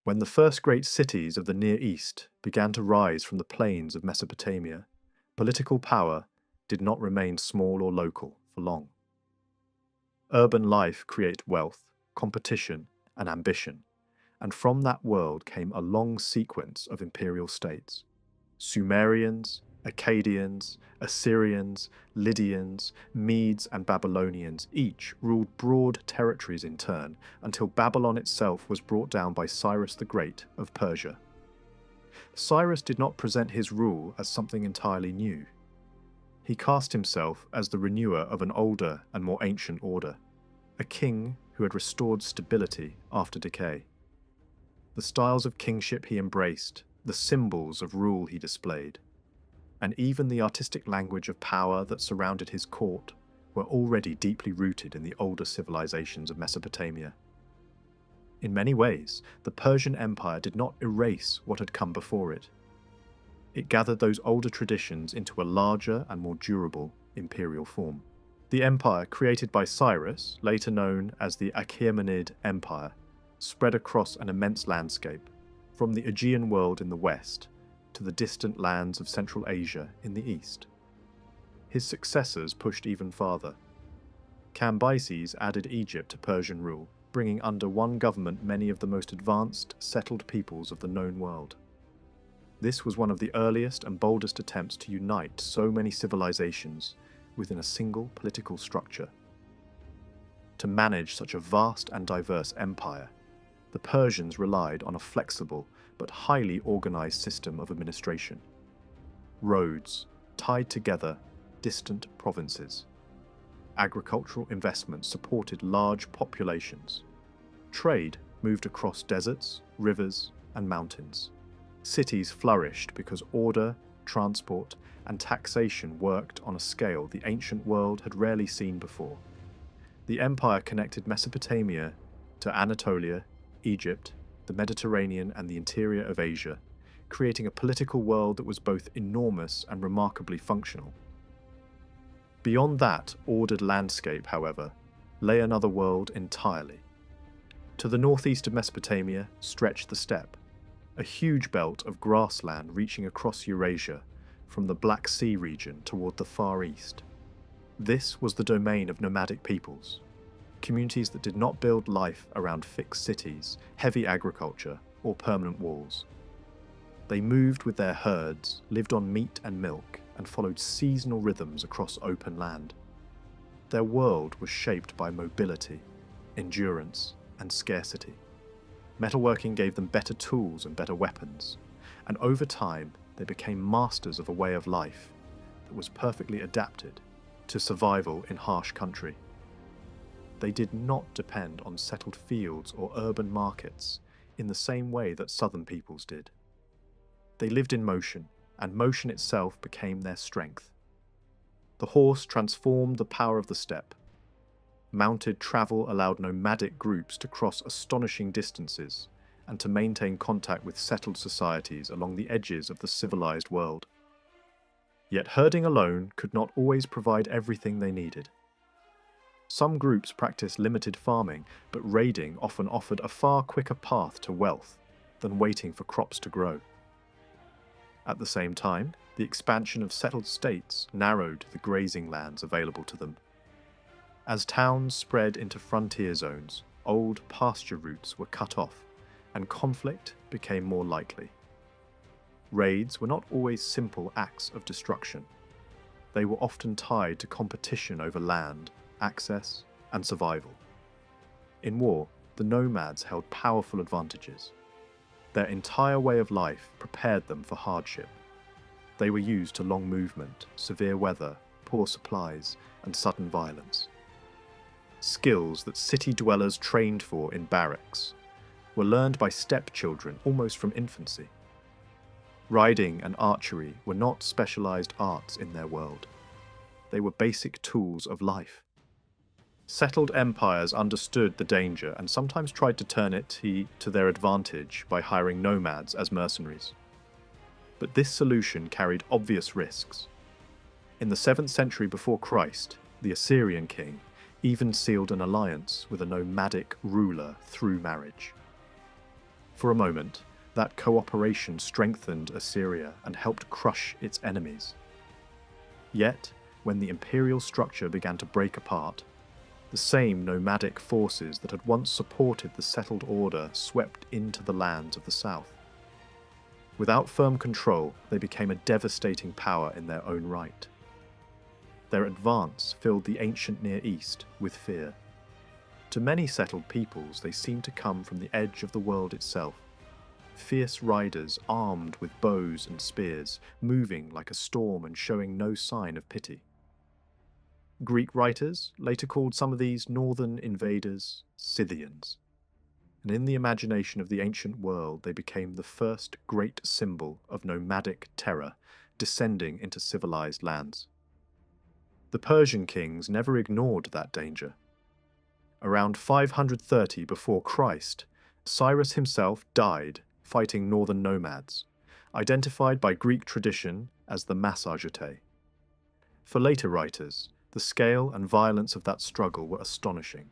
When the first great cities of the Near East began to rise from the plains of Mesopotamia, political power did not remain small or local for long. Urban life created wealth, competition, and ambition, and from that world came a long sequence of imperial states. Sumerians, Akkadians, Assyrians, Lydians, Medes, and Babylonians each ruled broad territories in turn until Babylon itself was brought down by Cyrus the Great of Persia. Cyrus did not present his rule as something entirely new. He cast himself as the renewer of an older and more ancient order, a king who had restored stability after decay. The styles of kingship he embraced, the symbols of rule he displayed, and even the artistic language of power that surrounded his court were already deeply rooted in the older civilizations of Mesopotamia. In many ways, the Persian Empire did not erase what had come before it. It gathered those older traditions into a larger and more durable imperial form. The empire created by Cyrus, later known as the Achaemenid Empire, spread across an immense landscape, from the Aegean world in the west to the distant lands of Central Asia in the east. His successors pushed even farther. Cambyses added Egypt to Persian rule, bringing under one government many of the most advanced, settled peoples of the known world. This was one of the earliest and boldest attempts to unite so many civilizations within a single political structure. To manage such a vast and diverse empire, the Persians relied on a flexible but highly organized system of administration. Roads tied together distant provinces. Agricultural investment supported large populations. Trade moved across deserts, rivers, and mountains. Cities flourished because order, transport, and taxation worked on a scale the ancient world had rarely seen before. The empire connected Mesopotamia to Anatolia, Egypt, the Mediterranean, and the interior of Asia, creating a political world that was both enormous and remarkably functional. Beyond that ordered landscape, however, lay another world entirely. To the northeast of Mesopotamia stretched the steppe, a huge belt of grassland reaching across Eurasia from the Black Sea region toward the Far East. This was the domain of nomadic peoples, communities that did not build life around fixed cities, heavy agriculture, or permanent walls. They moved with their herds, lived on meat and milk, and followed seasonal rhythms across open land. Their world was shaped by mobility, endurance, and scarcity. Metalworking gave them better tools and better weapons, and over time they became masters of a way of life that was perfectly adapted to survival in harsh country. They did not depend on settled fields or urban markets in the same way that southern peoples did. They lived in motion, and motion itself became their strength. The horse transformed the power of the steppe. Mounted travel allowed nomadic groups to cross astonishing distances and to maintain contact with settled societies along the edges of the civilized world. Yet herding alone could not always provide everything they needed. Some groups practiced limited farming, but raiding often offered a far quicker path to wealth than waiting for crops to grow. At the same time, the expansion of settled states narrowed the grazing lands available to them. As towns spread into frontier zones, old pasture routes were cut off, and conflict became more likely. Raids were not always simple acts of destruction. They were often tied to competition over land, access, and survival. In war, the nomads held powerful advantages. Their entire way of life prepared them for hardship. They were used to long movement, severe weather, poor supplies, and sudden violence. Skills that city dwellers trained for in barracks were learned by steppe children almost from infancy. Riding and archery were not specialized arts in their world. They were basic tools of life. Settled empires understood the danger and sometimes tried to turn it to their advantage by hiring nomads as mercenaries. But this solution carried obvious risks. In the 7th century before Christ, the Assyrian king even sealed an alliance with a nomadic ruler through marriage. For a moment, that cooperation strengthened Assyria and helped crush its enemies. Yet, when the imperial structure began to break apart, the same nomadic forces that had once supported the settled order swept into the lands of the south. Without firm control, they became a devastating power in their own right. Their advance filled the ancient Near East with fear. To many settled peoples, they seemed to come from the edge of the world itself. Fierce riders armed with bows and spears, moving like a storm and showing no sign of pity. Greek writers later called some of these northern invaders Scythians, and in the imagination of the ancient world they became the first great symbol of nomadic terror descending into civilized lands. The Persian kings never ignored that danger. Around 530 before Christ, Cyrus himself died fighting northern nomads, identified by Greek tradition as the Massagetæ. For later writers, the scale and violence of that struggle were astonishing.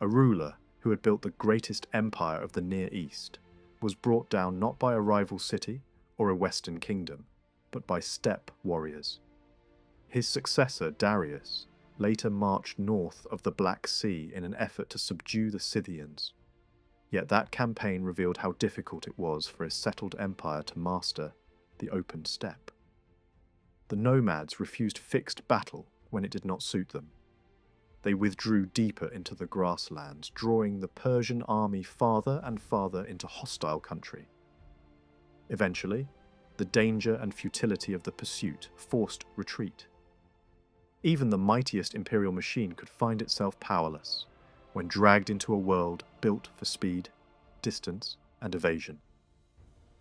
A ruler who had built the greatest empire of the Near East was brought down not by a rival city or a western kingdom, but by steppe warriors. His successor, Darius, later marched north of the Black Sea in an effort to subdue the Scythians. Yet that campaign revealed how difficult it was for a settled empire to master the open steppe. The nomads refused fixed battle when it did not suit them. They withdrew deeper into the grasslands, drawing the Persian army farther and farther into hostile country. Eventually, the danger and futility of the pursuit forced retreat. Even the mightiest imperial machine could find itself powerless when dragged into a world built for speed, distance, and evasion.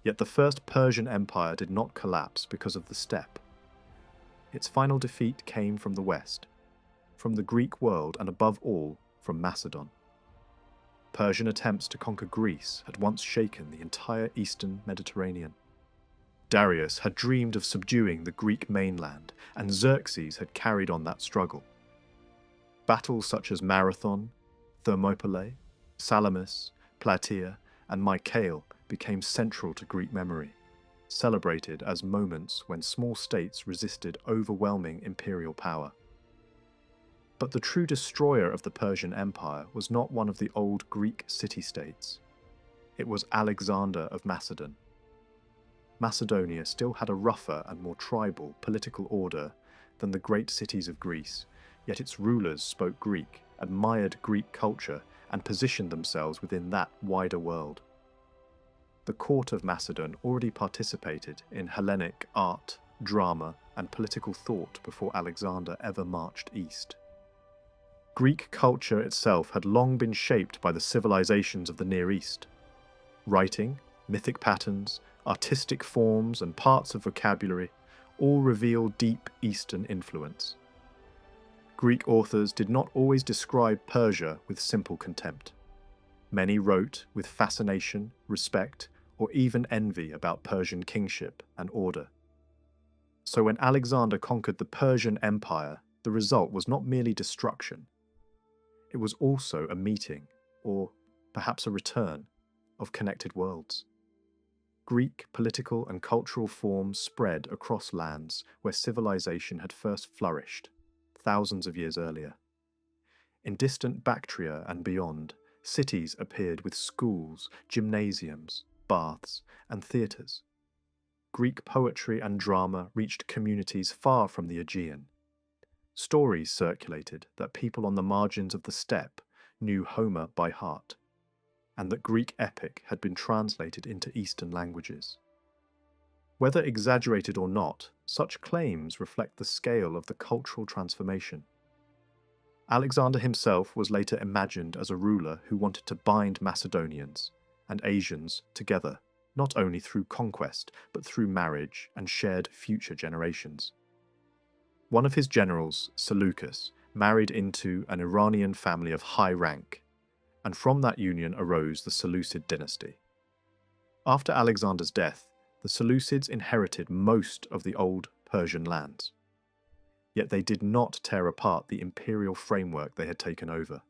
Yet the first Persian Empire did not collapse because of the steppe. Its final defeat came from the west, from the Greek world, and above all, from Macedon. Persian attempts to conquer Greece had once shaken the entire eastern Mediterranean. Darius had dreamed of subduing the Greek mainland, and Xerxes had carried on that struggle. Battles such as Marathon, Thermopylae, Salamis, Plataea, and Mycale became central to Greek memory, celebrated as moments when small states resisted overwhelming imperial power. But the true destroyer of the Persian Empire was not one of the old Greek city-states. It was Alexander of Macedon. Macedonia still had a rougher and more tribal political order than the great cities of Greece, yet its rulers spoke Greek, admired Greek culture, and positioned themselves within that wider world. The court of Macedon already participated in Hellenic art, drama, and political thought before Alexander ever marched east. Greek culture itself had long been shaped by the civilizations of the Near East. Writing, mythic patterns, artistic forms, and parts of vocabulary all reveal deep Eastern influence. Greek authors did not always describe Persia with simple contempt. Many wrote with fascination, respect, or even envy about Persian kingship and order. So when Alexander conquered the Persian Empire, the result was not merely destruction. It was also a meeting, or perhaps a return, of connected worlds. Greek political and cultural forms spread across lands where civilization had first flourished, thousands of years earlier. In distant Bactria and beyond, cities appeared with schools, gymnasiums, baths, and theatres. Greek poetry and drama reached communities far from the Aegean. Stories circulated that people on the margins of the steppe knew Homer by heart, and that Greek epic had been translated into Eastern languages. Whether exaggerated or not, such claims reflect the scale of the cultural transformation. Alexander himself was later imagined as a ruler who wanted to bind Macedonians and Asians together, not only through conquest, but through marriage and shared future generations. One of his generals, Seleucus, married into an Iranian family of high rank, and from that union arose the Seleucid dynasty. After Alexander's death, the Seleucids inherited most of the old Persian lands. Yet they did not tear apart the imperial framework they had taken over.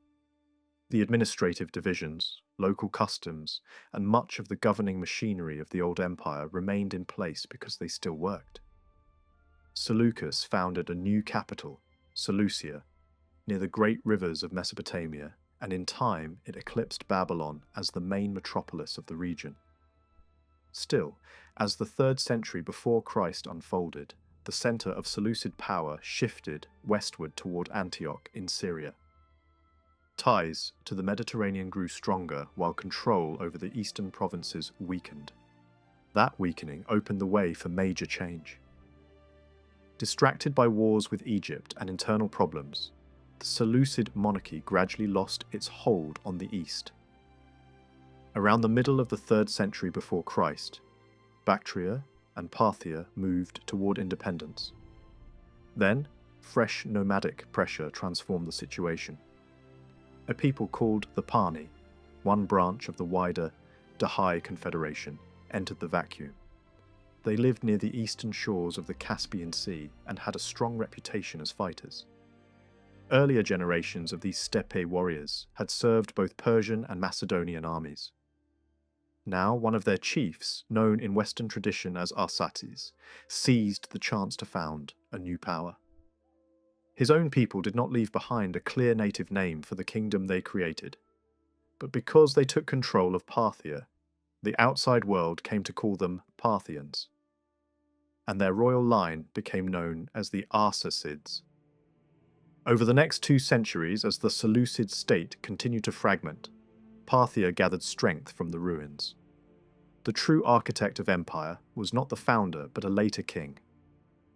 The administrative divisions, local customs, and much of the governing machinery of the old empire remained in place because they still worked. Seleucus founded a new capital, Seleucia, near the great rivers of Mesopotamia, and in time it eclipsed Babylon as the main metropolis of the region. Still, as the 3rd century before Christ unfolded, the center of Seleucid power shifted westward toward Antioch in Syria. Ties to the Mediterranean grew stronger while control over the eastern provinces weakened. That weakening opened the way for major change. Distracted by wars with Egypt and internal problems, the Seleucid monarchy gradually lost its hold on the east. Around the middle of the 3rd century before Christ, Bactria and Parthia moved toward independence. Then, fresh nomadic pressure transformed the situation. A people called the Parni, one branch of the wider Dahai Confederation, entered the vacuum. They lived near the eastern shores of the Caspian Sea and had a strong reputation as fighters. Earlier generations of these steppe warriors had served both Persian and Macedonian armies. Now one of their chiefs, known in Western tradition as Arsaces, seized the chance to found a new power. His own people did not leave behind a clear native name for the kingdom they created, but because they took control of Parthia, the outside world came to call them Parthians, and their royal line became known as the Arsacids. Over the next 2 centuries, as the Seleucid state continued to fragment, Parthia gathered strength from the ruins. The true architect of empire was not the founder but a later king,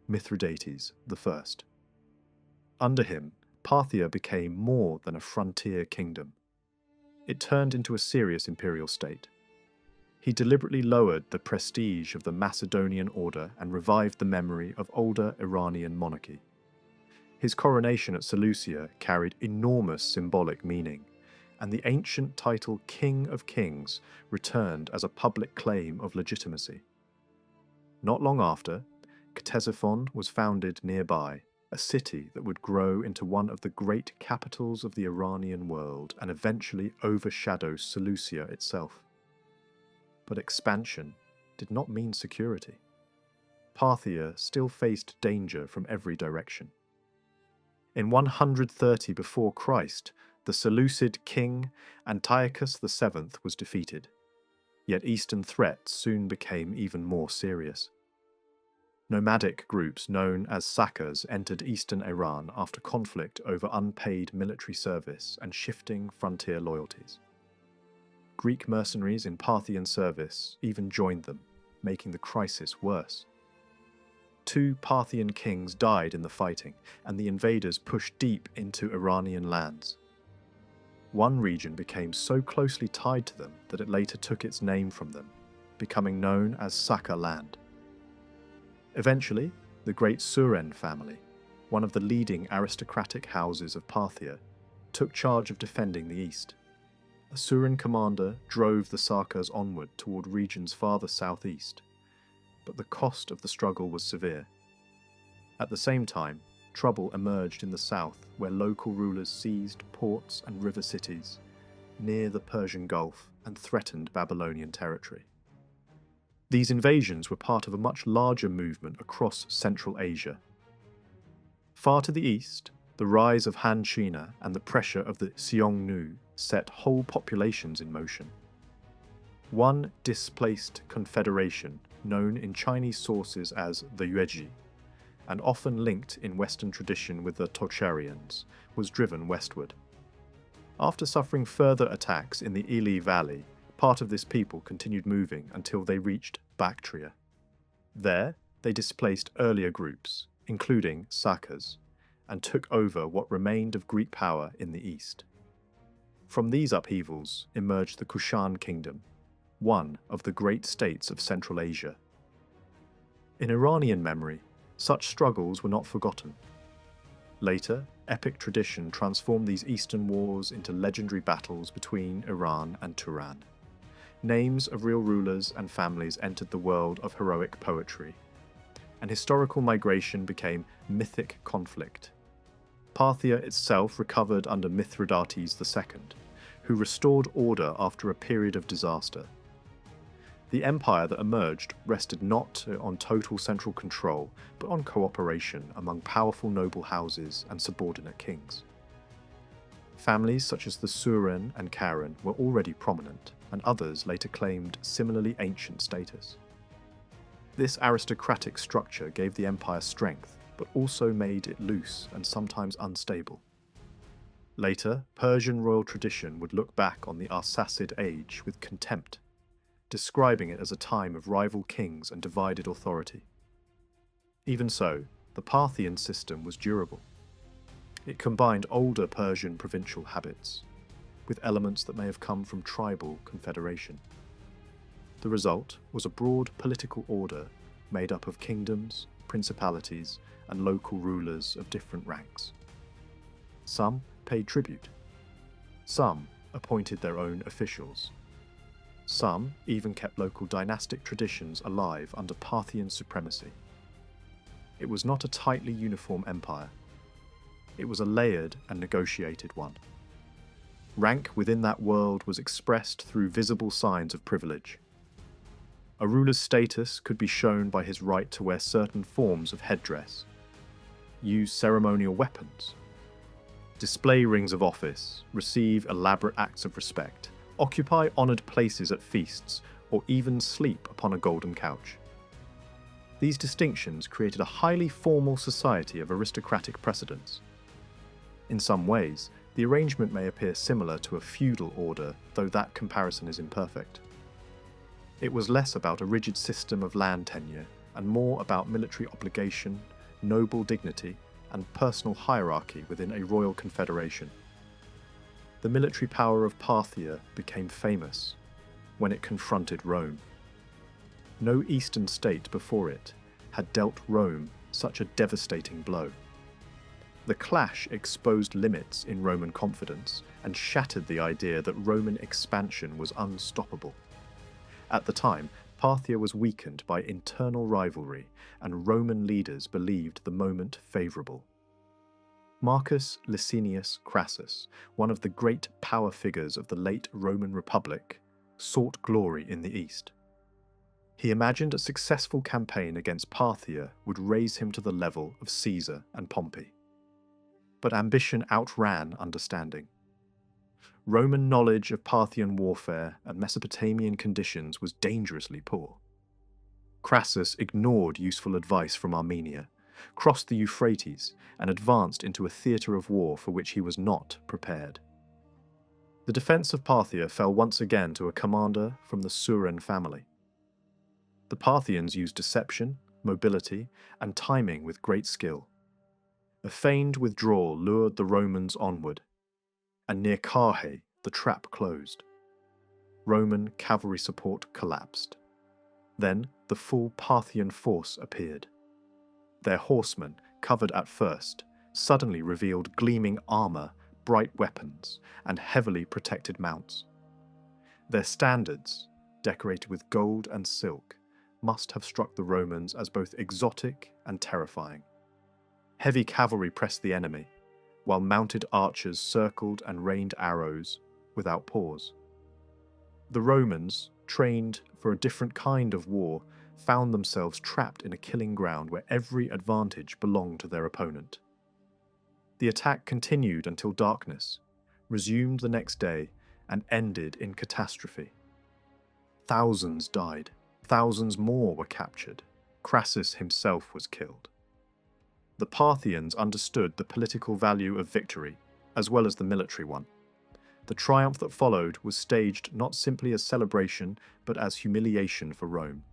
Mithridates I. Under him, Parthia became more than a frontier kingdom. It turned into a serious imperial state. He deliberately lowered the prestige of the Macedonian order and revived the memory of older Iranian monarchy. His coronation at Seleucia carried enormous symbolic meaning, and the ancient title King of Kings returned as a public claim of legitimacy. Not long after, Ctesiphon was founded nearby, a city that would grow into one of the great capitals of the Iranian world and eventually overshadow Seleucia itself. But expansion did not mean security. Parthia still faced danger from every direction. In 130 before Christ, the Seleucid king Antiochus VII was defeated, yet eastern threats soon became even more serious. Nomadic groups known as Sakas entered eastern Iran after conflict over unpaid military service and shifting frontier loyalties. Greek mercenaries in Parthian service even joined them, making the crisis worse. 2 Parthian kings died in the fighting, and the invaders pushed deep into Iranian lands. One region became so closely tied to them that it later took its name from them, becoming known as Saka land. Eventually, the great Suren family, one of the leading aristocratic houses of Parthia, took charge of defending the east. A Suren commander drove the Sakas onward toward regions farther southeast, but the cost of the struggle was severe. At the same time, trouble emerged in the south, where local rulers seized ports and river cities near the Persian Gulf and threatened Babylonian territory. These invasions were part of a much larger movement across Central Asia. Far to the east, the rise of Han China and the pressure of the Xiongnu set whole populations in motion. One displaced confederation, known in Chinese sources as the Yuezhi, and often linked in Western tradition with the Tocharians, was driven westward. After suffering further attacks in the Ili Valley, part of this people continued moving until they reached Bactria. There, they displaced earlier groups, including Sakas, and took over what remained of Greek power in the east. From these upheavals emerged the Kushan kingdom, one of the great states of Central Asia. In Iranian memory, such struggles were not forgotten. Later, epic tradition transformed these eastern wars into legendary battles between Iran and Turan. Names of real rulers and families entered the world of heroic poetry, and historical migration became mythic conflict. Parthia itself recovered under Mithridates II, who restored order after a period of disaster. The empire that emerged rested not on total central control, but on cooperation among powerful noble houses and subordinate kings. Families such as the Suren and Karen were already prominent, and others later claimed similarly ancient status. This aristocratic structure gave the empire strength, but also made it loose and sometimes unstable. Later, Persian royal tradition would look back on the Arsacid age with contempt, describing it as a time of rival kings and divided authority. Even so, the Parthian system was durable. It combined older Persian provincial habits with elements that may have come from tribal confederation. The result was a broad political order made up of kingdoms, principalities, and local rulers of different ranks. Some paid tribute. Some appointed their own officials. Some even kept local dynastic traditions alive under Parthian supremacy. It was not a tightly uniform empire. It was a layered and negotiated one. Rank within that world was expressed through visible signs of privilege. A ruler's status could be shown by his right to wear certain forms of headdress, use ceremonial weapons, display rings of office, receive elaborate acts of respect, occupy honoured places at feasts, or even sleep upon a golden couch. These distinctions created a highly formal society of aristocratic precedence. In some ways, the arrangement may appear similar to a feudal order, though that comparison is imperfect. It was less about a rigid system of land tenure and more about military obligation, noble dignity, and personal hierarchy within a royal confederation. The military power of Parthia became famous when it confronted Rome. No Eastern state before it had dealt Rome such a devastating blow. The clash exposed limits in Roman confidence and shattered the idea that Roman expansion was unstoppable. At the time, Parthia was weakened by internal rivalry, and Roman leaders believed the moment favourable. Marcus Licinius Crassus, one of the great power figures of the late Roman Republic, sought glory in the East. He imagined a successful campaign against Parthia would raise him to the level of Caesar and Pompey. But ambition outran understanding. Roman knowledge of Parthian warfare and Mesopotamian conditions was dangerously poor. Crassus ignored useful advice from Armenia, crossed the Euphrates, and advanced into a theatre of war for which he was not prepared. The defence of Parthia fell once again to a commander from the Suren family. The Parthians used deception, mobility, and timing with great skill. A feigned withdrawal lured the Romans onward, and near Carrhae the trap closed. Roman cavalry support collapsed. Then the full Parthian force appeared. Their horsemen, covered at first, suddenly revealed gleaming armour, bright weapons, and heavily protected mounts. Their standards, decorated with gold and silk, must have struck the Romans as both exotic and terrifying. Heavy cavalry pressed the enemy, while mounted archers circled and rained arrows without pause. The Romans, trained for a different kind of war, found themselves trapped in a killing ground where every advantage belonged to their opponent. The attack continued until darkness, resumed the next day, and ended in catastrophe. Thousands died, thousands more were captured. Crassus himself was killed. The Parthians understood the political value of victory, as well as the military one. The triumph that followed was staged not simply as celebration, but as humiliation for Rome.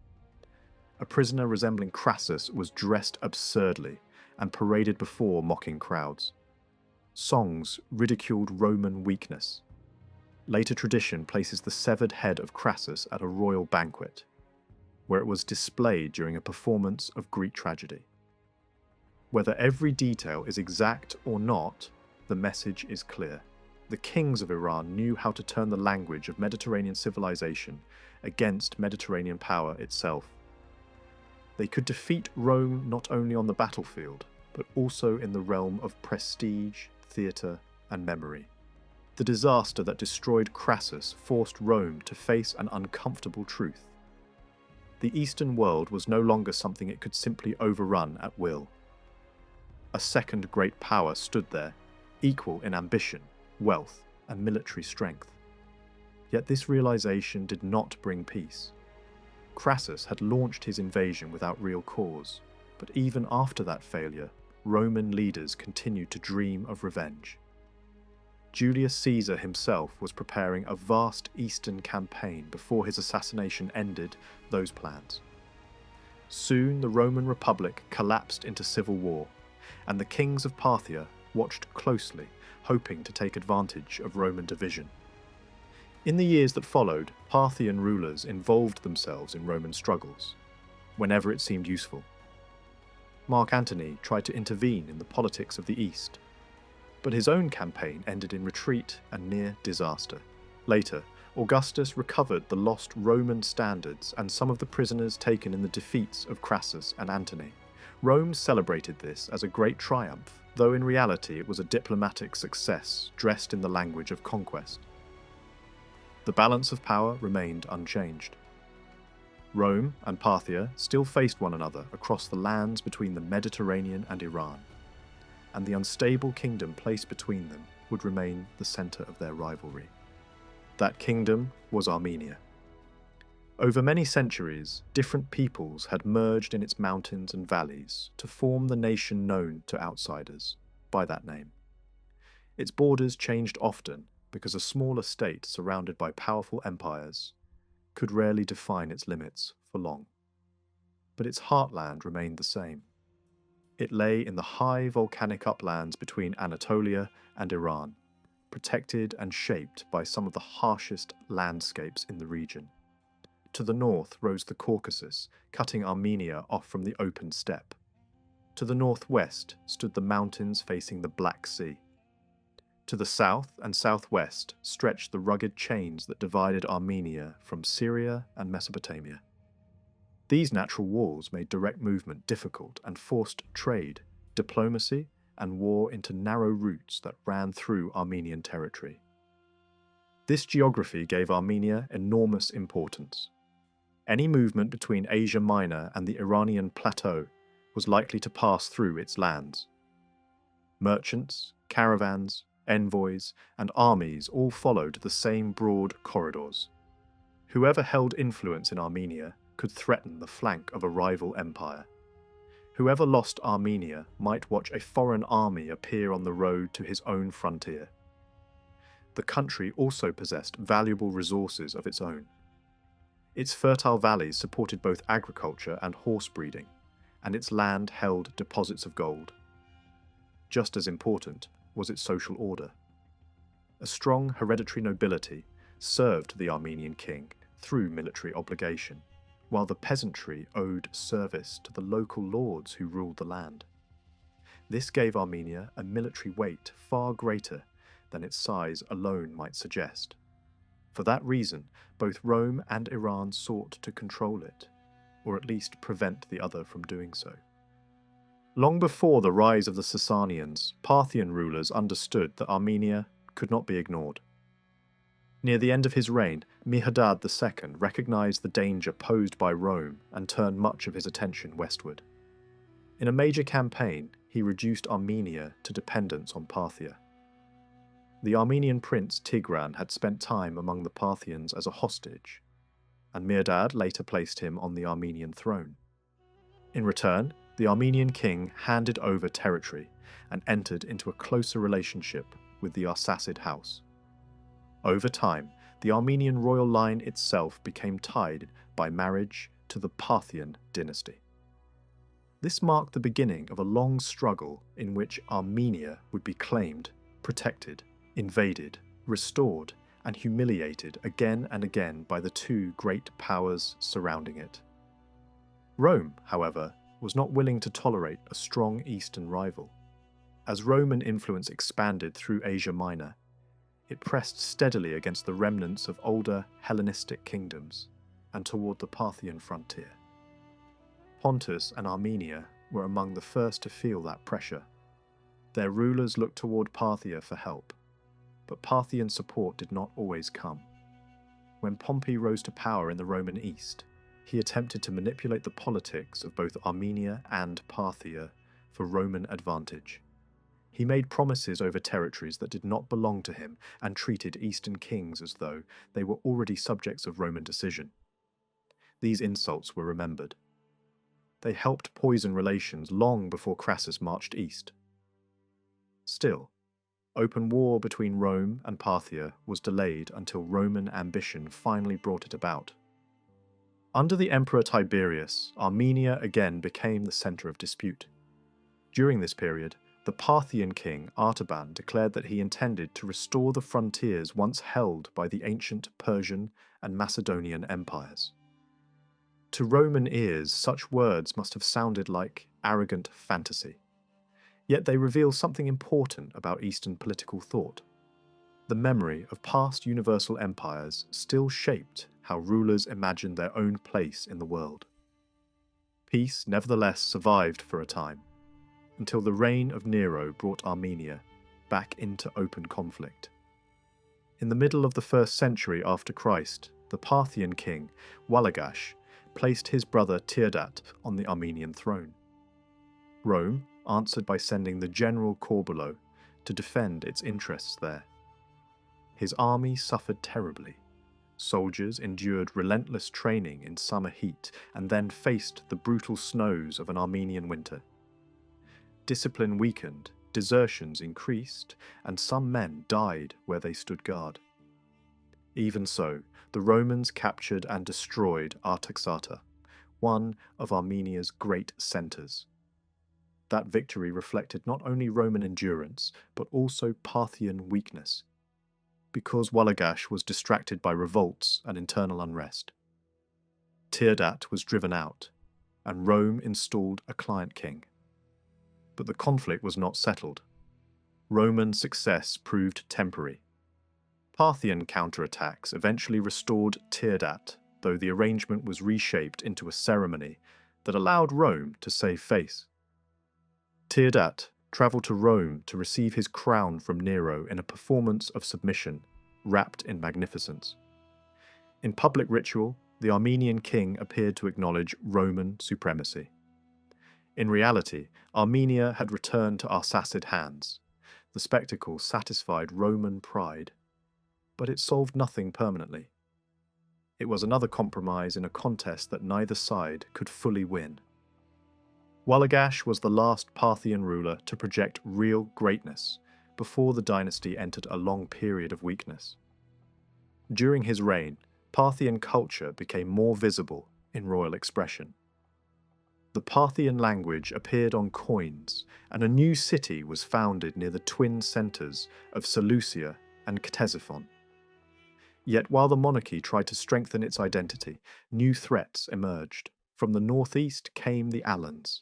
A prisoner resembling Crassus was dressed absurdly and paraded before mocking crowds. Songs ridiculed Roman weakness. Later tradition places the severed head of Crassus at a royal banquet, where it was displayed during a performance of Greek tragedy. Whether every detail is exact or not, the message is clear. The kings of Iran knew how to turn the language of Mediterranean civilization against Mediterranean power itself. They could defeat Rome not only on the battlefield, but also in the realm of prestige, theatre, and memory. The disaster that destroyed Crassus forced Rome to face an uncomfortable truth. The Eastern world was no longer something it could simply overrun at will. A second great power stood there, equal in ambition, wealth, and military strength. Yet this realization did not bring peace. Crassus had launched his invasion without real cause, but even after that failure, Roman leaders continued to dream of revenge. Julius Caesar himself was preparing a vast eastern campaign before his assassination ended those plans. Soon the Roman Republic collapsed into civil war, and the kings of Parthia watched closely, hoping to take advantage of Roman division. In the years that followed, Parthian rulers involved themselves in Roman struggles, whenever it seemed useful. Mark Antony tried to intervene in the politics of the East, but his own campaign ended in retreat and near disaster. Later, Augustus recovered the lost Roman standards and some of the prisoners taken in the defeats of Crassus and Antony. Rome celebrated this as a great triumph, though in reality it was a diplomatic success dressed in the language of conquest. The balance of power remained unchanged. Rome and Parthia still faced one another across the lands between the Mediterranean and Iran, and the unstable kingdom placed between them would remain the centre of their rivalry. That kingdom was Armenia. Over many centuries, different peoples had merged in its mountains and valleys to form the nation known to outsiders by that name. Its borders changed often because a smaller state surrounded by powerful empires could rarely define its limits for long. But its heartland remained the same. It lay in the high volcanic uplands between Anatolia and Iran, protected and shaped by some of the harshest landscapes in the region. To the north rose the Caucasus, cutting Armenia off from the open steppe. To the northwest stood the mountains facing the Black Sea. To the south and southwest stretched the rugged chains that divided Armenia from Syria and Mesopotamia. These natural walls made direct movement difficult and forced trade, diplomacy, and war into narrow routes that ran through Armenian territory. This geography gave Armenia enormous importance. Any movement between Asia Minor and the Iranian plateau was likely to pass through its lands. Merchants, caravans, envoys, and armies all followed the same broad corridors. Whoever held influence in Armenia could threaten the flank of a rival empire. Whoever lost Armenia might watch a foreign army appear on the road to his own frontier. The country also possessed valuable resources of its own. Its fertile valleys supported both agriculture and horse breeding, and its land held deposits of gold. Just as important was its social order. A strong hereditary nobility served the Armenian king through military obligation, while the peasantry owed service to the local lords who ruled the land. This gave Armenia a military weight far greater than its size alone might suggest. For that reason, both Rome and Iran sought to control it, or at least prevent the other from doing so. Long before the rise of the Sasanians, Parthian rulers understood that Armenia could not be ignored. Near the end of his reign, Mihadad II recognized the danger posed by Rome and turned much of his attention westward. In a major campaign, he reduced Armenia to dependence on Parthia. The Armenian prince Tigran had spent time among the Parthians as a hostage, and Mihadad later placed him on the Armenian throne. In return, the Armenian king handed over territory and entered into a closer relationship with the Arsacid house. Over time, the Armenian royal line itself became tied by marriage to the Parthian dynasty. This marked the beginning of a long struggle in which Armenia would be claimed, protected, invaded, restored, and humiliated again and again by the two great powers surrounding it. Rome, however, was not willing to tolerate a strong eastern rival. As Roman influence expanded through Asia Minor, it pressed steadily against the remnants of older Hellenistic kingdoms and toward the Parthian frontier. Pontus and Armenia were among the first to feel that pressure. Their rulers looked toward Parthia for help. but Parthian support did not always come. When Pompey rose to power in the Roman East, he attempted to manipulate the politics of both Armenia and Parthia for Roman advantage. He made promises over territories that did not belong to him and treated Eastern kings as though they were already subjects of Roman decision. These insults were remembered. They helped poison relations long before Crassus marched east. Still, open war between Rome and Parthia was delayed until Roman ambition finally brought it about. Under the Emperor Tiberius, Armenia again became the center of dispute. During this period, the Parthian king Artaban declared that he intended to restore the frontiers once held by the ancient Persian and Macedonian empires. To Roman ears, such words must have sounded like arrogant fantasy. Yet they reveal something important about Eastern political thought. The memory of past universal empires still shaped how rulers imagined their own place in the world. Peace nevertheless survived for a time, until the reign of Nero brought Armenia back into open conflict. In the middle of the 1st century after Christ, the Parthian king, Wallagash, placed his brother Tierdat on the Armenian throne. Rome answered by sending the general Corbulo to defend its interests there. His army suffered terribly. Soldiers endured relentless training in summer heat and then faced the brutal snows of an Armenian winter. Discipline weakened, desertions increased, and some men died where they stood guard. Even so, the Romans captured and destroyed Artaxata, one of Armenia's great centers. That victory reflected not only Roman endurance, but also Parthian weakness, because Wallagash was distracted by revolts and internal unrest. Tierdat was driven out, and Rome installed a client king. But the conflict was not settled. Roman success proved temporary. Parthian counterattacks eventually restored Tierdat, though the arrangement was reshaped into a ceremony that allowed Rome to save face. Tierdat travelled to Rome to receive his crown from Nero in a performance of submission, wrapped in magnificence. In public ritual, the Armenian king appeared to acknowledge Roman supremacy. In reality, Armenia had returned to Arsacid hands. The spectacle satisfied Roman pride, but it solved nothing permanently. It was another compromise in a contest that neither side could fully win. Wallagash was the last Parthian ruler to project real greatness before the dynasty entered a long period of weakness. During his reign, Parthian culture became more visible in royal expression. The Parthian language appeared on coins, and a new city was founded near the twin centers of Seleucia and Ctesiphon. Yet while the monarchy tried to strengthen its identity, new threats emerged. From the northeast came the Alans,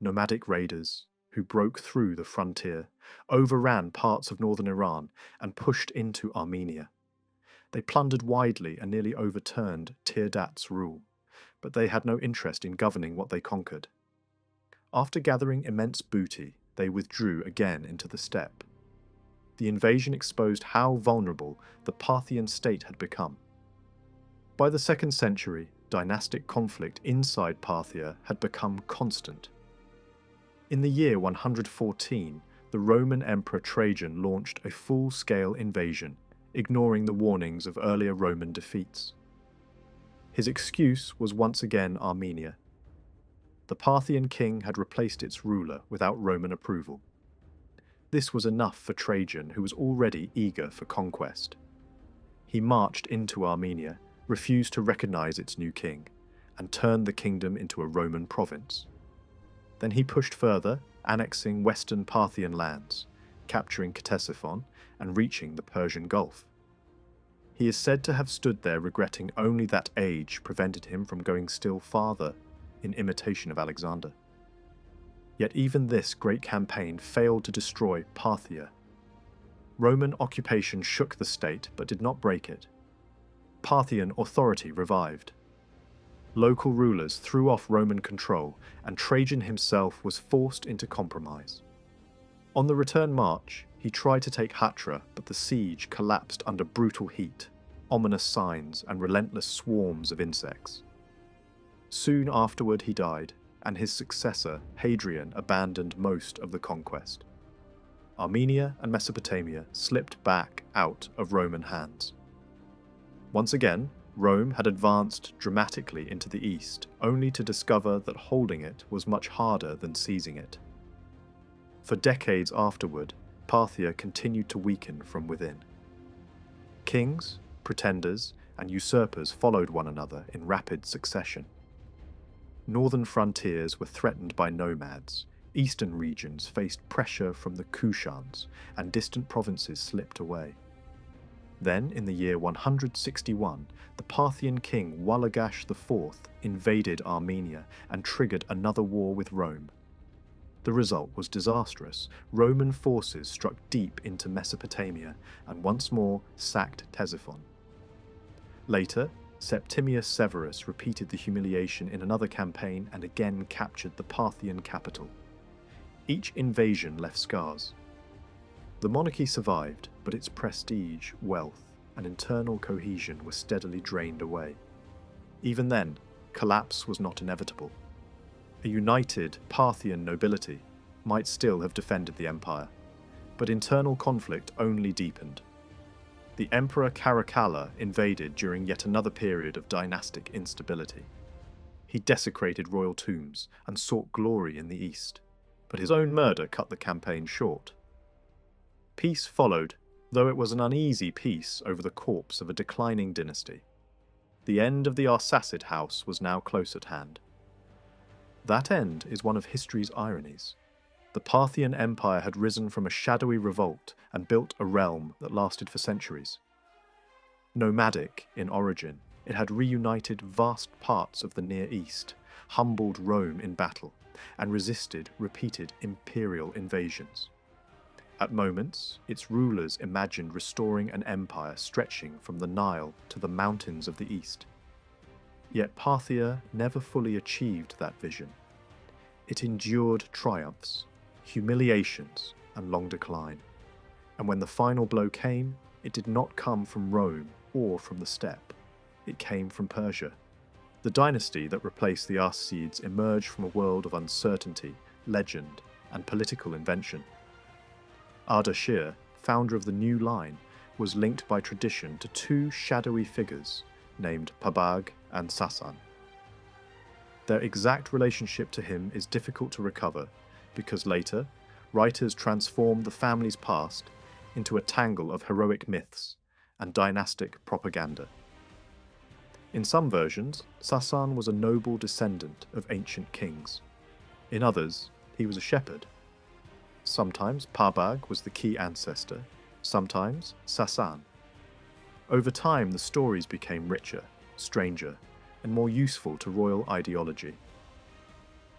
nomadic raiders who broke through the frontier, overran parts of northern Iran, and pushed into Armenia. They plundered widely and nearly overturned Tierdat's rule, but they had no interest in governing what they conquered. After gathering immense booty, they withdrew again into the steppe. The invasion exposed how vulnerable the Parthian state had become. By the 2nd century, dynastic conflict inside Parthia had become constant. In the year 114, the Roman Emperor Trajan launched a full-scale invasion, ignoring the warnings of earlier Roman defeats. His excuse was once again Armenia. The Parthian king had replaced its ruler without Roman approval. This was enough for Trajan, who was already eager for conquest. He marched into Armenia, refused to recognize its new king, and turned the kingdom into a Roman province. Then he pushed further, annexing western Parthian lands, capturing Ctesiphon and reaching the Persian Gulf. He is said to have stood there regretting only that age prevented him from going still farther in imitation of Alexander. Yet even this great campaign failed to destroy Parthia. Roman occupation shook the state but did not break it. Parthian authority revived. Local rulers threw off Roman control, and Trajan himself was forced into compromise. On the return march, he tried to take Hatra, but the siege collapsed under brutal heat, ominous signs, and relentless swarms of insects. Soon afterward he died, and his successor, Hadrian, abandoned most of the conquest. Armenia and Mesopotamia slipped back out of Roman hands. Once again, Rome had advanced dramatically into the east, only to discover that holding it was much harder than seizing it. For decades afterward, Parthia continued to weaken from within. Kings, pretenders, and usurpers followed one another in rapid succession. Northern frontiers were threatened by nomads, eastern regions faced pressure from the Kushans, and distant provinces slipped away. Then, in the year 161, the Parthian king Wallagash IV invaded Armenia and triggered another war with Rome. The result was disastrous. Roman forces struck deep into Mesopotamia and once more sacked Ctesiphon. Later, Septimius Severus repeated the humiliation in another campaign and again captured the Parthian capital. Each invasion left scars. The monarchy survived, but its prestige, wealth, and internal cohesion were steadily drained away. Even then, collapse was not inevitable. A united Parthian nobility might still have defended the empire, but internal conflict only deepened. The Emperor Caracalla invaded during yet another period of dynastic instability. He desecrated royal tombs and sought glory in the east, but his own murder cut the campaign short. Peace followed, though it was an uneasy peace over the corpse of a declining dynasty. The end of the Arsacid house was now close at hand. That end is one of history's ironies. The Parthian Empire had risen from a shadowy revolt and built a realm that lasted for centuries. Nomadic in origin, it had reunited vast parts of the Near East, humbled Rome in battle, and resisted repeated imperial invasions. At moments, its rulers imagined restoring an empire stretching from the Nile to the mountains of the east. Yet Parthia never fully achieved that vision. It endured triumphs, humiliations, and long decline. And when the final blow came, it did not come from Rome or from the steppe. It came from Persia. The dynasty that replaced the Arsacids emerged from a world of uncertainty, legend, and political invention. Ardashir, founder of the new line, was linked by tradition to two shadowy figures named Pabag and Sasan. Their exact relationship to him is difficult to recover because later, writers transformed the family's past into a tangle of heroic myths and dynastic propaganda. In some versions, Sasan was a noble descendant of ancient kings. In others, he was a shepherd. Sometimes Pabag was the key ancestor, sometimes Sasan. Over time, the stories became richer, stranger, and more useful to royal ideology.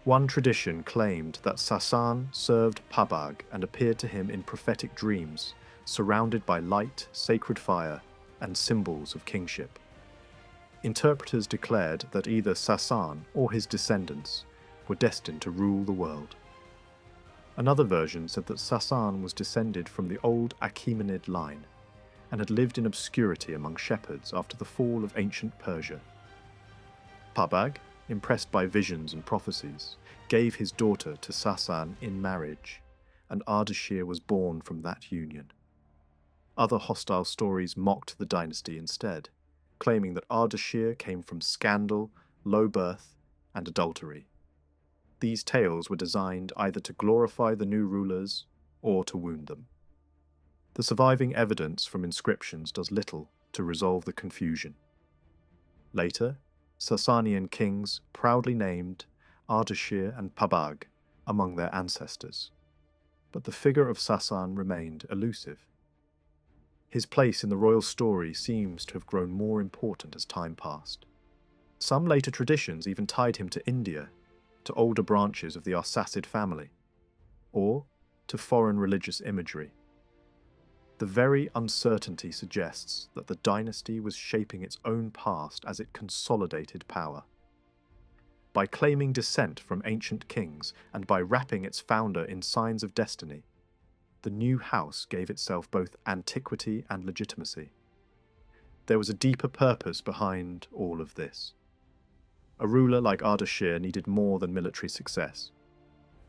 One tradition claimed that Sasan served Pabag and appeared to him in prophetic dreams, surrounded by light, sacred fire, and symbols of kingship. Interpreters declared that either Sasan or his descendants were destined to rule the world. Another version said that Sasan was descended from the old Achaemenid line and had lived in obscurity among shepherds after the fall of ancient Persia. Pabag, impressed by visions and prophecies, gave his daughter to Sasan in marriage, and Ardashir was born from that union. Other hostile stories mocked the dynasty instead, claiming that Ardashir came from scandal, low birth, and adultery. These tales were designed either to glorify the new rulers or to wound them. The surviving evidence from inscriptions does little to resolve the confusion. Later, Sasanian kings proudly named Ardashir and Pabag among their ancestors, but the figure of Sasan remained elusive. His place in the royal story seems to have grown more important as time passed. Some later traditions even tied him to India, to older branches of the Arsacid family, or to foreign religious imagery. The very uncertainty suggests that the dynasty was shaping its own past as it consolidated power. By claiming descent from ancient kings and by wrapping its founder in signs of destiny, the new house gave itself both antiquity and legitimacy. There was a deeper purpose behind all of this. A ruler like Ardashir needed more than military success.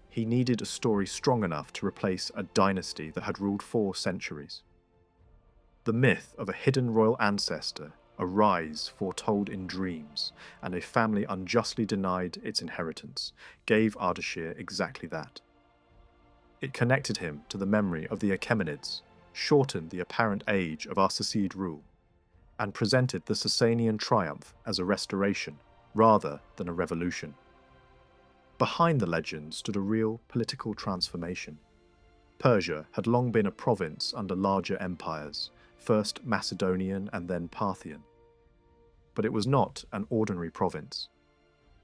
He needed a story strong enough to replace a dynasty that had ruled 4 centuries. The myth of a hidden royal ancestor, a rise foretold in dreams, and a family unjustly denied its inheritance, gave Ardashir exactly that. It connected him to the memory of the Achaemenids, shortened the apparent age of Arsacid rule, and presented the Sasanian triumph as a restoration rather than a revolution. Behind the legend stood a real political transformation. Persia had long been a province under larger empires, first Macedonian and then Parthian. But it was not an ordinary province.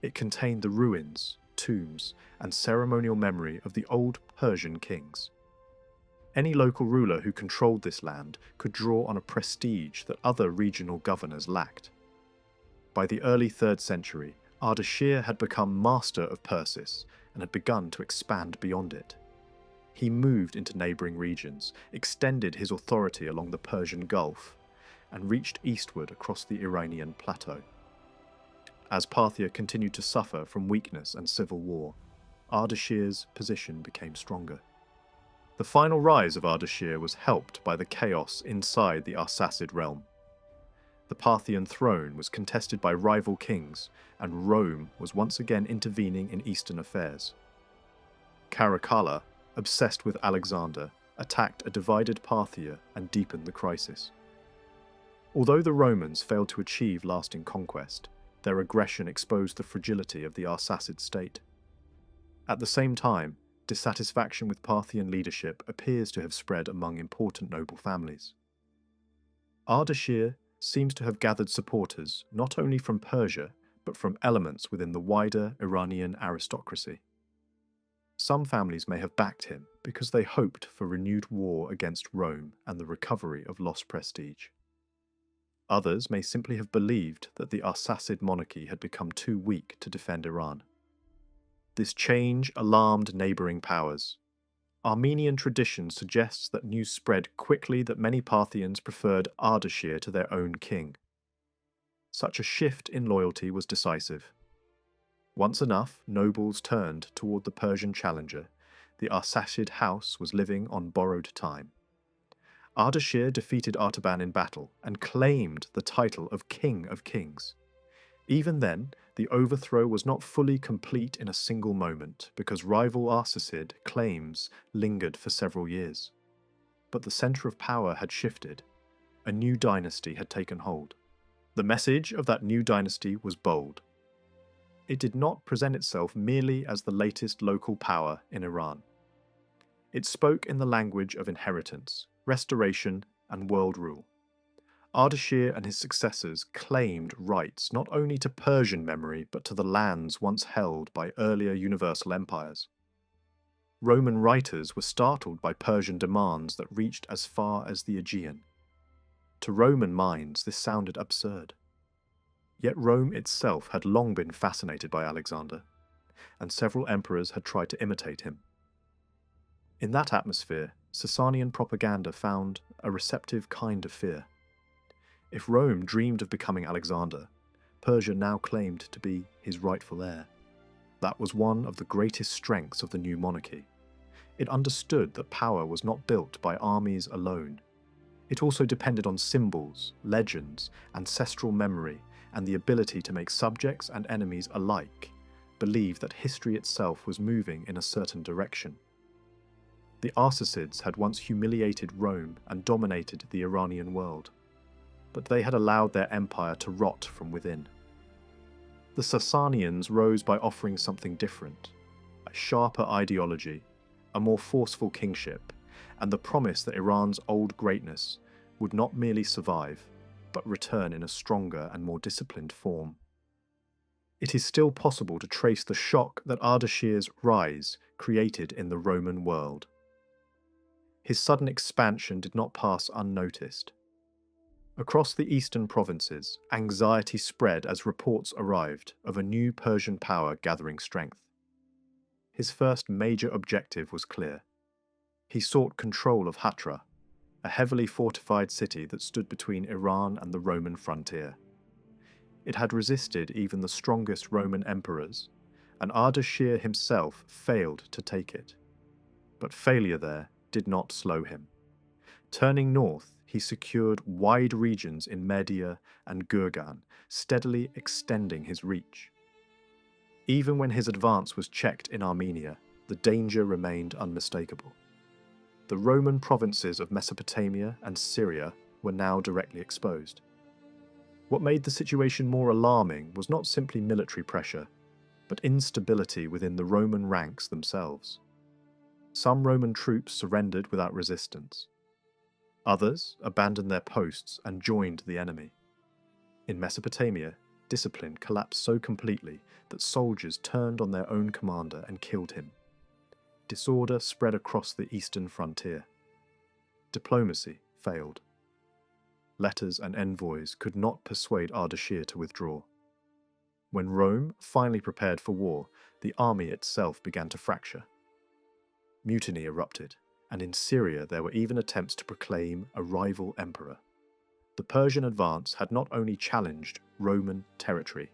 It contained the ruins, tombs, and ceremonial memory of the old Persian kings. Any local ruler who controlled this land could draw on a prestige that other regional governors lacked. By the early 3rd century, Ardashir had become master of Persis and had begun to expand beyond it. He moved into neighbouring regions, extended his authority along the Persian Gulf, and reached eastward across the Iranian plateau. As Parthia continued to suffer from weakness and civil war, Ardashir's position became stronger. The final rise of Ardashir was helped by the chaos inside the Arsacid realm. The Parthian throne was contested by rival kings, and Rome was once again intervening in eastern affairs. Caracalla, obsessed with Alexander, attacked a divided Parthia and deepened the crisis. Although the Romans failed to achieve lasting conquest, their aggression exposed the fragility of the Arsacid state. At the same time, dissatisfaction with Parthian leadership appears to have spread among important noble families. Ardashir seems to have gathered supporters not only from Persia, but from elements within the wider Iranian aristocracy. Some families may have backed him because they hoped for renewed war against Rome and the recovery of lost prestige. Others may simply have believed that the Arsacid monarchy had become too weak to defend Iran. This change alarmed neighbouring powers. Armenian tradition suggests that news spread quickly that many Parthians preferred Ardashir to their own king. Such a shift in loyalty was decisive. Once enough nobles turned toward the Persian challenger, the Arsacid house was living on borrowed time. Ardashir defeated Artaban in battle and claimed the title of King of Kings. Even then, the overthrow was not fully complete in a single moment, because rival Arsacid claims lingered for several years. But the centre of power had shifted. A new dynasty had taken hold. The message of that new dynasty was bold. It did not present itself merely as the latest local power in Iran. It spoke in the language of inheritance, restoration, and world rule. Ardashir and his successors claimed rights not only to Persian memory but to the lands once held by earlier universal empires. Roman writers were startled by Persian demands that reached as far as the Aegean. To Roman minds, this sounded absurd. Yet Rome itself had long been fascinated by Alexander, and several emperors had tried to imitate him. In that atmosphere, Sasanian propaganda found a receptive kind of fear. If Rome dreamed of becoming Alexander, Persia now claimed to be his rightful heir. That was one of the greatest strengths of the new monarchy. It understood that power was not built by armies alone. It also depended on symbols, legends, ancestral memory, and the ability to make subjects and enemies alike believe that history itself was moving in a certain direction. The Arsacids had once humiliated Rome and dominated the Iranian world, but they had allowed their empire to rot from within. The Sasanians rose by offering something different, a sharper ideology, a more forceful kingship, and the promise that Iran's old greatness would not merely survive, but return in a stronger and more disciplined form. It is still possible to trace the shock that Ardashir's rise created in the Roman world. His sudden expansion did not pass unnoticed. Across the eastern provinces, anxiety spread as reports arrived of a new Persian power gathering strength. His first major objective was clear: He sought control of Hatra, a heavily fortified city that stood between Iran and the Roman frontier. It had resisted even the strongest Roman emperors, and Ardashir himself failed to take it. But failure there did not slow him. Turning north, he secured wide regions in Media and Gurgan, steadily extending his reach. Even when his advance was checked in Armenia, the danger remained unmistakable. The Roman provinces of Mesopotamia and Syria were now directly exposed. What made the situation more alarming was not simply military pressure, but instability within the Roman ranks themselves. Some Roman troops surrendered without resistance. Others abandoned their posts and joined the enemy. In Mesopotamia, discipline collapsed so completely that soldiers turned on their own commander and killed him. Disorder spread across the eastern frontier. Diplomacy failed. Letters and envoys could not persuade Ardashir to withdraw. When Rome finally prepared for war, the army itself began to fracture. Mutiny erupted, and in Syria there were even attempts to proclaim a rival emperor. The Persian advance had not only challenged Roman territory,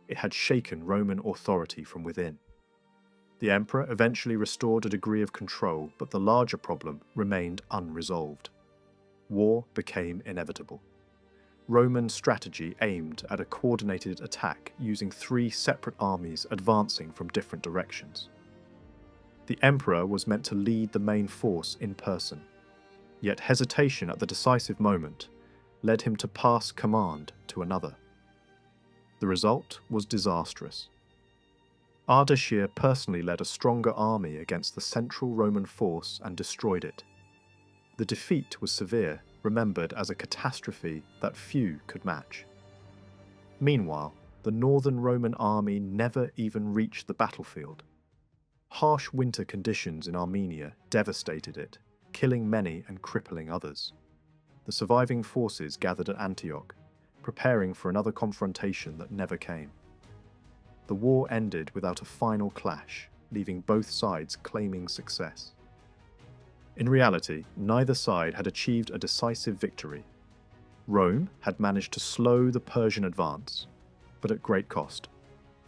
it had shaken Roman authority from within. The emperor eventually restored a degree of control, but the larger problem remained unresolved. War became inevitable. Roman strategy aimed at a coordinated attack using 3 separate armies advancing from different directions. The emperor was meant to lead the main force in person, yet hesitation at the decisive moment led him to pass command to another. The result was disastrous. Ardashir personally led a stronger army against the central Roman force and destroyed it. The defeat was severe, remembered as a catastrophe that few could match. Meanwhile, the northern Roman army never even reached the battlefield. Harsh winter conditions in Armenia devastated it, killing many and crippling others. The surviving forces gathered at Antioch, preparing for another confrontation that never came. The war ended without a final clash, leaving both sides claiming success. In reality, neither side had achieved a decisive victory. Rome had managed to slow the Persian advance, but at great cost.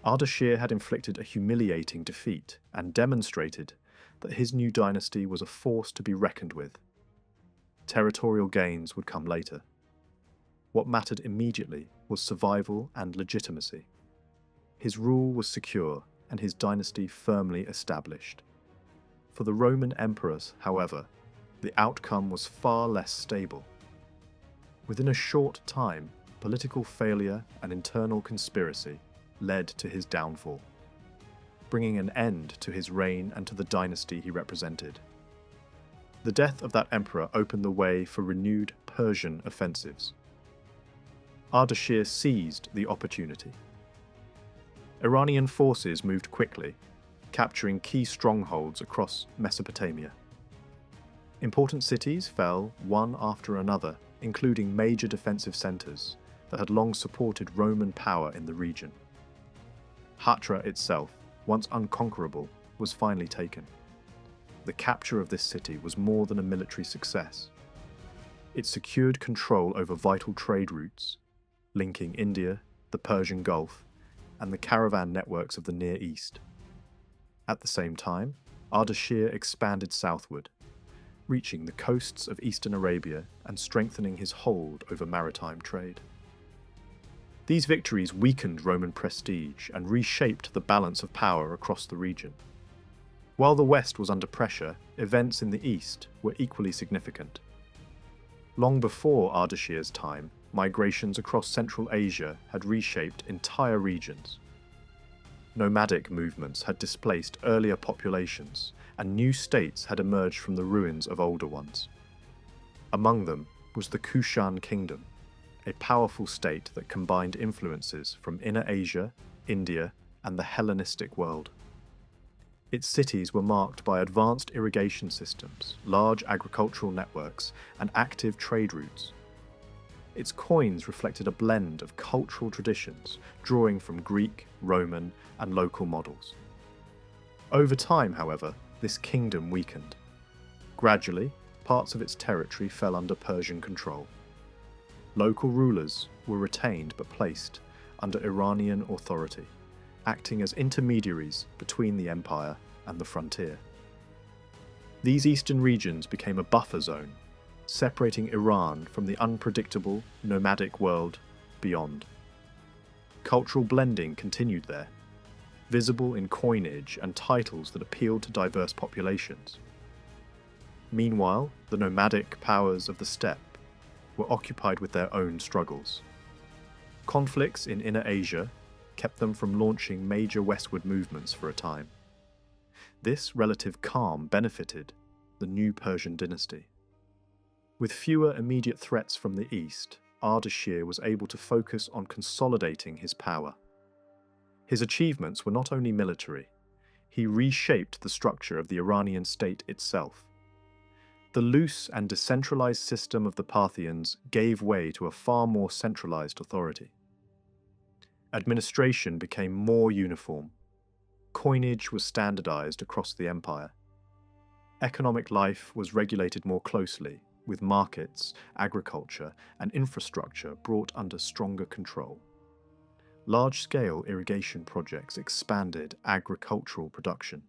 Ardashir had inflicted a humiliating defeat and demonstrated that his new dynasty was a force to be reckoned with. Territorial gains would come later. What mattered immediately was survival and legitimacy. His rule was secure and his dynasty firmly established. For the Roman emperors, however, the outcome was far less stable. Within a short time, political failure and internal conspiracy led to his downfall, bringing an end to his reign and to the dynasty he represented. The death of that emperor opened the way for renewed Persian offensives. Ardashir seized the opportunity. Iranian forces moved quickly, capturing key strongholds across Mesopotamia. Important cities fell one after another, including major defensive centers that had long supported Roman power in the region. Hatra itself, once unconquerable, was finally taken. The capture of this city was more than a military success. It secured control over vital trade routes, linking India, the Persian Gulf, and the caravan networks of the Near East. At the same time, Ardashir expanded southward, reaching the coasts of eastern Arabia and strengthening his hold over maritime trade. These victories weakened Roman prestige and reshaped the balance of power across the region. While the West was under pressure, events in the East were equally significant. Long before Ardashir's time, migrations across Central Asia had reshaped entire regions. Nomadic movements had displaced earlier populations, and new states had emerged from the ruins of older ones. Among them was the Kushan Kingdom, a powerful state that combined influences from Inner Asia, India, and the Hellenistic world. Its cities were marked by advanced irrigation systems, large agricultural networks, and active trade routes. Its coins reflected a blend of cultural traditions, drawing from Greek, Roman, and local models. Over time, however, this kingdom weakened. Gradually, parts of its territory fell under Persian control. Local rulers were retained but placed under Iranian authority, acting as intermediaries between the empire and the frontier. These eastern regions became a buffer zone, separating Iran from the unpredictable, nomadic world beyond. Cultural blending continued there, visible in coinage and titles that appealed to diverse populations. Meanwhile, the nomadic powers of the steppe were occupied with their own struggles. Conflicts in Inner Asia kept them from launching major westward movements for a time. This relative calm benefited the new Persian dynasty. With fewer immediate threats from the east, Ardashir was able to focus on consolidating his power. His achievements were not only military, he reshaped the structure of the Iranian state itself. The loose and decentralized system of the Parthians gave way to a far more centralized authority. Administration became more uniform. Coinage was standardized across the empire. Economic life was regulated more closely, with markets, agriculture, and infrastructure brought under stronger control. Large-scale irrigation projects expanded agricultural production.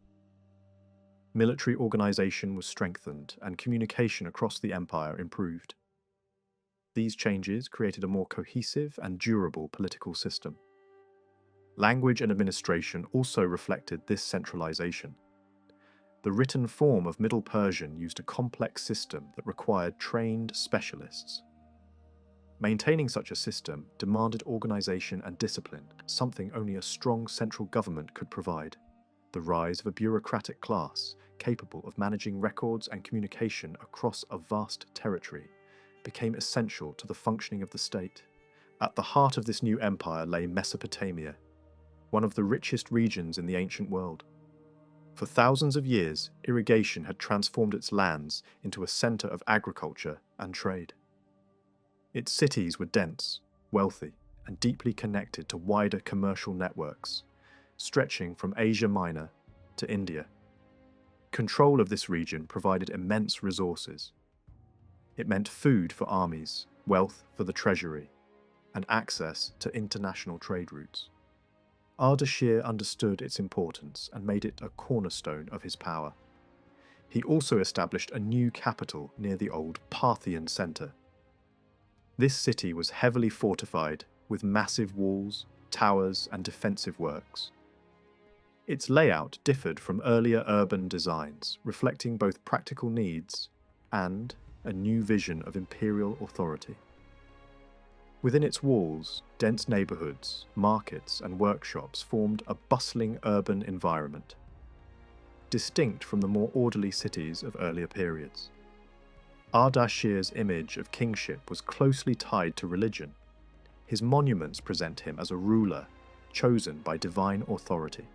Military organization was strengthened, and communication across the empire improved. These changes created a more cohesive and durable political system. Language and administration also reflected this centralization. The written form of Middle Persian used a complex system that required trained specialists. Maintaining such a system demanded organization and discipline, something only a strong central government could provide. The rise of a bureaucratic class, capable of managing records and communication across a vast territory, became essential to the functioning of the state. At the heart of this new empire lay Mesopotamia, one of the richest regions in the ancient world. For thousands of years, irrigation had transformed its lands into a center of agriculture and trade. Its cities were dense, wealthy, and deeply connected to wider commercial networks, stretching from Asia Minor to India. Control of this region provided immense resources. It meant food for armies, wealth for the treasury, and access to international trade routes. Ardashir understood its importance and made it a cornerstone of his power. He also established a new capital near the old Parthian center. This city was heavily fortified with massive walls, towers, and defensive works. Its layout differed from earlier urban designs, reflecting both practical needs and a new vision of imperial authority. Within its walls, dense neighborhoods, markets, and workshops formed a bustling urban environment, distinct from the more orderly cities of earlier periods. Ardashir's image of kingship was closely tied to religion. His monuments present him as a ruler, chosen by divine authority.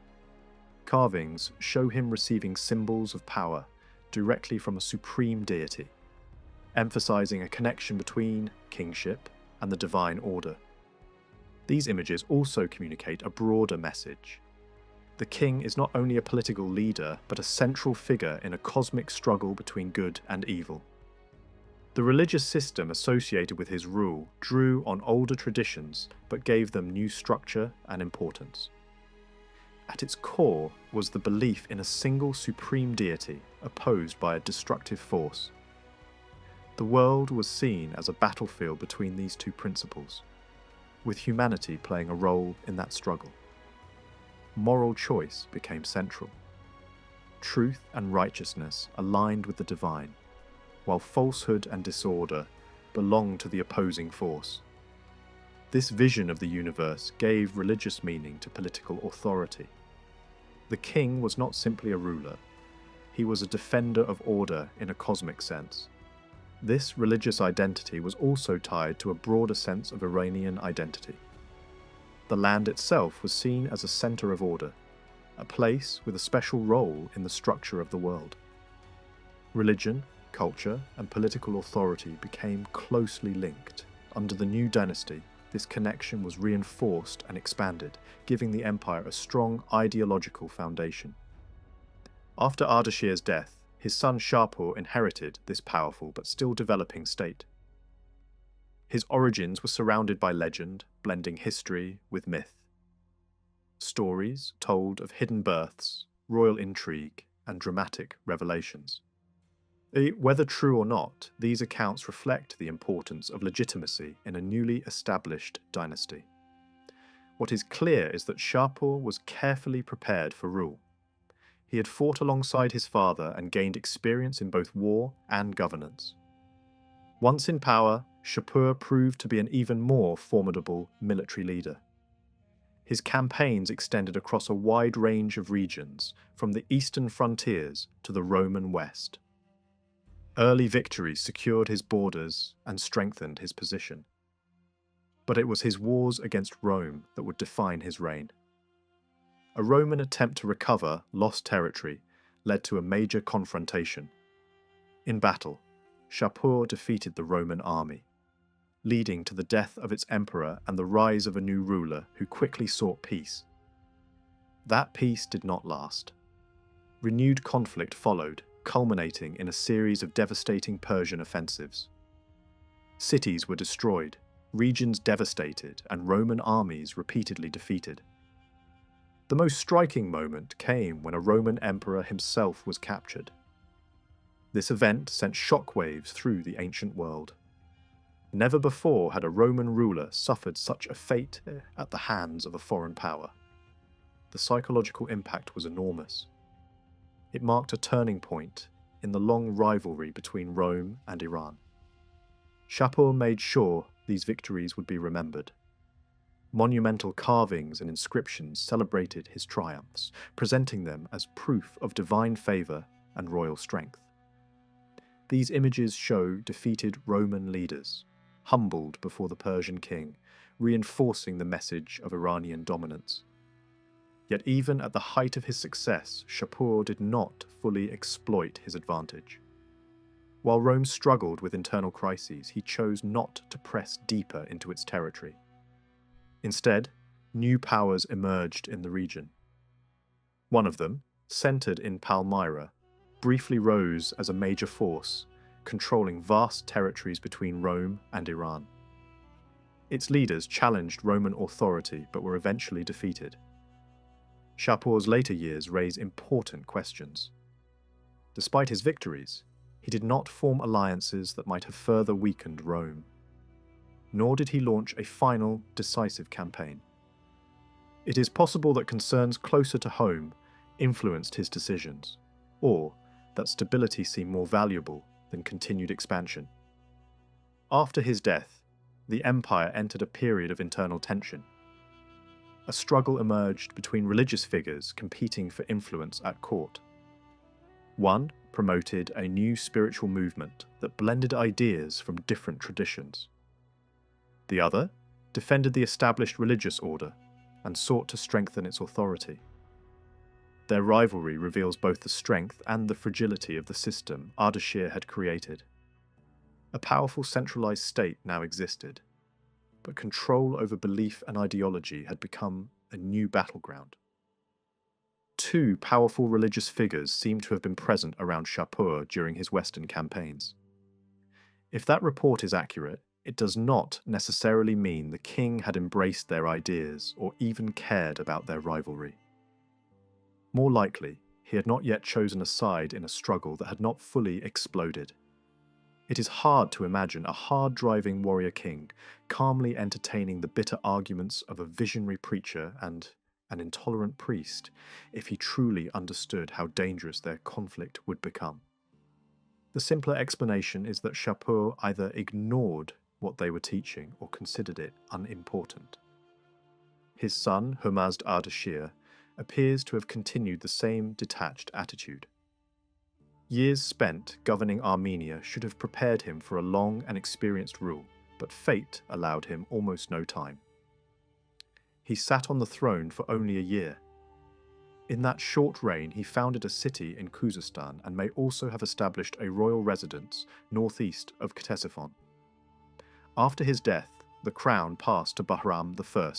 Carvings show him receiving symbols of power directly from a supreme deity, emphasizing a connection between kingship and the divine order. These images also communicate a broader message. The king is not only a political leader, but a central figure in a cosmic struggle between good and evil. The religious system associated with his rule drew on older traditions, but gave them new structure and importance. At its core was the belief in a single supreme deity opposed by a destructive force. The world was seen as a battlefield between these two principles, with humanity playing a role in that struggle. Moral choice became central. Truth and righteousness aligned with the divine, while falsehood and disorder belonged to the opposing force. This vision of the universe gave religious meaning to political authority. The king was not simply a ruler, he was a defender of order in a cosmic sense. This religious identity was also tied to a broader sense of Iranian identity. The land itself was seen as a center of order, a place with a special role in the structure of the world. Religion, culture, and political authority became closely linked. Under the new dynasty, this connection was reinforced and expanded, giving the empire a strong ideological foundation. After Ardashir's death, his son Shapur inherited this powerful but still developing state. His origins were surrounded by legend, blending history with myth. Stories told of hidden births, royal intrigue, and dramatic revelations. Whether true or not, these accounts reflect the importance of legitimacy in a newly established dynasty. What is clear is that Shapur was carefully prepared for rule. He had fought alongside his father and gained experience in both war and governance. Once in power, Shapur proved to be an even more formidable military leader. His campaigns extended across a wide range of regions, from the eastern frontiers to the Roman west. Early victories secured his borders and strengthened his position. But it was his wars against Rome that would define his reign. A Roman attempt to recover lost territory led to a major confrontation. In battle, Shapur defeated the Roman army, leading to the death of its emperor and the rise of a new ruler who quickly sought peace. That peace did not last. Renewed conflict followed, culminating in a series of devastating Persian offensives. Cities were destroyed, regions devastated, and Roman armies repeatedly defeated. The most striking moment came when a Roman emperor himself was captured. This event sent shockwaves through the ancient world. Never before had a Roman ruler suffered such a fate at the hands of a foreign power. The psychological impact was enormous. It marked a turning point in the long rivalry between Rome and Iran. Shapur made sure these victories would be remembered. Monumental carvings and inscriptions celebrated his triumphs, presenting them as proof of divine favour and royal strength. These images show defeated Roman leaders, humbled before the Persian king, reinforcing the message of Iranian dominance. Yet even at the height of his success, Shapur did not fully exploit his advantage. While Rome struggled with internal crises, he chose not to press deeper into its territory. Instead, new powers emerged in the region. One of them, centered in Palmyra, briefly rose as a major force, controlling vast territories between Rome and Iran. Its leaders challenged Roman authority but were eventually defeated. Shapur's later years raise important questions. Despite his victories, he did not form alliances that might have further weakened Rome. Nor did he launch a final, decisive campaign. It is possible that concerns closer to home influenced his decisions, or that stability seemed more valuable than continued expansion. After his death, the empire entered a period of internal tension. A struggle emerged between religious figures competing for influence at court. One promoted a new spiritual movement that blended ideas from different traditions. The other defended the established religious order and sought to strengthen its authority. Their rivalry reveals both the strength and the fragility of the system Ardashir had created. A powerful centralized state now existed, but control over belief and ideology had become a new battleground. Two powerful religious figures seem to have been present around Shapur during his western campaigns. If that report is accurate, it does not necessarily mean the king had embraced their ideas or even cared about their rivalry. More likely, he had not yet chosen a side in a struggle that had not fully exploded. It is hard to imagine a hard-driving warrior king calmly entertaining the bitter arguments of a visionary preacher and an intolerant priest if he truly understood how dangerous their conflict would become. The simpler explanation is that Shapur either ignored what they were teaching or considered it unimportant. His son, Hormazd Ardashir, appears to have continued the same detached attitude. Years spent governing Armenia should have prepared him for a long and experienced rule, but fate allowed him almost no time. He sat on the throne for only a year. In that short reign, he founded a city in Khuzestan and may also have established a royal residence northeast of Ctesiphon. After his death, the crown passed to Bahram I,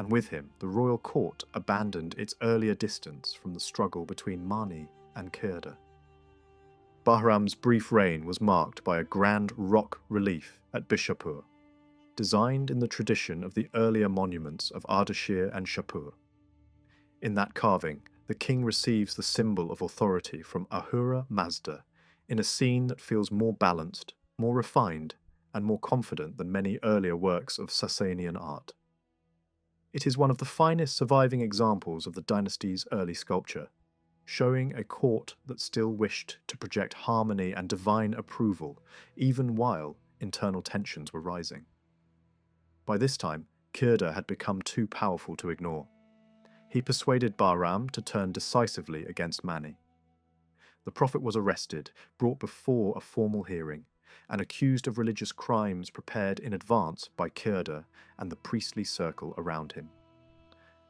and with him the royal court abandoned its earlier distance from the struggle between Mani and Kherda. Bahram's brief reign was marked by a grand rock relief at Bishapur, designed in the tradition of the earlier monuments of Ardashir and Shapur. In that carving, the king receives the symbol of authority from Ahura Mazda in a scene that feels more balanced, more refined, and more confident than many earlier works of Sasanian art. It is one of the finest surviving examples of the dynasty's early sculpture, showing a court that still wished to project harmony and divine approval even while internal tensions were rising. By this time, Kürda had become too powerful to ignore. He persuaded Bahram to turn decisively against Mani. The prophet was arrested, brought before a formal hearing, and accused of religious crimes prepared in advance by Kürda and the priestly circle around him.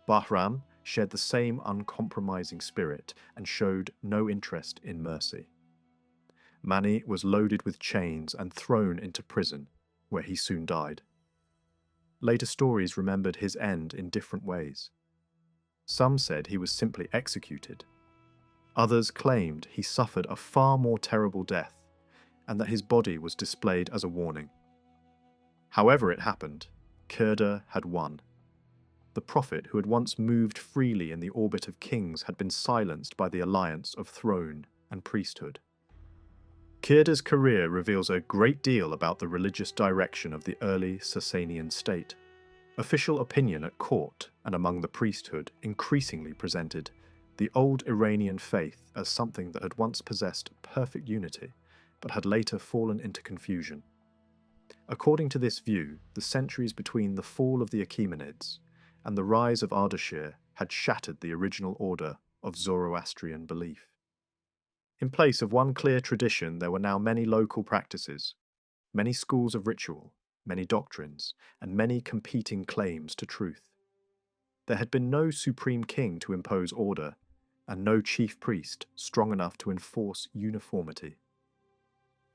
Bahram shared the same uncompromising spirit and showed no interest in mercy. Mani was loaded with chains and thrown into prison, where he soon died. Later stories remembered his end in different ways. Some said he was simply executed. Others claimed he suffered a far more terrible death, and that his body was displayed as a warning. However it happened, Kürda had won. The prophet who had once moved freely in the orbit of kings had been silenced by the alliance of throne and priesthood. Kürda's career reveals a great deal about the religious direction of the early Sasanian state. Official opinion at court and among the priesthood increasingly presented the old Iranian faith as something that had once possessed perfect unity, but had later fallen into confusion. According to this view, the centuries between the fall of the Achaemenids and the rise of Ardashir had shattered the original order of Zoroastrian belief. In place of one clear tradition, there were now many local practices, many schools of ritual, many doctrines, and many competing claims to truth. There had been no supreme king to impose order, and no chief priest strong enough to enforce uniformity.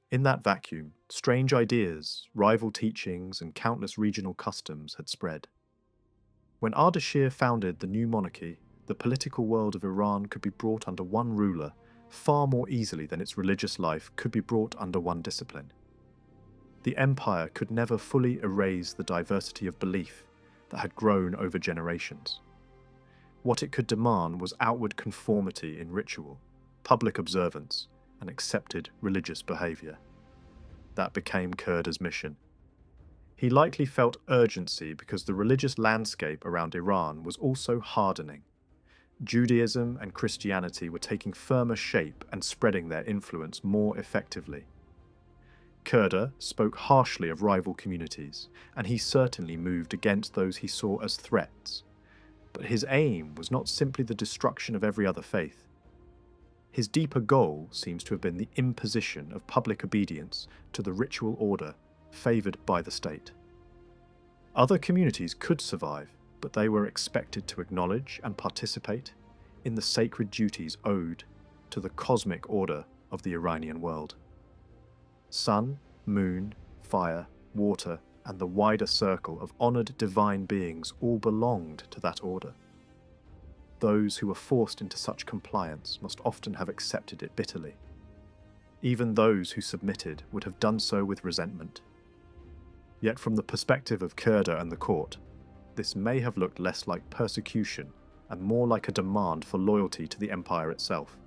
In that vacuum, strange ideas, rival teachings, and countless regional customs had spread. When Ardashir founded the new monarchy, the political world of Iran could be brought under one ruler far more easily than its religious life could be brought under one discipline. The empire could never fully erase the diversity of belief that had grown over generations. What it could demand was outward conformity in ritual, public observance, and accepted religious behaviour. That became Kürda's mission. He likely felt urgency because the religious landscape around Iran was also hardening. Judaism and Christianity were taking firmer shape and spreading their influence more effectively. Kürda spoke harshly of rival communities, and he certainly moved against those he saw as threats. But his aim was not simply the destruction of every other faith. His deeper goal seems to have been the imposition of public obedience to the ritual order favoured by the state. Other communities could survive, but they were expected to acknowledge and participate in the sacred duties owed to the cosmic order of the Iranian world. Sun, moon, fire, water, and the wider circle of honoured divine beings all belonged to that order. Those who were forced into such compliance must often have accepted it bitterly. Even those who submitted would have done so with resentment. Yet from the perspective of Kürda and the court, this may have looked less like persecution and more like a demand for loyalty to the empire itself.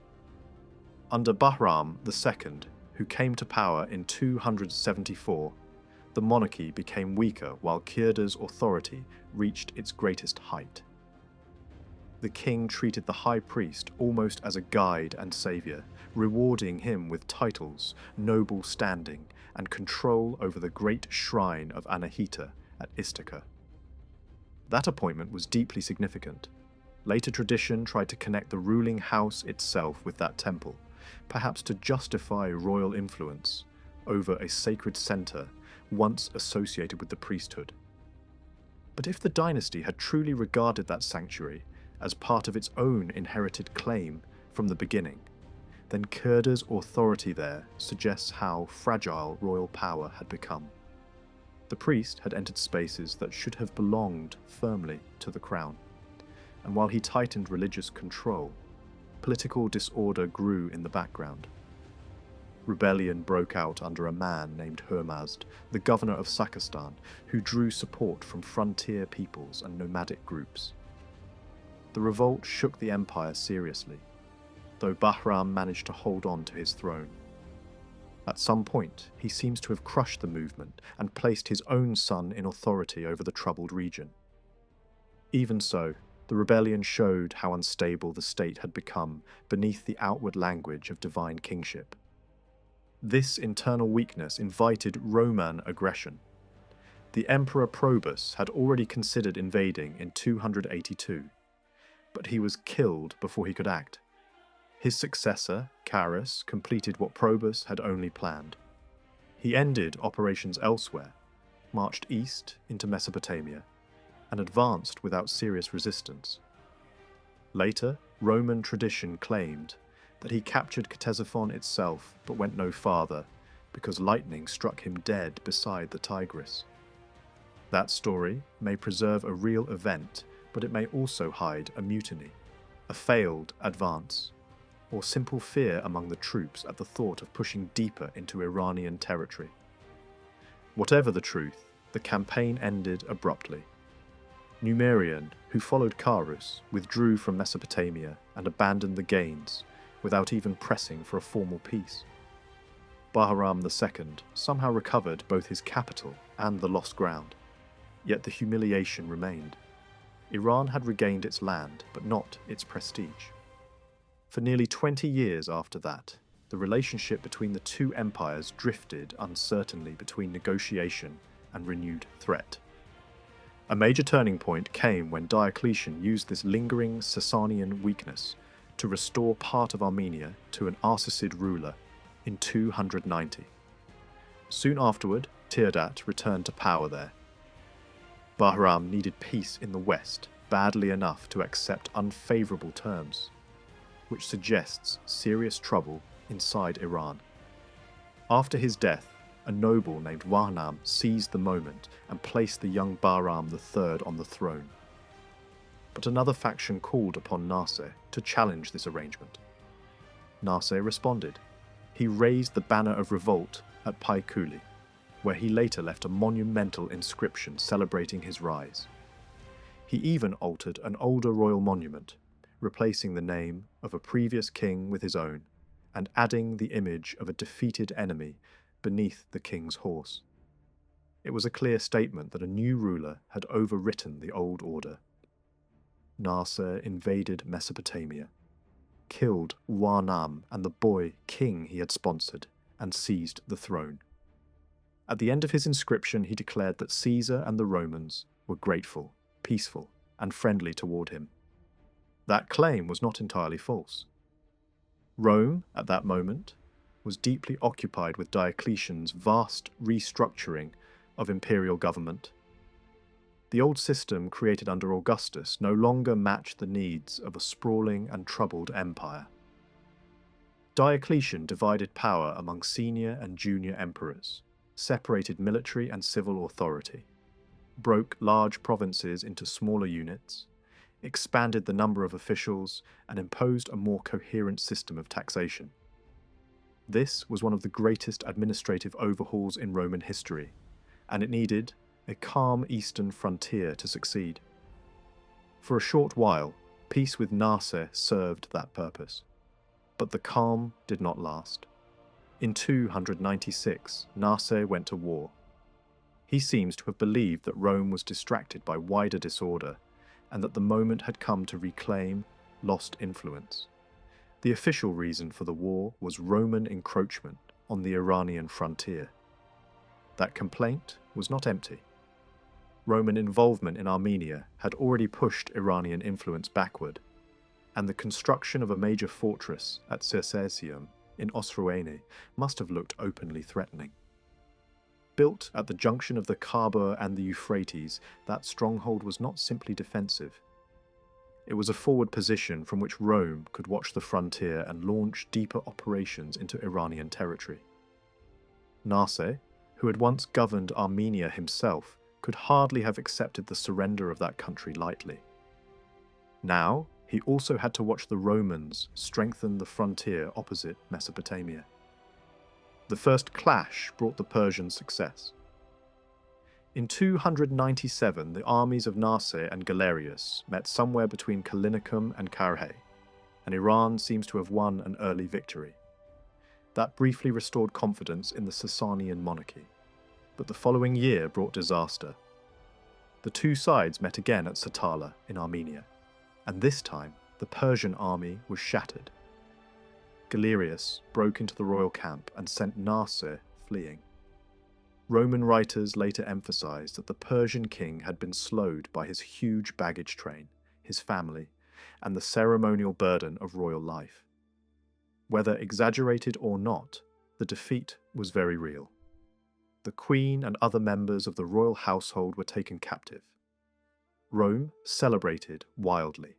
Under Bahram II, who came to power in 274, the monarchy became weaker while Kürda's authority reached its greatest height. The king treated the high priest almost as a guide and saviour, rewarding him with titles, noble standing, and control over the great shrine of Anahita at Istakhr. That appointment was deeply significant. Later tradition tried to connect the ruling house itself with that temple, perhaps to justify royal influence over a sacred centre once associated with the priesthood. But if the dynasty had truly regarded that sanctuary as part of its own inherited claim from the beginning, then Kürda's authority there suggests how fragile royal power had become. The priest had entered spaces that should have belonged firmly to the crown, and while he tightened religious control, political disorder grew in the background. Rebellion broke out under a man named Hurmazd, the governor of Sakistan, who drew support from frontier peoples and nomadic groups. The revolt shook the empire seriously, though Bahram managed to hold on to his throne. At some point, he seems to have crushed the movement and placed his own son in authority over the troubled region. Even so, the rebellion showed how unstable the state had become beneath the outward language of divine kingship. This internal weakness invited Roman aggression. The Emperor Probus had already considered invading in 282, but he was killed before he could act. His successor, Cyrus, completed what Probus had only planned. He ended operations elsewhere, marched east into Mesopotamia, and advanced without serious resistance. Later, Roman tradition claimed that he captured Ctesiphon itself but went no farther because lightning struck him dead beside the Tigris. That story may preserve a real event, but it may also hide a mutiny, a failed advance, or simple fear among the troops at the thought of pushing deeper into Iranian territory. Whatever the truth, the campaign ended abruptly. Numerian, who followed Cyrus, withdrew from Mesopotamia and abandoned the gains without even pressing for a formal peace. Bahram II somehow recovered both his capital and the lost ground, yet the humiliation remained. Iran had regained its land, but not its prestige. For nearly 20 years after that, the relationship between the two empires drifted uncertainly between negotiation and renewed threat. A major turning point came when Diocletian used this lingering Sasanian weakness to restore part of Armenia to an Arsacid ruler in 290. Soon afterward, Teodat returned to power there. Bahram needed peace in the west badly enough to accept unfavorable terms, which suggests serious trouble inside Iran. After his death, a noble named Wahnam seized the moment and placed the young Bahram III on the throne. But another faction called upon Nasser to challenge this arrangement. Nasser responded. He raised the banner of revolt at Paikuli, where he later left a monumental inscription celebrating his rise. He even altered an older royal monument, replacing the name of a previous king with his own, and adding the image of a defeated enemy beneath the king's horse. It was a clear statement that a new ruler had overwritten the old order. Nasser invaded Mesopotamia, killed Warnam and the boy king he had sponsored, and seized the throne. At the end of his inscription, he declared that Caesar and the Romans were grateful, peaceful, and friendly toward him. That claim was not entirely false. Rome, at that moment, was deeply occupied with Diocletian's vast restructuring of imperial government. The old system created under Augustus no longer matched the needs of a sprawling and troubled empire. Diocletian divided power among senior and junior emperors, separated military and civil authority, broke large provinces into smaller units, expanded the number of officials, and imposed a more coherent system of taxation. This was one of the greatest administrative overhauls in Roman history, and it needed a calm eastern frontier to succeed. For a short while, peace with Nasser served that purpose, but the calm did not last. In 296, Nasser went to war. He seems to have believed that Rome was distracted by wider disorder, and that the moment had come to reclaim lost influence. The official reason for the war was Roman encroachment on the Iranian frontier. That complaint was not empty. Roman involvement in Armenia had already pushed Iranian influence backward, and the construction of a major fortress at Circesium in Osroene must have looked openly threatening. Built at the junction of the Khabur and the Euphrates, that stronghold was not simply defensive. It was a forward position from which Rome could watch the frontier and launch deeper operations into Iranian territory. Nasser, who had once governed Armenia himself, could hardly have accepted the surrender of that country lightly. Now, he also had to watch the Romans strengthen the frontier opposite Mesopotamia. The first clash brought the Persians success. In 297, the armies of Nasir and Galerius met somewhere between Callinicum and Carrhae, and Iran seems to have won an early victory. That briefly restored confidence in the Sasanian monarchy, but the following year brought disaster. The two sides met again at Satala in Armenia, and this time the Persian army was shattered. Galerius broke into the royal camp and sent Nasir fleeing. Roman writers later emphasized that the Persian king had been slowed by his huge baggage train, his family, and the ceremonial burden of royal life. Whether exaggerated or not, the defeat was very real. The queen and other members of the royal household were taken captive. Rome celebrated wildly.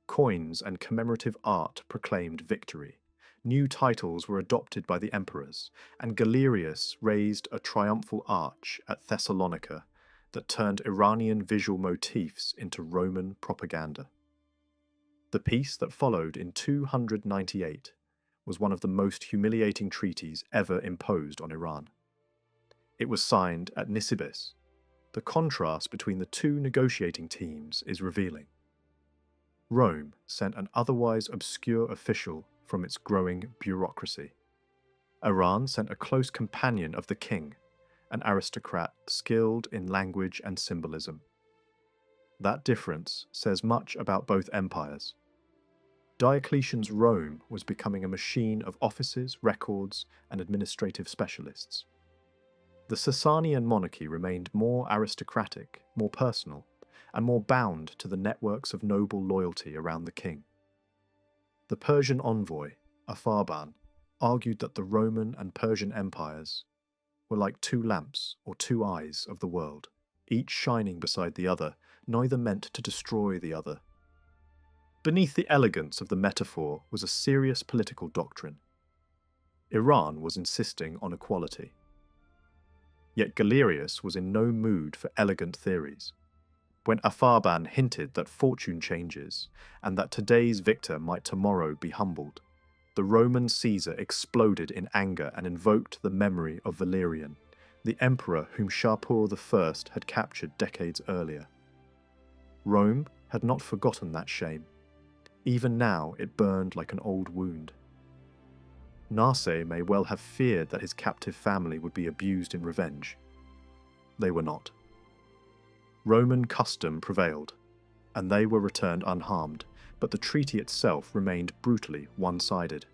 Coins and commemorative art proclaimed victory. New titles were adopted by the emperors, and Galerius raised a triumphal arch at Thessalonica that turned Iranian visual motifs into Roman propaganda. The peace that followed in 298 was one of the most humiliating treaties ever imposed on Iran. It was signed at Nisibis. The contrast between the two negotiating teams is revealing. Rome sent an otherwise obscure official from its growing bureaucracy. Iran sent a close companion of the king, an aristocrat skilled in language and symbolism. That difference says much about both empires. Diocletian's Rome was becoming a machine of offices, records, and administrative specialists. The Sasanian monarchy remained more aristocratic, more personal, and more bound to the networks of noble loyalty around the king. The Persian envoy, Apharban, argued that the Roman and Persian empires were like two lamps or two eyes of the world, each shining beside the other, neither meant to destroy the other. Beneath the elegance of the metaphor was a serious political doctrine. Iran was insisting on equality. Yet Galerius was in no mood for elegant theories. When Apharban hinted that fortune changes, and that today's victor might tomorrow be humbled, the Roman Caesar exploded in anger and invoked the memory of Valerian, the emperor whom Shapur I had captured decades earlier. Rome had not forgotten that shame. Even now it burned like an old wound. Nasir may well have feared that his captive family would be abused in revenge. They were not. Roman custom prevailed, and they were returned unharmed, but the treaty itself remained brutally one-sided.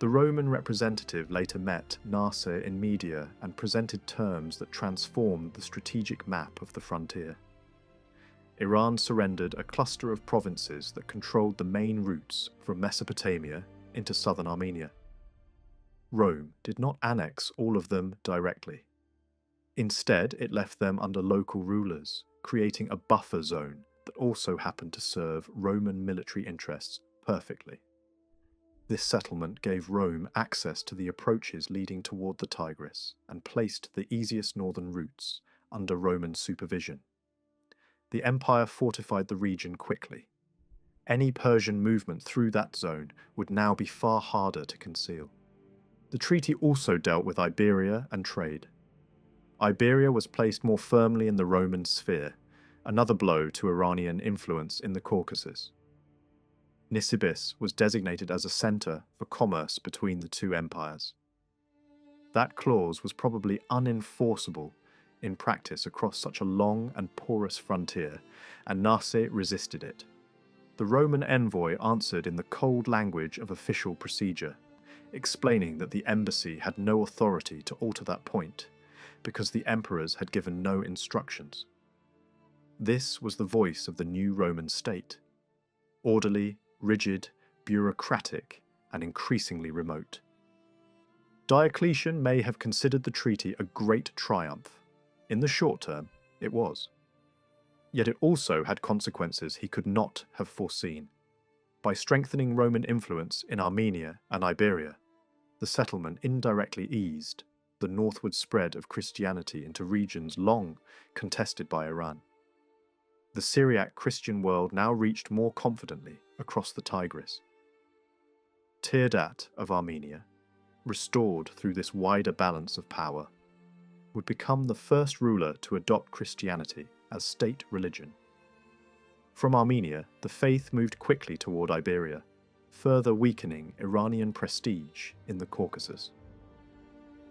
The Roman representative later met Nasir in Media and presented terms that transformed the strategic map of the frontier. Iran surrendered a cluster of provinces that controlled the main routes from Mesopotamia into southern Armenia. Rome did not annex all of them directly. Instead, it left them under local rulers, creating a buffer zone that also happened to serve Roman military interests perfectly. This settlement gave Rome access to the approaches leading toward the Tigris and placed the easiest northern routes under Roman supervision. The empire fortified the region quickly. Any Persian movement through that zone would now be far harder to conceal. The treaty also dealt with Iberia and trade. Iberia was placed more firmly in the Roman sphere, another blow to Iranian influence in the Caucasus. Nisibis was designated as a centre for commerce between the two empires. That clause was probably unenforceable in practice across such a long and porous frontier, and Nasir resisted it. The Roman envoy answered in the cold language of official procedure, explaining that the embassy had no authority to alter that point, because the emperors had given no instructions. This was the voice of the new Roman state, orderly, rigid, bureaucratic, and increasingly remote. Diocletian may have considered the treaty a great triumph. In the short term, it was. Yet it also had consequences he could not have foreseen. By strengthening Roman influence in Armenia and Iberia, the settlement indirectly eased the northward spread of Christianity into regions long contested by Iran. The Syriac Christian world now reached more confidently across the Tigris. Tirdat of Armenia, restored through this wider balance of power, would become the first ruler to adopt Christianity as state religion. From Armenia, the faith moved quickly toward Iberia, further weakening Iranian prestige in the Caucasus.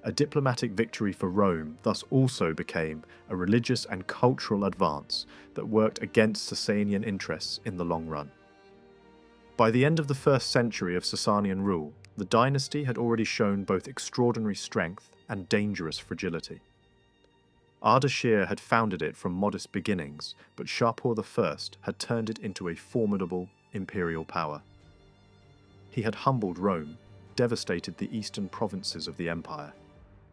A diplomatic victory for Rome thus also became a religious and cultural advance that worked against Sasanian interests in the long run. By the end of the 1st century of Sasanian rule, the dynasty had already shown both extraordinary strength and dangerous fragility. Ardashir had founded it from modest beginnings, but Shapur I had turned it into a formidable imperial power. He had humbled Rome, devastated the eastern provinces of the empire,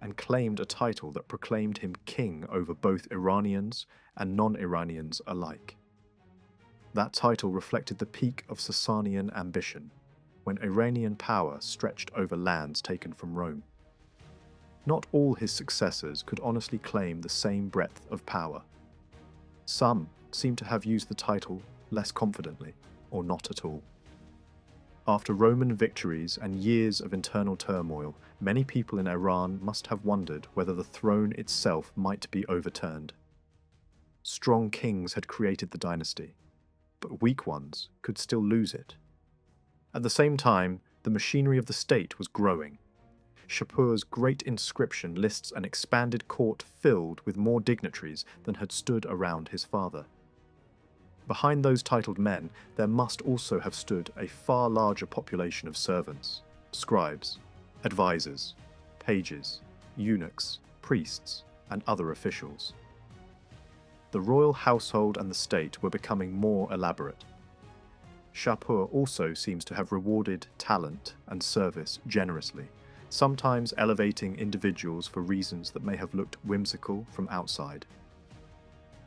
and claimed a title that proclaimed him king over both Iranians and non-Iranians alike. That title reflected the peak of Sasanian ambition, when Iranian power stretched over lands taken from Rome. Not all his successors could honestly claim the same breadth of power. Some seem to have used the title less confidently, or not at all. After Roman victories and years of internal turmoil, many people in Iran must have wondered whether the throne itself might be overturned. Strong kings had created the dynasty, but weak ones could still lose it. At the same time, the machinery of the state was growing. Shapur's great inscription lists an expanded court filled with more dignitaries than had stood around his father. Behind those titled men, there must also have stood a far larger population of servants, scribes, advisors, pages, eunuchs, priests, and other officials. The royal household and the state were becoming more elaborate. Shapur also seems to have rewarded talent and service generously, sometimes elevating individuals for reasons that may have looked whimsical from outside.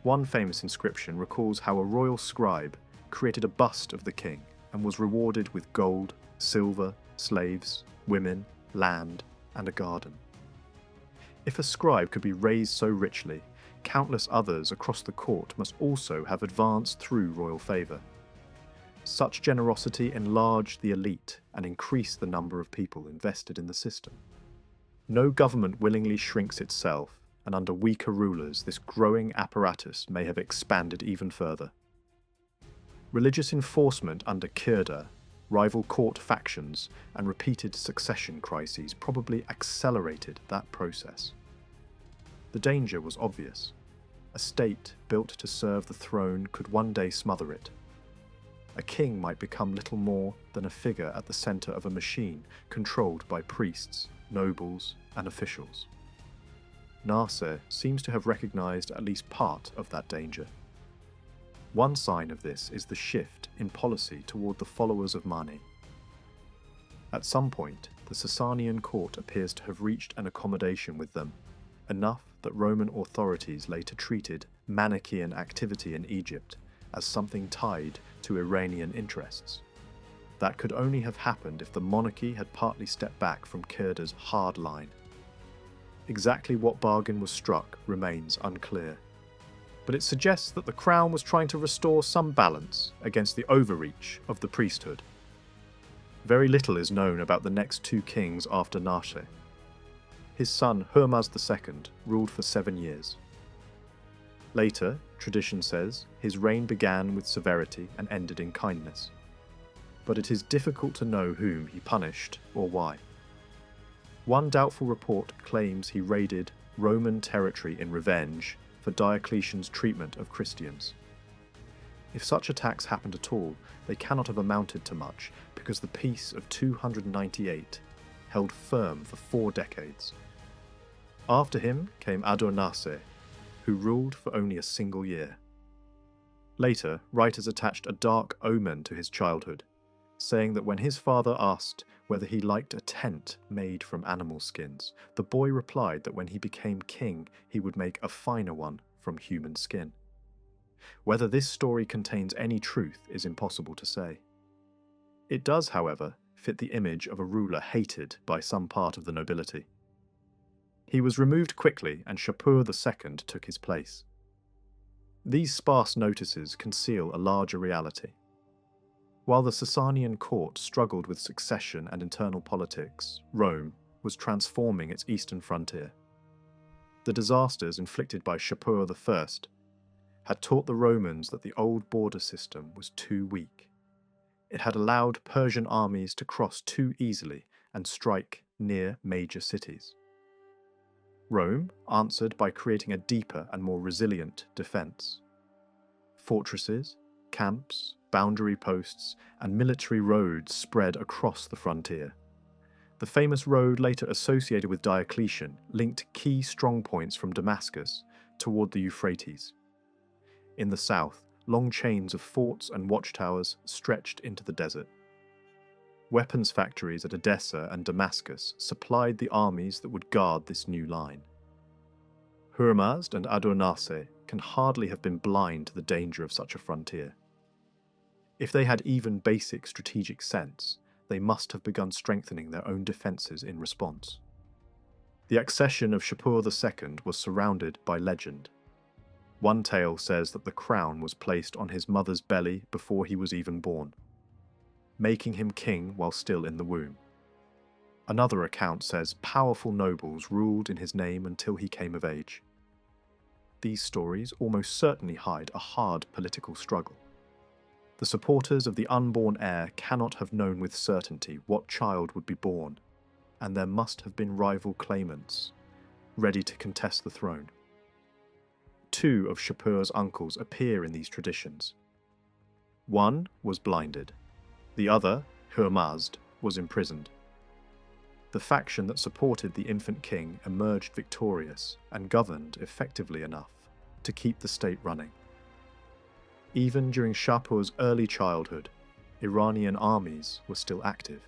One famous inscription recalls how a royal scribe created a bust of the king and was rewarded with gold, silver, slaves, women, land, and a garden. If a scribe could be raised so richly, countless others across the court must also have advanced through royal favour. Such generosity enlarged the elite and increased the number of people invested in the system. No government willingly shrinks itself, and under weaker rulers this growing apparatus may have expanded even further. Religious enforcement under Kirda, rival court factions, and repeated succession crises probably accelerated that process. The danger was obvious. A state built to serve the throne could one day smother it. A king might become little more than a figure at the centre of a machine controlled by priests, nobles, and officials. Nasser seems to have recognised at least part of that danger. One sign of this is the shift in policy toward the followers of Mani. At some point, the Sasanian court appears to have reached an accommodation with them, enough that Roman authorities later treated Manichaean activity in Egypt as something tied to Iranian interests. That could only have happened if the monarchy had partly stepped back from Kirda's hard line. Exactly what bargain was struck remains unclear, but it suggests that the crown was trying to restore some balance against the overreach of the priesthood. Very little is known about the next two kings after Nashe. His son Hurmuz II ruled for 7 years. Later, tradition says, his reign began with severity and ended in kindness. But it is difficult to know whom he punished or why. One doubtful report claims he raided Roman territory in revenge for Diocletian's treatment of Christians. If such attacks happened at all, they cannot have amounted to much because the peace of 298 held firm for 4 decades. After him came Adornase, who ruled for only a single year. Later, writers attached a dark omen to his childhood, saying that when his father asked whether he liked a tent made from animal skins, the boy replied that when he became king, he would make a finer one from human skin. Whether this story contains any truth is impossible to say. It does, however, fit the image of a ruler hated by some part of the nobility. He was removed quickly, and Shapur II took his place. These sparse notices conceal a larger reality. While the Sasanian court struggled with succession and internal politics, Rome, was transforming its eastern frontier. The disasters inflicted by Shapur I had taught the Romans that the old border system was too weak. It had allowed Persian armies to cross too easily and strike near major cities. Rome answered by creating a deeper and more resilient defense. Fortresses, camps, boundary posts, and military roads spread across the frontier. The famous road later associated with Diocletian linked key strongpoints from Damascus toward the Euphrates. In the south, long chains of forts and watchtowers stretched into the desert. Weapons factories at Edessa and Damascus supplied the armies that would guard this new line. Hormazd and Adornase can hardly have been blind to the danger of such a frontier. If they had even basic strategic sense, they must have begun strengthening their own defences in response. The accession of Shapur II was surrounded by legend. One tale says that the crown was placed on his mother's belly before he was even born, making him king while still in the womb. Another account says powerful nobles ruled in his name until he came of age. These stories almost certainly hide a hard political struggle. The supporters of the unborn heir cannot have known with certainty what child would be born, and there must have been rival claimants, ready to contest the throne. Two of Shapur's uncles appear in these traditions. One was blinded. The other, Hormazd, was imprisoned. The faction that supported the infant king emerged victorious and governed effectively enough to keep the state running. Even during Shapur's early childhood, Iranian armies were still active.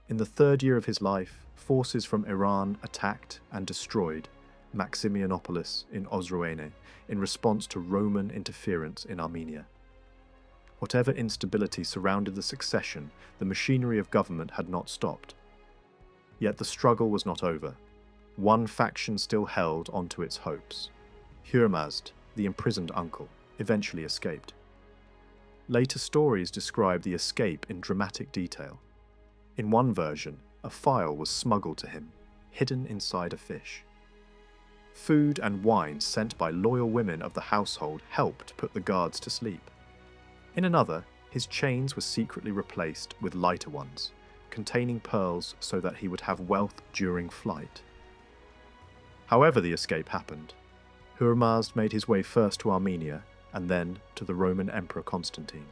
In the third year of his life, forces from Iran attacked and destroyed Maximianopolis in Osroene in response to Roman interference in Armenia. Whatever instability surrounded the succession, the machinery of government had not stopped. Yet the struggle was not over. One faction still held onto its hopes. Hormazd, the imprisoned uncle, eventually escaped. Later stories describe the escape in dramatic detail. In one version, a file was smuggled to him, hidden inside a fish. Food and wine sent by loyal women of the household helped put the guards to sleep. In another, his chains were secretly replaced with lighter ones, containing pearls so that he would have wealth during flight. However the escape happened, Hormazd made his way first to Armenia and then to the Roman Emperor Constantine.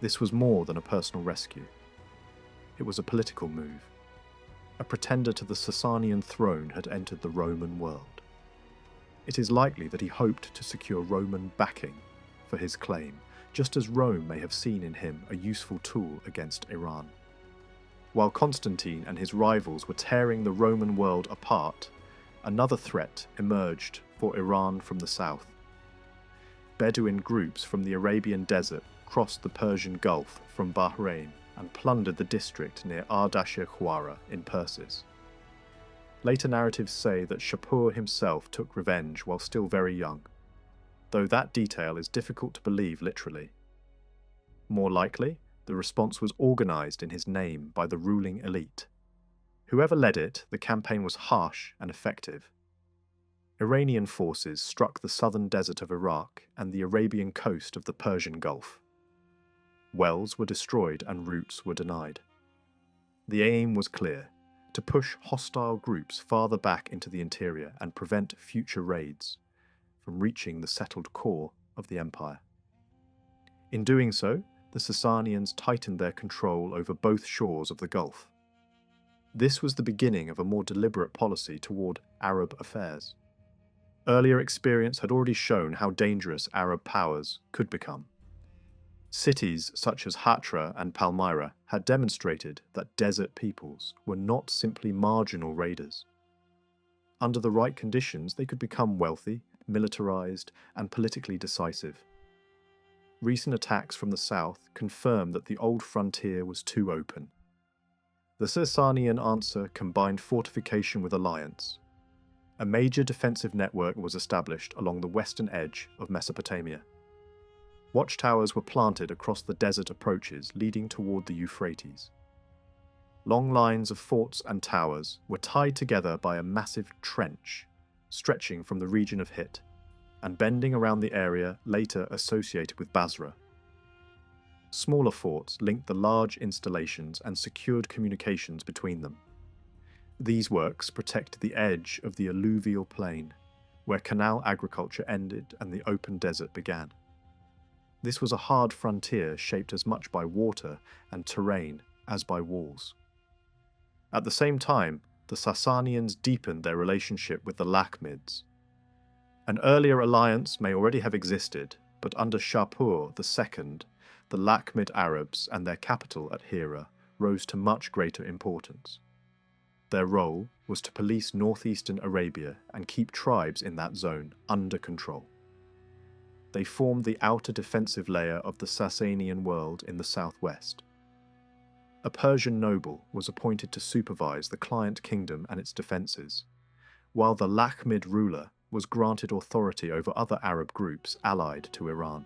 This was more than a personal rescue. It was a political move. A pretender to the Sasanian throne had entered the Roman world. It is likely that he hoped to secure Roman backing for his claim, just as Rome may have seen in him a useful tool against Iran. While Constantine and his rivals were tearing the Roman world apart, another threat emerged for Iran from the south. Bedouin groups from the Arabian desert crossed the Persian Gulf from Bahrain and plundered the district near Ardashir Khwara in Persis. Later narratives say that Shapur himself took revenge while still very young, though that detail is difficult to believe literally. More likely, the response was organised in his name by the ruling elite. Whoever led it, the campaign was harsh and effective. Iranian forces struck the southern desert of Iraq and the Arabian coast of the Persian Gulf. Wells were destroyed and routes were denied. The aim was clear: to push hostile groups farther back into the interior and prevent future raids from reaching the settled core of the empire. In doing so, the Sasanians tightened their control over both shores of the Gulf. This was the beginning of a more deliberate policy toward Arab affairs. Earlier experience had already shown how dangerous Arab powers could become. Cities such as Hatra and Palmyra had demonstrated that desert peoples were not simply marginal raiders. Under the right conditions, they could become wealthy, militarized, and politically decisive. Recent attacks from the south confirmed that the old frontier was too open. The Sasanian answer combined fortification with alliance. A major defensive network was established along the western edge of Mesopotamia. Watchtowers were planted across the desert approaches leading toward the Euphrates. Long lines of forts and towers were tied together by a massive trench, stretching from the region of Hit, and bending around the area later associated with Basra. Smaller forts linked the large installations and secured communications between them. These works protected the edge of the alluvial plain, where canal agriculture ended and the open desert began. This was a hard frontier shaped as much by water and terrain as by walls. At the same time, the Sasanians deepened their relationship with the Lakhmids. An earlier alliance may already have existed, but under Shapur II, the Lakhmid Arabs and their capital at Hira rose to much greater importance. Their role was to police northeastern Arabia and keep tribes in that zone under control. They formed the outer defensive layer of the Sasanian world in the southwest. A Persian noble was appointed to supervise the client kingdom and its defences, while the Lakhmid ruler was granted authority over other Arab groups allied to Iran.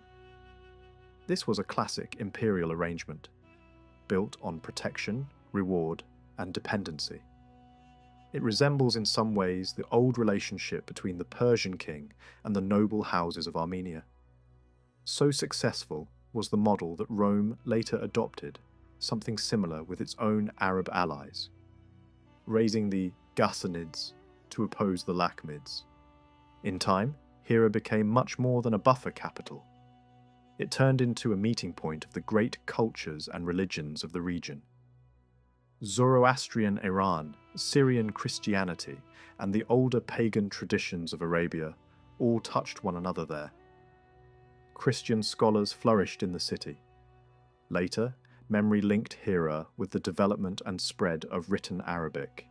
This was a classic imperial arrangement, built on protection, reward, and dependency. It resembles in some ways the old relationship between the Persian king and the noble houses of Armenia. So successful was the model that Rome later adopted something similar with its own Arab allies, raising the Ghassanids to oppose the Lakhmids. In time, Hira became much more than a buffer capital. It turned into a meeting point of the great cultures and religions of the region. Zoroastrian Iran, Syrian Christianity, and the older pagan traditions of Arabia all touched one another there. Christian scholars flourished in the city. Later, memory linked Hira with the development and spread of written Arabic,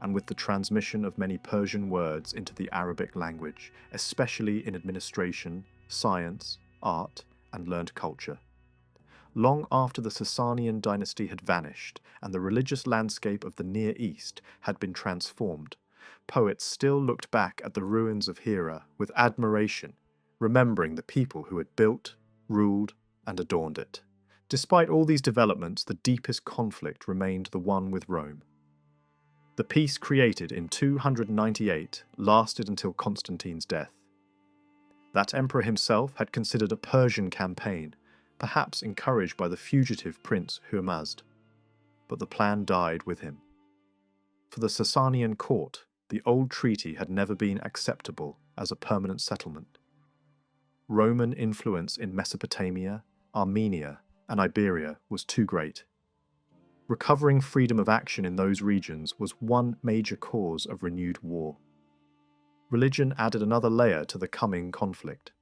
and with the transmission of many Persian words into the Arabic language, especially in administration, science, art, and learned culture. Long after the Sasanian dynasty had vanished and the religious landscape of the Near East had been transformed, poets still looked back at the ruins of Hira with admiration, remembering the people who had built, ruled, and adorned it. Despite all these developments, the deepest conflict remained the one with Rome. The peace created in 298 lasted until Constantine's death. That emperor himself had considered a Persian campaign, perhaps encouraged by the fugitive prince Hormazd, but the plan died with him. For the Sasanian court, the old treaty had never been acceptable as a permanent settlement. Roman influence in Mesopotamia, Armenia, and Iberia was too great. Recovering freedom of action in those regions was one major cause of renewed war. Religion added another layer to the coming conflict.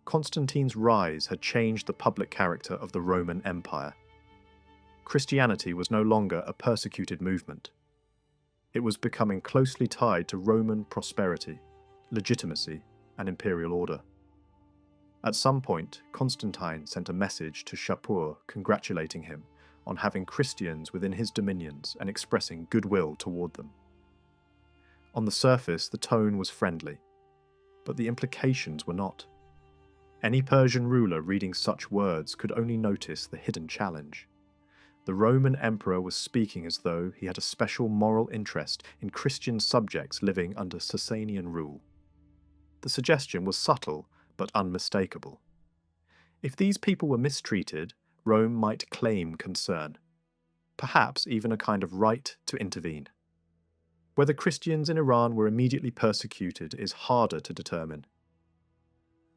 Constantine's rise had changed the public character of the Roman Empire. Christianity was no longer a persecuted movement. It was becoming closely tied to Roman prosperity, legitimacy, and imperial order. At some point, Constantine sent a message to Shapur congratulating him on having Christians within his dominions and expressing goodwill toward them. On the surface, the tone was friendly, but the implications were not. Any Persian ruler reading such words could only notice the hidden challenge. The Roman emperor was speaking as though he had a special moral interest in Christian subjects living under Sasanian rule. The suggestion was subtle, but unmistakable. If these people were mistreated, Rome might claim concern, perhaps even a kind of right to intervene. Whether Christians in Iran were immediately persecuted is harder to determine.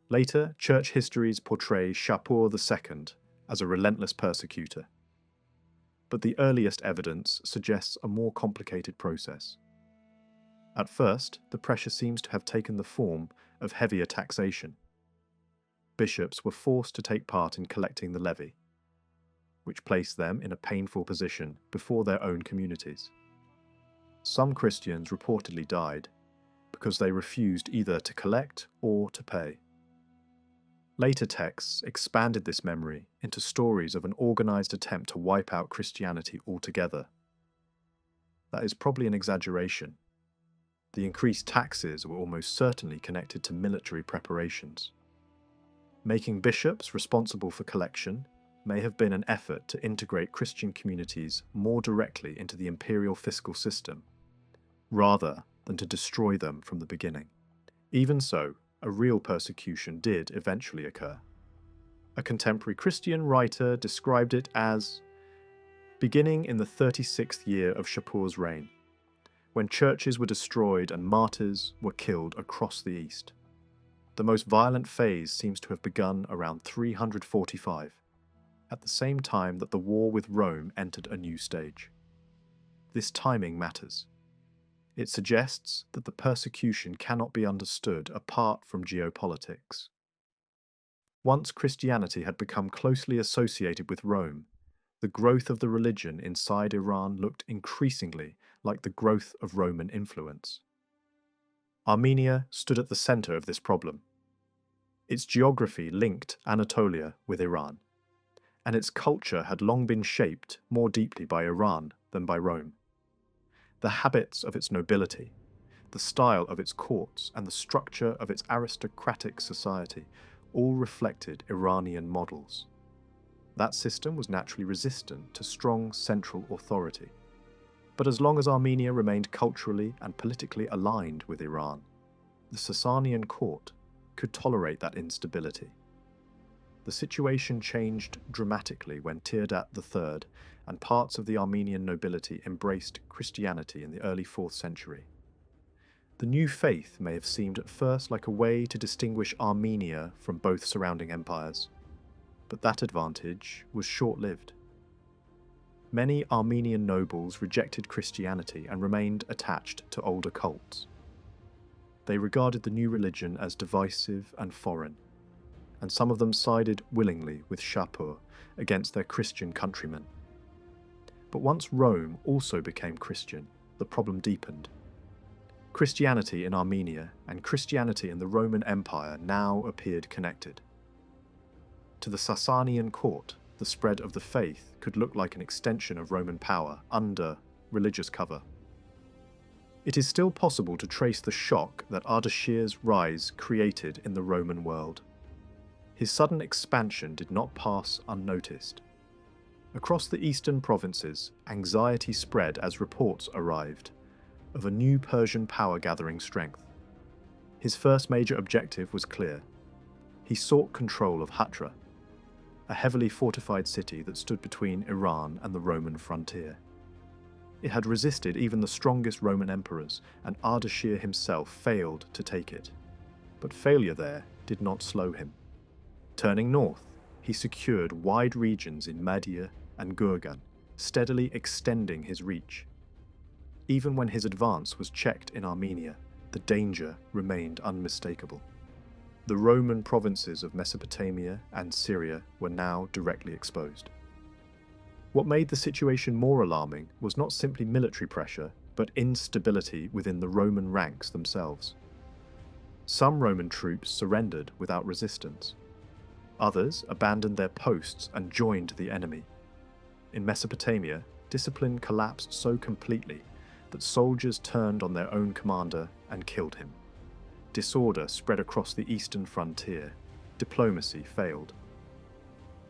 Later, church histories portray Shapur II as a relentless persecutor, but the earliest evidence suggests a more complicated process. At first, the pressure seems to have taken the form of heavier taxation. Bishops were forced to take part in collecting the levy, which placed them in a painful position before their own communities. Some Christians reportedly died because they refused either to collect or to pay. Later texts expanded this memory into stories of an organized attempt to wipe out Christianity altogether. That is probably an exaggeration. The increased taxes were almost certainly connected to military preparations. Making bishops responsible for collection may have been an effort to integrate Christian communities more directly into the imperial fiscal system, rather than to destroy them from the beginning. Even so, a real persecution did eventually occur. A contemporary Christian writer described it as beginning in the 36th year of Shapur's reign, when churches were destroyed and martyrs were killed across the east. The most violent phase seems to have begun around 345, at the same time that the war with Rome entered a new stage. This timing matters. It suggests that the persecution cannot be understood apart from geopolitics. Once Christianity had become closely associated with Rome, the growth of the religion inside Iran looked increasingly like the growth of Roman influence. Armenia stood at the center of this problem. Its geography linked Anatolia with Iran, and its culture had long been shaped more deeply by Iran than by Rome. The habits of its nobility, the style of its courts, and the structure of its aristocratic society all reflected Iranian models. That system was naturally resistant to strong central authority. But as long as Armenia remained culturally and politically aligned with Iran, the Sasanian court could tolerate that instability. The situation changed dramatically when Teodat III and parts of the Armenian nobility embraced Christianity in the early 4th century. The new faith may have seemed at first like a way to distinguish Armenia from both surrounding empires, but that advantage was short-lived. Many Armenian nobles rejected Christianity and remained attached to older cults. They regarded the new religion as divisive and foreign, and some of them sided willingly with Shapur against their Christian countrymen. But once Rome also became Christian, the problem deepened. Christianity in Armenia and Christianity in the Roman Empire now appeared connected. To the Sasanian court, the spread of the faith could look like an extension of Roman power under religious cover. It is still possible to trace the shock that Ardashir's rise created in the Roman world. His sudden expansion did not pass unnoticed. Across the eastern provinces, anxiety spread as reports arrived of a new Persian power gathering strength. His first major objective was clear. He sought control of Hatra, a heavily fortified city that stood between Iran and the Roman frontier. It had resisted even the strongest Roman emperors, and Ardashir himself failed to take it. But failure there did not slow him. Turning north, he secured wide regions in Madia and Gurgan, steadily extending his reach. Even when his advance was checked in Armenia, the danger remained unmistakable. The Roman provinces of Mesopotamia and Syria were now directly exposed. What made the situation more alarming was not simply military pressure, but instability within the Roman ranks themselves. Some Roman troops surrendered without resistance. Others abandoned their posts and joined the enemy. In Mesopotamia, discipline collapsed so completely that soldiers turned on their own commander and killed him. Disorder spread across the eastern frontier. Diplomacy failed.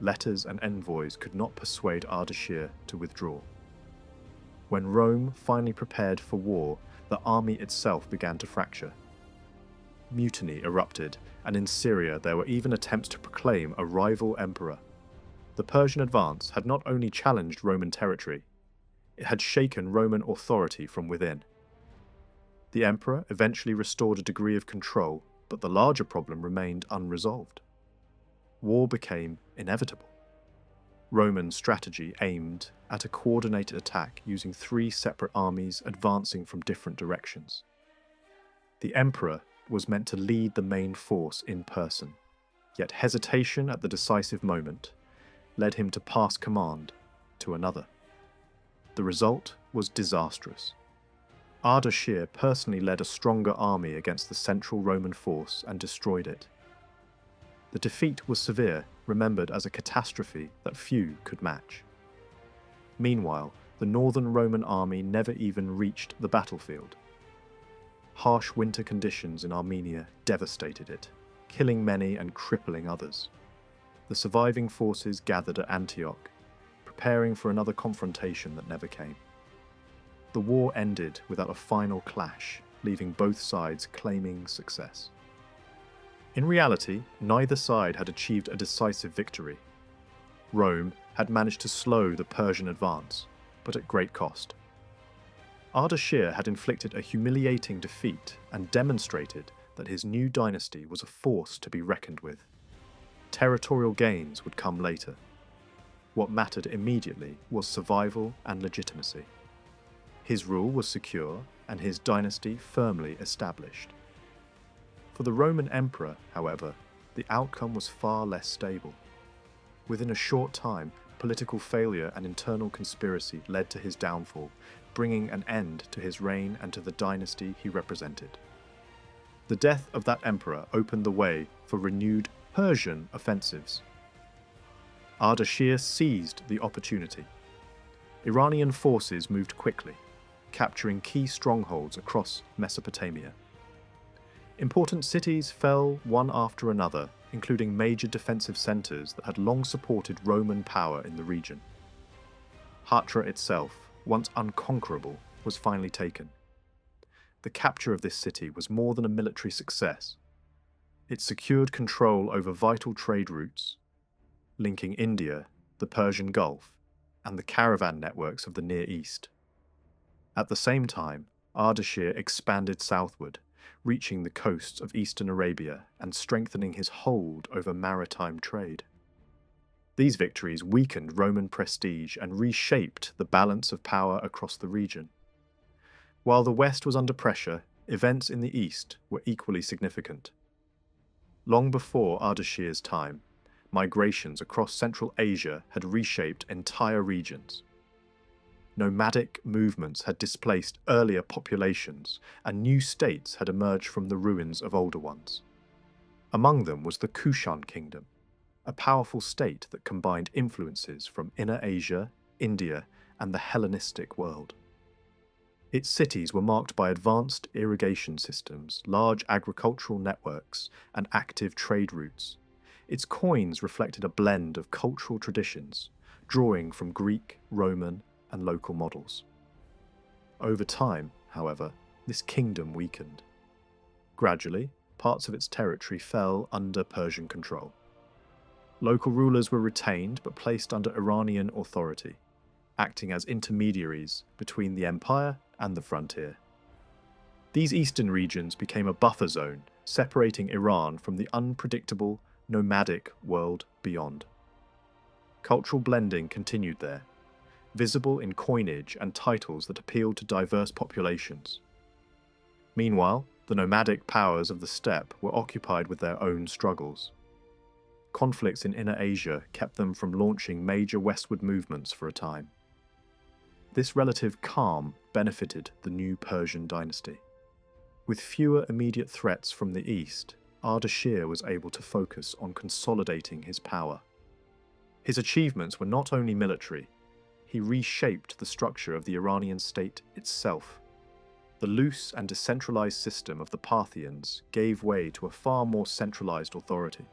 Letters and envoys could not persuade Ardashir to withdraw. When Rome finally prepared for war, the army itself began to fracture. Mutiny erupted, and in Syria there were even attempts to proclaim a rival emperor. The Persian advance had not only challenged Roman territory, it had shaken Roman authority from within. The emperor eventually restored a degree of control, but the larger problem remained unresolved. War became inevitable. Roman strategy aimed at a coordinated attack using 3 separate armies advancing from different directions. The emperor was meant to lead the main force in person, yet hesitation at the decisive moment led him to pass command to another. The result was disastrous. Ardashir personally led a stronger army against the central Roman force and destroyed it. The defeat was severe, remembered as a catastrophe that few could match. Meanwhile, the northern Roman army never even reached the battlefield. Harsh winter conditions in Armenia devastated it, killing many and crippling others. the surviving forces gathered at Antioch, preparing for another confrontation that never came. The war ended without a final clash, leaving both sides claiming success. In reality, neither side had achieved a decisive victory. Rome had managed to slow the Persian advance, but at great cost. Ardashir had inflicted a humiliating defeat and demonstrated that his new dynasty was a force to be reckoned with. Territorial gains would come later. What mattered immediately was survival and legitimacy. His rule was secure and his dynasty firmly established. For the Roman emperor, however, the outcome was far less stable. Within a short time, political failure and internal conspiracy led to his downfall, bringing an end to his reign and to the dynasty he represented. The death of that emperor opened the way for renewed Persian offensives. Ardashir seized the opportunity. Iranian forces moved quickly, capturing key strongholds across Mesopotamia. Important cities fell one after another, including major defensive centres that had long supported Roman power in the region. Hatra itself, once unconquerable, was finally taken. The capture of this city was more than a military success. It secured control over vital trade routes, linking India, the Persian Gulf, and the caravan networks of the Near East. At the same time, Ardashir expanded southward, reaching the coasts of eastern Arabia and strengthening his hold over maritime trade. These victories weakened Roman prestige and reshaped the balance of power across the region. While the West was under pressure, events in the East were equally significant. Long before Ardashir's time, migrations across Central Asia had reshaped entire regions. Nomadic movements had displaced earlier populations, and new states had emerged from the ruins of older ones. Among them was the Kushan Kingdom, a powerful state that combined influences from Inner Asia, India, and the Hellenistic world. Its cities were marked by advanced irrigation systems, large agricultural networks, and active trade routes. Its coins reflected a blend of cultural traditions, drawing from Greek, Roman, and local models. Over time, however, this kingdom weakened. Gradually, parts of its territory fell under Persian control. Local rulers were retained but placed under Iranian authority, acting as intermediaries between the empire and the frontier. These eastern regions became a buffer zone, separating Iran from the unpredictable, nomadic world beyond. Cultural blending continued there, visible in coinage and titles that appealed to diverse populations. Meanwhile, the nomadic powers of the steppe were occupied with their own struggles. Conflicts in Inner Asia kept them from launching major westward movements for a time. This relative calm benefited the new Persian dynasty. With fewer immediate threats from the east, Ardashir was able to focus on consolidating his power. His achievements were not only military, he reshaped the structure of the Iranian state itself. The loose and decentralized system of the Parthians gave way to a far more centralized authority.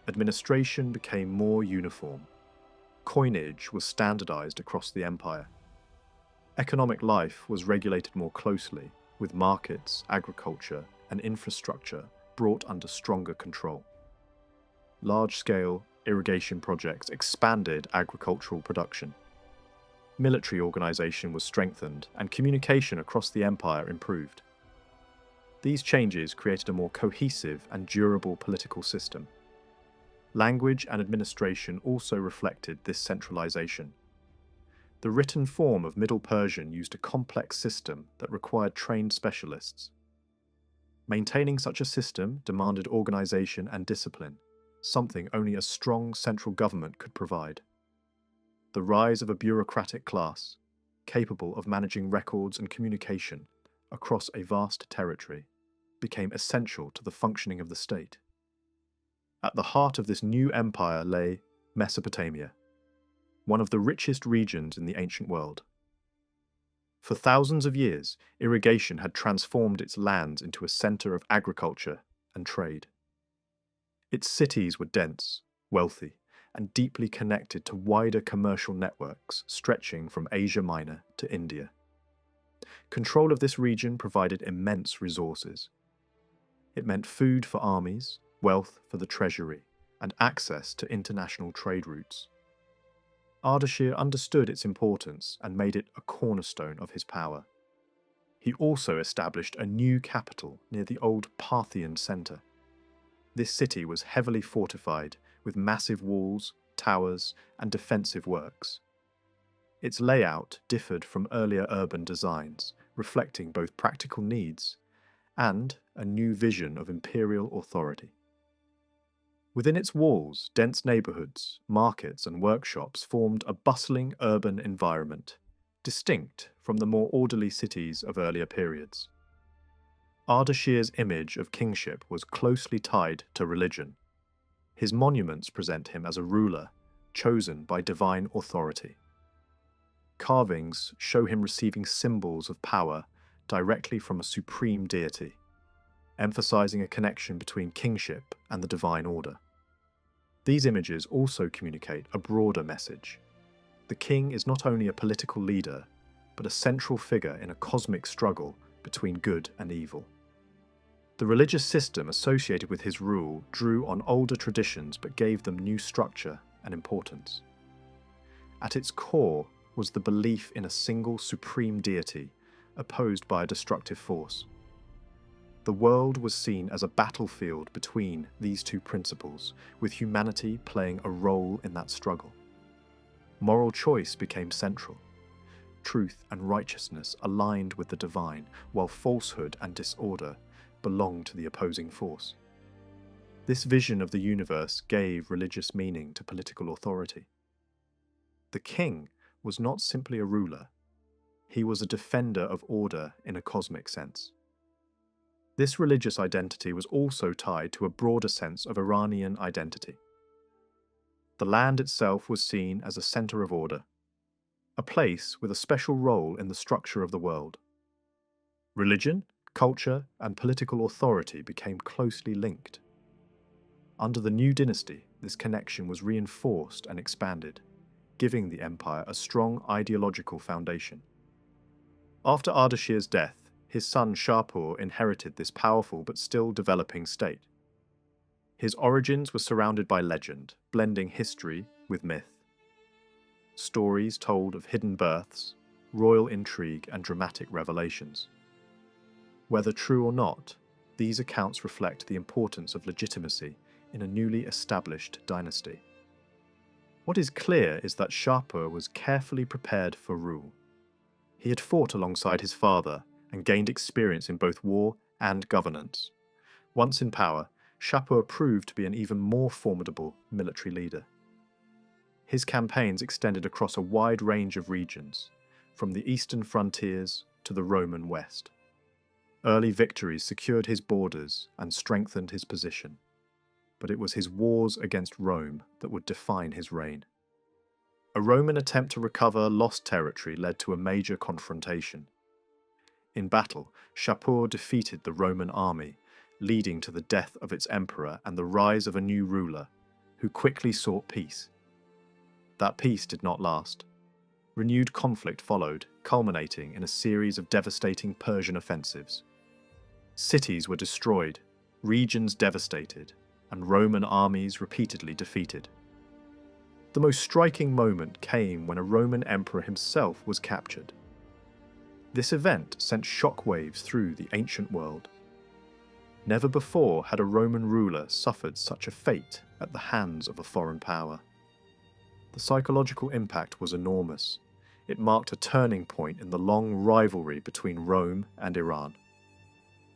Administration became more uniform. Coinage was standardized across the empire. Economic life was regulated more closely, with markets, agriculture, and infrastructure brought under stronger control. Large-scale irrigation projects expanded agricultural production. Military organization was strengthened, and communication across the empire improved. These changes created a more cohesive and durable political system. Language and administration also reflected this centralization. The written form of Middle Persian used a complex system that required trained specialists. Maintaining such a system demanded organization and discipline, something only a strong central government could provide. The rise of a bureaucratic class, capable of managing records and communication across a vast territory, became essential to the functioning of the state. At the heart of this new empire lay Mesopotamia, one of the richest regions in the ancient world. For thousands of years, irrigation had transformed its lands into a center of agriculture and trade. Its cities were dense, wealthy, and deeply connected to wider commercial networks stretching from Asia Minor to India. Control of this region provided immense resources. It meant food for armies, wealth for the treasury, and access to international trade routes. Ardashir understood its importance and made it a cornerstone of his power. He also established a new capital near the old Parthian centre. This city was heavily fortified with massive walls, towers, and defensive works. Its layout differed from earlier urban designs, reflecting both practical needs and a new vision of imperial authority. Within its walls, dense neighbourhoods, markets, and workshops formed a bustling urban environment, distinct from the more orderly cities of earlier periods. Ardashir's image of kingship was closely tied to religion. His monuments present him as a ruler, chosen by divine authority. Carvings show him receiving symbols of power directly from a supreme deity, emphasizing a connection between kingship and the divine order. These images also communicate a broader message. The king is not only a political leader, but a central figure in a cosmic struggle between good and evil. The religious system associated with his rule drew on older traditions but gave them new structure and importance. At its core was the belief in a single supreme deity, opposed by a destructive force. The world was seen as a battlefield between these two principles, with humanity playing a role in that struggle. Moral choice became central. Truth and righteousness aligned with the divine, while falsehood and disorder belonged to the opposing force. This vision of the universe gave religious meaning to political authority. The king was not simply a ruler. He was a defender of order in a cosmic sense. This religious identity was also tied to a broader sense of Iranian identity. The land itself was seen as a center of order, a place with a special role in the structure of the world. Religion, culture, and political authority became closely linked. Under the new dynasty, this connection was reinforced and expanded, giving the empire a strong ideological foundation. After Ardashir's death, his son Shapur inherited this powerful but still developing state. His origins were surrounded by legend, blending history with myth. Stories told of hidden births, royal intrigue, and dramatic revelations. Whether true or not, these accounts reflect the importance of legitimacy in a newly established dynasty. What is clear is that Shapur was carefully prepared for rule. He had fought alongside his father and gained experience in both war and governance. Once in power, Shapur proved to be an even more formidable military leader. His campaigns extended across a wide range of regions, from the eastern frontiers to the Roman west. Early victories secured his borders and strengthened his position, but it was his wars against Rome that would define his reign. A Roman attempt to recover lost territory led to a major confrontation. In battle, Shapur defeated the Roman army, leading to the death of its emperor and the rise of a new ruler, who quickly sought peace. That peace did not last. Renewed conflict followed, culminating in a series of devastating Persian offensives. Cities were destroyed, regions devastated, and Roman armies repeatedly defeated. The most striking moment came when a Roman emperor himself was captured. This event sent shockwaves through the ancient world. Never before had a Roman ruler suffered such a fate at the hands of a foreign power. The psychological impact was enormous. It marked a turning point in the long rivalry between Rome and Iran.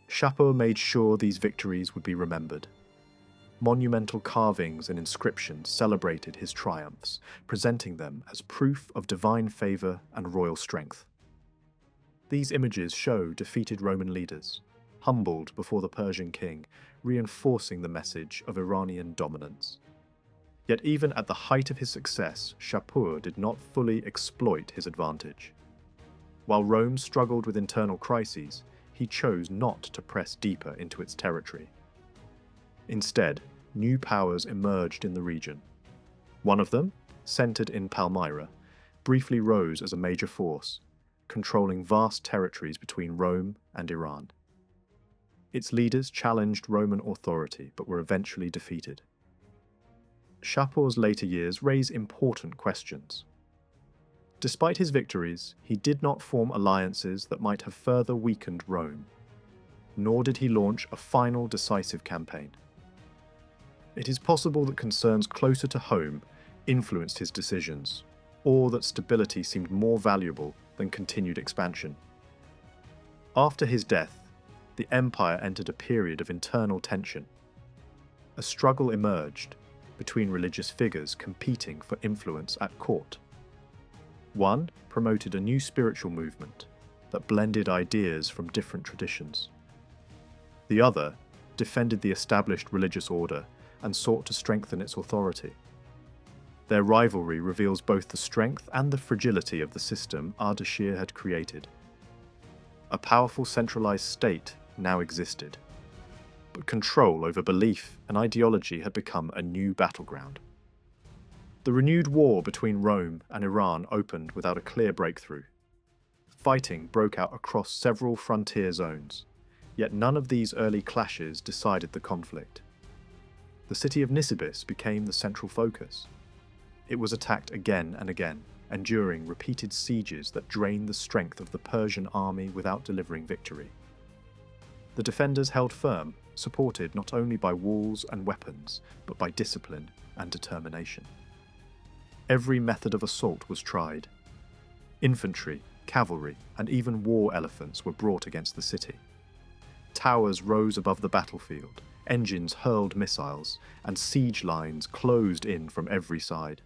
Shapur made sure these victories would be remembered. Monumental carvings and inscriptions celebrated his triumphs, presenting them as proof of divine favour and royal strength. These images show defeated Roman leaders, humbled before the Persian king, reinforcing the message of Iranian dominance. Yet even at the height of his success, Shapur did not fully exploit his advantage. While Rome struggled with internal crises, he chose not to press deeper into its territory. Instead, new powers emerged in the region. One of them, centered in Palmyra, briefly rose as a major force, controlling vast territories between Rome and Iran. Its leaders challenged Roman authority but were eventually defeated. Shapur's later years raise important questions. Despite his victories, he did not form alliances that might have further weakened Rome, nor did he launch a final decisive campaign. It is possible that concerns closer to home influenced his decisions, or that stability seemed more valuable than continued expansion. After his death, the empire entered a period of internal tension. A struggle emerged between religious figures competing for influence at court. One promoted a new spiritual movement that blended ideas from different traditions. The other defended the established religious order and sought to strengthen its authority. Their rivalry reveals both the strength and the fragility of the system Ardashir had created. A powerful centralized state now existed, but control over belief and ideology had become a new battleground. The renewed war between Rome and Iran opened without a clear breakthrough. Fighting broke out across several frontier zones, yet none of these early clashes decided the conflict. The city of Nisibis became the central focus. It was attacked again and again, enduring repeated sieges that drained the strength of the Persian army without delivering victory. The defenders held firm, supported not only by walls and weapons, but by discipline and determination. Every method of assault was tried. Infantry, cavalry, and even war elephants were brought against the city. Towers rose above the battlefield, engines hurled missiles, and siege lines closed in from every side.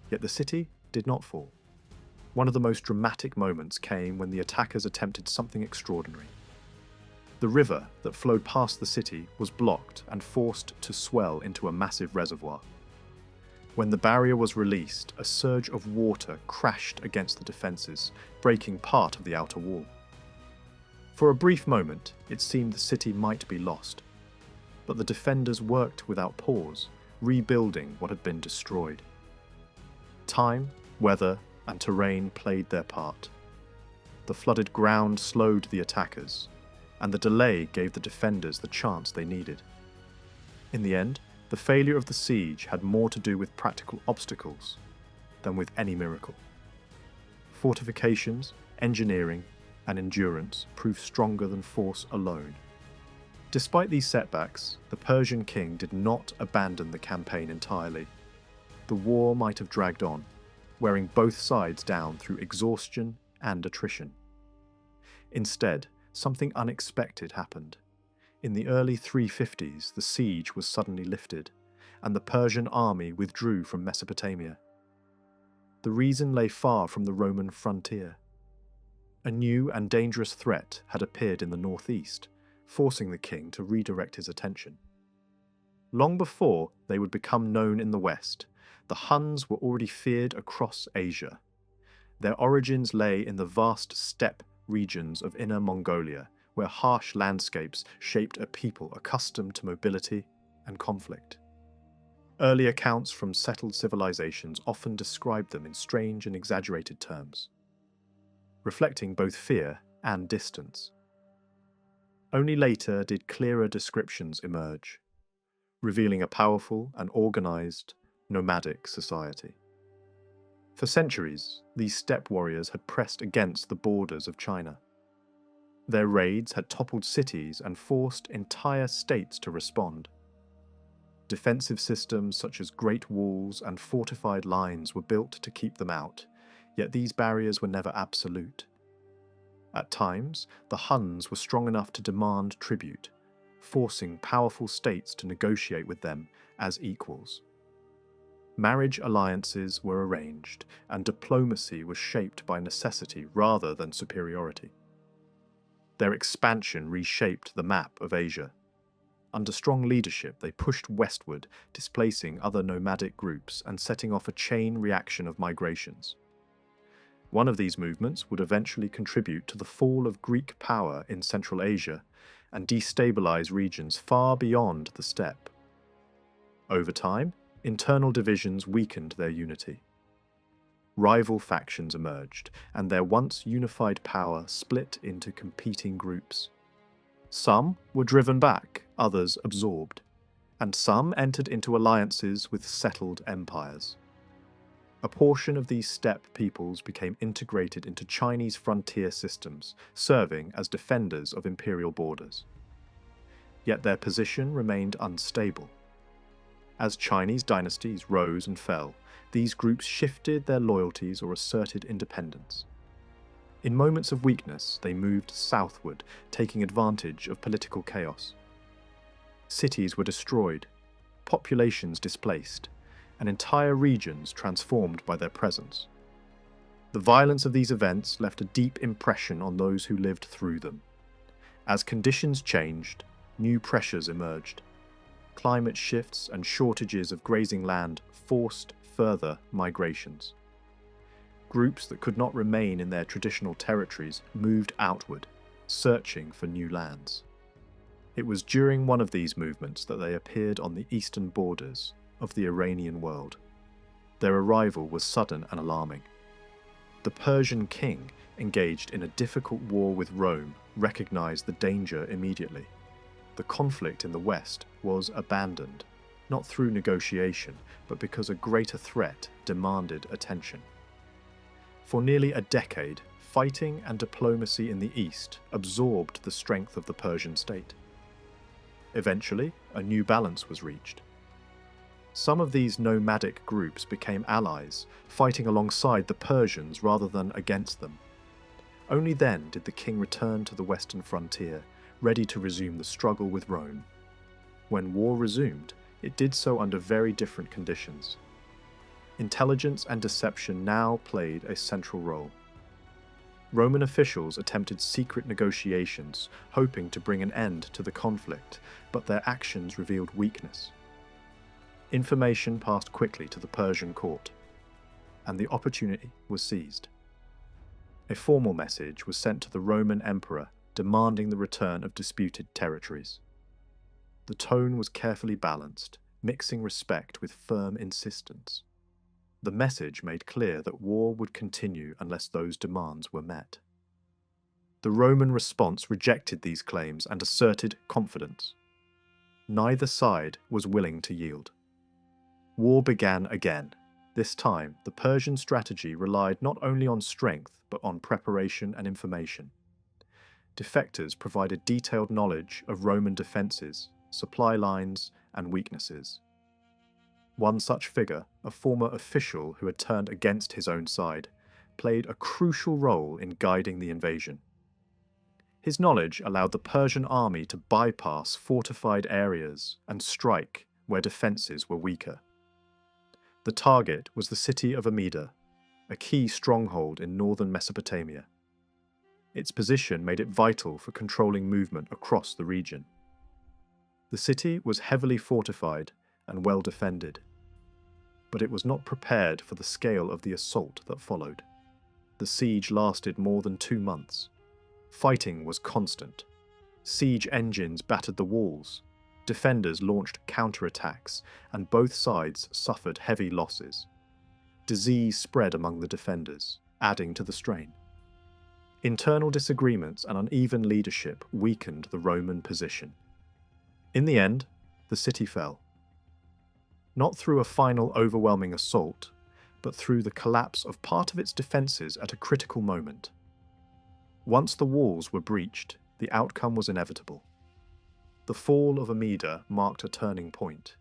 Yet the city did not fall. One of the most dramatic moments came when the attackers attempted something extraordinary. The river that flowed past the city was blocked and forced to swell into a massive reservoir. When the barrier was released, a surge of water crashed against the defences, breaking part of the outer wall. For a brief moment, it seemed the city might be lost, but the defenders worked without pause, rebuilding what had been destroyed. Time, weather, and terrain played their part. The flooded ground slowed the attackers, and the delay gave the defenders the chance they needed. In the end, the failure of the siege had more to do with practical obstacles than with any miracle. Fortifications, engineering, and endurance proved stronger than force alone. Despite these setbacks, the Persian king did not abandon the campaign entirely. The war might have dragged on, wearing both sides down through exhaustion and attrition. Instead, something unexpected happened. In the early 350s, the siege was suddenly lifted, and the Persian army withdrew from Mesopotamia. The reason lay far from the Roman frontier. A new and dangerous threat had appeared in the northeast, forcing the king to redirect his attention. Long before they would become known in the west, the Huns were already feared across Asia. Their origins lay in the vast steppe regions of Inner Mongolia, where harsh landscapes shaped a people accustomed to mobility and conflict. Early accounts from settled civilizations often described them in strange and exaggerated terms, reflecting both fear and distance. Only later did clearer descriptions emerge, revealing a powerful and organized nomadic society. For centuries, these steppe warriors had pressed against the borders of China. Their raids had toppled cities and forced entire states to respond. Defensive systems such as great walls and fortified lines were built to keep them out, yet these barriers were never absolute. At times, the Huns were strong enough to demand tribute, forcing powerful states to negotiate with them as equals. Marriage alliances were arranged, and diplomacy was shaped by necessity rather than superiority. Their expansion reshaped the map of Asia. Under strong leadership, they pushed westward, displacing other nomadic groups and setting off a chain reaction of migrations. One of these movements would eventually contribute to the fall of Greek power in Central Asia and destabilize regions far beyond the steppe. Over time, internal divisions weakened their unity. Rival factions emerged, and their once unified power split into competing groups. Some were driven back, others absorbed, and some entered into alliances with settled empires. A portion of these steppe peoples became integrated into Chinese frontier systems, serving as defenders of imperial borders. Yet their position remained unstable. As Chinese dynasties rose and fell, these groups shifted their loyalties or asserted independence. In moments of weakness, they moved southward, taking advantage of political chaos. Cities were destroyed, populations displaced, and entire regions transformed by their presence. The violence of these events left a deep impression on those who lived through them. As conditions changed, new pressures emerged. Climate shifts and shortages of grazing land forced further migrations. Groups that could not remain in their traditional territories moved outward, searching for new lands. It was during one of these movements that they appeared on the eastern borders of the Iranian world. Their arrival was sudden and alarming. The Persian king, engaged in a difficult war with Rome, recognized the danger immediately. The conflict in the west was abandoned, not through negotiation, but because a greater threat demanded attention. For nearly a decade, fighting and diplomacy in the east absorbed the strength of the Persian state. Eventually, a new balance was reached. Some of these nomadic groups became allies, fighting alongside the Persians rather than against them. Only then did the king return to the western frontier, ready to resume the struggle with Rome. When war resumed, it did so under very different conditions. Intelligence and deception now played a central role. Roman officials attempted secret negotiations, hoping to bring an end to the conflict, but their actions revealed weakness. Information passed quickly to the Persian court, and the opportunity was seized. A formal message was sent to the Roman emperor demanding the return of disputed territories. The tone was carefully balanced, mixing respect with firm insistence. The message made clear that war would continue unless those demands were met. The Roman response rejected these claims and asserted confidence. Neither side was willing to yield. War began again. This time, the Persian strategy relied not only on strength, but on preparation and information. Defectors provided detailed knowledge of Roman defences, supply lines, and weaknesses. One such figure, a former official who had turned against his own side, played a crucial role in guiding the invasion. His knowledge allowed the Persian army to bypass fortified areas and strike where defences were weaker. The target was the city of Amida, a key stronghold in northern Mesopotamia. Its position made it vital for controlling movement across the region. The city was heavily fortified and well defended, but it was not prepared for the scale of the assault that followed. The siege lasted more than 2 months. Fighting was constant. Siege engines battered the walls. Defenders launched counterattacks, and both sides suffered heavy losses. Disease spread among the defenders, adding to the strain. Internal disagreements and uneven leadership weakened the Roman position. In the end, the city fell. Not through a final overwhelming assault, but through the collapse of part of its defences at a critical moment. Once the walls were breached, the outcome was inevitable. The fall of Amida marked a turning point,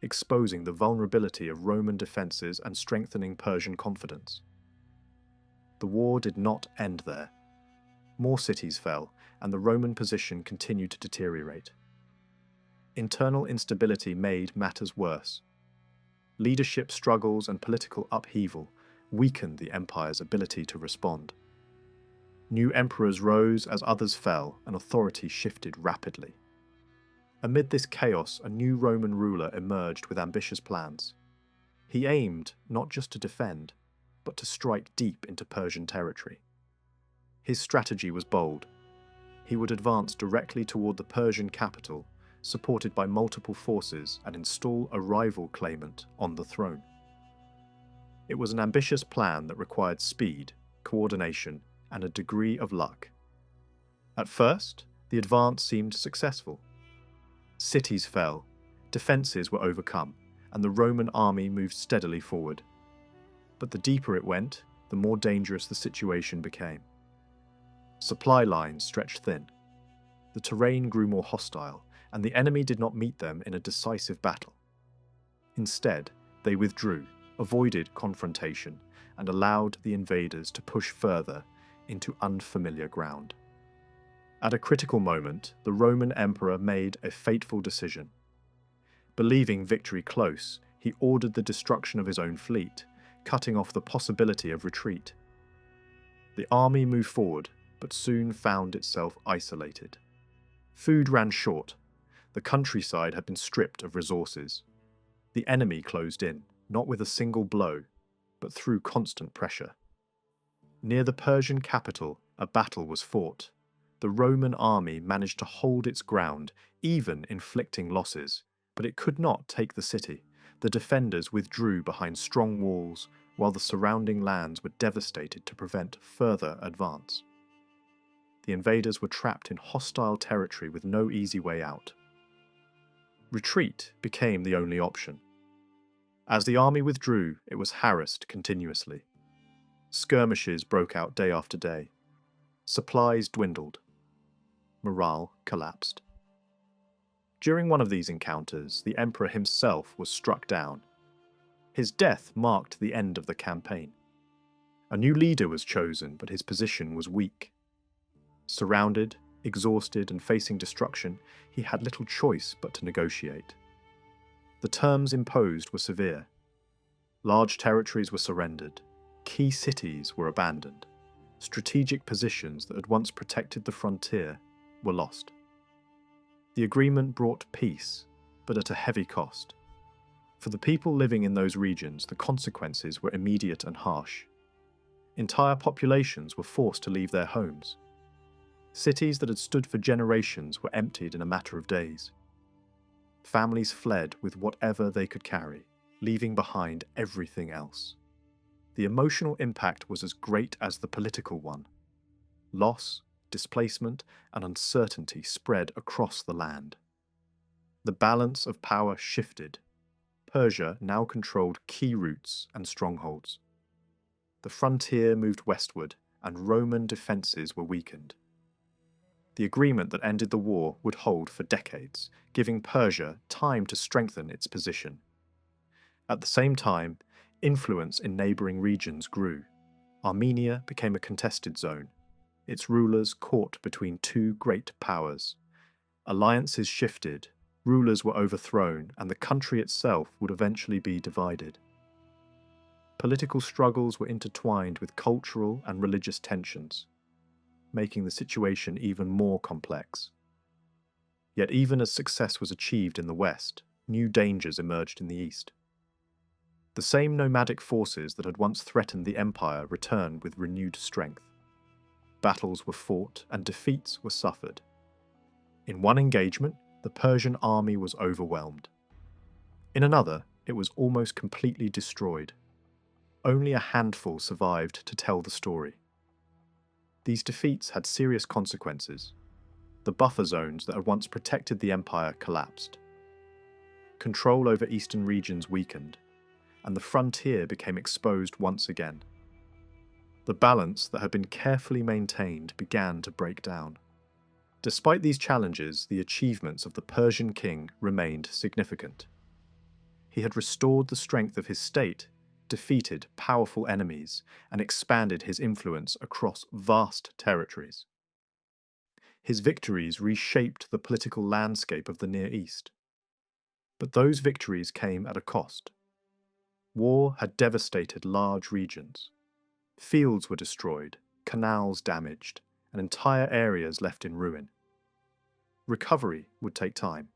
exposing the vulnerability of Roman defences and strengthening Persian confidence. The war did not end there. More cities fell, and the Roman position continued to deteriorate. Internal instability made matters worse. Leadership struggles and political upheaval weakened the empire's ability to respond. New emperors rose as others fell, and authority shifted rapidly. Amid this chaos, a new Roman ruler emerged with ambitious plans. He aimed not just to defend, but to strike deep into Persian territory. His strategy was bold. He would advance directly toward the Persian capital, supported by multiple forces and install a rival claimant on the throne. It was an ambitious plan that required speed, coordination, and a degree of luck. At first, the advance seemed successful. Cities fell, defences were overcome, and the Roman army moved steadily forward. But the deeper it went, the more dangerous the situation became. Supply lines stretched thin. The terrain grew more hostile, and the enemy did not meet them in a decisive battle. Instead, they withdrew, avoided confrontation, and allowed the invaders to push further into unfamiliar ground. At a critical moment, the Roman emperor made a fateful decision. Believing victory close, he ordered the destruction of his own fleet, cutting off the possibility of retreat. The army moved forward, but soon found itself isolated. Food ran short. The countryside had been stripped of resources. The enemy closed in, not with a single blow, but through constant pressure. Near the Persian capital, a battle was fought. The Roman army managed to hold its ground, even inflicting losses, but it could not take the city. The defenders withdrew behind strong walls, while the surrounding lands were devastated to prevent further advance. The invaders were trapped in hostile territory with no easy way out. Retreat became the only option. As the army withdrew, it was harassed continuously. Skirmishes broke out day after day. Supplies dwindled. Morale collapsed. During one of these encounters, the emperor himself was struck down. His death marked the end of the campaign. A new leader was chosen, but his position was weak. Surrounded, exhausted, and facing destruction, he had little choice but to negotiate. The terms imposed were severe. Large territories were surrendered. Key cities were abandoned. Strategic positions that had once protected the frontier were lost. The agreement brought peace, but at a heavy cost. For the people living in those regions, the consequences were immediate and harsh. Entire populations were forced to leave their homes. Cities that had stood for generations were emptied in a matter of days. Families fled with whatever they could carry, leaving behind everything else. The emotional impact was as great as the political one. Loss, displacement, and uncertainty spread across the land. The balance of power shifted. Persia now controlled key routes and strongholds. The frontier moved westward, and Roman defences were weakened. The agreement that ended the war would hold for decades, giving Persia time to strengthen its position. At the same time, influence in neighbouring regions grew. Armenia became a contested zone, its rulers caught between two great powers. Alliances shifted, rulers were overthrown, and the country itself would eventually be divided. Political struggles were intertwined with cultural and religious tensions, making the situation even more complex. Yet even as success was achieved in the west, new dangers emerged in the east. The same nomadic forces that had once threatened the empire returned with renewed strength. Battles were fought and defeats were suffered. In one engagement, the Persian army was overwhelmed. In another, it was almost completely destroyed. Only a handful survived to tell the story. These defeats had serious consequences. The buffer zones that had once protected the empire collapsed. Control over eastern regions weakened, and the frontier became exposed once again. The balance that had been carefully maintained began to break down. Despite these challenges, the achievements of the Persian king remained significant. He had restored the strength of his state, defeated powerful enemies, and expanded his influence across vast territories. His victories reshaped the political landscape of the Near East. But those victories came at a cost. War had devastated large regions. Fields were destroyed, canals damaged, and entire areas left in ruin. Recovery would take time.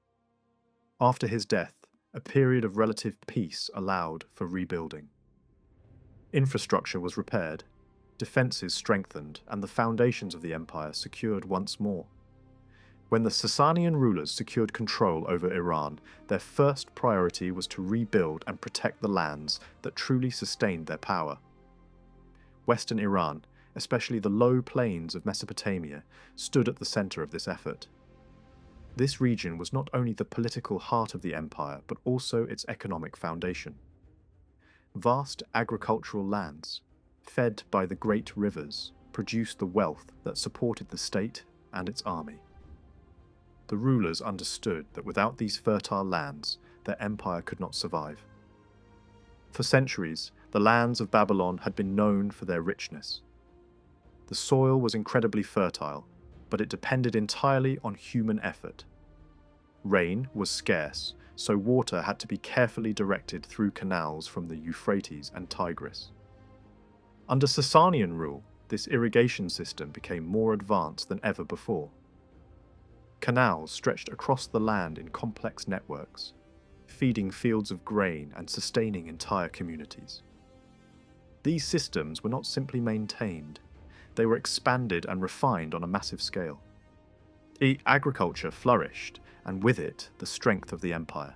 After his death, a period of relative peace allowed for rebuilding. Infrastructure was repaired, defences strengthened, and the foundations of the empire secured once more. When the Sasanian rulers secured control over Iran, their first priority was to rebuild and protect the lands that truly sustained their power. Western Iran, especially the low plains of Mesopotamia, stood at the center of this effort. This region was not only the political heart of the empire, but also its economic foundation. Vast agricultural lands, fed by the great rivers, produced the wealth that supported the state and its army. The rulers understood that without these fertile lands, their empire could not survive. For centuries, the lands of Babylon had been known for their richness. The soil was incredibly fertile, but it depended entirely on human effort. Rain was scarce, so water had to be carefully directed through canals from the Euphrates and Tigris. Under Sasanian rule, this irrigation system became more advanced than ever before. Canals stretched across the land in complex networks, feeding fields of grain and sustaining entire communities. These systems were not simply maintained, they were expanded and refined on a massive scale. Agriculture flourished, and with it, the strength of the empire.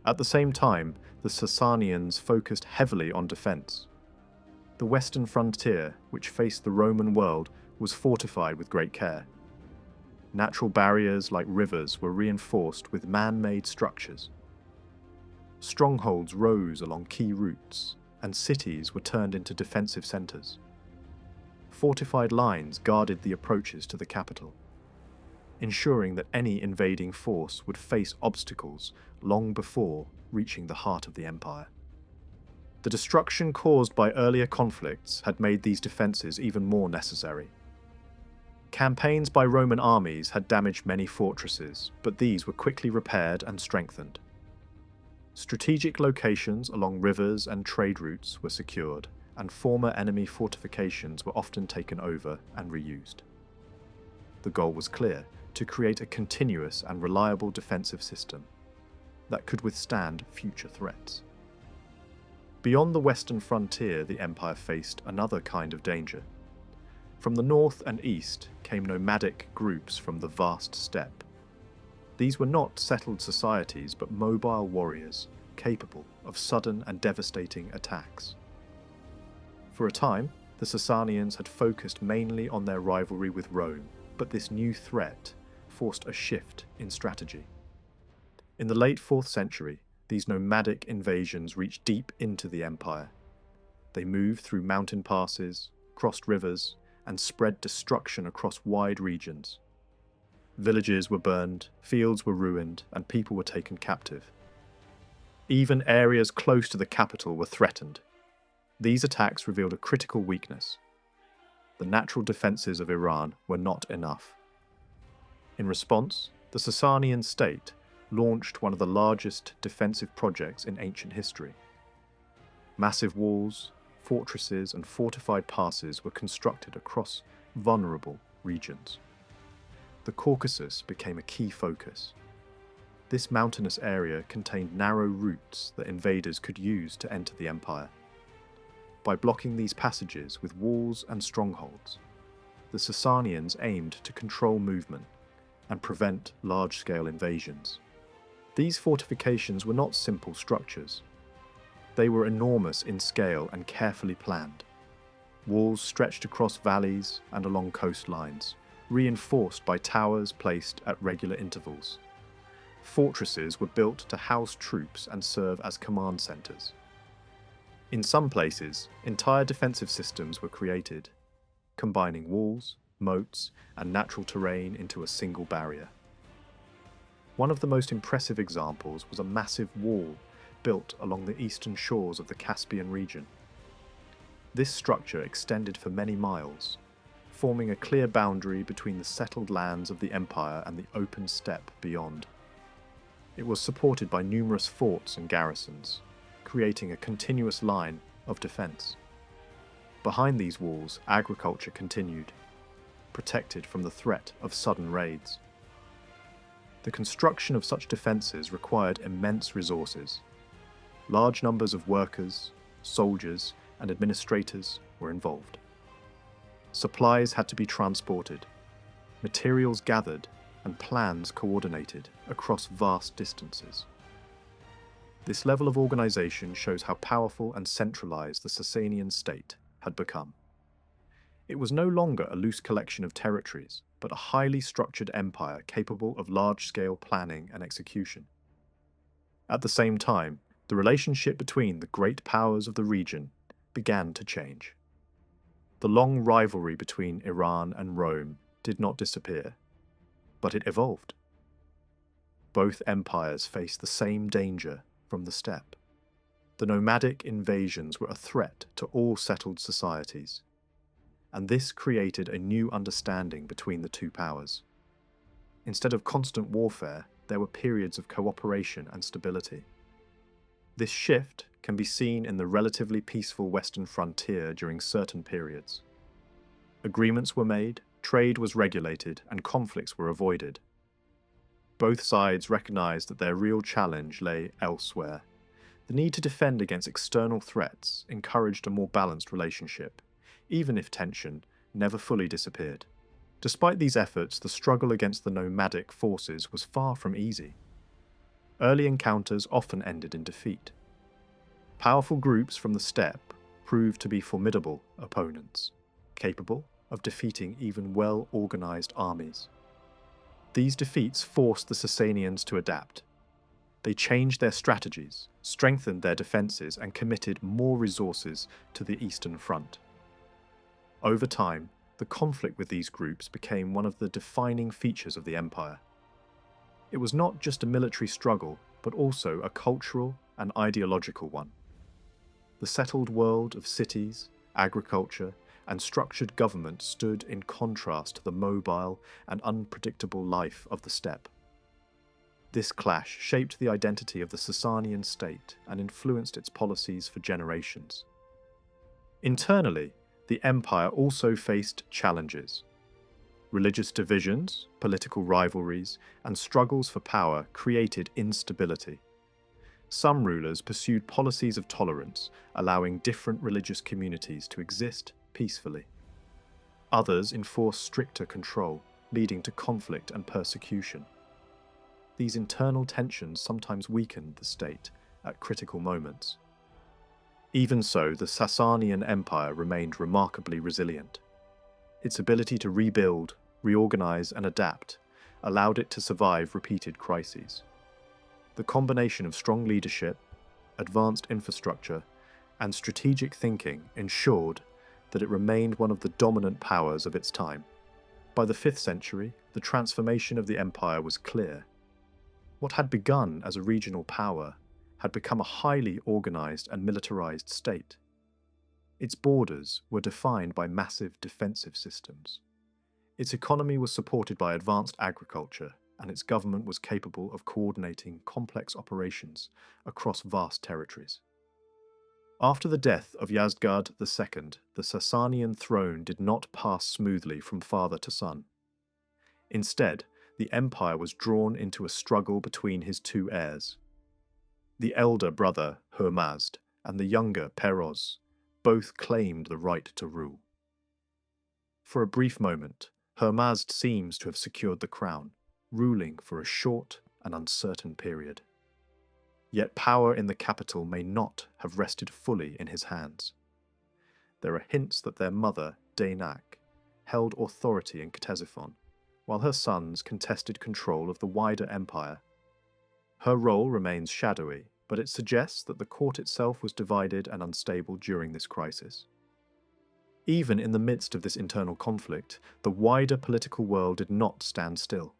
At the same time, the Sasanians focused heavily on defense. The western frontier, which faced the Roman world, was fortified with great care. Natural barriers like rivers were reinforced with man-made structures. Strongholds rose along key routes, and cities were turned into defensive centers. Fortified lines guarded the approaches to the capital, ensuring that any invading force would face obstacles long before reaching the heart of the empire. The destruction caused by earlier conflicts had made these defenses even more necessary. Campaigns by Roman armies had damaged many fortresses, but these were quickly repaired and strengthened. Strategic locations along rivers and trade routes were secured, and former enemy fortifications were often taken over and reused. The goal was clear: to create a continuous and reliable defensive system that could withstand future threats. Beyond the western frontier, the empire faced another kind of danger. From the north and east came nomadic groups from the vast steppe. These were not settled societies, but mobile warriors, capable of sudden and devastating attacks. For a time, the Sasanians had focused mainly on their rivalry with Rome, but this new threat forced a shift in strategy. In the late 4th century, these nomadic invasions reached deep into the empire. They moved through mountain passes, crossed rivers, and spread destruction across wide regions. Villages were burned, fields were ruined, and people were taken captive. Even areas close to the capital were threatened. These attacks revealed a critical weakness. The natural defences of Iran were not enough. In response, the Sasanian state launched one of the largest defensive projects in ancient history. Massive walls, fortresses, and fortified passes were constructed across vulnerable regions. The Caucasus became a key focus. This mountainous area contained narrow routes that invaders could use to enter the empire. By blocking these passages with walls and strongholds, the Sasanians aimed to control movement and prevent large-scale invasions. These fortifications were not simple structures. They were enormous in scale and carefully planned. Walls stretched across valleys and along coastlines, reinforced by towers placed at regular intervals. Fortresses were built to house troops and serve as command centers. In some places, entire defensive systems were created, combining walls, moats, and natural terrain into a single barrier. One of the most impressive examples was a massive wall built along the eastern shores of the Caspian region. This structure extended for many miles, forming a clear boundary between the settled lands of the empire and the open steppe beyond. It was supported by numerous forts and garrisons, creating a continuous line of defense. Behind these walls, agriculture continued, protected from the threat of sudden raids. The construction of such defences required immense resources. Large numbers of workers, soldiers, and administrators were involved. Supplies had to be transported, materials gathered, and plans coordinated across vast distances. This level of organization shows how powerful and centralized the Sasanian state had become. It was no longer a loose collection of territories, but a highly structured empire capable of large-scale planning and execution. At the same time, the relationship between the great powers of the region began to change. The long rivalry between Iran and Rome did not disappear, but it evolved. Both empires faced the same danger from the steppe. The nomadic invasions were a threat to all settled societies, and this created a new understanding between the two powers. Instead of constant warfare, there were periods of cooperation and stability. This shift can be seen in the relatively peaceful western frontier during certain periods. Agreements were made, trade was regulated, and conflicts were avoided. Both sides recognized that their real challenge lay elsewhere. The need to defend against external threats encouraged a more balanced relationship, even if tension never fully disappeared. Despite these efforts, the struggle against the nomadic forces was far from easy. Early encounters often ended in defeat. Powerful groups from the steppe proved to be formidable opponents, capable of defeating even well-organized armies. These defeats forced the Sasanians to adapt. They changed their strategies, strengthened their defenses, and committed more resources to the Eastern Front. Over time, the conflict with these groups became one of the defining features of the empire. It was not just a military struggle, but also a cultural and ideological one. The settled world of cities, agriculture, and structured government stood in contrast to the mobile and unpredictable life of the steppe. This clash shaped the identity of the Sasanian state and influenced its policies for generations. Internally, the empire also faced challenges. Religious divisions, political rivalries, and struggles for power created instability. Some rulers pursued policies of tolerance, allowing different religious communities to exist peacefully. Others enforced stricter control, leading to conflict and persecution. These internal tensions sometimes weakened the state at critical moments. Even so, the Sasanian Empire remained remarkably resilient. Its ability to rebuild, reorganize, and adapt allowed it to survive repeated crises. The combination of strong leadership, advanced infrastructure, and strategic thinking ensured that it remained one of the dominant powers of its time. By the 5th century, the transformation of the empire was clear. What had begun as a regional power had become a highly organized and militarized state. Its borders were defined by massive defensive systems. Its economy was supported by advanced agriculture, and its government was capable of coordinating complex operations across vast territories. After the death of Yazdgerd II, the Sasanian throne did not pass smoothly from father to son. Instead, the empire was drawn into a struggle between his two heirs. The elder brother, Hormazd, and the younger Peroz both claimed the right to rule. For a brief moment, Hormazd seems to have secured the crown, ruling for a short and uncertain period. Yet power in the capital may not have rested fully in his hands. There are hints that their mother, Daynak, held authority in Ctesiphon, while her sons contested control of the wider empire. Her role remains shadowy, but it suggests that the court itself was divided and unstable during this crisis. Even in the midst of this internal conflict, the wider political world did not stand still.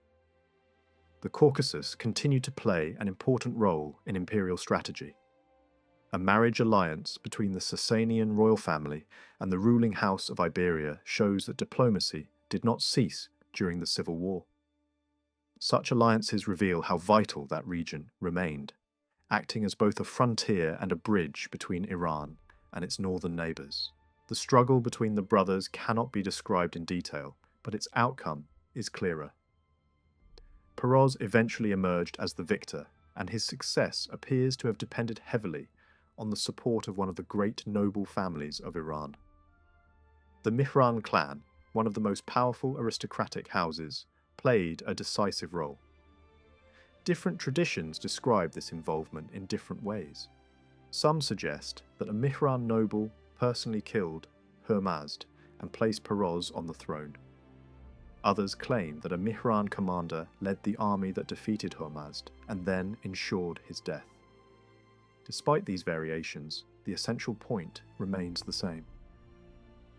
The Caucasus continued to play an important role in imperial strategy. A marriage alliance between the Sasanian royal family and the ruling house of Iberia shows that diplomacy did not cease during the civil war. Such alliances reveal how vital that region remained, acting as both a frontier and a bridge between Iran and its northern neighbours. The struggle between the brothers cannot be described in detail, but its outcome is clearer. Peroz eventually emerged as the victor, and his success appears to have depended heavily on the support of one of the great noble families of Iran. The Mihran clan, one of the most powerful aristocratic houses, played a decisive role. Different traditions describe this involvement in different ways. Some suggest that a Mihran noble personally killed Hormazd and placed Perez on the throne. Others claim that a Mihran commander led the army that defeated Hormazd and then ensured his death. Despite these variations, the essential point remains the same.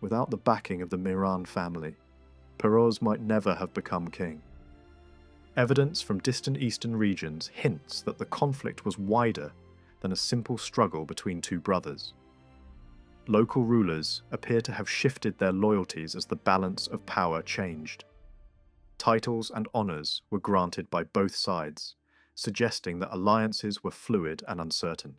Without the backing of the Mihran family, Perez might never have become king. Evidence from distant eastern regions hints that the conflict was wider than a simple struggle between two brothers. Local rulers appear to have shifted their loyalties as the balance of power changed. Titles and honours were granted by both sides, suggesting that alliances were fluid and uncertain.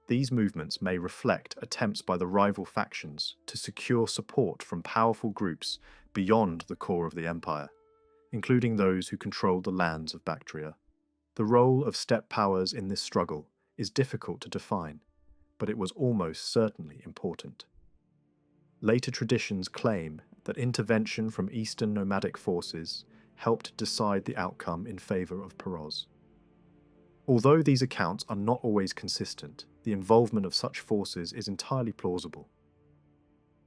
These movements may reflect attempts by the rival factions to secure support from powerful groups beyond the core of the empire, including those who controlled the lands of Bactria. The role of steppe powers in this struggle is difficult to define, but it was almost certainly important. Later traditions claim that intervention from eastern nomadic forces helped decide the outcome in favour of Perez. Although these accounts are not always consistent, the involvement of such forces is entirely plausible.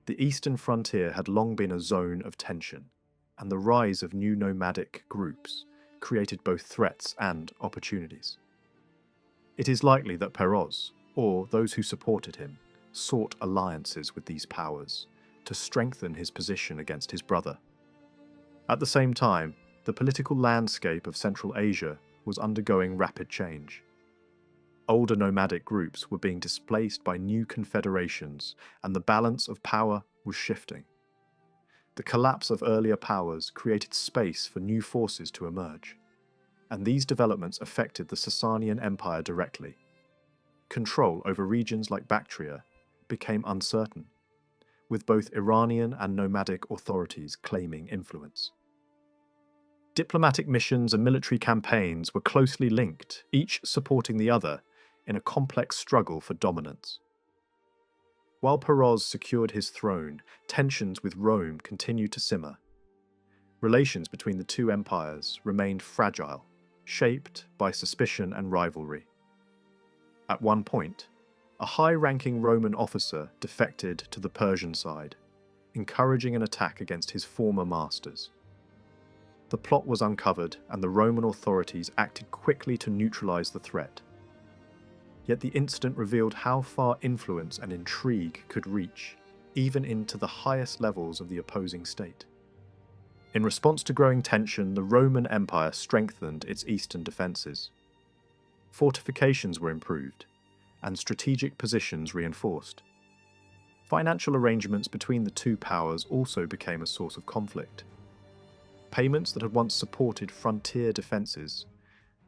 The eastern frontier had long been a zone of tension, and the rise of new nomadic groups created both threats and opportunities. It is likely that Perez, or those who supported him, sought alliances with these powers to strengthen his position against his brother. At the same time, the political landscape of Central Asia was undergoing rapid change. Older nomadic groups were being displaced by new confederations, and the balance of power was shifting. The collapse of earlier powers created space for new forces to emerge, and these developments affected the Sasanian Empire directly. Control over regions like Bactria became uncertain, with both Iranian and nomadic authorities claiming influence. Diplomatic missions and military campaigns were closely linked, each supporting the other in a complex struggle for dominance. While Perez secured his throne, tensions with Rome continued to simmer. Relations between the two empires remained fragile, shaped by suspicion and rivalry. At one point, a high-ranking Roman officer defected to the Persian side, encouraging an attack against his former masters. The plot was uncovered, and the Roman authorities acted quickly to neutralize the threat. Yet the incident revealed how far influence and intrigue could reach, even into the highest levels of the opposing state. In response to growing tension, the Roman Empire strengthened its eastern defences. Fortifications were improved, and strategic positions reinforced. Financial arrangements between the two powers also became a source of conflict. Payments that had once supported frontier defences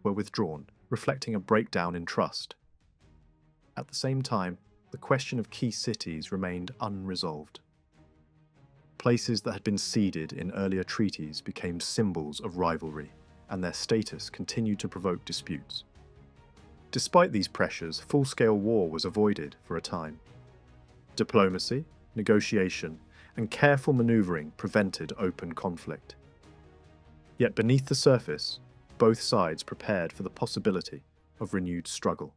were withdrawn, reflecting a breakdown in trust. At the same time, the question of key cities remained unresolved. Places that had been ceded in earlier treaties became symbols of rivalry, and their status continued to provoke disputes. Despite these pressures, full-scale war was avoided for a time. Diplomacy, negotiation, and careful manoeuvring prevented open conflict. Yet beneath the surface, both sides prepared for the possibility of renewed struggle.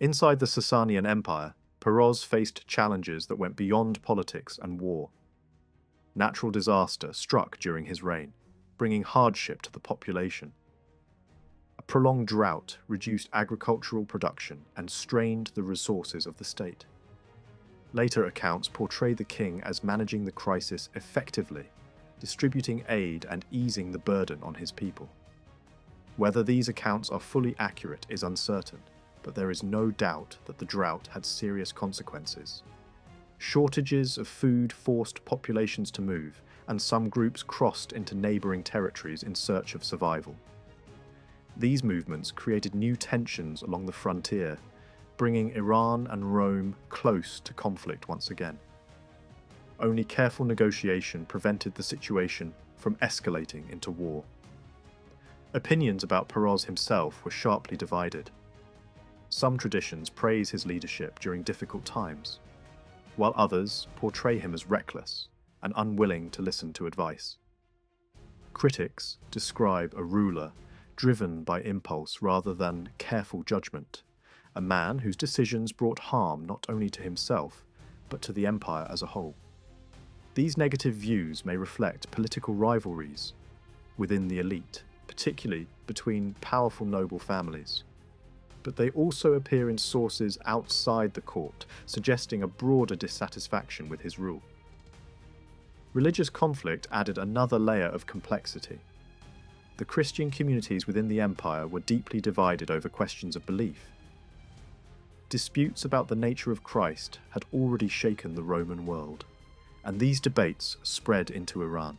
Inside the Sasanian Empire, Perez faced challenges that went beyond politics and war. Natural disaster struck during his reign, bringing hardship to the population. A prolonged drought reduced agricultural production and strained the resources of the state. Later accounts portray the king as managing the crisis effectively, distributing aid and easing the burden on his people. Whether these accounts are fully accurate is uncertain, but there is no doubt that the drought had serious consequences. Shortages of food forced populations to move, and some groups crossed into neighbouring territories in search of survival. These movements created new tensions along the frontier, bringing Iran and Rome close to conflict once again. Only careful negotiation prevented the situation from escalating into war. Opinions about Perez himself were sharply divided. Some traditions praise his leadership during difficult times, while others portray him as reckless and unwilling to listen to advice. Critics describe a ruler driven by impulse rather than careful judgment, a man whose decisions brought harm not only to himself, but to the empire as a whole. These negative views may reflect political rivalries within the elite, particularly between powerful noble families. But they also appear in sources outside the court, suggesting a broader dissatisfaction with his rule. Religious conflict added another layer of complexity. The Christian communities within the empire were deeply divided over questions of belief. Disputes about the nature of Christ had already shaken the Roman world, and these debates spread into Iran.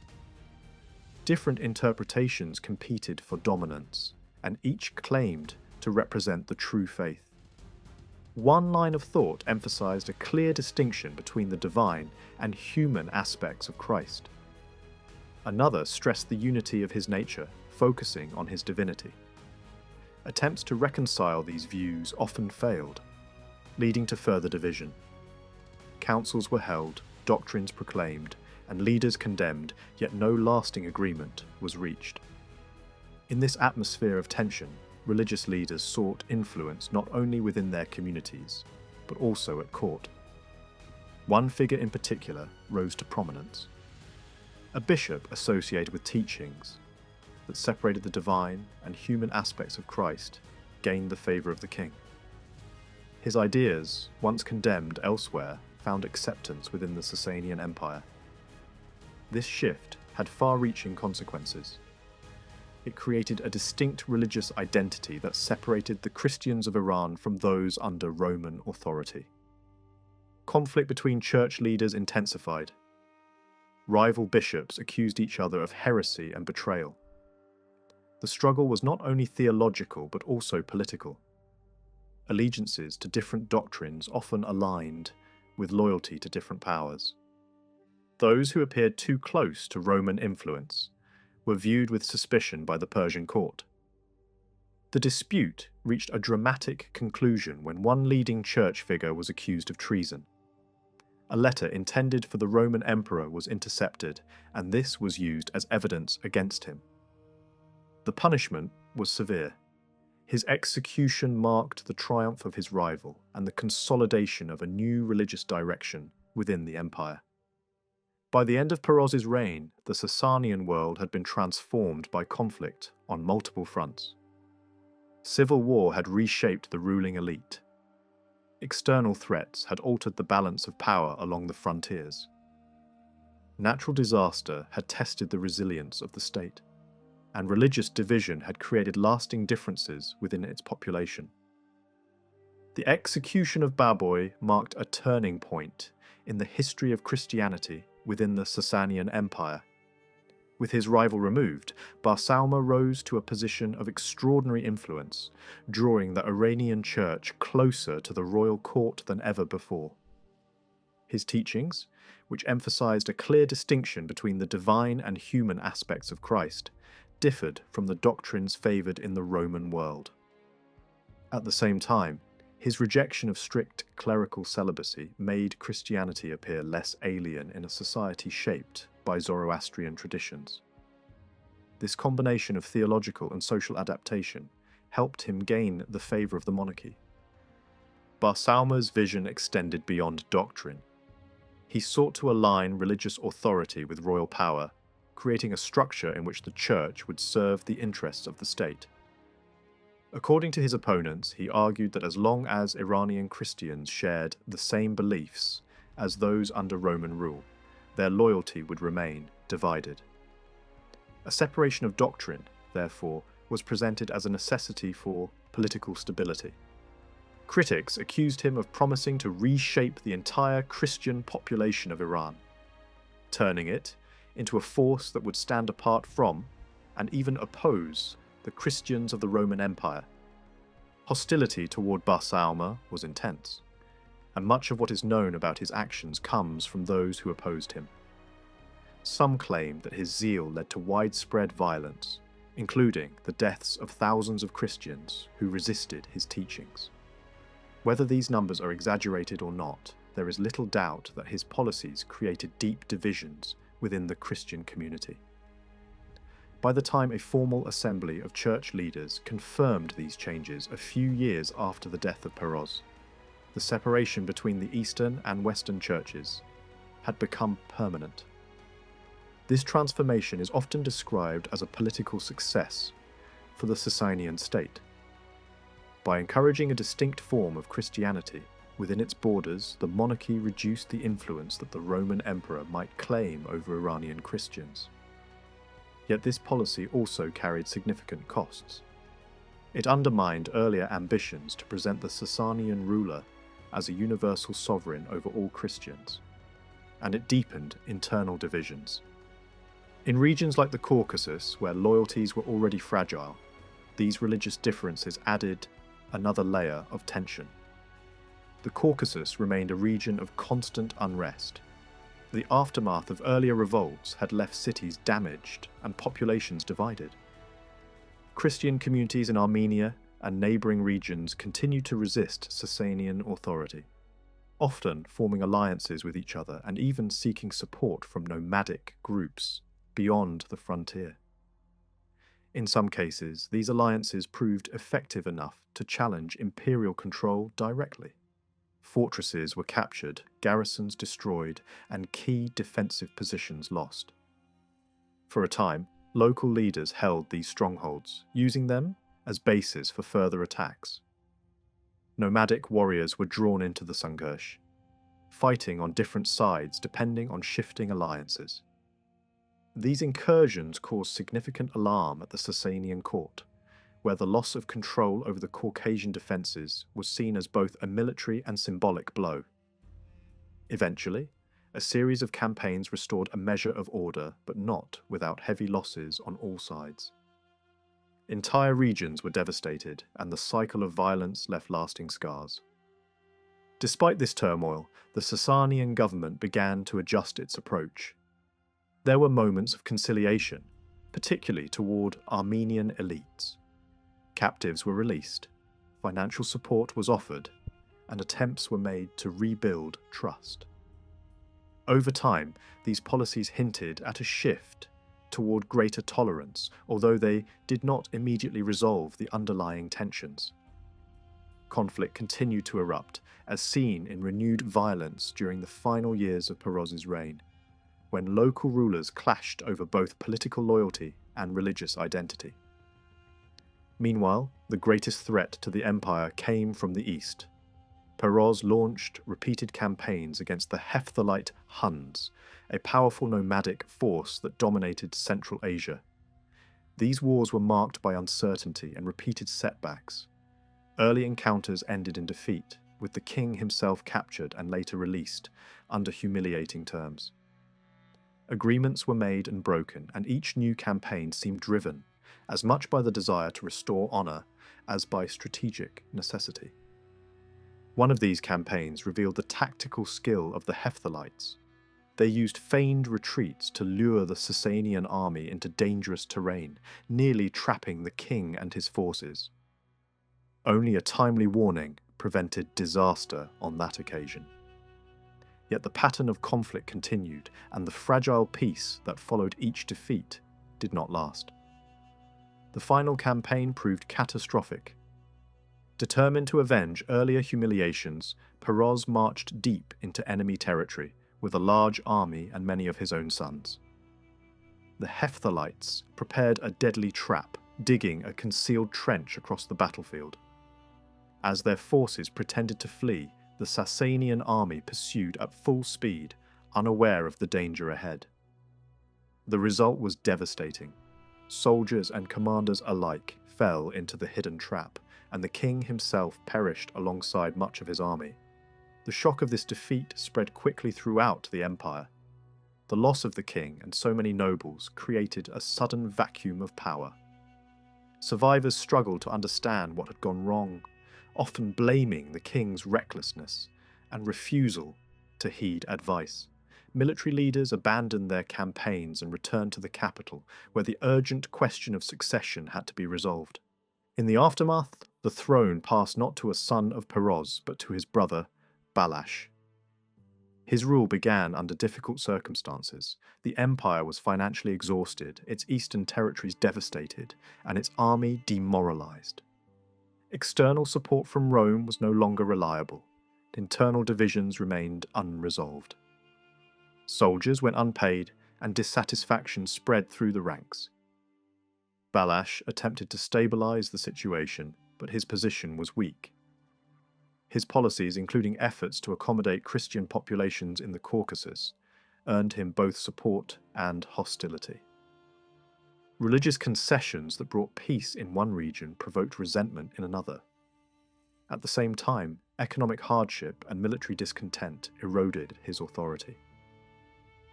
Different interpretations competed for dominance, and each claimed to represent the true faith. One line of thought emphasized a clear distinction between the divine and human aspects of Christ. Another stressed the unity of his nature, focusing on his divinity. Attempts to reconcile these views often failed, leading to further division. Councils were held, doctrines proclaimed, and leaders condemned, yet no lasting agreement was reached. In this atmosphere of tension, religious leaders sought influence not only within their communities, but also at court. One figure in particular rose to prominence. A bishop associated with teachings that separated the divine and human aspects of Christ gained the favour of the king. His ideas, once condemned elsewhere, found acceptance within the Sasanian Empire. This shift had far-reaching consequences. It created a distinct religious identity that separated the Christians of Iran from those under Roman authority. Conflict between church leaders intensified. Rival bishops accused each other of heresy and betrayal. The struggle was not only theological but also political. Allegiances to different doctrines often aligned with loyalty to different powers. Those who appeared too close to Roman influence were viewed with suspicion by the Persian court. The dispute reached a dramatic conclusion when one leading church figure was accused of treason. A letter intended for the Roman emperor was intercepted, and this was used as evidence against him. The punishment was severe. His execution marked the triumph of his rival and the consolidation of a new religious direction within the empire. By the end of Peroz's reign, the Sasanian world had been transformed by conflict on multiple fronts. Civil war had reshaped the ruling elite. External threats had altered the balance of power along the frontiers. Natural disaster had tested the resilience of the state, and religious division had created lasting differences within its population. The execution of Baboy marked a turning point in the history of Christianity within the Sasanian Empire. With his rival removed, Barsauma rose to a position of extraordinary influence, drawing the Iranian church closer to the royal court than ever before. His teachings, which emphasized a clear distinction between the divine and human aspects of Christ, differed from the doctrines favored in the Roman world. At the same time, his rejection of strict clerical celibacy made Christianity appear less alien in a society shaped by Zoroastrian traditions. This combination of theological and social adaptation helped him gain the favour of the monarchy. Barsauma's vision extended beyond doctrine. He sought to align religious authority with royal power, creating a structure in which the church would serve the interests of the state. According to his opponents, he argued that as long as Iranian Christians shared the same beliefs as those under Roman rule, their loyalty would remain divided. A separation of doctrine, therefore, was presented as a necessity for political stability. Critics accused him of promising to reshape the entire Christian population of Iran, turning it into a force that would stand apart from, and even oppose, the Christians of the Roman Empire. Hostility toward Barsauma was intense, and much of what is known about his actions comes from those who opposed him. Some claim that his zeal led to widespread violence, including the deaths of thousands of Christians who resisted his teachings. Whether these numbers are exaggerated or not, there is little doubt that his policies created deep divisions within the Christian community. By the time a formal assembly of church leaders confirmed these changes a few years after the death of Peroz, the separation between the Eastern and Western churches had become permanent. This transformation is often described as a political success for the Sasanian state. By encouraging a distinct form of Christianity within its borders, the monarchy reduced the influence that the Roman emperor might claim over Iranian Christians. Yet this policy also carried significant costs. It undermined earlier ambitions to present the Sasanian ruler as a universal sovereign over all Christians, and it deepened internal divisions. In regions like the Caucasus, where loyalties were already fragile, these religious differences added another layer of tension. The Caucasus remained a region of constant unrest. The aftermath of earlier revolts had left cities damaged and populations divided. Christian communities in Armenia and neighbouring regions continued to resist Sasanian authority, often forming alliances with each other and even seeking support from nomadic groups beyond the frontier. In some cases, these alliances proved effective enough to challenge imperial control directly. Fortresses were captured, garrisons destroyed, and key defensive positions lost. For a time, local leaders held these strongholds, using them as bases for further attacks. Nomadic warriors were drawn into the Sanghersh, fighting on different sides depending on shifting alliances. These incursions caused significant alarm at the Sasanian court, where the loss of control over the Caucasian defences was seen as both a military and symbolic blow. Eventually, a series of campaigns restored a measure of order, but not without heavy losses on all sides. Entire regions were devastated, and the cycle of violence left lasting scars. Despite this turmoil, the Sasanian government began to adjust its approach. There were moments of conciliation, particularly toward Armenian elites. Captives were released, financial support was offered, and attempts were made to rebuild trust. Over time, these policies hinted at a shift toward greater tolerance, although they did not immediately resolve the underlying tensions. Conflict continued to erupt, as seen in renewed violence during the final years of Peroz's reign, when local rulers clashed over both political loyalty and religious identity. Meanwhile, the greatest threat to the empire came from the east. Peroz launched repeated campaigns against the Hephthalite Huns, a powerful nomadic force that dominated Central Asia. These wars were marked by uncertainty and repeated setbacks. Early encounters ended in defeat, with the king himself captured and later released under humiliating terms. Agreements were made and broken, and each new campaign seemed driven as much by the desire to restore honour as by strategic necessity. One of these campaigns revealed the tactical skill of the Hephthalites. They used feigned retreats to lure the Sasanian army into dangerous terrain, nearly trapping the king and his forces. Only a timely warning prevented disaster on that occasion. Yet the pattern of conflict continued, and the fragile peace that followed each defeat did not last. The final campaign proved catastrophic. Determined to avenge earlier humiliations, Peroz marched deep into enemy territory with a large army and many of his own sons. The Hephthalites prepared a deadly trap, digging a concealed trench across the battlefield. As their forces pretended to flee, the Sasanian army pursued at full speed, unaware of the danger ahead. The result was devastating. Soldiers and commanders alike fell into the hidden trap, and the king himself perished alongside much of his army. The shock of this defeat spread quickly throughout the empire. The loss of the king and so many nobles created a sudden vacuum of power. Survivors struggled to understand what had gone wrong, often blaming the king's recklessness and refusal to heed advice. Military leaders abandoned their campaigns and returned to the capital, where the urgent question of succession had to be resolved. In the aftermath, the throne passed not to a son of Peroz, but to his brother, Balash. His rule began under difficult circumstances. The empire was financially exhausted, its eastern territories devastated, and its army demoralized. External support from Rome was no longer reliable. Internal divisions remained unresolved. Soldiers went unpaid, and dissatisfaction spread through the ranks. Balhash attempted to stabilize the situation, but his position was weak. His policies, including efforts to accommodate Christian populations in the Caucasus, earned him both support and hostility. Religious concessions that brought peace in one region provoked resentment in another. At the same time, economic hardship and military discontent eroded his authority.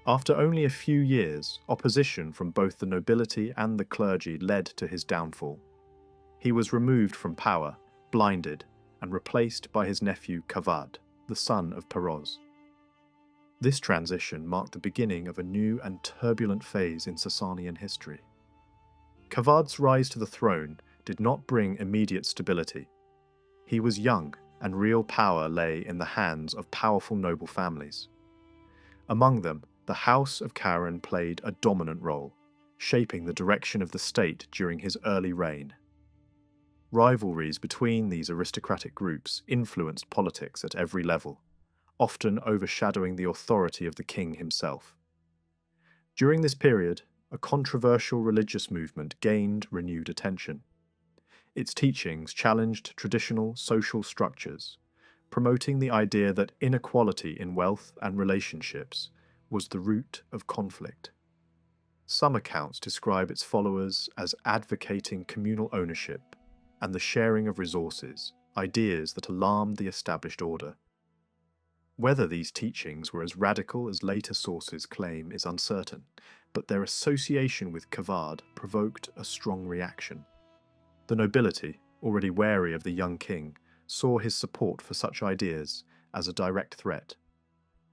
After only a few years, opposition from both the nobility and the clergy led to his downfall. He was removed from power, blinded, and replaced by his nephew Kavad, the son of Peroz. This transition marked the beginning of a new and turbulent phase in Sasanian history. Kavad's rise to the throne did not bring immediate stability. He was young, and real power lay in the hands of powerful noble families. Among them, the House of Karen played a dominant role, shaping the direction of the state during his early reign. Rivalries between these aristocratic groups influenced politics at every level, often overshadowing the authority of the king himself. During this period, a controversial religious movement gained renewed attention. Its teachings challenged traditional social structures, promoting the idea that inequality in wealth and relationships was the root of conflict. Some accounts describe its followers as advocating communal ownership and the sharing of resources, ideas that alarmed the established order. Whether these teachings were as radical as later sources claim is uncertain, but their association with Kavad provoked a strong reaction. The nobility, already wary of the young king, saw his support for such ideas as a direct threat.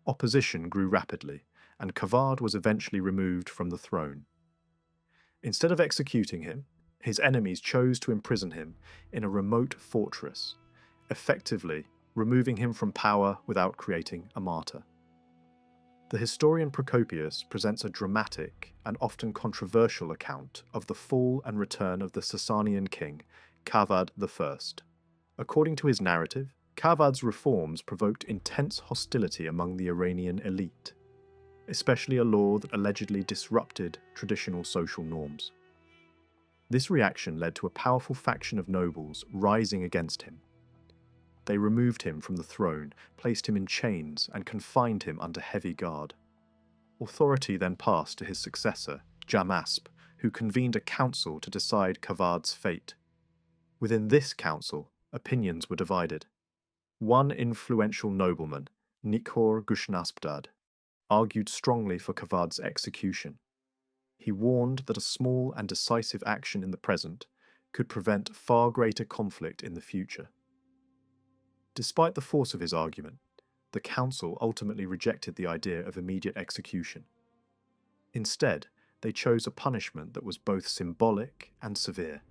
Opposition grew rapidly, and Kavad was eventually removed from the throne. Instead of executing him, his enemies chose to imprison him in a remote fortress, effectively removing him from power without creating a martyr. The historian Procopius presents a dramatic and often controversial account of the fall and return of the Sasanian king, Kavad I. According to his narrative, Kavad's reforms provoked intense hostility among the Iranian elite, especially a law that allegedly disrupted traditional social norms. This reaction led to a powerful faction of nobles rising against him. They removed him from the throne, placed him in chains, and confined him under heavy guard. Authority then passed to his successor, Jamasp, who convened a council to decide Kavad's fate. Within this council, opinions were divided. One influential nobleman, Nikhor Gushnasbdad, argued strongly for Kavad's execution. He warned that a small and decisive action in the present could prevent far greater conflict in the future. Despite the force of his argument, the council ultimately rejected the idea of immediate execution. Instead, they chose a punishment that was both symbolic and severe.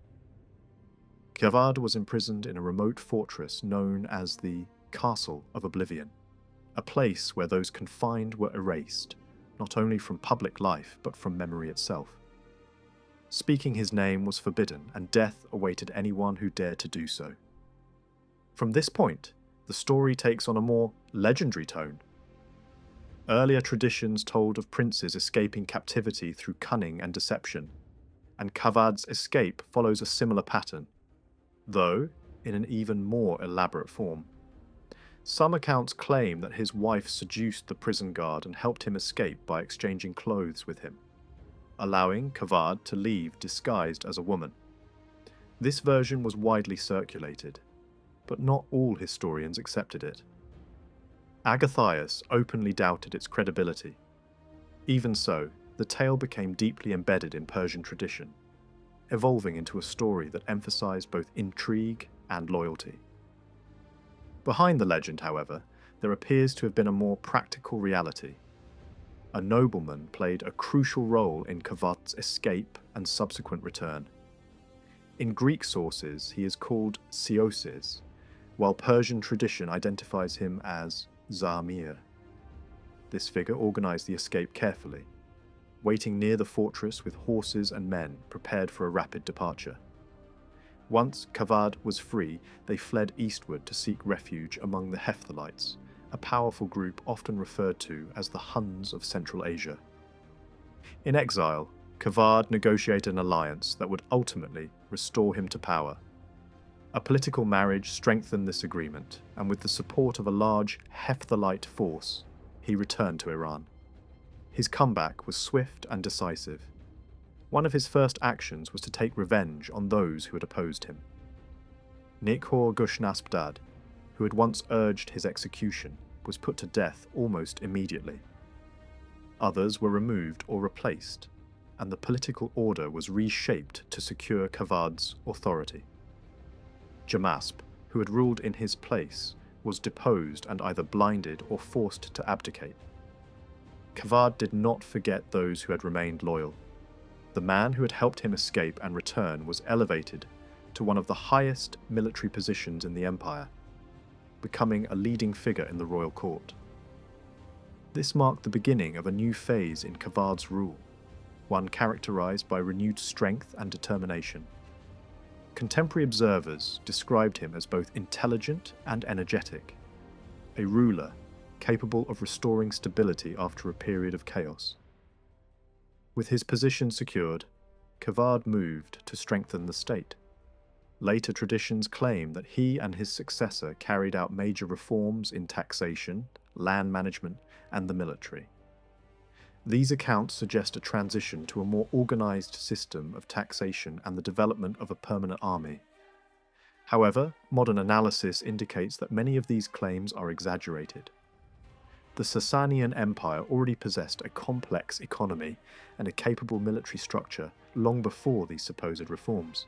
Kavad was imprisoned in a remote fortress known as the Castle of Oblivion, a place where those confined were erased, not only from public life but from memory itself. Speaking his name was forbidden, and death awaited anyone who dared to do so. From this point, the story takes on a more legendary tone. Earlier traditions told of princes escaping captivity through cunning and deception, and Kavad's escape follows a similar pattern, though in an even more elaborate form. Some accounts claim that his wife seduced the prison guard and helped him escape by exchanging clothes with him, allowing Kavad to leave disguised as a woman. This version was widely circulated, but not all historians accepted it. Agathias openly doubted its credibility. Even so, the tale became deeply embedded in Persian tradition, evolving into a story that emphasized both intrigue and loyalty. Behind the legend, however, there appears to have been a more practical reality. A nobleman played a crucial role in Kavad's escape and subsequent return. In Greek sources, he is called Sioses, while Persian tradition identifies him as Zamir. This figure organized the escape carefully, waiting near the fortress with horses and men prepared for a rapid departure. Once Kavad was free, they fled eastward to seek refuge among the Hephthalites, a powerful group often referred to as the Huns of Central Asia. In exile, Kavad negotiated an alliance that would ultimately restore him to power. A political marriage strengthened this agreement, and with the support of a large Hephthalite force, he returned to Iran. His comeback was swift and decisive. One of his first actions was to take revenge on those who had opposed him. Nikhor Gushnasbdad, who had once urged his execution, was put to death almost immediately. Others were removed or replaced, and the political order was reshaped to secure Kavad's authority. Jamasp, who had ruled in his place, was deposed and either blinded or forced to abdicate. Kavad did not forget those who had remained loyal. The man who had helped him escape and return was elevated to one of the highest military positions in the empire, becoming a leading figure in the royal court. This marked the beginning of a new phase in Kavad's rule, one characterized by renewed strength and determination. Contemporary observers described him as both intelligent and energetic, a ruler capable of restoring stability after a period of chaos. With his position secured, Kavad moved to strengthen the state. Later traditions claim that he and his successor carried out major reforms in taxation, land management, and the military. These accounts suggest a transition to a more organized system of taxation and the development of a permanent army. However, modern analysis indicates that many of these claims are exaggerated. The Sasanian Empire already possessed a complex economy and a capable military structure long before these supposed reforms.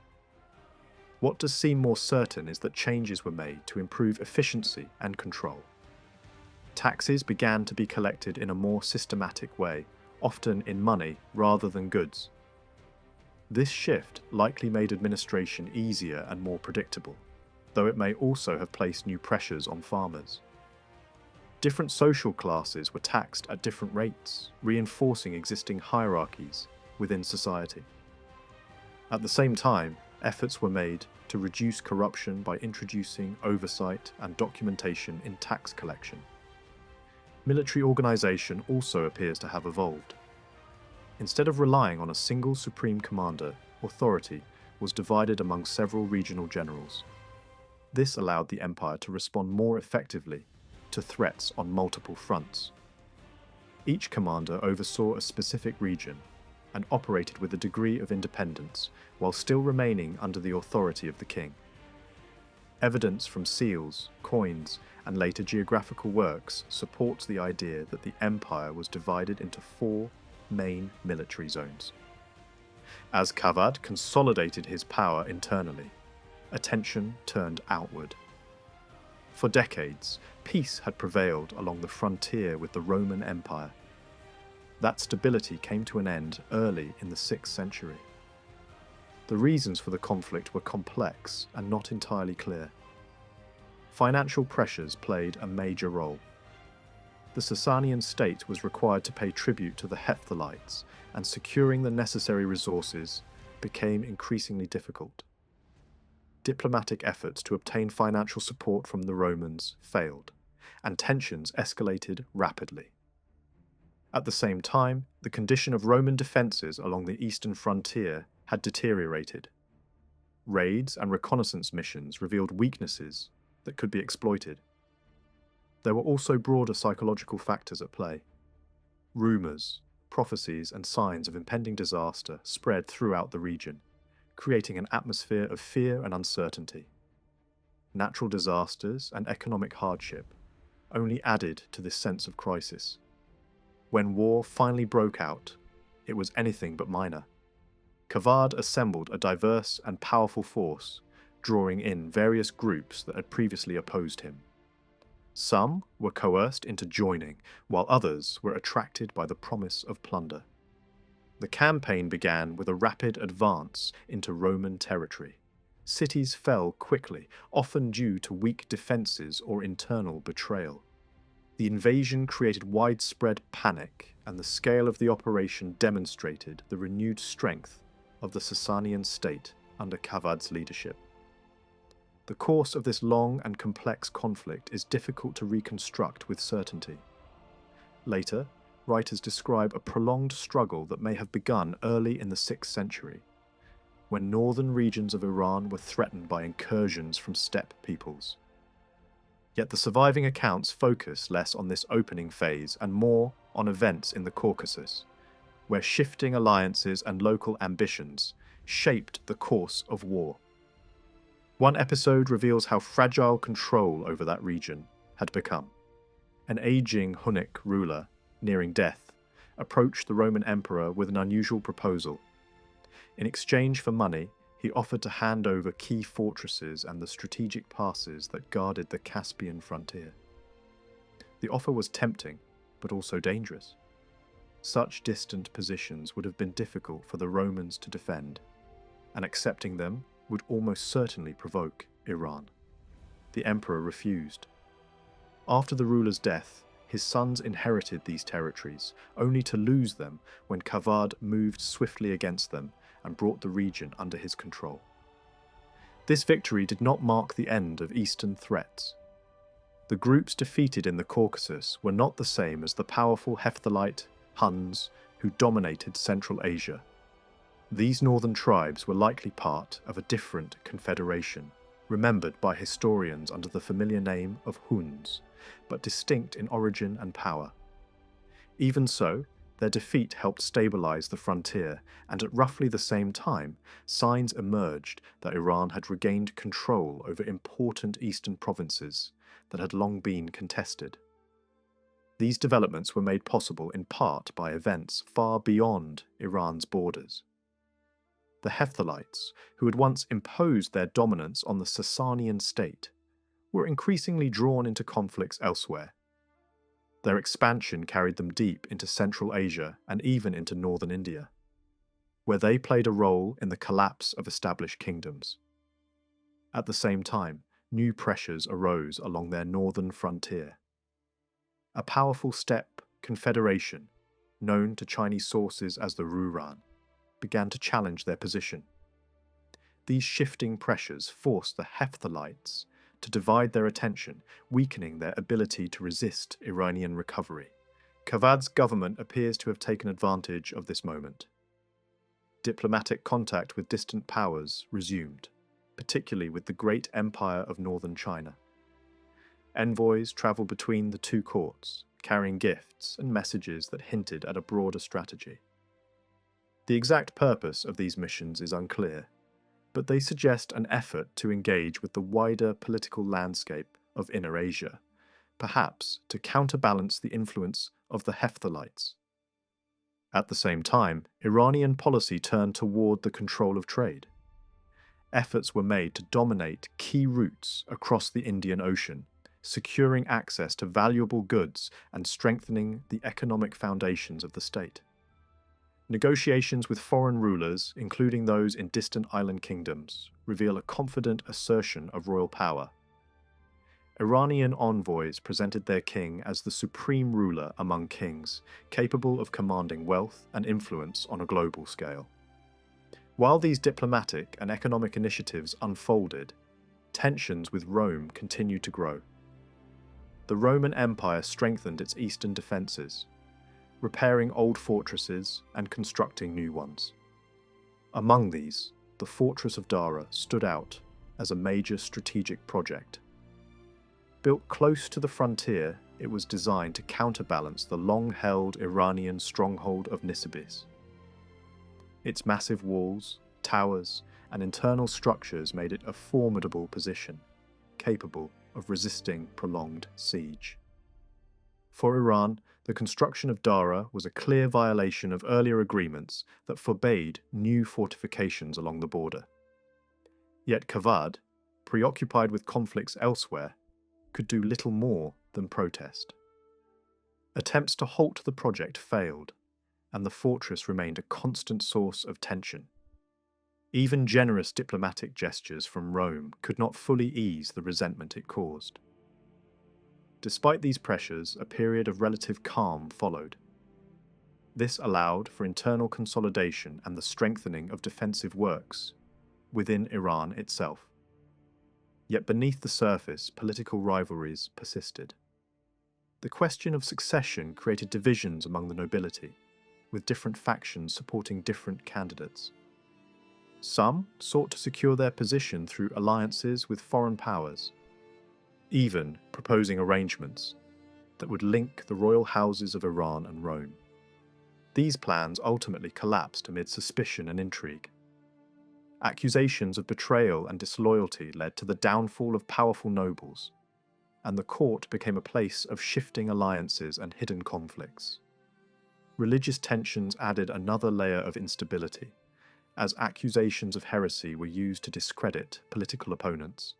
What does seem more certain is that changes were made to improve efficiency and control. Taxes began to be collected in a more systematic way, often in money rather than goods. This shift likely made administration easier and more predictable, though it may also have placed new pressures on farmers. Different social classes were taxed at different rates, reinforcing existing hierarchies within society. At the same time, efforts were made to reduce corruption by introducing oversight and documentation in tax collection. Military organization also appears to have evolved. Instead of relying on a single supreme commander, authority was divided among several regional generals. This allowed the empire to respond more effectively to threats on multiple fronts. Each commander oversaw a specific region and operated with a degree of independence while still remaining under the authority of the king. Evidence from seals, coins, and later geographical works supports the idea that the empire was divided into 4 main military zones. As Kavad consolidated his power internally, attention turned outward. For decades, peace had prevailed along the frontier with the Roman Empire. That stability came to an end early in the 6th century. The reasons for the conflict were complex and not entirely clear. Financial pressures played a major role. The Sasanian state was required to pay tribute to the Hephthalites, and securing the necessary resources became increasingly difficult. Diplomatic efforts to obtain financial support from the Romans failed, and tensions escalated rapidly. At the same time, the condition of Roman defences along the eastern frontier had deteriorated. Raids and reconnaissance missions revealed weaknesses that could be exploited. There were also broader psychological factors at play. Rumours, prophecies, and signs of impending disaster spread throughout the region, creating an atmosphere of fear and uncertainty. Natural disasters and economic hardship only added to this sense of crisis. When war finally broke out, it was anything but minor. Kavad assembled a diverse and powerful force, drawing in various groups that had previously opposed him. Some were coerced into joining, while others were attracted by the promise of plunder. The campaign began with a rapid advance into Roman territory. Cities fell quickly, often due to weak defences or internal betrayal. The invasion created widespread panic, and the scale of the operation demonstrated the renewed strength of the Sasanian state under Kavad's leadership. The course of this long and complex conflict is difficult to reconstruct with certainty. Later, writers describe a prolonged struggle that may have begun early in the 6th century, when northern regions of Iran were threatened by incursions from steppe peoples. Yet the surviving accounts focus less on this opening phase and more on events in the Caucasus, where shifting alliances and local ambitions shaped the course of war. One episode reveals how fragile control over that region had become. An aging Hunnic ruler, nearing death, approached the Roman emperor with an unusual proposal. In exchange for money, he offered to hand over key fortresses and the strategic passes that guarded the Caspian frontier. The offer was tempting, but also dangerous. Such distant positions would have been difficult for the Romans to defend, and accepting them would almost certainly provoke Iran. The emperor refused. After the ruler's death, his sons inherited these territories, only to lose them when Kavad moved swiftly against them and brought the region under his control. This victory did not mark the end of Eastern threats. The groups defeated in the Caucasus were not the same as the powerful Hephthalite Huns who dominated Central Asia. These northern tribes were likely part of a different confederation, remembered by historians under the familiar name of Huns, but distinct in origin and power. Even so, their defeat helped stabilize the frontier, and at roughly the same time, signs emerged that Iran had regained control over important eastern provinces that had long been contested. These developments were made possible in part by events far beyond Iran's borders. The Hephthalites, who had once imposed their dominance on the Sasanian state, were increasingly drawn into conflicts elsewhere. Their expansion carried them deep into Central Asia and even into northern India, where they played a role in the collapse of established kingdoms. At the same time, new pressures arose along their northern frontier. A powerful steppe confederation, known to Chinese sources as the Ruran, began to challenge their position. These shifting pressures forced the Hephthalites to divide their attention, weakening their ability to resist Iranian recovery. Kavad's government appears to have taken advantage of this moment. Diplomatic contact with distant powers resumed, particularly with the great empire of northern China. Envoys travelled between the two courts, carrying gifts and messages that hinted at a broader strategy. The exact purpose of these missions is unclear, but they suggest an effort to engage with the wider political landscape of Inner Asia, perhaps to counterbalance the influence of the Hephthalites. At the same time, Iranian policy turned toward the control of trade. Efforts were made to dominate key routes across the Indian Ocean, securing access to valuable goods and strengthening the economic foundations of the state. Negotiations with foreign rulers, including those in distant island kingdoms, reveal a confident assertion of royal power. Iranian envoys presented their king as the supreme ruler among kings, capable of commanding wealth and influence on a global scale. While these diplomatic and economic initiatives unfolded, tensions with Rome continued to grow. The Roman Empire strengthened its eastern defences, repairing old fortresses and constructing new ones. Among these, the fortress of Dara stood out as a major strategic project. Built close to the frontier, it was designed to counterbalance the long-held Iranian stronghold of Nisibis. Its massive walls, towers, and internal structures made it a formidable position, capable of resisting prolonged siege. For Iran, the construction of Dara was a clear violation of earlier agreements that forbade new fortifications along the border. Yet Kavad, preoccupied with conflicts elsewhere, could do little more than protest. Attempts to halt the project failed, and the fortress remained a constant source of tension. Even generous diplomatic gestures from Rome could not fully ease the resentment it caused. Despite these pressures, a period of relative calm followed. This allowed for internal consolidation and the strengthening of defensive works within Iran itself. Yet beneath the surface, political rivalries persisted. The question of succession created divisions among the nobility, with different factions supporting different candidates. Some sought to secure their position through alliances with foreign powers, even proposing arrangements that would link the royal houses of Iran and Rome. These plans ultimately collapsed amid suspicion and intrigue. Accusations of betrayal and disloyalty led to the downfall of powerful nobles, and the court became a place of shifting alliances and hidden conflicts. Religious tensions added another layer of instability, as accusations of heresy were used to discredit political opponents.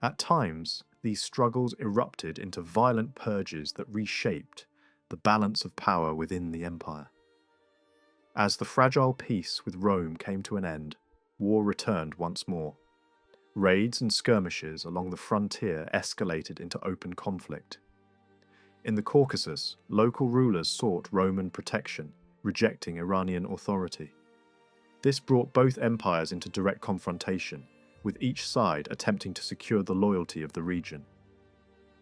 At times, these struggles erupted into violent purges that reshaped the balance of power within the empire. As the fragile peace with Rome came to an end, war returned once more. Raids and skirmishes along the frontier escalated into open conflict. In the Caucasus, local rulers sought Roman protection, rejecting Iranian authority. This brought both empires into direct confrontation, with each side attempting to secure the loyalty of the region.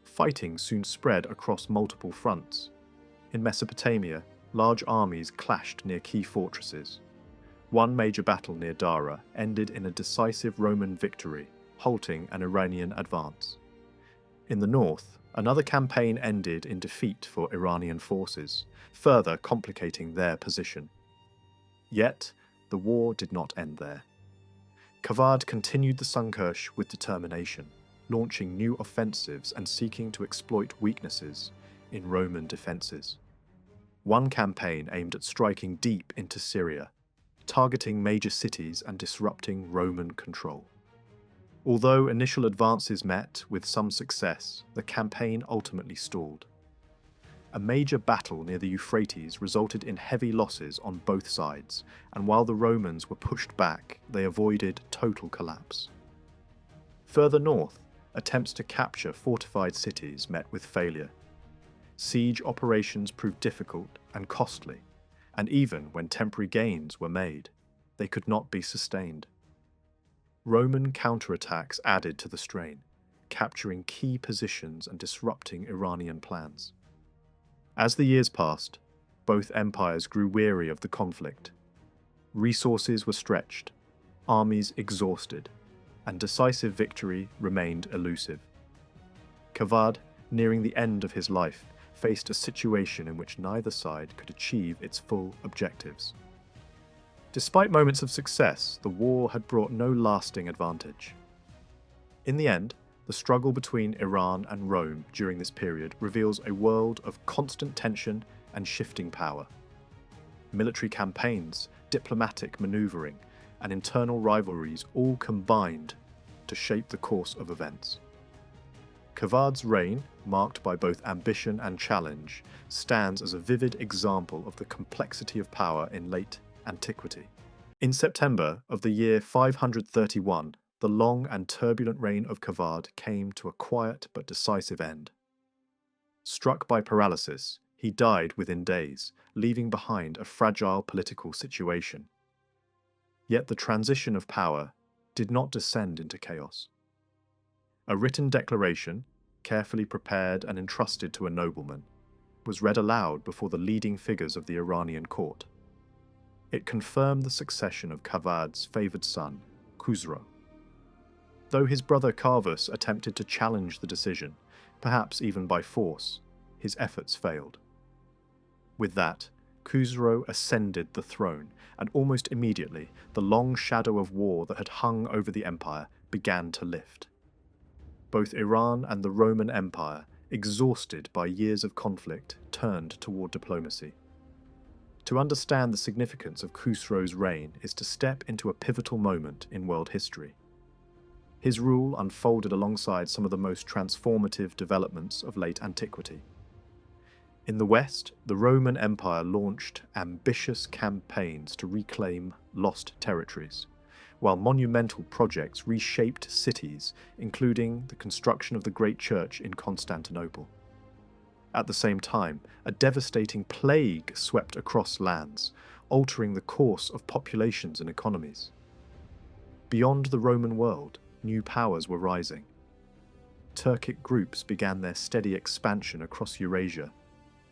Fighting soon spread across multiple fronts. In Mesopotamia, large armies clashed near key fortresses. One major battle near Dara ended in a decisive Roman victory, halting an Iranian advance. In the north, another campaign ended in defeat for Iranian forces, further complicating their position. Yet, the war did not end there. Kavad continued the Sunkersh with determination, launching new offensives and seeking to exploit weaknesses in Roman defences. One campaign aimed at striking deep into Syria, targeting major cities and disrupting Roman control. Although initial advances met with some success, the campaign ultimately stalled. A major battle near the Euphrates resulted in heavy losses on both sides, and while the Romans were pushed back, they avoided total collapse. Further north, attempts to capture fortified cities met with failure. Siege operations proved difficult and costly, and even when temporary gains were made, they could not be sustained. Roman counterattacks added to the strain, capturing key positions and disrupting Iranian plans. As the years passed, both empires grew weary of the conflict. Resources were stretched, armies exhausted, and decisive victory remained elusive. Kavad, nearing the end of his life, faced a situation in which neither side could achieve its full objectives. Despite moments of success, the war had brought no lasting advantage. In the end, the struggle between Iran and Rome during this period reveals a world of constant tension and shifting power. Military campaigns, diplomatic maneuvering, and internal rivalries all combined to shape the course of events. Kavad's reign, marked by both ambition and challenge, stands as a vivid example of the complexity of power in late antiquity. In September of the year 531, the long and turbulent reign of Kavad came to a quiet but decisive end. Struck by paralysis, he died within days, leaving behind a fragile political situation. Yet the transition of power did not descend into chaos. A written declaration, carefully prepared and entrusted to a nobleman, was read aloud before the leading figures of the Iranian court. It confirmed the succession of Kavad's favoured son, Khusro. Though his brother Karvus attempted to challenge the decision, perhaps even by force, his efforts failed. With that, Khusro ascended the throne, and almost immediately, the long shadow of war that had hung over the empire began to lift. Both Iran and the Roman Empire, exhausted by years of conflict, turned toward diplomacy. To understand the significance of Khusro's reign is to step into a pivotal moment in world history. His rule unfolded alongside some of the most transformative developments of late antiquity. In the West, the Roman Empire launched ambitious campaigns to reclaim lost territories, while monumental projects reshaped cities, including the construction of the Great Church in Constantinople. At the same time, a devastating plague swept across lands, altering the course of populations and economies. Beyond the Roman world, new powers were rising. Turkic groups began their steady expansion across Eurasia,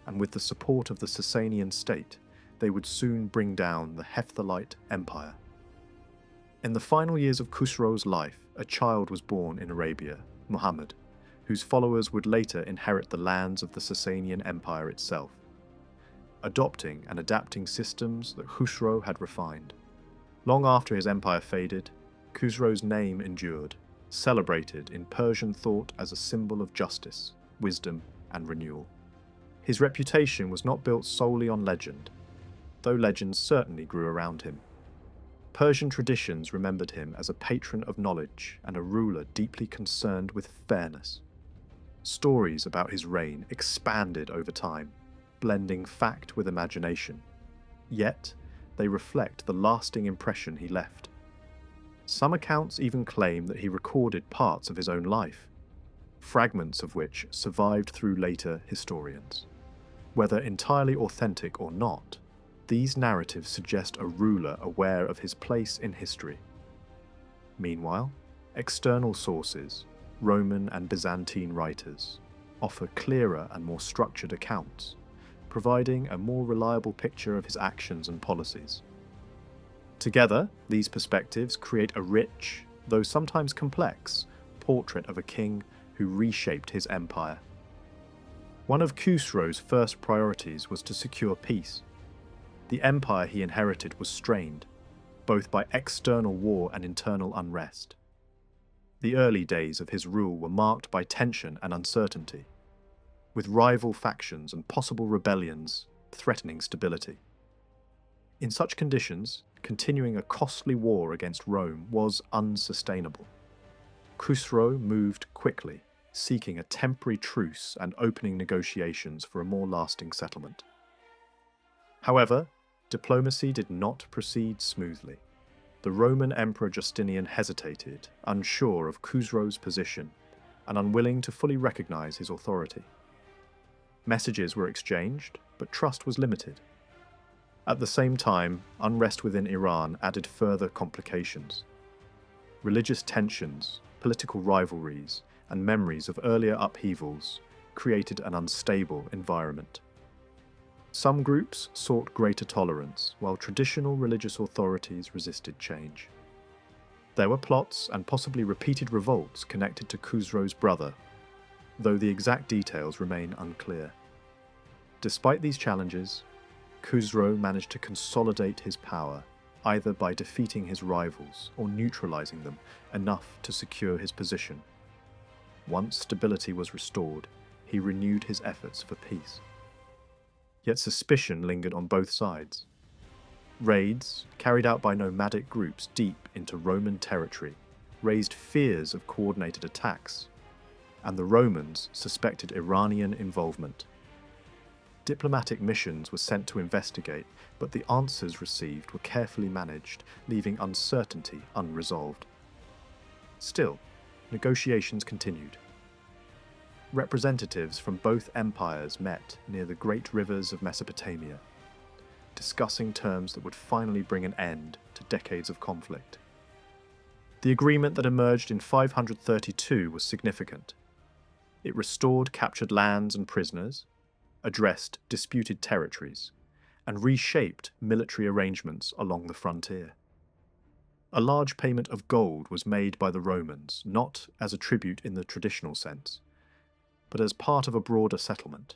and with the support of the Sasanian state, they would soon bring down the Hephthalite Empire. In the final years of Khusro's life, a child was born in Arabia, Muhammad, whose followers would later inherit the lands of the Sasanian Empire itself, adopting and adapting systems that Khusro had refined. Long after his empire faded, Khusro's name endured, celebrated in Persian thought as a symbol of justice, wisdom, and renewal. His reputation was not built solely on legend, though legends certainly grew around him. Persian traditions remembered him as a patron of knowledge and a ruler deeply concerned with fairness. Stories about his reign expanded over time, blending fact with imagination. Yet, they reflect the lasting impression he left. Some accounts even claim that he recorded parts of his own life, fragments of which survived through later historians. Whether entirely authentic or not, these narratives suggest a ruler aware of his place in history. Meanwhile, external sources, Roman and Byzantine writers, offer clearer and more structured accounts, providing a more reliable picture of his actions and policies. Together, these perspectives create a rich, though sometimes complex, portrait of a king who reshaped his empire. One of Khusro's first priorities was to secure peace. The empire he inherited was strained, both by external war and internal unrest. The early days of his rule were marked by tension and uncertainty, with rival factions and possible rebellions threatening stability. In such conditions, continuing a costly war against Rome was unsustainable. Khusro moved quickly, seeking a temporary truce and opening negotiations for a more lasting settlement. However, diplomacy did not proceed smoothly. The Roman Emperor Justinian hesitated, unsure of Khusro's position and unwilling to fully recognize his authority. Messages were exchanged, but trust was limited. At the same time, unrest within Iran added further complications. Religious tensions, political rivalries, and memories of earlier upheavals created an unstable environment. Some groups sought greater tolerance, while traditional religious authorities resisted change. There were plots and possibly repeated revolts connected to Khusro's brother, though the exact details remain unclear. Despite these challenges, Khusro managed to consolidate his power, either by defeating his rivals or neutralizing them enough to secure his position. Once stability was restored, he renewed his efforts for peace. Yet suspicion lingered on both sides. Raids, carried out by nomadic groups deep into Roman territory, raised fears of coordinated attacks, and the Romans suspected Iranian involvement. Diplomatic missions were sent to investigate, but the answers received were carefully managed, leaving uncertainty unresolved. Still, negotiations continued. Representatives from both empires met near the great rivers of Mesopotamia, discussing terms that would finally bring an end to decades of conflict. The agreement that emerged in 532 was significant. It restored captured lands and prisoners, addressed disputed territories, and reshaped military arrangements along the frontier. A large payment of gold was made by the Romans, not as a tribute in the traditional sense, but as part of a broader settlement.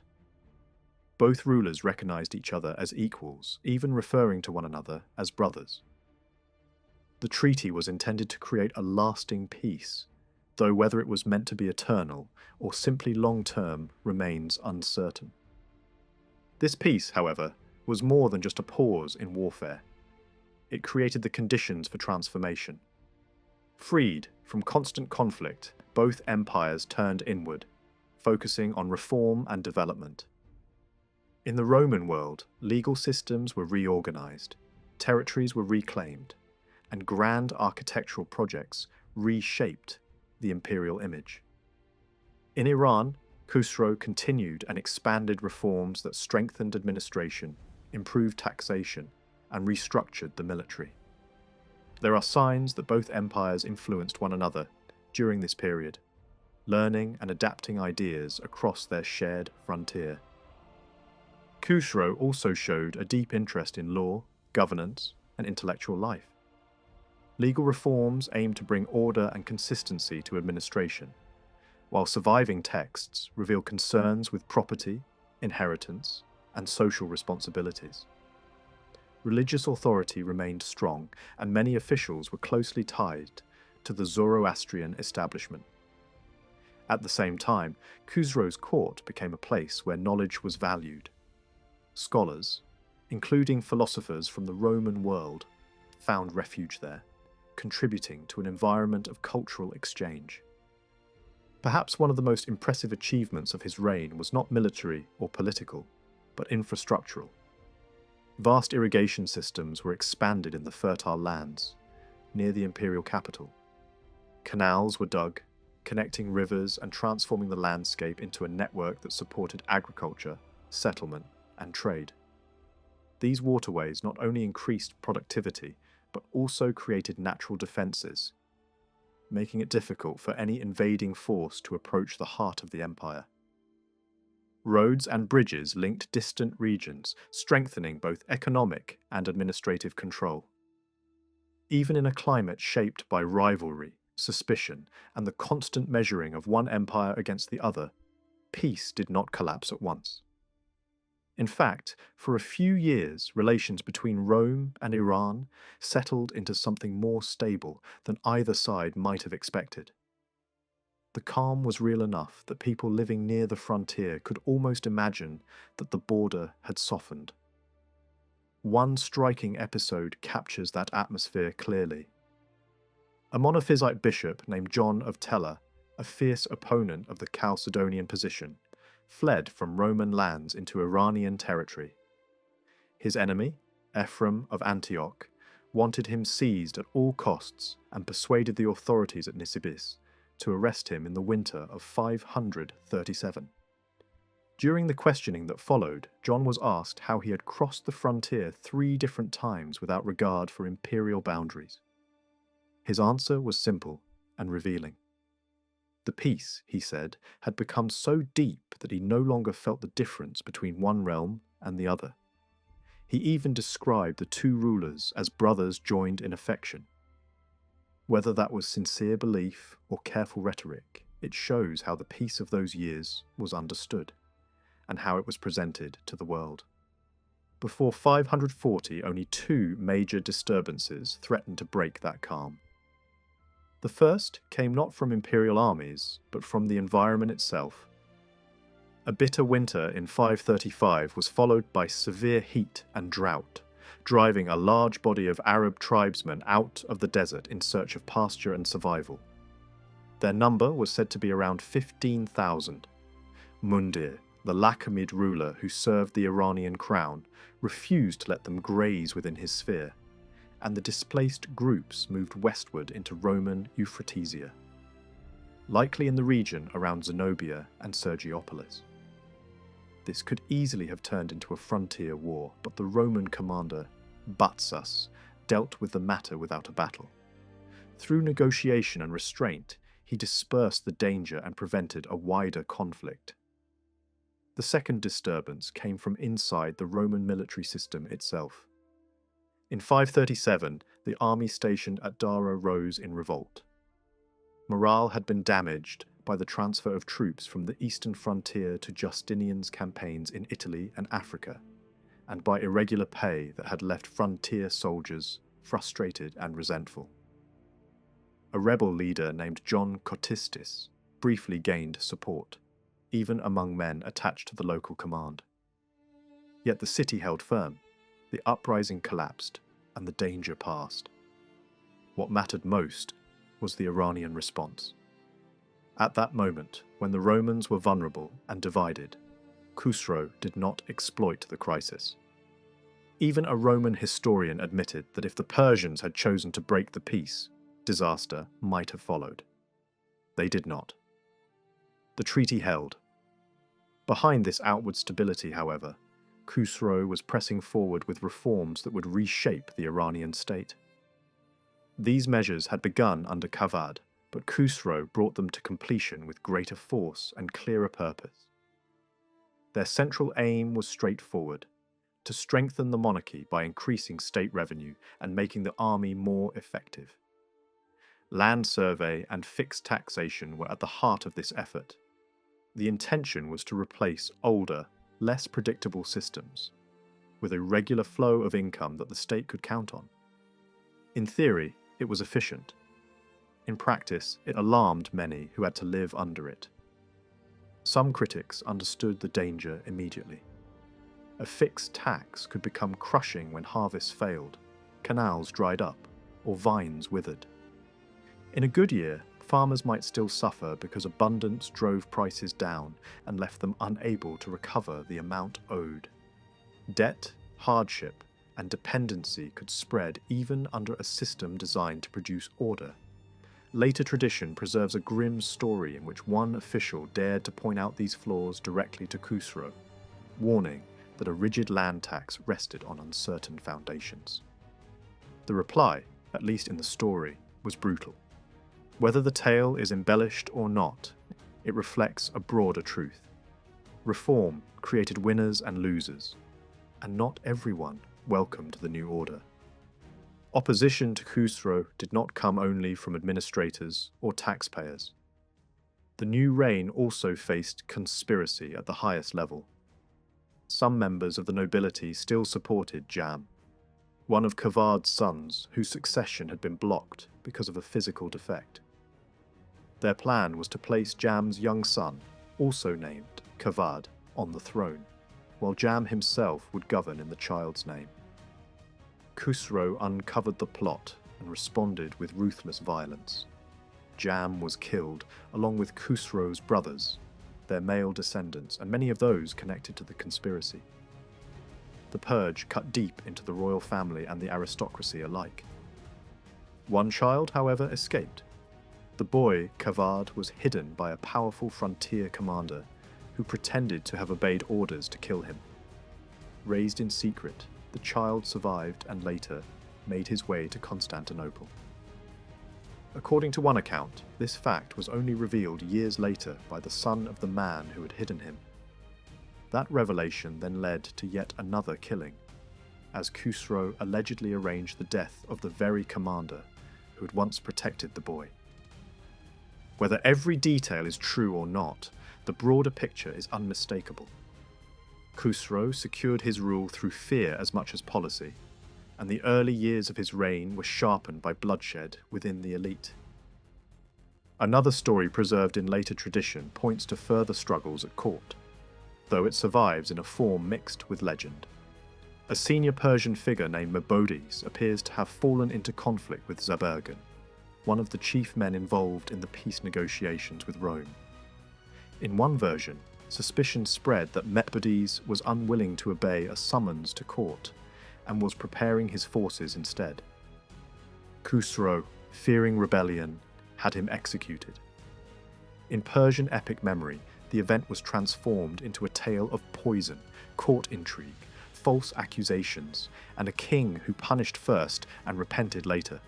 Both rulers recognized each other as equals, even referring to one another as brothers. The treaty was intended to create a lasting peace, though whether it was meant to be eternal or simply long-term remains uncertain. This peace, however, was more than just a pause in warfare. It created the conditions for transformation. Freed from constant conflict, both empires turned inward, focusing on reform and development. In the Roman world, legal systems were reorganized, territories were reclaimed, and grand architectural projects reshaped the imperial image. In Iran, Khusro continued and expanded reforms that strengthened administration, improved taxation, and restructured the military. There are signs that both empires influenced one another during this period, learning and adapting ideas across their shared frontier. Khusro also showed a deep interest in law, governance, and intellectual life. Legal reforms aimed to bring order and consistency to administration, while surviving texts reveal concerns with property, inheritance, and social responsibilities. Religious authority remained strong, and many officials were closely tied to the Zoroastrian establishment. At the same time, Khusro's court became a place where knowledge was valued. Scholars, including philosophers from the Roman world, found refuge there, contributing to an environment of cultural exchange. Perhaps one of the most impressive achievements of his reign was not military or political, but infrastructural. Vast irrigation systems were expanded in the fertile lands near the imperial capital. Canals were dug, connecting rivers and transforming the landscape into a network that supported agriculture, settlement, and trade. These waterways not only increased productivity, but also created natural defences, making it difficult for any invading force to approach the heart of the empire. Roads and bridges linked distant regions, strengthening both economic and administrative control. Even in a climate shaped by rivalry, suspicion, and the constant measuring of one empire against the other, peace did not collapse at once. In fact, for a few years, relations between Rome and Iran settled into something more stable than either side might have expected. The calm was real enough that people living near the frontier could almost imagine that the border had softened. One striking episode captures that atmosphere clearly. A Monophysite bishop named John of Tella, a fierce opponent of the Chalcedonian position, fled from Roman lands into Iranian territory. His enemy, Ephraim of Antioch, wanted him seized at all costs and persuaded the authorities at Nisibis to arrest him in the winter of 537. During the questioning that followed, John was asked how he had crossed the frontier 3 different times without regard for imperial boundaries. His answer was simple and revealing. The peace, he said, had become so deep that he no longer felt the difference between one realm and the other. He even described the 2 rulers as brothers joined in affection. Whether that was sincere belief or careful rhetoric, it shows how the peace of those years was understood, and how it was presented to the world. Before 540, only 2 major disturbances threatened to break that calm. The first came not from imperial armies, but from the environment itself. A bitter winter in 535 was followed by severe heat and drought, driving a large body of Arab tribesmen out of the desert in search of pasture and survival. Their number was said to be around 15,000. Mundir, the Lachaemenid ruler who served the Iranian crown, refused to let them graze within his sphere, and the displaced groups moved westward into Roman Euphratesia, likely in the region around Zenobia and Sergiopolis. This could easily have turned into a frontier war, but the Roman commander, Batsus, dealt with the matter without a battle. Through negotiation and restraint, he dispersed the danger and prevented a wider conflict. The second disturbance came from inside the Roman military system itself. In 537, the army stationed at Dara rose in revolt. Morale had been damaged by the transfer of troops from the eastern frontier to Justinian's campaigns in Italy and Africa, and by irregular pay that had left frontier soldiers frustrated and resentful. A rebel leader named John Cotistis briefly gained support, even among men attached to the local command. Yet the city held firm. The uprising collapsed, and the danger passed. What mattered most was the Iranian response. At that moment, when the Romans were vulnerable and divided, Khusro did not exploit the crisis. Even a Roman historian admitted that if the Persians had chosen to break the peace, disaster might have followed. They did not. The treaty held. Behind this outward stability, however, Khusro was pressing forward with reforms that would reshape the Iranian state. These measures had begun under Kavad, but Khusro brought them to completion with greater force and clearer purpose. Their central aim was straightforward: to strengthen the monarchy by increasing state revenue and making the army more effective. Land survey and fixed taxation were at the heart of this effort. The intention was to replace older, less predictable systems with a regular flow of income that the state could count on. In theory, it was efficient. In practice, it alarmed many who had to live under it. Some critics understood the danger immediately. A fixed tax could become crushing when harvests failed, canals dried up, or vines withered. In a good year, farmers might still suffer because abundance drove prices down and left them unable to recover the amount owed. Debt, hardship, and dependency could spread even under a system designed to produce order. Later tradition preserves a grim story in which one official dared to point out these flaws directly to Khusro, warning that a rigid land tax rested on uncertain foundations. The reply, at least in the story, was brutal. Whether the tale is embellished or not, it reflects a broader truth. Reform created winners and losers, and not everyone welcomed the new order. Opposition to Khusro did not come only from administrators or taxpayers. The new reign also faced conspiracy at the highest level. Some members of the nobility still supported Jam, one of Kavad's sons whose succession had been blocked because of a physical defect. Their plan was to place Jam's young son, also named Kavad, on the throne, while Jam himself would govern in the child's name. Khusro uncovered the plot and responded with ruthless violence. Jam was killed, along with Khusro's brothers, their male descendants, and many of those connected to the conspiracy. The purge cut deep into the royal family and the aristocracy alike. One child, however, escaped. The boy, Kavad, was hidden by a powerful frontier commander who pretended to have obeyed orders to kill him. Raised in secret, the child survived and later made his way to Constantinople. According to one account, this fact was only revealed years later by the son of the man who had hidden him. That revelation then led to yet another killing, as Khusro allegedly arranged the death of the very commander who had once protected the boy. Whether every detail is true or not, the broader picture is unmistakable. Khusro secured his rule through fear as much as policy, and the early years of his reign were sharpened by bloodshed within the elite. Another story preserved in later tradition points to further struggles at court, though it survives in a form mixed with legend. A senior Persian figure named Mebodes appears to have fallen into conflict with Zabergan, one of the chief men involved in the peace negotiations with Rome. In one version, suspicion spread that Mebodes was unwilling to obey a summons to court and was preparing his forces instead. Khusro, fearing rebellion, had him executed. In Persian epic memory, the event was transformed into a tale of poison, court intrigue, false accusations, and a king who punished first and repented later.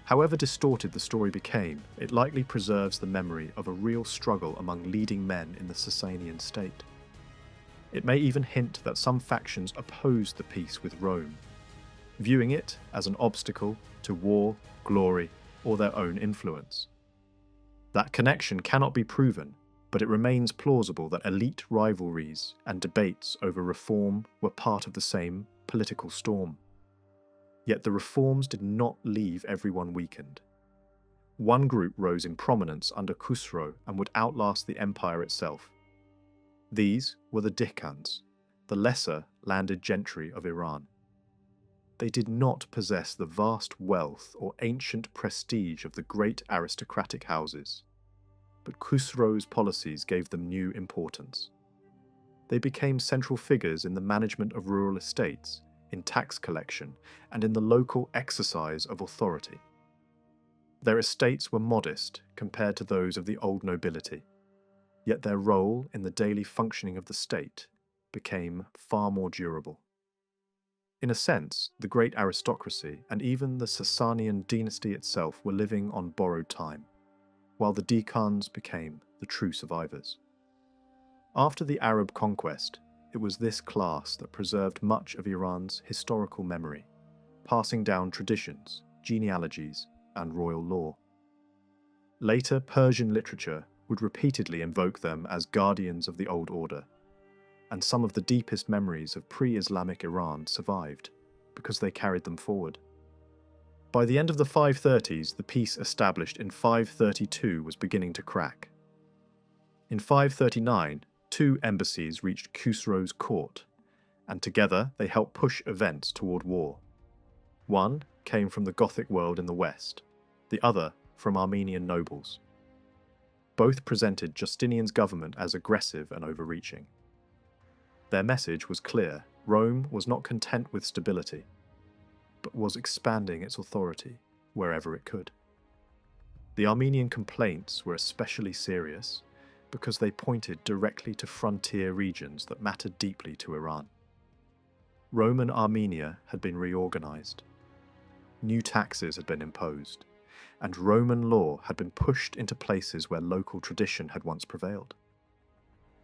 However distorted the story became, it likely preserves the memory of a real struggle among leading men in the Sasanian state. It may even hint that some factions opposed the peace with Rome, viewing it as an obstacle to war, glory, or their own influence. That connection cannot be proven, but it remains plausible that elite rivalries and debates over reform were part of the same political storm. Yet the reforms did not leave everyone weakened. One group rose in prominence under Khusro and would outlast the empire itself. These were the Dikhans, the lesser landed gentry of Iran. They did not possess the vast wealth or ancient prestige of the great aristocratic houses, but Khusro's policies gave them new importance. They became central figures in the management of rural estates, in tax collection, and in the local exercise of authority. Their estates were modest compared to those of the old nobility, yet their role in the daily functioning of the state became far more durable. In a sense, the great aristocracy and even the Sasanian dynasty itself were living on borrowed time, while the Dekhans became the true survivors. After the Arab conquest, it was this class that preserved much of Iran's historical memory, passing down traditions, genealogies, and royal law. Later, Persian literature would repeatedly invoke them as guardians of the old order, and some of the deepest memories of pre-Islamic Iran survived because they carried them forward. By the end of the 530s, the peace established in 532 was beginning to crack. In 539, 2 embassies reached Khusro's court, and together they helped push events toward war. One came from the Gothic world in the west, the other from Armenian nobles. Both presented Justinian's government as aggressive and overreaching. Their message was clear: Rome was not content with stability, but was expanding its authority wherever it could. The Armenian complaints were especially serious because they pointed directly to frontier regions that mattered deeply to Iran. Roman Armenia had been reorganized. New taxes had been imposed, and Roman law had been pushed into places where local tradition had once prevailed.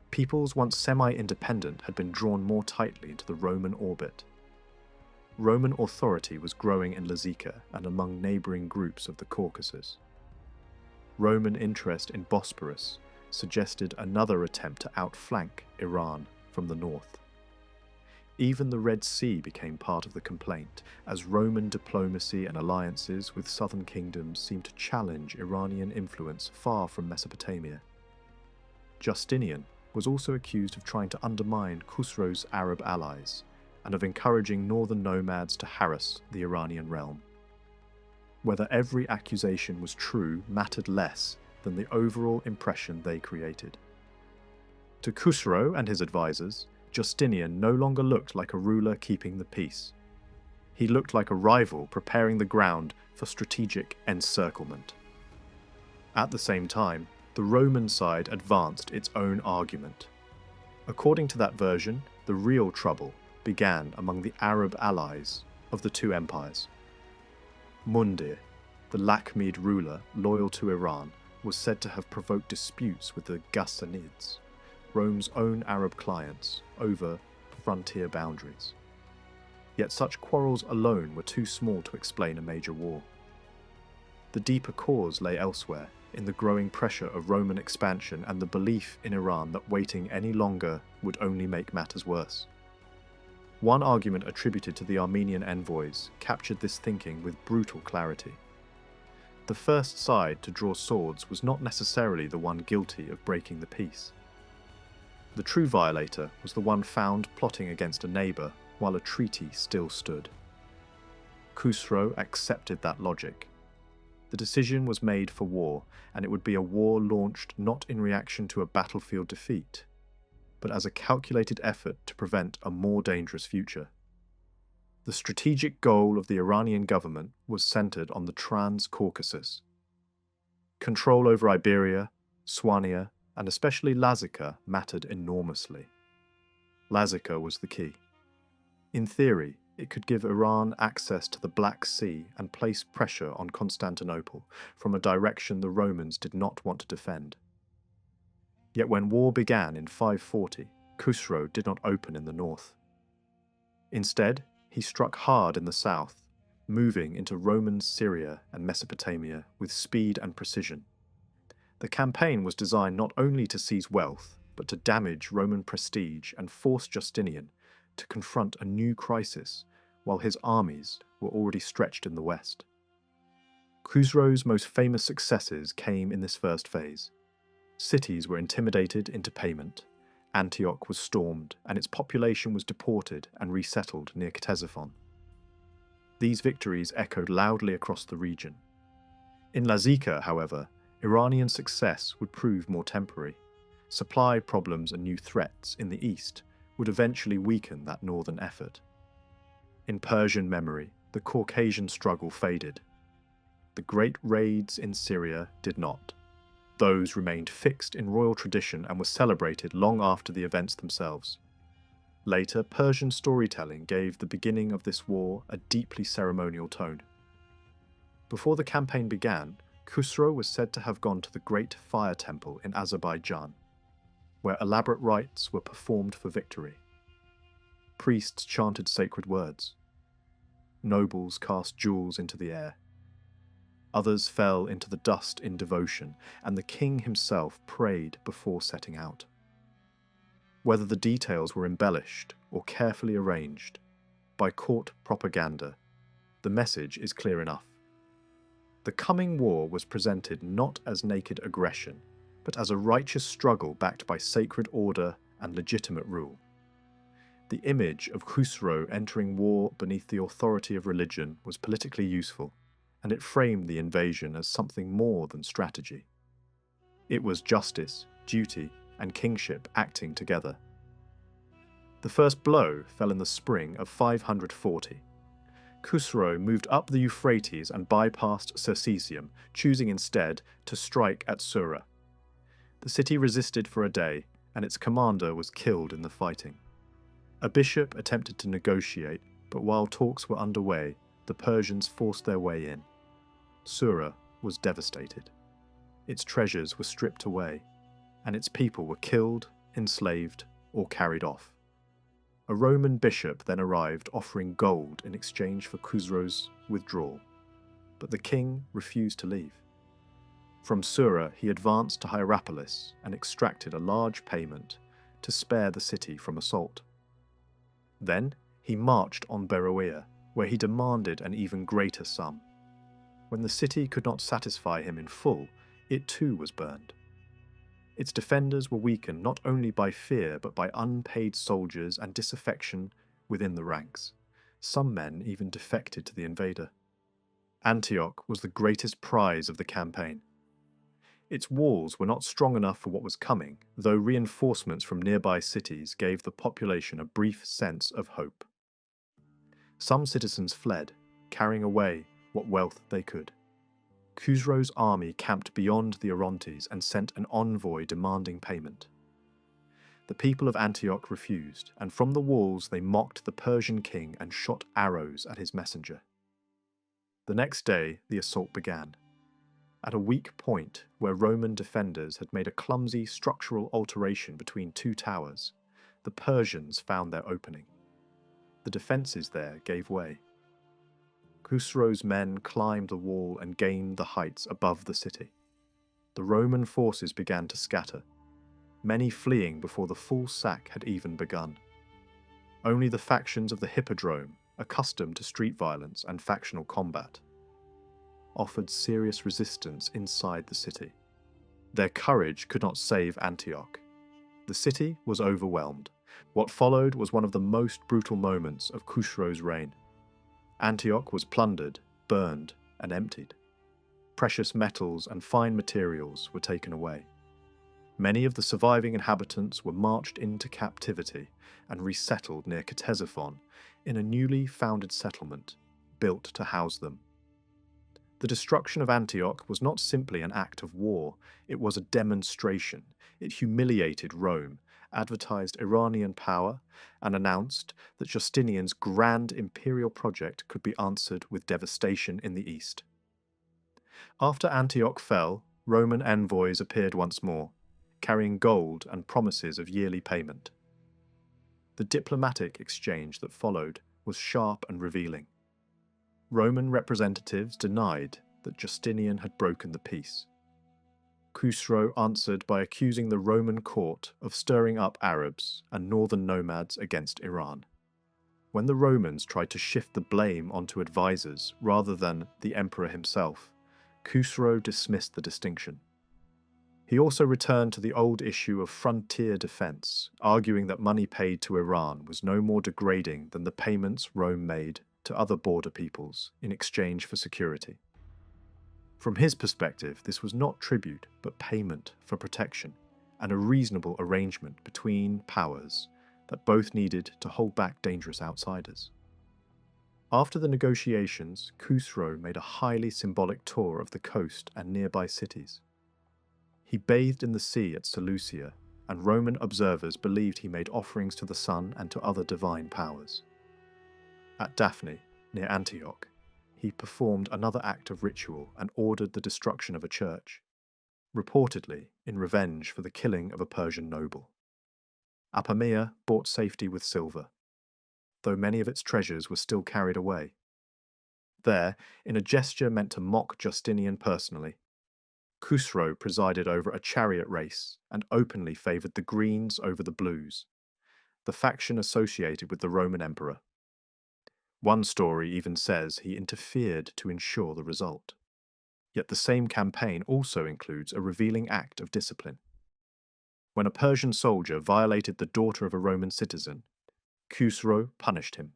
Peoples once semi-independent had been drawn more tightly into the Roman orbit. Roman authority was growing in Lazica and among neighbouring groups of the Caucasus. Roman interest in Bosporus suggested another attempt to outflank Iran from the north. Even the Red Sea became part of the complaint, as Roman diplomacy and alliances with southern kingdoms seemed to challenge Iranian influence far from Mesopotamia. Justinian was also accused of trying to undermine Khusro's Arab allies and of encouraging northern nomads to harass the Iranian realm. Whether every accusation was true mattered less than the overall impression they created. To Khusro and his advisors, Justinian no longer looked like a ruler keeping the peace. He looked like a rival preparing the ground for strategic encirclement. At the same time, the Roman side advanced its own argument. According to that version, the real trouble began among the Arab allies of the two empires. Mundir, the Lakhmid ruler loyal to Iran, was said to have provoked disputes with the Ghassanids, Rome's own Arab clients, over frontier boundaries. Yet such quarrels alone were too small to explain a major war. The deeper cause lay elsewhere, in the growing pressure of Roman expansion and the belief in Iran that waiting any longer would only make matters worse. One argument attributed to the Armenian envoys captured this thinking with brutal clarity. The first side to draw swords was not necessarily the one guilty of breaking the peace. The true violator was the one found plotting against a neighbour while a treaty still stood. Khusro accepted that logic. The decision was made for war, and it would be a war launched not in reaction to a battlefield defeat, but as a calculated effort to prevent a more dangerous future. The strategic goal of the Iranian government was centered on the Trans-Caucasus. Control over Iberia, Swania, and especially Lazica mattered enormously. Lazica was the key. In theory, it could give Iran access to the Black Sea and place pressure on Constantinople from a direction the Romans did not want to defend. Yet when war began in 540, Khusro did not open in the north. Instead, he struck hard in the south, moving into Roman Syria and Mesopotamia with speed and precision. The campaign was designed not only to seize wealth, but to damage Roman prestige and force Justinian to confront a new crisis while his armies were already stretched in the west. Khusro's most famous successes came in this first phase. Cities were intimidated into payment, Antioch was stormed, and its population was deported and resettled near Ctesiphon. These victories echoed loudly across the region. In Lazica, however, Iranian success would prove more temporary. Supply problems and new threats in the east would eventually weaken that northern effort. In Persian memory, the Caucasian struggle faded. The great raids in Syria did not. Those remained fixed in royal tradition and were celebrated long after the events themselves. Later, Persian storytelling gave the beginning of this war a deeply ceremonial tone. Before the campaign began, Khusro was said to have gone to the Great Fire Temple in Azerbaijan, where elaborate rites were performed for victory. Priests chanted sacred words. Nobles cast jewels into the air. Others fell into the dust in devotion, and the king himself prayed before setting out. Whether the details were embellished or carefully arranged by court propaganda, the message is clear enough. The coming war was presented not as naked aggression, but as a righteous struggle backed by sacred order and legitimate rule. The image of Khusro entering war beneath the authority of religion was politically useful, and it framed the invasion as something more than strategy. It was justice, duty, and kingship acting together. The first blow fell in the spring of 540. Khusro moved up the Euphrates and bypassed Circesium, choosing instead to strike at Sura. The city resisted for a day, and its commander was killed in the fighting. A bishop attempted to negotiate, but while talks were underway, the Persians forced their way in. Sura was devastated. Its treasures were stripped away, and its people were killed, enslaved, or carried off. A Roman bishop then arrived offering gold in exchange for Khusro's withdrawal, but the king refused to leave. From Sura he advanced to Hierapolis and extracted a large payment to spare the city from assault. Then he marched on Beroea, where he demanded an even greater sum. When the city could not satisfy him in full, it too was burned. Its defenders were weakened not only by fear but by unpaid soldiers and disaffection within the ranks. Some men even defected to the invader. Antioch was the greatest prize of the campaign. Its walls were not strong enough for what was coming, though reinforcements from nearby cities gave the population a brief sense of hope. Some citizens fled, carrying away what wealth they could. Khusro's army camped beyond the Orontes and sent an envoy demanding payment. The people of Antioch refused, and from the walls they mocked the Persian king and shot arrows at his messenger. The next day the assault began. At a weak point where Roman defenders had made a clumsy structural alteration between two towers, the Persians found their opening. The defences there gave way. Khusro's men climbed the wall and gained the heights above the city. The Roman forces began to scatter, many fleeing before the full sack had even begun. Only the factions of the Hippodrome, accustomed to street violence and factional combat, offered serious resistance inside the city. Their courage could not save Antioch. The city was overwhelmed. What followed was one of the most brutal moments of Khusro's reign. Antioch was plundered, burned, and emptied. Precious metals and fine materials were taken away. Many of the surviving inhabitants were marched into captivity and resettled near Ctesiphon in a newly founded settlement built to house them. The destruction of Antioch was not simply an act of war, it was a demonstration. It humiliated Rome, advertised Iranian power, and announced that Justinian's grand imperial project could be answered with devastation in the east. After Antioch fell, Roman envoys appeared once more, carrying gold and promises of yearly payment. The diplomatic exchange that followed was sharp and revealing. Roman representatives denied that Justinian had broken the peace. Khusro answered by accusing the Roman court of stirring up Arabs and northern nomads against Iran. When the Romans tried to shift the blame onto advisors rather than the emperor himself, Khusro dismissed the distinction. He also returned to the old issue of frontier defense, arguing that money paid to Iran was no more degrading than the payments Rome made to other border peoples in exchange for security. From his perspective, this was not tribute, but payment for protection, and a reasonable arrangement between powers that both needed to hold back dangerous outsiders. After the negotiations, Khusro made a highly symbolic tour of the coast and nearby cities. He bathed in the sea at Seleucia, and Roman observers believed he made offerings to the sun and to other divine powers. At Daphne, near Antioch, he performed another act of ritual and ordered the destruction of a church, reportedly in revenge for the killing of a Persian noble. Apamea bought safety with silver, though many of its treasures were still carried away. There, in a gesture meant to mock Justinian personally, Khusro presided over a chariot race and openly favoured the Greens over the Blues, the faction associated with the Roman emperor. One story even says he interfered to ensure the result. Yet the same campaign also includes a revealing act of discipline. When a Persian soldier violated the daughter of a Roman citizen, Khusro punished him.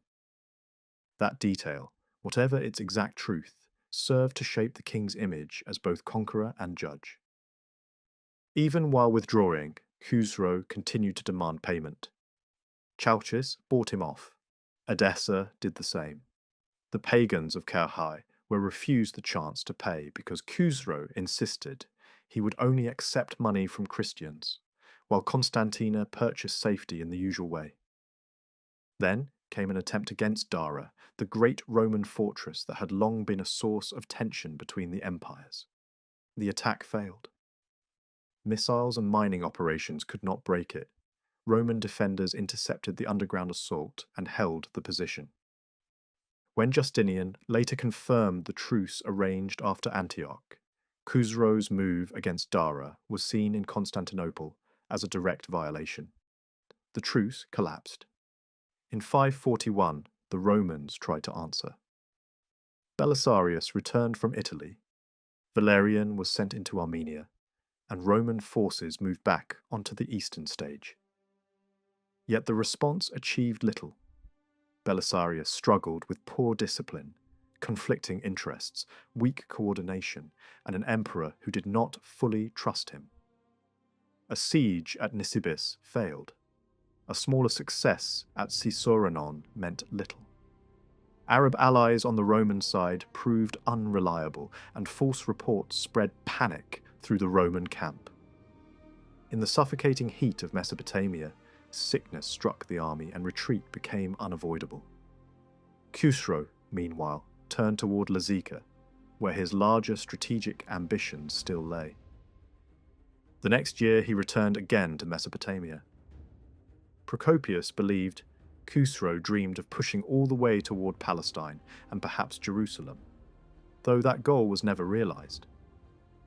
That detail, whatever its exact truth, served to shape the king's image as both conqueror and judge. Even while withdrawing, Khusro continued to demand payment. Chalchis bought him off. Edessa did the same. The pagans of Karhai were refused the chance to pay because Khusro insisted he would only accept money from Christians, while Constantina purchased safety in the usual way. Then came an attempt against Dara, the great Roman fortress that had long been a source of tension between the empires. The attack failed. Missiles and mining operations could not break it. Roman defenders intercepted the underground assault and held the position. When Justinian later confirmed the truce arranged after Antioch, Khusro's move against Dara was seen in Constantinople as a direct violation. The truce collapsed. In 541, the Romans tried to answer. Belisarius returned from Italy. Valerian was sent into Armenia, and Roman forces moved back onto the eastern stage. Yet the response achieved little. Belisarius struggled with poor discipline, conflicting interests, weak coordination, and an emperor who did not fully trust him. A siege at Nisibis failed. A smaller success at Caesarion meant little. Arab allies on the Roman side proved unreliable, and false reports spread panic through the Roman camp. In the suffocating heat of Mesopotamia, sickness struck the army and retreat became unavoidable. Khusro, meanwhile, turned toward Lazica, where his larger strategic ambitions still lay. The next year he returned again to Mesopotamia. Procopius believed Khusro dreamed of pushing all the way toward Palestine and perhaps Jerusalem, though that goal was never realized.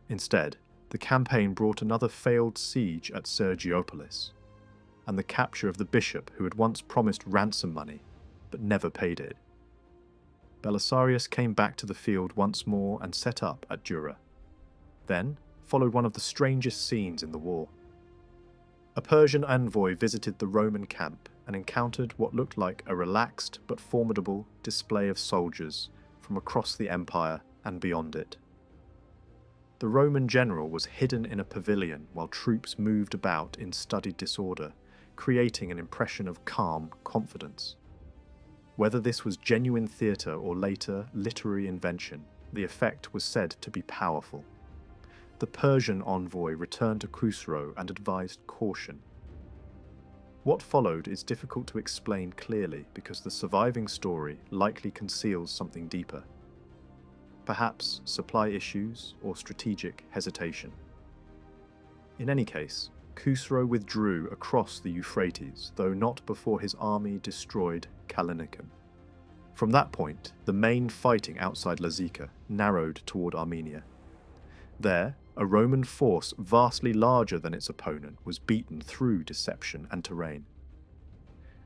Instead, the campaign brought another failed siege at Sergiopolis, and the capture of the bishop who had once promised ransom money, but never paid it. Belisarius came back to the field once more and set up at Dura. Then followed one of the strangest scenes in the war. A Persian envoy visited the Roman camp and encountered what looked like a relaxed but formidable display of soldiers from across the empire and beyond it. The Roman general was hidden in a pavilion while troops moved about in studied disorder, creating an impression of calm confidence. Whether this was genuine theatre or later literary invention, the effect was said to be powerful. The Persian envoy returned to Khusro and advised caution. What followed is difficult to explain clearly because the surviving story likely conceals something deeper. Perhaps supply issues or strategic hesitation. In any case, Khusro withdrew across the Euphrates, though not before his army destroyed Callinicum. From that point, the main fighting outside Lazica narrowed toward Armenia. There, a Roman force vastly larger than its opponent was beaten through deception and terrain.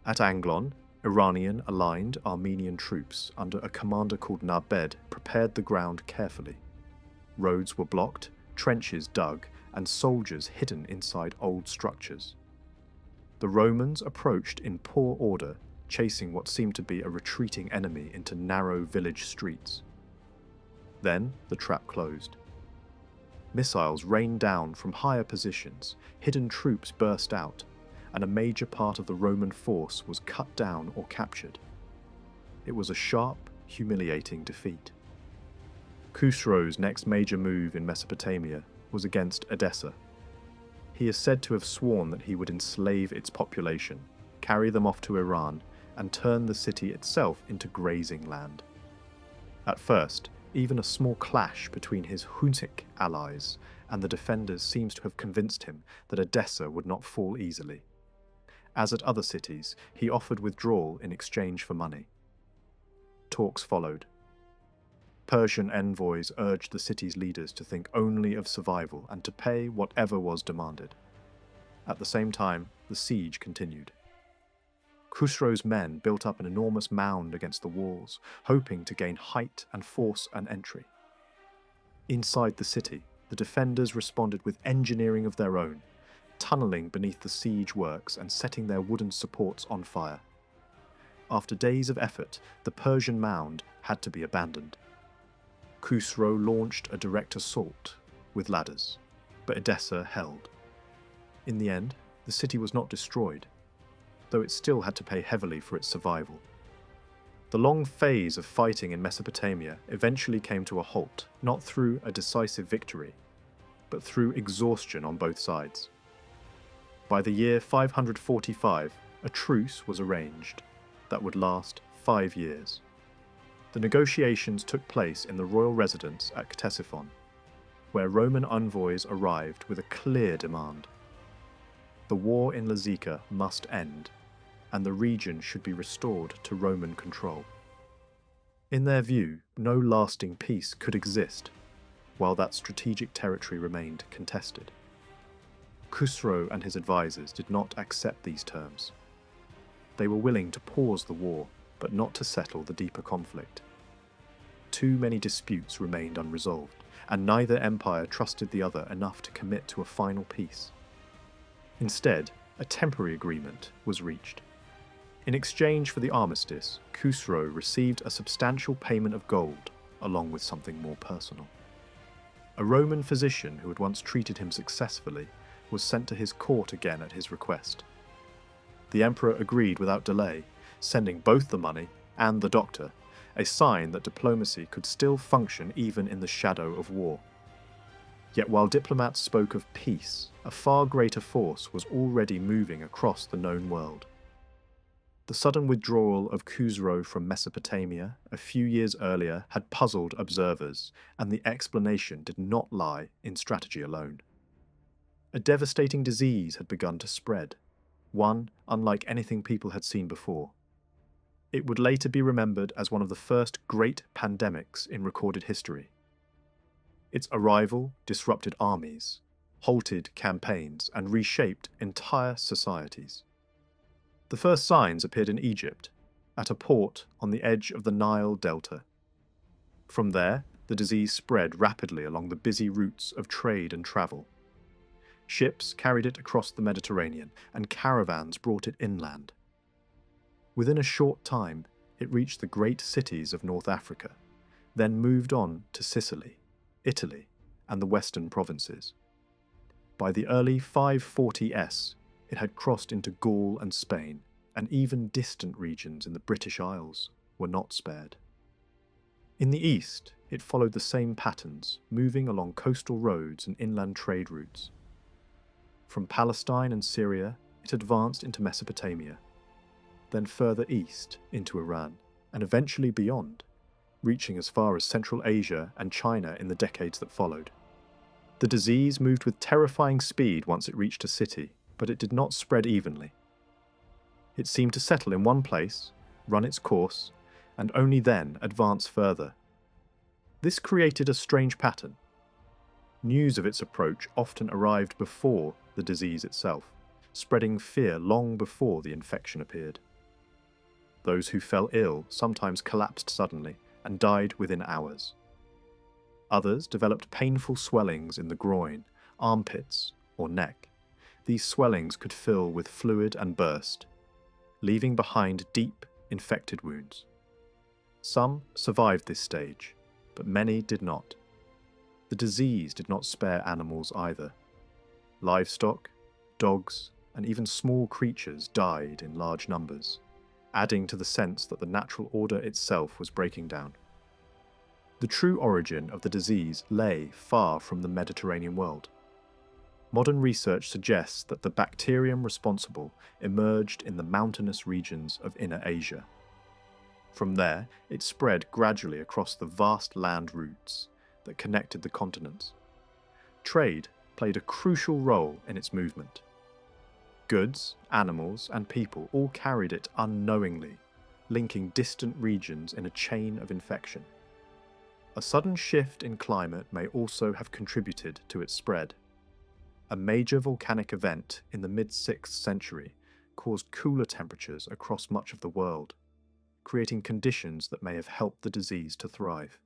At Anglon, Iranian-aligned Armenian troops under a commander called Narbed prepared the ground carefully. Roads were blocked, trenches dug, and soldiers hidden inside old structures. The Romans approached in poor order, chasing what seemed to be a retreating enemy into narrow village streets. Then the trap closed. Missiles rained down from higher positions, hidden troops burst out, and a major part of the Roman force was cut down or captured. It was a sharp, humiliating defeat. Khusro's next major move in Mesopotamia was against Edessa. He is said to have sworn that he would enslave its population, carry them off to Iran, and turn the city itself into grazing land. At first, even a small clash between his Hunnic allies and the defenders seems to have convinced him that Edessa would not fall easily. As at other cities, he offered withdrawal in exchange for money. Talks followed. Persian envoys urged the city's leaders to think only of survival and to pay whatever was demanded. At the same time, the siege continued. Khusro's men built up an enormous mound against the walls, hoping to gain height and force an entry. Inside the city, the defenders responded with engineering of their own, tunneling beneath the siege works and setting their wooden supports on fire. After days of effort, the Persian mound had to be abandoned. Khusro launched a direct assault with ladders, but Edessa held. In the end, the city was not destroyed, though it still had to pay heavily for its survival. The long phase of fighting in Mesopotamia eventually came to a halt, not through a decisive victory, but through exhaustion on both sides. By the year 545, a truce was arranged that would last 5 years. The negotiations took place in the royal residence at Ctesiphon, where Roman envoys arrived with a clear demand. The war in Lazica must end, and the region should be restored to Roman control. In their view, no lasting peace could exist while that strategic territory remained contested. Khusro and his advisors did not accept these terms. They were willing to pause the war, but not to settle the deeper conflict. Too many disputes remained unresolved, and neither empire trusted the other enough to commit to a final peace. Instead, a temporary agreement was reached. In exchange for the armistice, Khusro received a substantial payment of gold, along with something more personal. A Roman physician who had once treated him successfully was sent to his court again at his request. The emperor agreed without delay, sending both the money and the doctor, a sign that diplomacy could still function even in the shadow of war. Yet while diplomats spoke of peace, a far greater force was already moving across the known world. The sudden withdrawal of Khusro from Mesopotamia a few years earlier had puzzled observers, and the explanation did not lie in strategy alone. A devastating disease had begun to spread, one unlike anything people had seen before. It would later be remembered as one of the first great pandemics in recorded history. Its arrival disrupted armies, halted campaigns, and reshaped entire societies. The first signs appeared in Egypt, at a port on the edge of the Nile Delta. From there, the disease spread rapidly along the busy routes of trade and travel. Ships carried it across the Mediterranean, and caravans brought it inland. Within a short time, it reached the great cities of North Africa, then moved on to Sicily, Italy, and the western provinces. By the early 540s, it had crossed into Gaul and Spain, and even distant regions in the British Isles were not spared. In the east, it followed the same patterns, moving along coastal roads and inland trade routes. From Palestine and Syria, it advanced into Mesopotamia, then further east into Iran, and eventually beyond, reaching as far as Central Asia and China in the decades that followed. The disease moved with terrifying speed once it reached a city, but it did not spread evenly. It seemed to settle in one place, run its course, and only then advance further. This created a strange pattern. News of its approach often arrived before the disease itself, spreading fear long before the infection appeared. Those who fell ill sometimes collapsed suddenly and died within hours. Others developed painful swellings in the groin, armpits, or neck. These swellings could fill with fluid and burst, leaving behind deep, infected wounds. Some survived this stage, but many did not. The disease did not spare animals either. Livestock, dogs, and even small creatures died in large numbers. adding to the sense that the natural order itself was breaking down. The true origin of the disease lay far from the Mediterranean world. Modern research suggests that the bacterium responsible emerged in the mountainous regions of Inner Asia. From there, it spread gradually across the vast land routes that connected the continents. Trade played a crucial role in its movement. Goods, animals, and people all carried it unknowingly, linking distant regions in a chain of infection. A sudden shift in climate may also have contributed to its spread. A major volcanic event in the mid-6th century caused cooler temperatures across much of the world, creating conditions that may have helped the disease to thrive.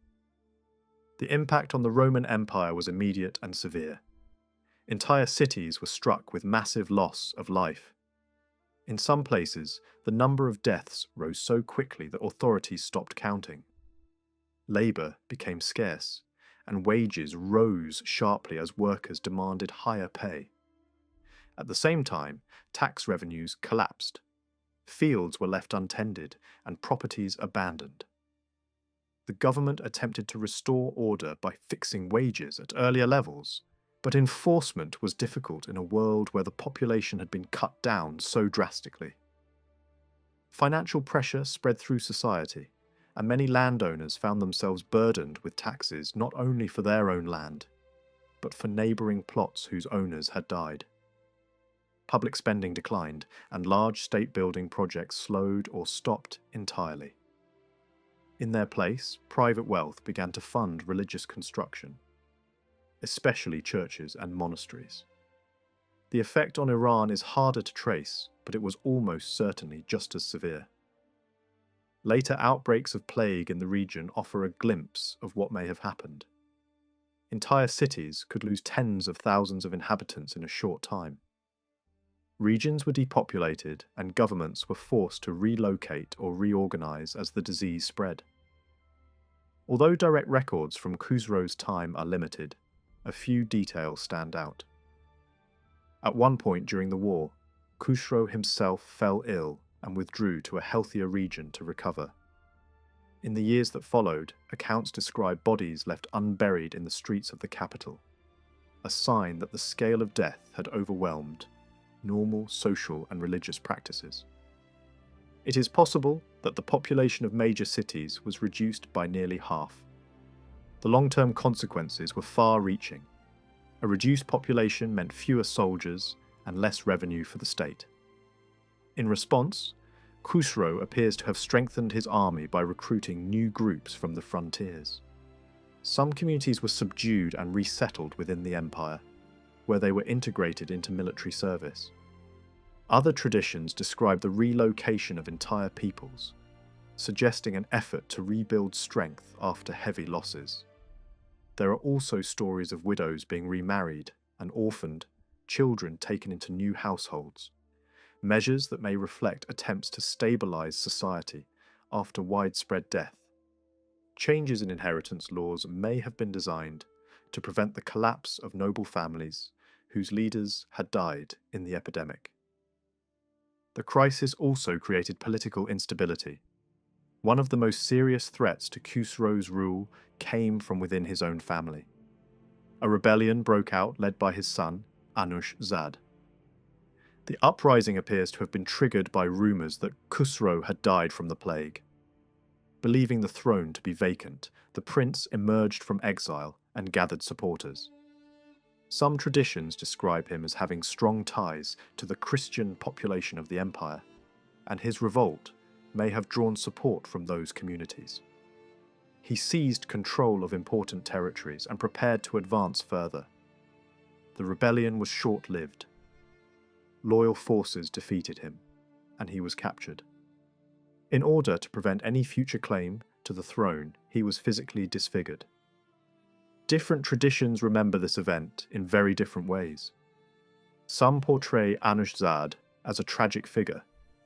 The impact on the Roman Empire was immediate and severe. Entire cities were struck with massive loss of life. In some places, the number of deaths rose so quickly that authorities stopped counting. Labour became scarce, and wages rose sharply as workers demanded higher pay. At the same time, tax revenues collapsed. Fields were left untended and properties abandoned. The government attempted to restore order by fixing wages at earlier levels, but enforcement was difficult in a world where the population had been cut down so drastically. Financial pressure spread through society, and many landowners found themselves burdened with taxes not only for their own land, but for neighbouring plots whose owners had died. Public spending declined, and large state-building projects slowed or stopped entirely. In their place, private wealth began to fund religious construction, especially churches and monasteries. The effect on Iran is harder to trace, but it was almost certainly just as severe. Later outbreaks of plague in the region offer a glimpse of what may have happened. Entire cities could lose tens of thousands of inhabitants in a short time. Regions were depopulated, and governments were forced to relocate or reorganize as the disease spread. Although direct records from Khusro's time are limited, a few details stand out. At one point during the war, Khusro himself fell ill and withdrew to a healthier region to recover. In the years that followed, accounts describe bodies left unburied in the streets of the capital, a sign that the scale of death had overwhelmed normal social and religious practices. It is possible that the population of major cities was reduced by nearly half. The long-term consequences were far-reaching. A reduced population meant fewer soldiers and less revenue for the state. In response, Khusro appears to have strengthened his army by recruiting new groups from the frontiers. Some communities were subdued and resettled within the empire, where they were integrated into military service. Other traditions describe the relocation of entire peoples, suggesting an effort to rebuild strength after heavy losses. There are also stories of widows being remarried and orphaned, children taken into new households, measures that may reflect attempts to stabilize society after widespread death. Changes in inheritance laws may have been designed to prevent the collapse of noble families whose leaders had died in the epidemic. The crisis also created political instability. One of the most serious threats to Khusro's rule came from within his own family. A rebellion broke out led by his son, Anush-Zad. The uprising appears to have been triggered by rumours that Khusro had died from the plague. Believing the throne to be vacant, the prince emerged from exile and gathered supporters. Some traditions describe him as having strong ties to the Christian population of the empire, and his revolt may have drawn support from those communities. He seized control of important territories and prepared to advance further. The rebellion was short-lived. Loyal forces defeated him, and he was captured. In order to prevent any future claim to the throne, he was physically disfigured. Different traditions remember this event in very different ways. Some portray Anush-Zad as a tragic figure,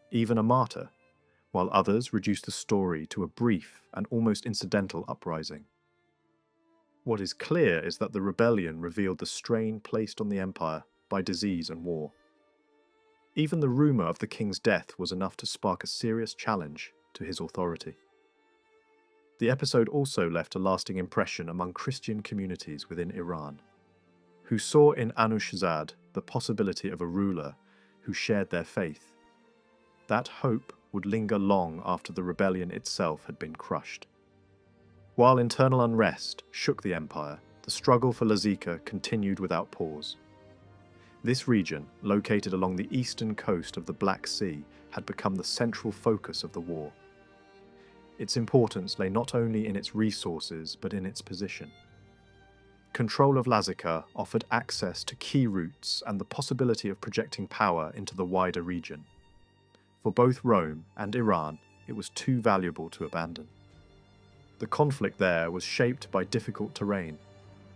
even a martyr, while others reduce the story to a brief and almost incidental uprising. What is clear is that the rebellion revealed the strain placed on the empire by disease and war. Even the rumour of the king's death was enough to spark a serious challenge to his authority. The episode also left a lasting impression among Christian communities within Iran, who saw in Anushzad the possibility of a ruler who shared their faith. That hope would linger long after the rebellion itself had been crushed. While internal unrest shook the empire, the struggle for Lazika continued without pause. This region, located along the eastern coast of the Black Sea, had become the central focus of the war. Its importance lay not only in its resources but in its position. Control of Lazika offered access to key routes and the possibility of projecting power into the wider region. For both Rome and Iran, it was too valuable to abandon. The conflict there was shaped by difficult terrain.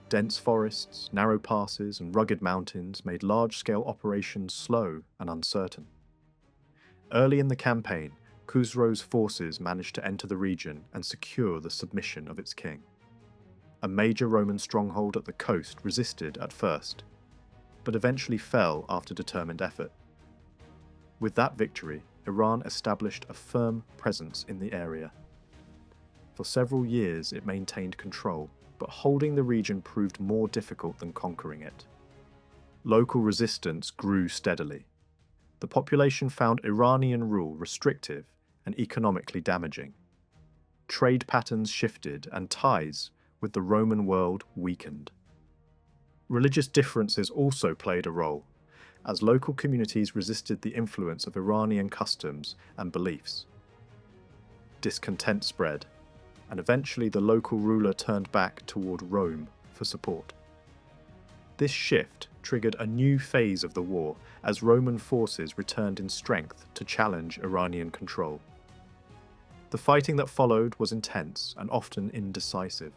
Dense forests, narrow passes, and rugged mountains made large-scale operations slow and uncertain. Early in the campaign, Khusro's forces managed to enter the region and secure the submission of its king. A major Roman stronghold at the coast resisted at first, but eventually fell after determined effort. With that victory, Iran established a firm presence in the area. For several years it maintained control, but holding the region proved more difficult than conquering it. Local resistance grew steadily. The population found Iranian rule restrictive and economically damaging. Trade patterns shifted and ties with the Roman world weakened. Religious differences also played a role, as local communities resisted the influence of Iranian customs and beliefs. Discontent spread, and eventually the local ruler turned back toward Rome for support. This shift triggered a new phase of the war as Roman forces returned in strength to challenge Iranian control. The fighting that followed was intense and often indecisive.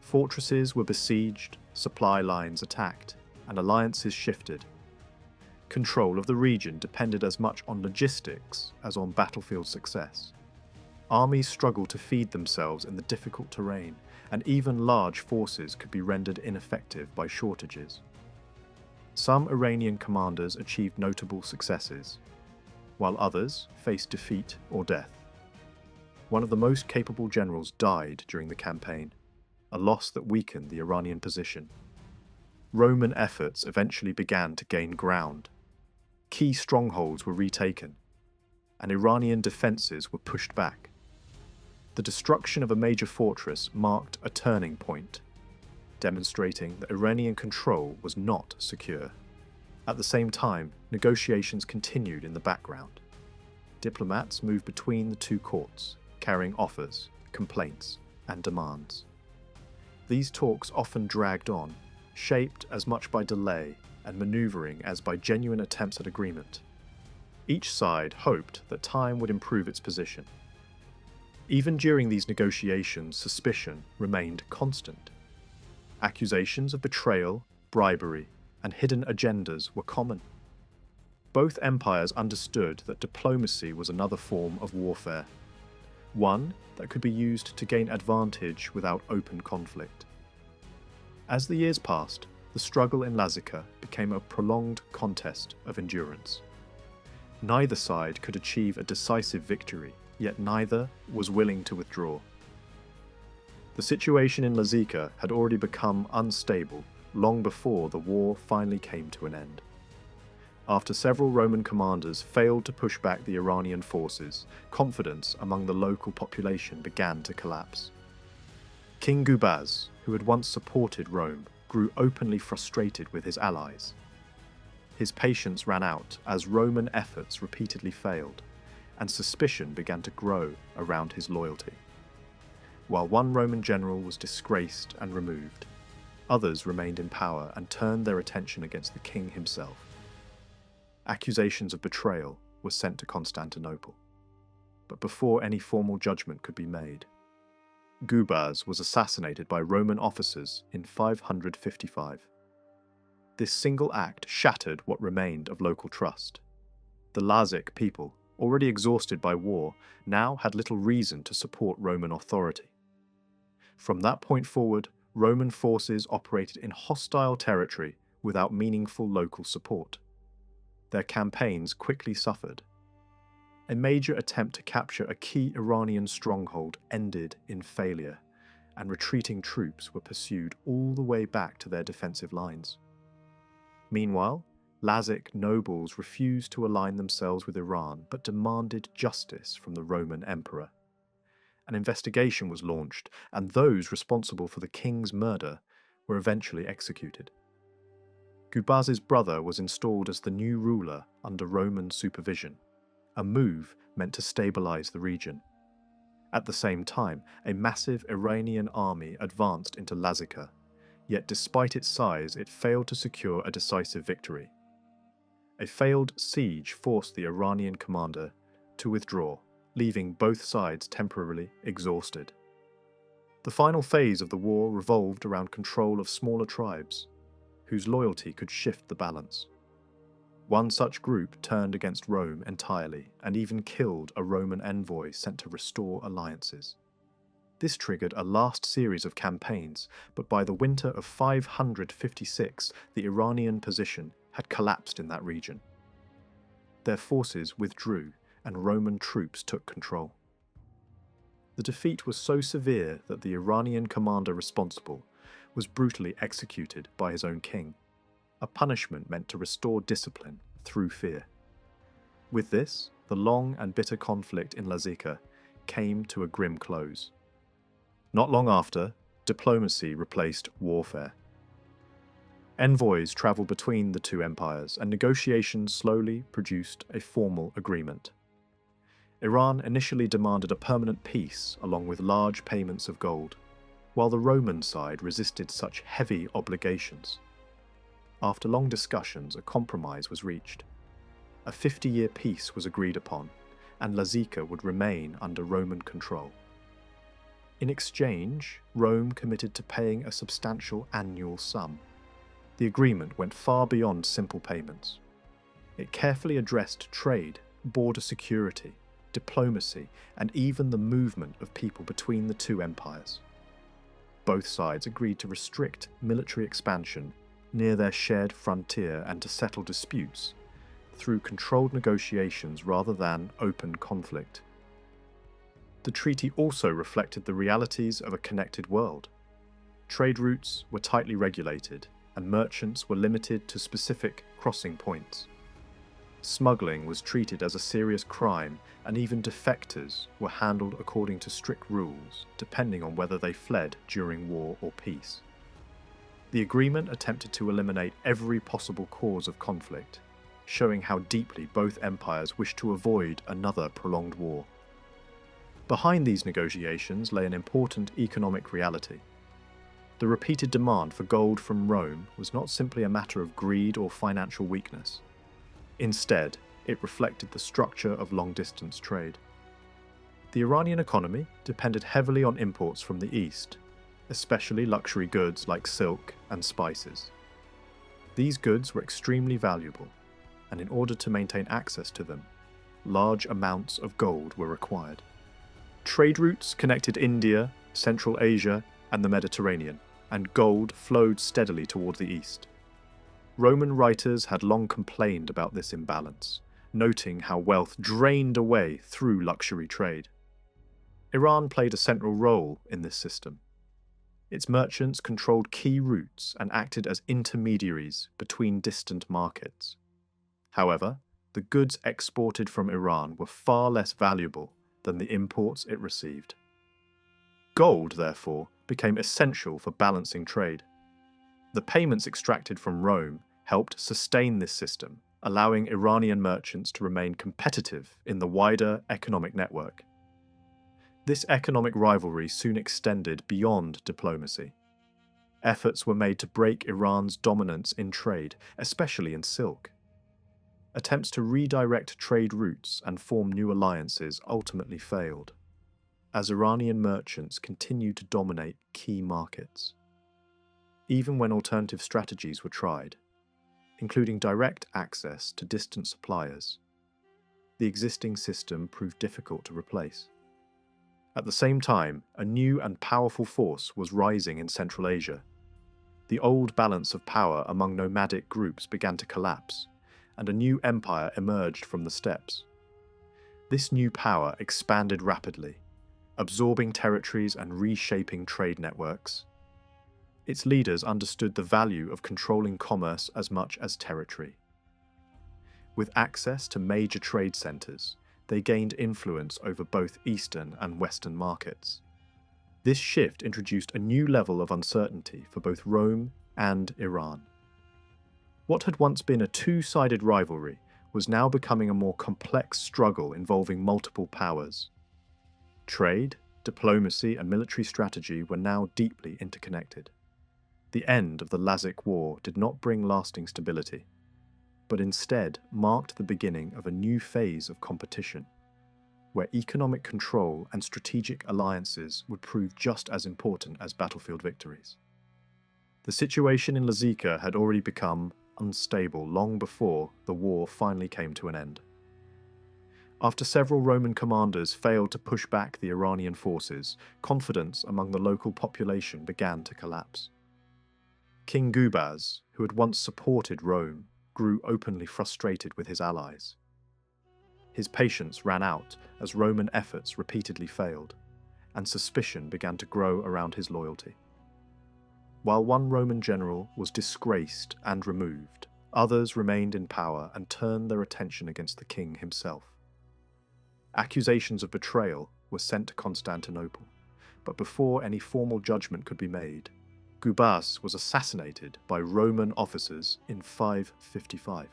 Fortresses were besieged, supply lines attacked, and alliances shifted. Control of the region depended as much on logistics as on battlefield success. Armies struggled to feed themselves in the difficult terrain, and even large forces could be rendered ineffective by shortages. Some Iranian commanders achieved notable successes, while others faced defeat or death. One of the most capable generals died during the campaign, a loss that weakened the Iranian position. Roman efforts eventually began to gain ground. Key strongholds were retaken, and Iranian defences were pushed back. The destruction of a major fortress marked a turning point, demonstrating that Iranian control was not secure. At the same time, negotiations continued in the background. Diplomats moved between the two courts, carrying offers, complaints, and demands. These talks often dragged on, shaped as much by delay and maneuvering as by genuine attempts at agreement. Each side hoped that time would improve its position. Even during these negotiations, suspicion remained constant. Accusations of betrayal, bribery, and hidden agendas were common. Both empires understood that diplomacy was another form of warfare, one that could be used to gain advantage without open conflict. As the years passed, the struggle in Lazika became a prolonged contest of endurance. Neither side could achieve a decisive victory, yet neither was willing to withdraw. The situation in Lazika had already become unstable long before the war finally came to an end. After several Roman commanders failed to push back the Iranian forces, confidence among the local population began to collapse. King Gubaz, who had once supported Rome, grew openly frustrated with his allies. His patience ran out as Roman efforts repeatedly failed, and suspicion began to grow around his loyalty. While one Roman general was disgraced and removed, others remained in power and turned their attention against the king himself. Accusations of betrayal were sent to Constantinople, but before any formal judgment could be made, Gubaz was assassinated by Roman officers in 555. This single act shattered what remained of local trust. The Lazic people, already exhausted by war, now had little reason to support Roman authority. From that point forward, Roman forces operated in hostile territory without meaningful local support. their campaigns quickly suffered. A major attempt to capture a key Iranian stronghold ended in failure, and retreating troops were pursued all the way back to their defensive lines. Meanwhile, Lazic nobles refused to align themselves with Iran but demanded justice from the Roman emperor. An investigation was launched, and those responsible for the king's murder were eventually executed. Gubaz's brother was installed as the new ruler under Roman supervision, a move meant to stabilize the region. At the same time, a massive Iranian army advanced into Lazica, yet despite its size, it failed to secure a decisive victory. A failed siege forced the Iranian commander to withdraw, leaving both sides temporarily exhausted. The final phase of the war revolved around control of smaller tribes, whose loyalty could shift the balance. One such group turned against Rome entirely and even killed a Roman envoy sent to restore alliances. This triggered a last series of campaigns, but by the winter of 556, the Iranian position had collapsed in that region. Their forces withdrew, and Roman troops took control. The defeat was so severe that the Iranian commander responsible was brutally executed by his own king, a punishment meant to restore discipline through fear. With this, the long and bitter conflict in Lazica came to a grim close. Not long after, diplomacy replaced warfare. Envoys travelled between the two empires, and negotiations slowly produced a formal agreement. Iran initially demanded a permanent peace along with large payments of gold, while the Roman side resisted such heavy obligations. After long discussions, a compromise was reached. A 50-year peace was agreed upon, and Lazica would remain under Roman control. In exchange, Rome committed to paying a substantial annual sum. The agreement went far beyond simple payments. It carefully addressed trade, border security, diplomacy, and even the movement of people between the two empires. Both sides agreed to restrict military expansion near their shared frontier and to settle disputes through controlled negotiations rather than open conflict. The treaty also reflected the realities of a connected world. Trade routes were tightly regulated, and merchants were limited to specific crossing points. Smuggling was treated as a serious crime, and even defectors were handled according to strict rules, depending on whether they fled during war or peace. The agreement attempted to eliminate every possible cause of conflict, showing how deeply both empires wished to avoid another prolonged war. Behind these negotiations lay an important economic reality. The repeated demand for gold from Rome was not simply a matter of greed or financial weakness. Instead, it reflected the structure of long-distance trade. The Iranian economy depended heavily on imports from the east, especially luxury goods like silk and spices. These goods were extremely valuable, and in order to maintain access to them, large amounts of gold were required. Trade routes connected India, Central Asia, and the Mediterranean, and gold flowed steadily toward the east. Roman writers had long complained about this imbalance, noting how wealth drained away through luxury trade. Iran played a central role in this system. Its merchants controlled key routes and acted as intermediaries between distant markets. However, the goods exported from Iran were far less valuable than the imports it received. Gold, therefore, became essential for balancing trade. The payments extracted from Rome helped sustain this system, allowing Iranian merchants to remain competitive in the wider economic network. This economic rivalry soon extended beyond diplomacy. Efforts were made to break Iran's dominance in trade, especially in silk. Attempts to redirect trade routes and form new alliances ultimately failed, as Iranian merchants continued to dominate key markets. Even when alternative strategies were tried, including direct access to distant suppliers, the existing system proved difficult to replace. At the same time, a new and powerful force was rising in Central Asia. The old balance of power among nomadic groups began to collapse, and a new empire emerged from the steppes. This new power expanded rapidly, absorbing territories and reshaping trade networks. Its leaders understood the value of controlling commerce as much as territory. With access to major trade centers, they gained influence over both Eastern and Western markets. This shift introduced a new level of uncertainty for both Rome and Iran. What had once been a two-sided rivalry was now becoming a more complex struggle involving multiple powers. Trade, diplomacy, and military strategy were now deeply interconnected. The end of the Lazic War did not bring lasting stability, but instead marked the beginning of a new phase of competition, where economic control and strategic alliances would prove just as important as battlefield victories. The situation in Lazica had already become unstable long before the war finally came to an end. After several Roman commanders failed to push back the Iranian forces, confidence among the local population began to collapse. King Gubaz, who had once supported Rome, grew openly frustrated with his allies. His patience ran out as Roman efforts repeatedly failed, and suspicion began to grow around his loyalty. While one Roman general was disgraced and removed, others remained in power and turned their attention against the king himself. Accusations of betrayal were sent to Constantinople, but before any formal judgment could be made, Gubaz was assassinated by Roman officers in 555.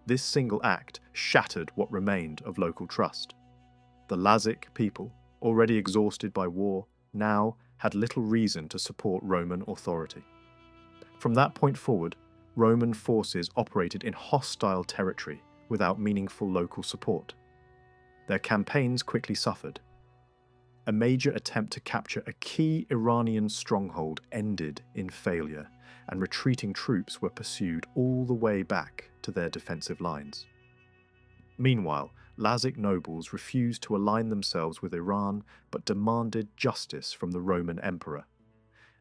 This single act shattered what remained of local trust. The Lazic people, already exhausted by war, now had little reason to support Roman authority. From that point forward, Roman forces operated in hostile territory without meaningful local support. Their campaigns quickly suffered. A major attempt to capture a key Iranian stronghold ended in failure, and retreating troops were pursued all the way back to their defensive lines. Meanwhile, Lazic nobles refused to align themselves with Iran but demanded justice from the Roman emperor.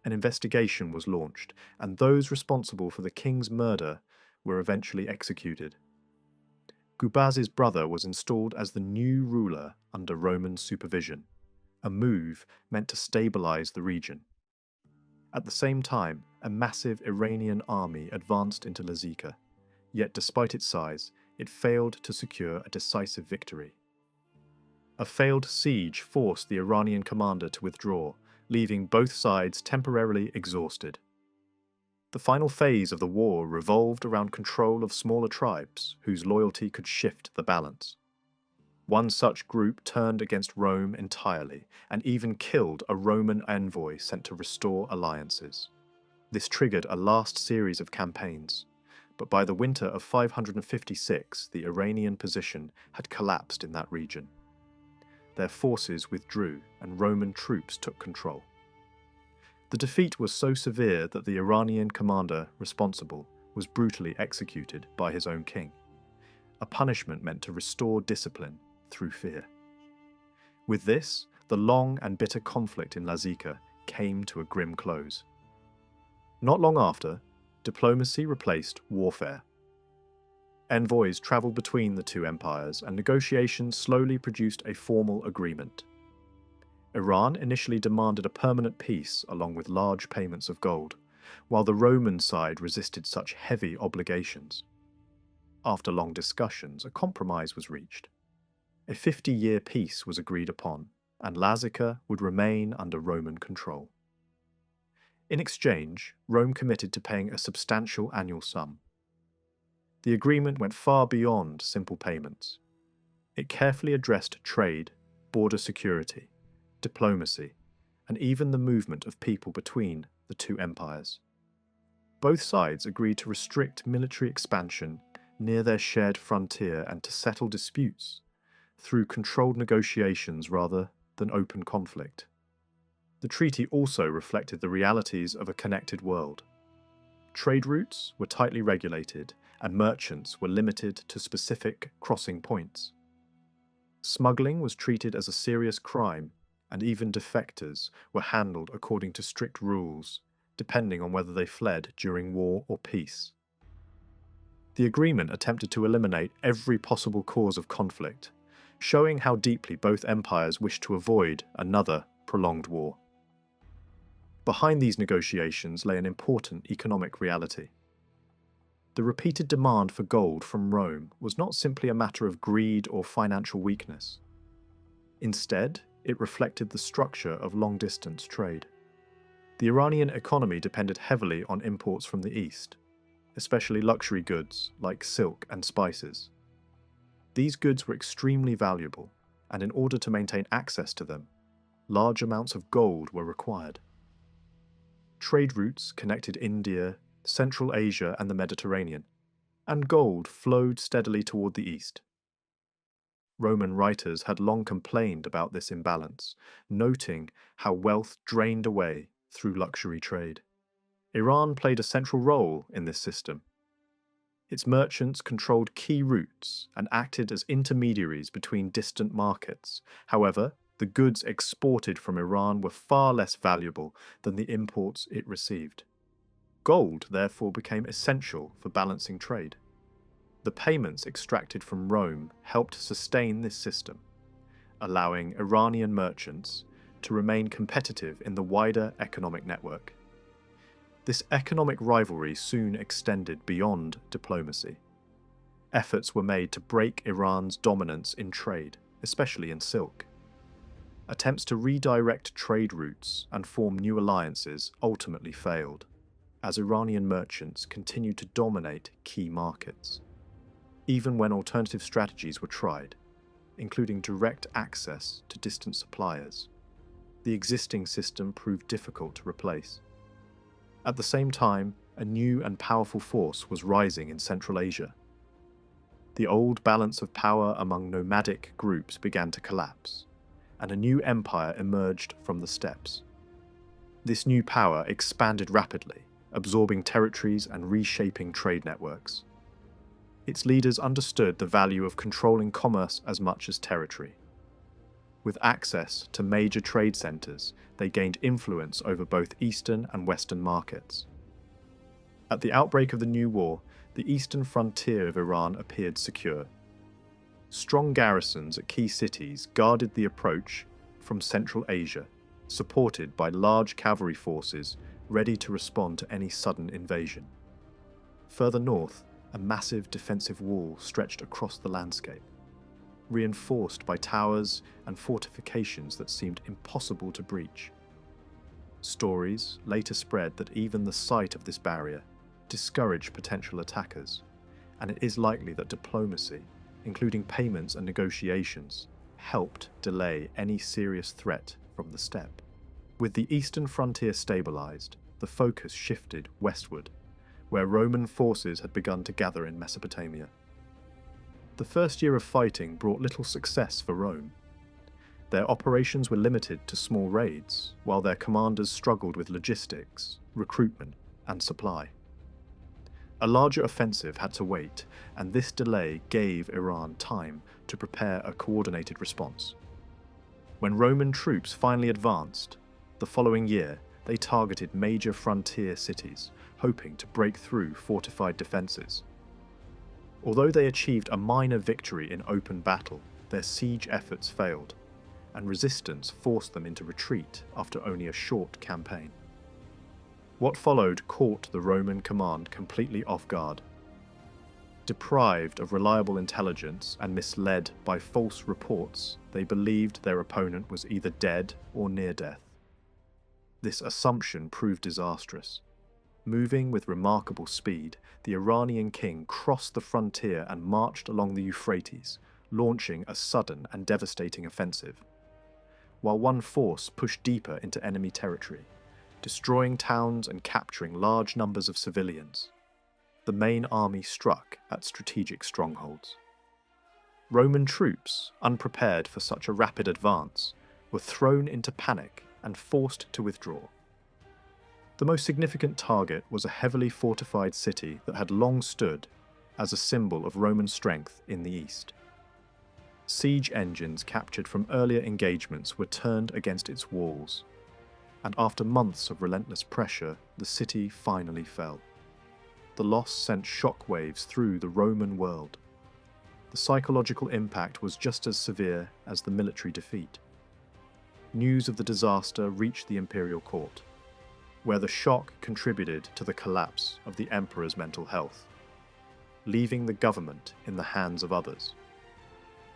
An investigation was launched, and those responsible for the king's murder were eventually executed. Gubaz's brother was installed as the new ruler under Roman supervision, a move meant to stabilize the region. At the same time, a massive Iranian army advanced into Lazica, yet despite its size, it failed to secure a decisive victory. A failed siege forced the Iranian commander to withdraw, leaving both sides temporarily exhausted. The final phase of the war revolved around control of smaller tribes whose loyalty could shift the balance. One such group turned against Rome entirely and even killed a Roman envoy sent to restore alliances. This triggered a last series of campaigns, but by the winter of 556, the Iranian position had collapsed in that region. Their forces withdrew and Roman troops took control. The defeat was so severe that the Iranian commander responsible was brutally executed by his own king, a punishment meant to restore discipline through fear. With this, the long and bitter conflict in Lazica came to a grim close. Not long after, diplomacy replaced warfare. Envoys travelled between the two empires, and negotiations slowly produced a formal agreement. Iran initially demanded a permanent peace along with large payments of gold, while the Roman side resisted such heavy obligations. After long discussions, a compromise was reached. A 50-year peace was agreed upon, and Lazica would remain under Roman control. In exchange, Rome committed to paying a substantial annual sum. The agreement went far beyond simple payments. It carefully addressed trade, border security, diplomacy, and even the movement of people between the two empires. Both sides agreed to restrict military expansion near their shared frontier and to settle disputes through controlled negotiations rather than open conflict. The treaty also reflected the realities of a connected world. Trade routes were tightly regulated, and merchants were limited to specific crossing points. Smuggling was treated as a serious crime, and even defectors were handled according to strict rules, depending on whether they fled during war or peace. The agreement attempted to eliminate every possible cause of conflict, showing how deeply both empires wished to avoid another prolonged war. Behind these negotiations lay an important economic reality. The repeated demand for gold from Rome was not simply a matter of greed or financial weakness. Instead, it reflected the structure of long-distance trade. The Iranian economy depended heavily on imports from the east, especially luxury goods like silk and spices. These goods were extremely valuable, and in order to maintain access to them, large amounts of gold were required. Trade routes connected India, Central Asia and the Mediterranean, and gold flowed steadily toward the east. Roman writers had long complained about this imbalance, noting how wealth drained away through luxury trade. Iran played a central role in this system. Its merchants controlled key routes and acted as intermediaries between distant markets. However, the goods exported from Iran were far less valuable than the imports it received. Gold, therefore, became essential for balancing trade. The payments extracted from Rome helped sustain this system, allowing Iranian merchants to remain competitive in the wider economic network. This economic rivalry soon extended beyond diplomacy. Efforts were made to break Iran's dominance in trade, especially in silk. Attempts to redirect trade routes and form new alliances ultimately failed, as Iranian merchants continued to dominate key markets. Even when alternative strategies were tried, including direct access to distant suppliers, the existing system proved difficult to replace. At the same time, a new and powerful force was rising in Central Asia. The old balance of power among nomadic groups began to collapse, and a new empire emerged from the steppes. This new power expanded rapidly, absorbing territories and reshaping trade networks. Its leaders understood the value of controlling commerce as much as territory. With access to major trade centers, they gained influence over both Eastern and Western markets. At the outbreak of the new war, the eastern frontier of Iran appeared secure. Strong garrisons at key cities guarded the approach from Central Asia, supported by large cavalry forces ready to respond to any sudden invasion. Further north, a massive defensive wall stretched across the landscape, reinforced by towers and fortifications that seemed impossible to breach. Stories later spread that even the sight of this barrier discouraged potential attackers, and it is likely that diplomacy, including payments and negotiations, helped delay any serious threat from the steppe. With the eastern frontier stabilized, the focus shifted westward, where Roman forces had begun to gather in Mesopotamia. The first year of fighting brought little success for Rome. Their operations were limited to small raids, while their commanders struggled with logistics, recruitment, and supply. A larger offensive had to wait, and this delay gave Iran time to prepare a coordinated response. When Roman troops finally advanced, the following year, they targeted major frontier cities, hoping to break through fortified defenses. Although they achieved a minor victory in open battle, their siege efforts failed, and resistance forced them into retreat after only a short campaign. What followed caught the Roman command completely off guard. Deprived of reliable intelligence and misled by false reports, they believed their opponent was either dead or near death. This assumption proved disastrous. Moving with remarkable speed, the Iranian king crossed the frontier and marched along the Euphrates, launching a sudden and devastating offensive. While one force pushed deeper into enemy territory, destroying towns and capturing large numbers of civilians, the main army struck at strategic strongholds. Roman troops, unprepared for such a rapid advance, were thrown into panic and forced to withdraw. The most significant target was a heavily fortified city that had long stood as a symbol of Roman strength in the east. Siege engines captured from earlier engagements were turned against its walls, and after months of relentless pressure, the city finally fell. the loss sent shockwaves through the Roman world. The psychological impact was just as severe as the military defeat. News of the disaster reached the imperial court, where the shock contributed to the collapse of the emperor's mental health, leaving the government in the hands of others.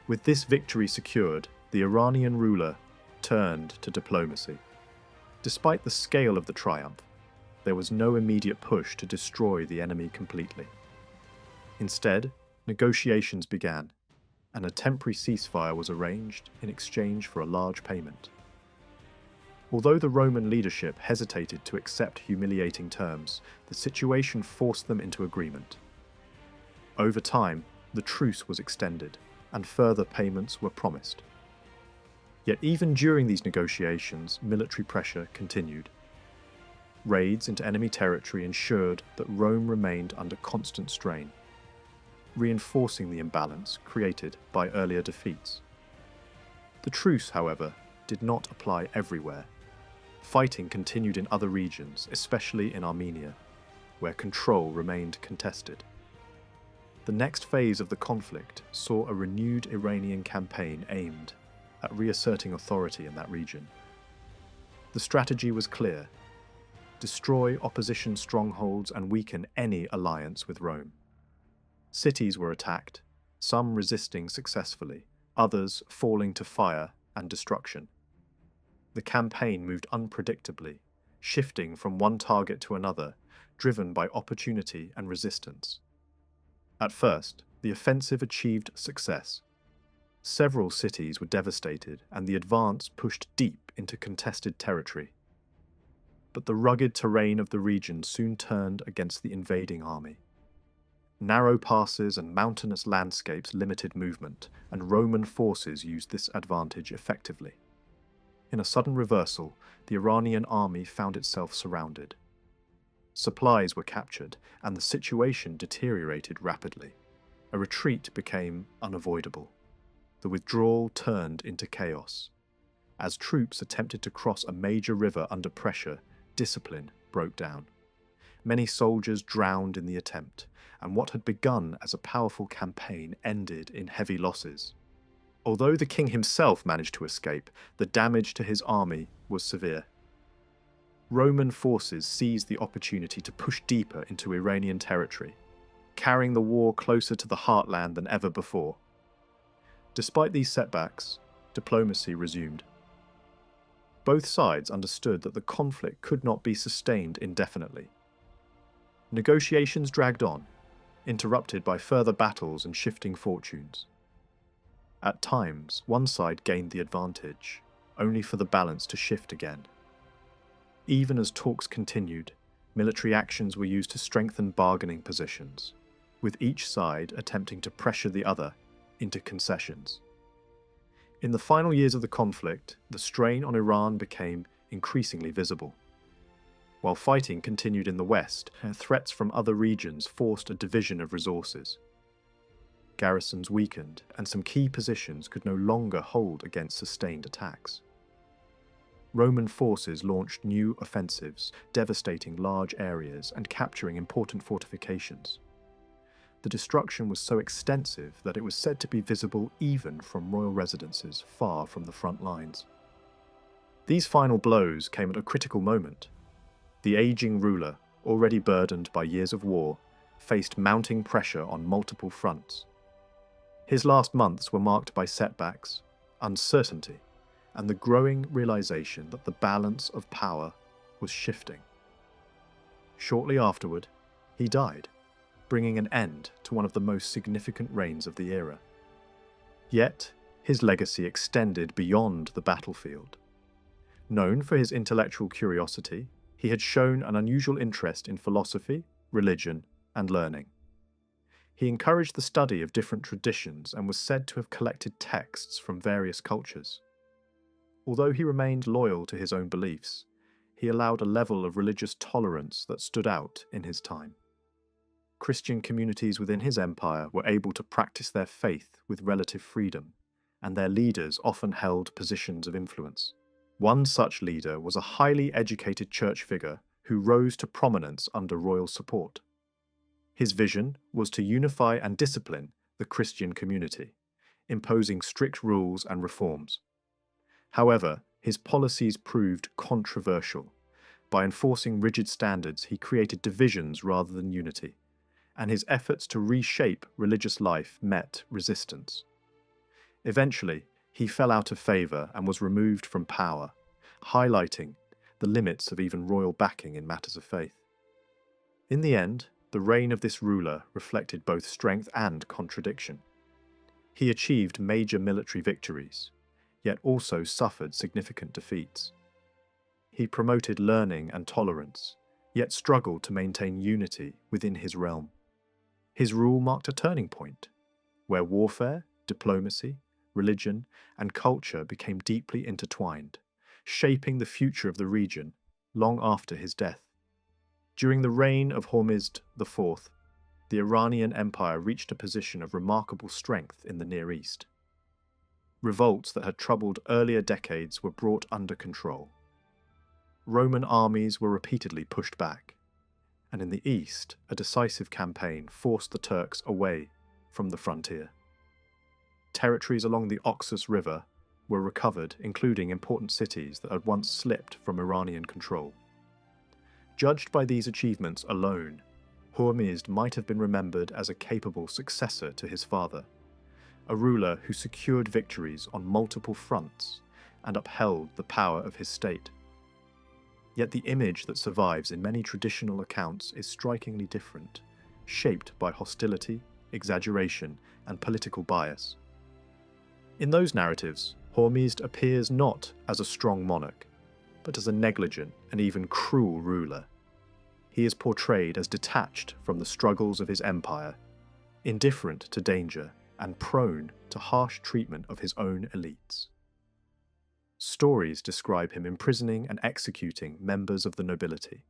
With this victory secured, the Iranian ruler turned to diplomacy. Despite the scale of the triumph, there was no immediate push to destroy the enemy completely. Instead, negotiations began, and a temporary ceasefire was arranged in exchange for a large payment. Although the Roman leadership hesitated to accept humiliating terms, the situation forced them into agreement. Over time, the truce was extended, and further payments were promised. Yet even during these negotiations, military pressure continued. Raids into enemy territory ensured that Rome remained under constant strain, reinforcing the imbalance created by earlier defeats. The truce, however, did not apply everywhere. Fighting continued in other regions, especially in Armenia, where control remained contested. The next phase of the conflict saw a renewed Iranian campaign aimed at reasserting authority in that region. The strategy was clear: destroy opposition strongholds and weaken any alliance with Rome. Cities were attacked, some resisting successfully, others falling to fire and destruction. The campaign moved unpredictably, shifting from one target to another, driven by opportunity and resistance. At first, the offensive achieved success. Several cities were devastated, and the advance pushed deep into contested territory. But the rugged terrain of the region soon turned against the invading army. Narrow passes and mountainous landscapes limited movement, and Roman forces used this advantage effectively. In a sudden reversal, the Iranian army found itself surrounded. Supplies were captured, and the situation deteriorated rapidly. A retreat became unavoidable. The withdrawal turned into chaos. As troops attempted to cross a major river under pressure, discipline broke down. Many soldiers drowned in the attempt, and what had begun as a powerful campaign ended in heavy losses. Although the king himself managed to escape, the damage to his army was severe. Roman forces seized the opportunity to push deeper into Iranian territory, carrying the war closer to the heartland than ever before. Despite these setbacks, diplomacy resumed. Both sides understood that the conflict could not be sustained indefinitely. Negotiations dragged on, interrupted by further battles and shifting fortunes. At times, one side gained the advantage, only for the balance to shift again. Even as talks continued, military actions were used to strengthen bargaining positions, with each side attempting to pressure the other into concessions. In the final years of the conflict, the strain on Iran became increasingly visible. While fighting continued in the west, threats from other regions forced a division of resources. Garrisons weakened, and some key positions could no longer hold against sustained attacks. Roman forces launched new offensives, devastating large areas and capturing important fortifications. The destruction was so extensive that it was said to be visible even from royal residences far from the front lines. These final blows came at a critical moment. The aging ruler, already burdened by years of war, faced mounting pressure on multiple fronts. His last months were marked by setbacks, uncertainty, and the growing realization that the balance of power was shifting. Shortly afterward, he died, bringing an end to one of the most significant reigns of the era. Yet, his legacy extended beyond the battlefield. Known for his intellectual curiosity, he had shown an unusual interest in philosophy, religion, and learning. He encouraged the study of different traditions and was said to have collected texts from various cultures. Although he remained loyal to his own beliefs, he allowed a level of religious tolerance that stood out in his time. Christian communities within his empire were able to practice their faith with relative freedom, and their leaders often held positions of influence. One such leader was a highly educated church figure who rose to prominence under royal support. His vision was to unify and discipline the Christian community, imposing strict rules and reforms. However, his policies proved controversial. By enforcing rigid standards, he created divisions rather than unity, and his efforts to reshape religious life met resistance. Eventually, he fell out of favour and was removed from power, highlighting the limits of even royal backing in matters of faith. In the end, the reign of this ruler reflected both strength and contradiction. He achieved major military victories, yet also suffered significant defeats. He promoted learning and tolerance, yet struggled to maintain unity within his realm. His rule marked a turning point, where warfare, diplomacy, religion, and culture became deeply intertwined, shaping the future of the region long after his death. During the reign of Hormizd IV, the Iranian Empire reached a position of remarkable strength in the Near East. Revolts that had troubled earlier decades were brought under control. Roman armies were repeatedly pushed back, and in the east, a decisive campaign forced the Turks away from the frontier. Territories along the Oxus River were recovered, including important cities that had once slipped from Iranian control. Judged by these achievements alone, Hormizd might have been remembered as a capable successor to his father, a ruler who secured victories on multiple fronts and upheld the power of his state. Yet the image that survives in many traditional accounts is strikingly different, shaped by hostility, exaggeration, and political bias. In those narratives, Hormizd appears not as a strong monarch, but as a negligent and even cruel ruler. He is portrayed as detached from the struggles of his empire, indifferent to danger, and prone to harsh treatment of his own elites. Stories describe him imprisoning and executing members of the nobility,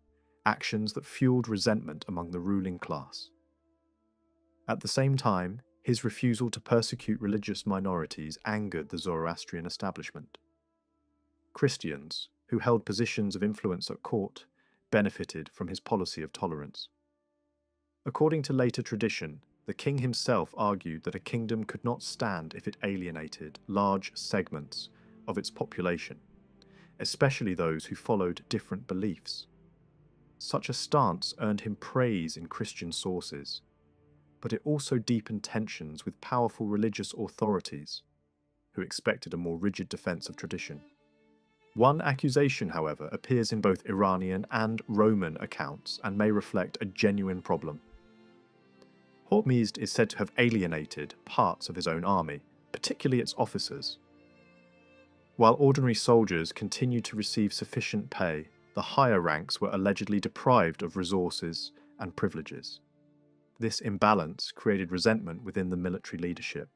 actions that fueled resentment among the ruling class. At the same time, his refusal to persecute religious minorities angered the Zoroastrian establishment. Christians, who held positions of influence at court, benefited from his policy of tolerance. According to later tradition, the king himself argued that a kingdom could not stand if it alienated large segments of its population, especially those who followed different beliefs. Such a stance earned him praise in Christian sources, but it also deepened tensions with powerful religious authorities, who expected a more rigid defense of tradition. One accusation, however, appears in both Iranian and Roman accounts and may reflect a genuine problem. Hormizd is said to have alienated parts of his own army, particularly its officers. While ordinary soldiers continued to receive sufficient pay, the higher ranks were allegedly deprived of resources and privileges. This imbalance created resentment within the military leadership.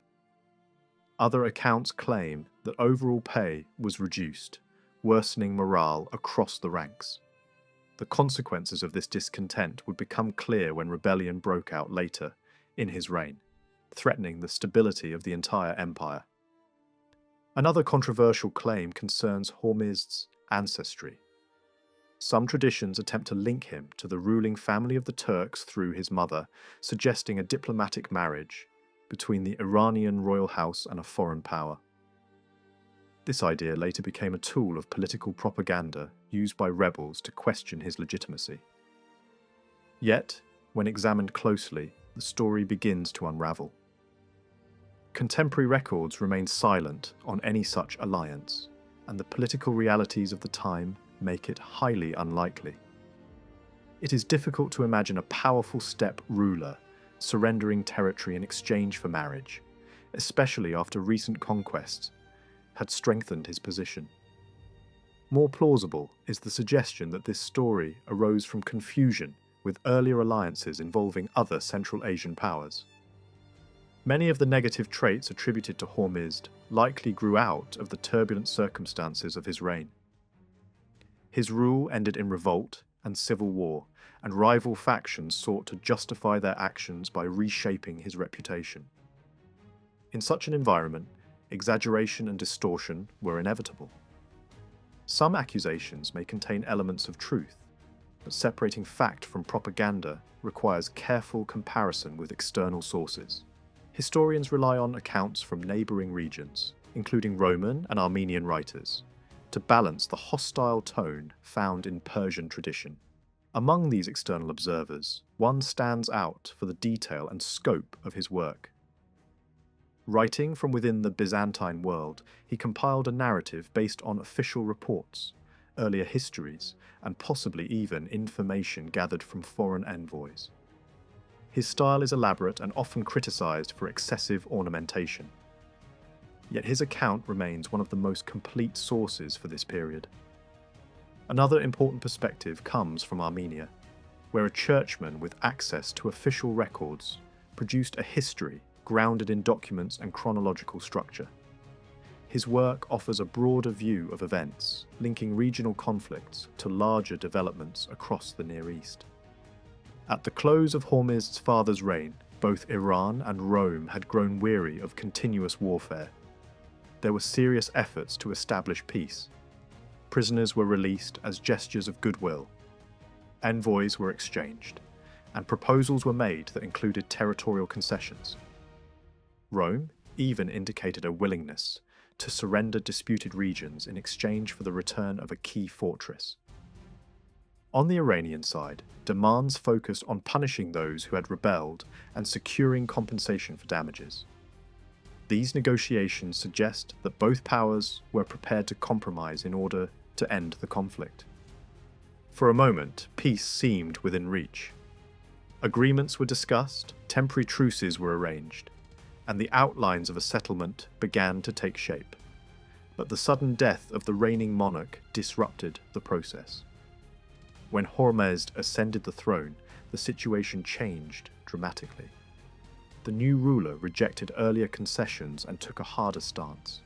Other accounts claim that overall pay was reduced, worsening morale across the ranks. The consequences of this discontent would become clear when rebellion broke out later in his reign, threatening the stability of the entire empire. Another controversial claim concerns Hormizd's ancestry. Some traditions attempt to link him to the ruling family of the Turks through his mother, suggesting a diplomatic marriage between the Iranian royal house and a foreign power. This idea later became a tool of political propaganda used by rebels to question his legitimacy. Yet, when examined closely, the story begins to unravel. Contemporary records remain silent on any such alliance, and the political realities of the time make it highly unlikely. It is difficult to imagine a powerful steppe ruler surrendering territory in exchange for marriage, especially after recent conquests had strengthened his position. More plausible is the suggestion that this story arose from confusion with earlier alliances involving other Central Asian powers. Many of the negative traits attributed to Hormizd likely grew out of the turbulent circumstances of his reign. His rule ended in revolt and civil war, and rival factions sought to justify their actions by reshaping his reputation. In such an environment, exaggeration and distortion were inevitable. Some accusations may contain elements of truth, but separating fact from propaganda requires careful comparison with external sources. Historians rely on accounts from neighbouring regions, including Roman and Armenian writers, to balance the hostile tone found in Persian tradition. Among these external observers, one stands out for the detail and scope of his work. Writing from within the Byzantine world, he compiled a narrative based on official reports, earlier histories, and possibly even information gathered from foreign envoys. His style is elaborate and often criticised for excessive ornamentation. Yet his account remains one of the most complete sources for this period. Another important perspective comes from Armenia, where a churchman with access to official records produced a history grounded in documents and chronological structure. His work offers a broader view of events, linking regional conflicts to larger developments across the Near East. At the close of Hormizd's father's reign, both Iran and Rome had grown weary of continuous warfare. There were serious efforts to establish peace. Prisoners were released as gestures of goodwill. Envoys were exchanged, and proposals were made that included territorial concessions. Rome even indicated a willingness to surrender disputed regions in exchange for the return of a key fortress. On the Iranian side, demands focused on punishing those who had rebelled and securing compensation for damages. These negotiations suggest that both powers were prepared to compromise in order to end the conflict. For a moment, peace seemed within reach. Agreements were discussed, temporary truces were arranged, and the outlines of a settlement began to take shape. But the sudden death of the reigning monarch disrupted the process. When Hormizd ascended the throne, the situation changed dramatically. The new ruler rejected earlier concessions and took a harder stance.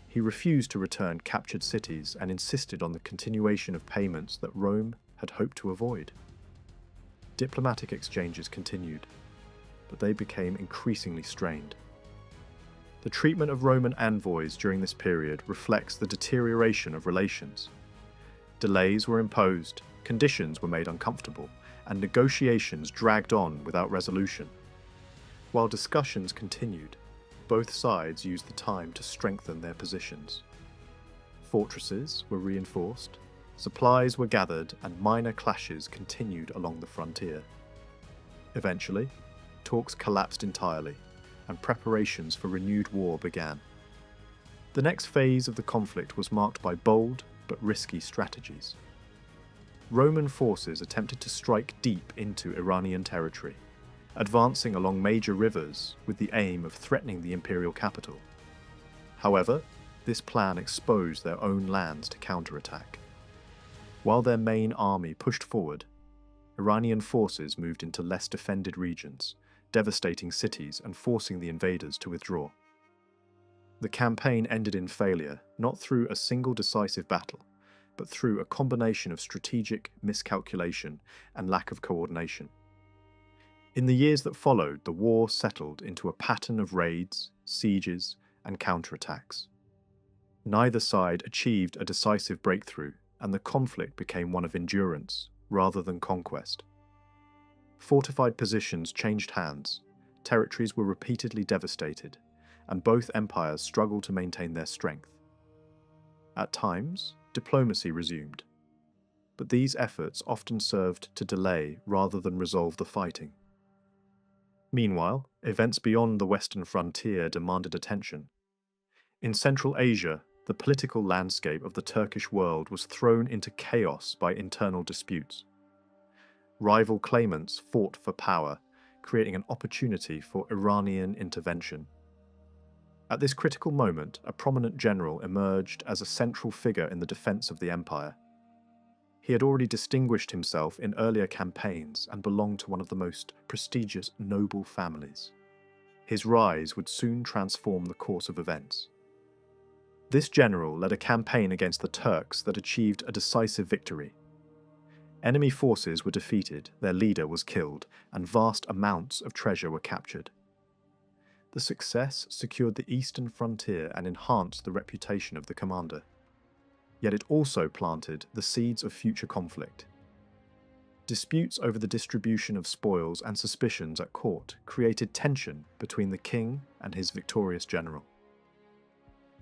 He refused to return captured cities and insisted on the continuation of payments that Rome had hoped to avoid. Diplomatic exchanges continued, but they became increasingly strained. The treatment of Roman envoys during this period reflects the deterioration of relations. Delays were imposed, conditions were made uncomfortable, and negotiations dragged on without resolution. While discussions continued, both sides used the time to strengthen their positions. Fortresses were reinforced, supplies were gathered, and minor clashes continued along the frontier. Eventually, talks collapsed entirely, and preparations for renewed war began. The next phase of the conflict was marked by bold but risky strategies. Roman forces attempted to strike deep into Iranian territory, advancing along major rivers with the aim of threatening the imperial capital. However, this plan exposed their own lands to counterattack. While their main army pushed forward, Iranian forces moved into less defended regions, devastating cities and forcing the invaders to withdraw. The campaign ended in failure, not through a single decisive battle, but through a combination of strategic miscalculation and lack of coordination. In the years that followed, the war settled into a pattern of raids, sieges, and counterattacks. Neither side achieved a decisive breakthrough, and the conflict became one of endurance rather than conquest. Fortified positions changed hands, territories were repeatedly devastated, and both empires struggled to maintain their strength. At times, diplomacy resumed, but these efforts often served to delay rather than resolve the fighting. Meanwhile, events beyond the western frontier demanded attention. In Central Asia, the political landscape of the Turkish world was thrown into chaos by internal disputes. Rival claimants fought for power, creating an opportunity for Iranian intervention. At this critical moment, a prominent general emerged as a central figure in the defense of the empire. He had already distinguished himself in earlier campaigns and belonged to one of the most prestigious noble families. His rise would soon transform the course of events. This general led a campaign against the Turks that achieved a decisive victory. Enemy forces were defeated, their leader was killed, and vast amounts of treasure were captured. The success secured the eastern frontier and enhanced the reputation of the commander. Yet it also planted the seeds of future conflict. Disputes over the distribution of spoils and suspicions at court created tension between the king and his victorious general.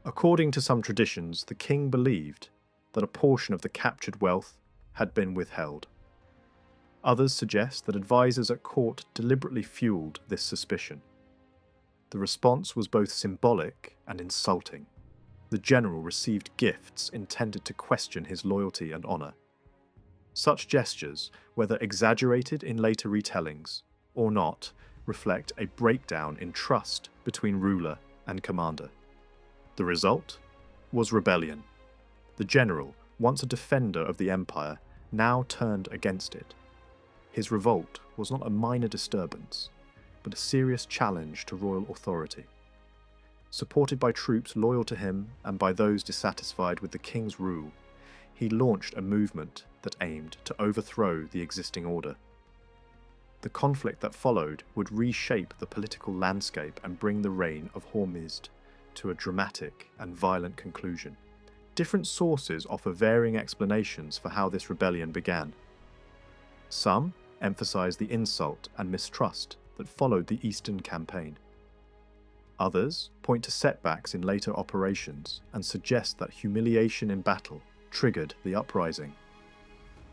According to some traditions, the king believed that a portion of the captured wealth had been withheld. Others suggest that advisors at court deliberately fueled this suspicion. The response was both symbolic and insulting. The general received gifts intended to question his loyalty and honour. Such gestures, whether exaggerated in later retellings or not, reflect a breakdown in trust between ruler and commander. The result was rebellion. The general, once a defender of the empire, now turned against it. His revolt was not a minor disturbance, but a serious challenge to royal authority. Supported by troops loyal to him and by those dissatisfied with the king's rule, he launched a movement that aimed to overthrow the existing order. The conflict that followed would reshape the political landscape and bring the reign of Hormizd to a dramatic and violent conclusion. Different sources offer varying explanations for how this rebellion began. Some emphasize the insult and mistrust that followed the Eastern campaign. Others point to setbacks in later operations and suggest that humiliation in battle triggered the uprising.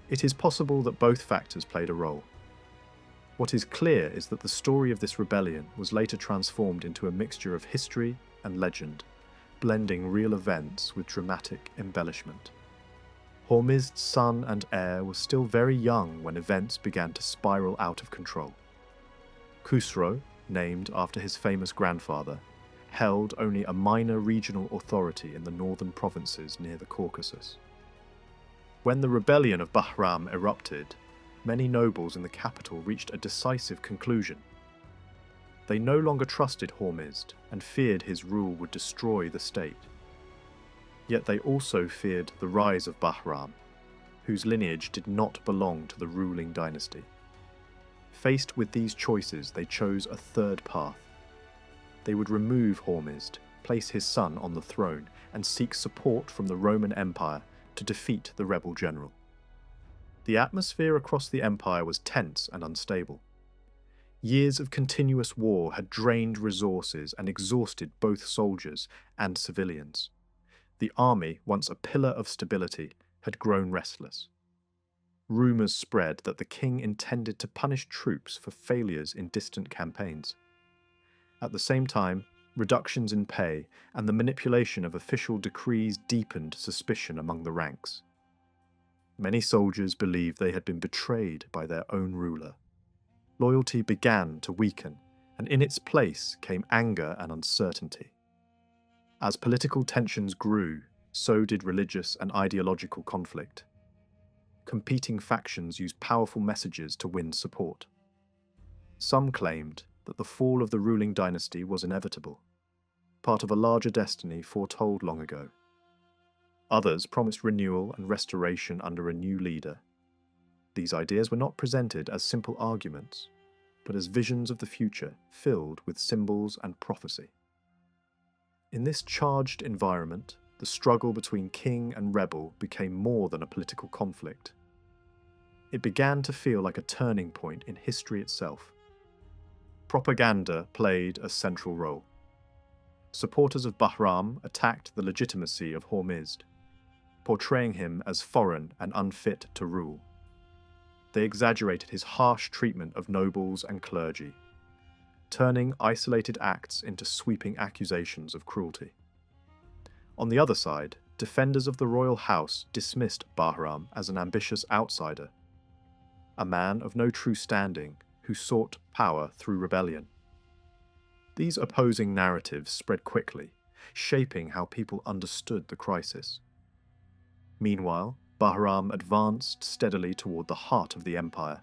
It is possible that both factors played a role. What is clear is that the story of this rebellion was later transformed into a mixture of history and legend, blending real events with dramatic embellishment. Hormizd's son and heir was still very young when events began to spiral out of control. Khusro, named after his famous grandfather, held only a minor regional authority in the northern provinces near the Caucasus. When the rebellion of Bahram erupted, many nobles in the capital reached a decisive conclusion. They no longer trusted Hormizd and feared his rule would destroy the state. Yet they also feared the rise of Bahram, whose lineage did not belong to the ruling dynasty. Faced with these choices, they chose a third path. They would remove Hormizd, place his son on the throne, and seek support from the Roman Empire to defeat the rebel general. The atmosphere across the empire was tense and unstable. Years of continuous war had drained resources and exhausted both soldiers and civilians. The army, once a pillar of stability, had grown restless. Rumours spread that the king intended to punish troops for failures in distant campaigns. At the same time, reductions in pay and the manipulation of official decrees deepened suspicion among the ranks. Many soldiers believed they had been betrayed by their own ruler. Loyalty began to weaken, and in its place came anger and uncertainty. As political tensions grew, so did religious and ideological conflict. Competing factions used powerful messages to win support. Some claimed that the fall of the ruling dynasty was inevitable, part of a larger destiny foretold long ago. Others promised renewal and restoration under a new leader. These ideas were not presented as simple arguments, but as visions of the future filled with symbols and prophecy. In this charged environment, the struggle between king and rebel became more than a political conflict. It began to feel like a turning point in history itself. Propaganda played a central role. Supporters of Bahram attacked the legitimacy of Hormizd, portraying him as foreign and unfit to rule. They exaggerated his harsh treatment of nobles and clergy, turning isolated acts into sweeping accusations of cruelty. On the other side, defenders of the royal house dismissed Bahram as an ambitious outsider, a man of no true standing who sought power through rebellion. These opposing narratives spread quickly, shaping how people understood the crisis. Meanwhile, Bahram advanced steadily toward the heart of the empire.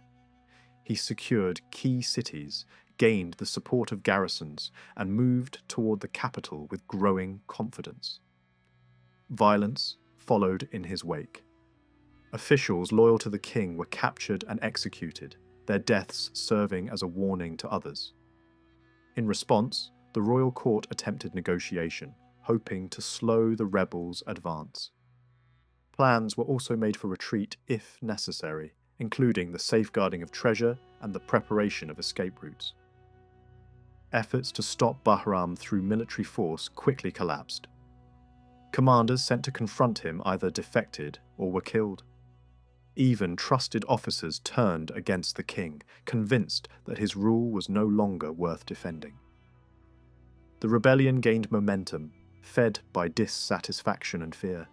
He secured key cities, gained the support of garrisons, and moved toward the capital with growing confidence. Violence followed in his wake. Officials loyal to the king were captured and executed, their deaths serving as a warning to others. In response, the royal court attempted negotiation, hoping to slow the rebels' advance. Plans were also made for retreat if necessary, including the safeguarding of treasure and the preparation of escape routes. Efforts to stop Bahram through military force quickly collapsed. Commanders sent to confront him either defected or were killed. Even trusted officers turned against the king, convinced that his rule was no longer worth defending. The rebellion gained momentum, fed by dissatisfaction and fear.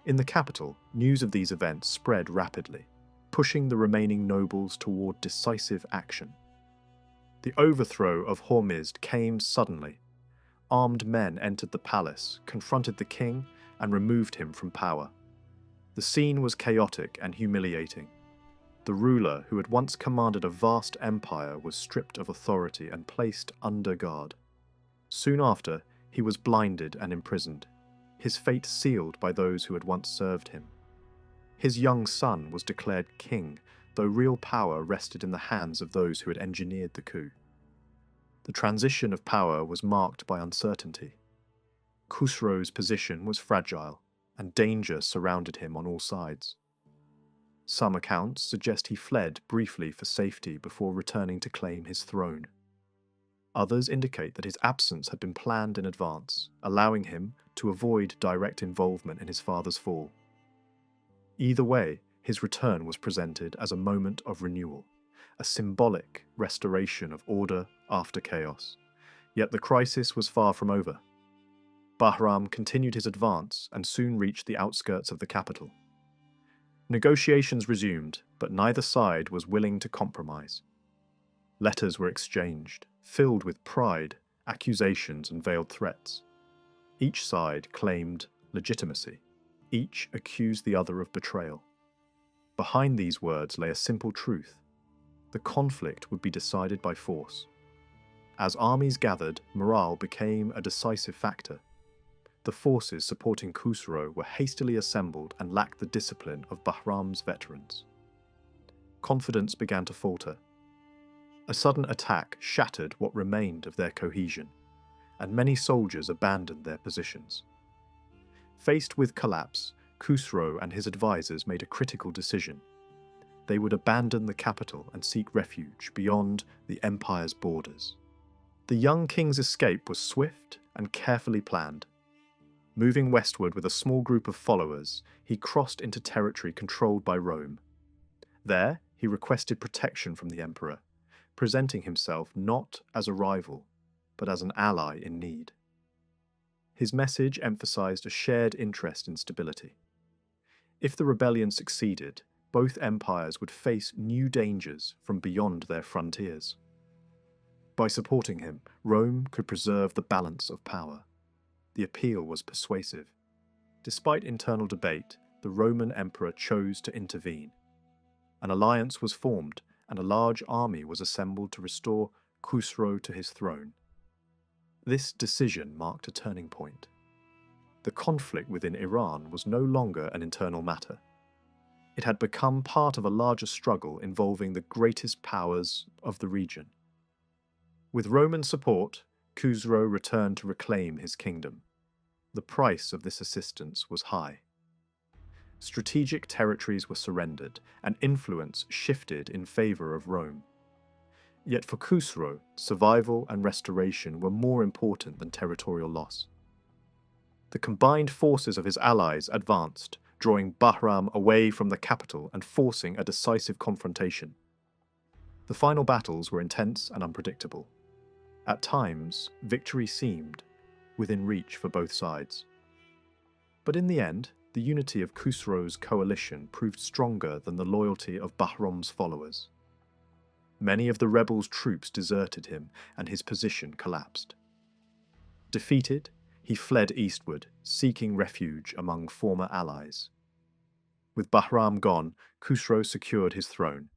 In the capital, news of these events spread rapidly, pushing the remaining nobles toward decisive action. The overthrow of Hormizd came suddenly. Armed men entered the palace, confronted the king, and removed him from power. The scene was chaotic and humiliating. The ruler, who had once commanded a vast empire, was stripped of authority and placed under guard. Soon after, he was blinded and imprisoned, his fate sealed by those who had once served him. His young son was declared king, though real power rested in the hands of those who had engineered the coup. The transition of power was marked by uncertainty. Khusro's position was fragile, and danger surrounded him on all sides. Some accounts suggest he fled briefly for safety before returning to claim his throne. Others indicate that his absence had been planned in advance, allowing him to avoid direct involvement in his father's fall. Either way, his return was presented as a moment of renewal, a symbolic restoration of order after chaos. Yet the crisis was far from over. Bahram continued his advance and soon reached the outskirts of the capital. Negotiations resumed, but neither side was willing to compromise. Letters were exchanged, filled with pride, accusations, and veiled threats. Each side claimed legitimacy. Each accused the other of betrayal. Behind these words lay a simple truth. The conflict would be decided by force. As armies gathered, morale became a decisive factor. The forces supporting Khusro were hastily assembled and lacked the discipline of Bahram's veterans. Confidence began to falter. A sudden attack shattered what remained of their cohesion, and many soldiers abandoned their positions. Faced with collapse, Khusro and his advisors made a critical decision. They would abandon the capital and seek refuge beyond the empire's borders. The young king's escape was swift and carefully planned. Moving westward with a small group of followers, he crossed into territory controlled by Rome. There, he requested protection from the emperor, presenting himself not as a rival, but as an ally in need. His message emphasized a shared interest in stability. If the rebellion succeeded, both empires would face new dangers from beyond their frontiers. By supporting him, Rome could preserve the balance of power. The appeal was persuasive. Despite internal debate, the Roman emperor chose to intervene. An alliance was formed, and a large army was assembled to restore Khusro to his throne. This decision marked a turning point. The conflict within Iran was no longer an internal matter. It had become part of a larger struggle involving the greatest powers of the region. With Roman support, Khusro returned to reclaim his kingdom. The price of this assistance was high. Strategic territories were surrendered, and influence shifted in favor of Rome. Yet for Khusro, survival and restoration were more important than territorial loss. The combined forces of his allies advanced, drawing Bahram away from the capital and forcing a decisive confrontation. The final battles were intense and unpredictable. At times, victory seemed within reach for both sides. But in the end, the unity of Khusro's coalition proved stronger than the loyalty of Bahram's followers. Many of the rebels' troops deserted him, and his position collapsed. Defeated, he fled eastward, seeking refuge among former allies. With Bahram gone, Khusro secured his throne,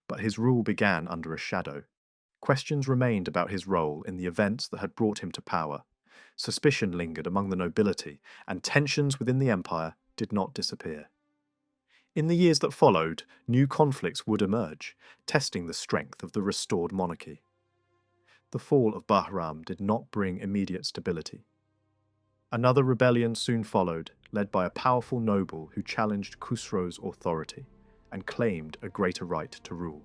but his rule began under a shadow. Questions remained about his role in the events that had brought him to power. Suspicion lingered among the nobility, and tensions within the empire did not disappear. In the years that followed, new conflicts would emerge, testing the strength of the restored monarchy. The fall of Bahram did not bring immediate stability. Another rebellion soon followed, led by a powerful noble who challenged Khusro's authority, and claimed a greater right to rule.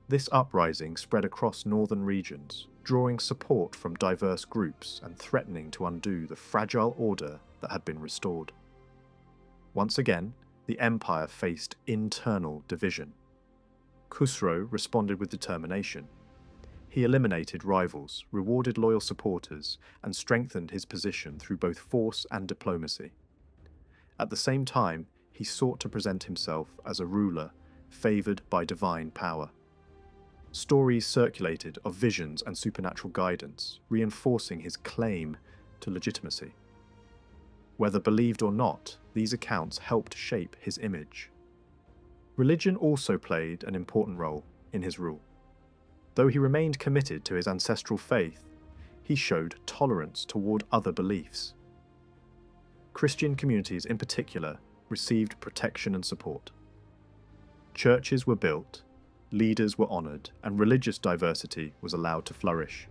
This uprising spread across northern regions, drawing support from diverse groups and threatening to undo the fragile order that had been restored. Once again, the empire faced internal division. Khusro responded with determination. He eliminated rivals, rewarded loyal supporters, and strengthened his position through both force and diplomacy. At the same time, he sought to present himself as a ruler favoured by divine power. Stories circulated of visions and supernatural guidance, reinforcing his claim to legitimacy. Whether believed or not, these accounts helped shape his image. Religion also played an important role in his rule. Though he remained committed to his ancestral faith, he showed tolerance toward other beliefs. Christian communities in particular received protection and support. Churches were built, leaders were honoured, and religious diversity was allowed to flourish.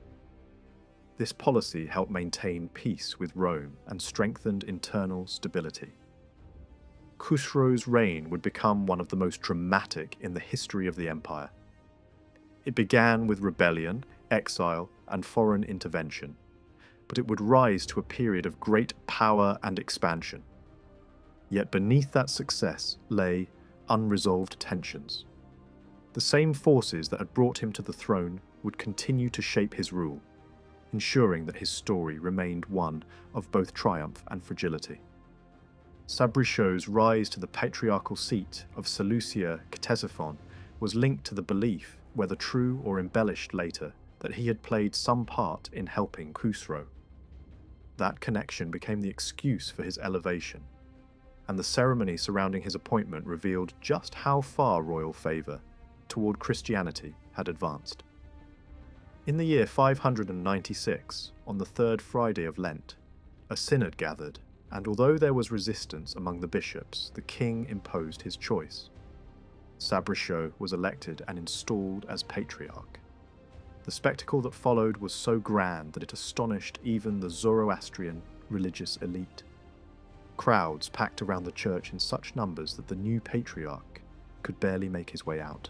This policy helped maintain peace with Rome and strengthened internal stability. Khusro's reign would become one of the most dramatic in the history of the empire. It began with rebellion, exile, and foreign intervention, but it would rise to a period of great power and expansion. Yet beneath that success lay unresolved tensions. The same forces that had brought him to the throne would continue to shape his rule, ensuring that his story remained one of both triumph and fragility. Sabrichau's rise to the patriarchal seat of Seleucia Ctesiphon was linked to the belief, whether true or embellished later, that he had played some part in helping Khusro. That connection became the excuse for his elevation, and the ceremony surrounding his appointment revealed just how far royal favour toward Christianity had advanced. In the year 596, on the third Friday of Lent, a synod gathered, and although there was resistance among the bishops, the king imposed his choice. Sabrichau was elected and installed as patriarch. The spectacle that followed was so grand that it astonished even the Zoroastrian religious elite. Crowds packed around the church in such numbers that the new patriarch could barely make his way out.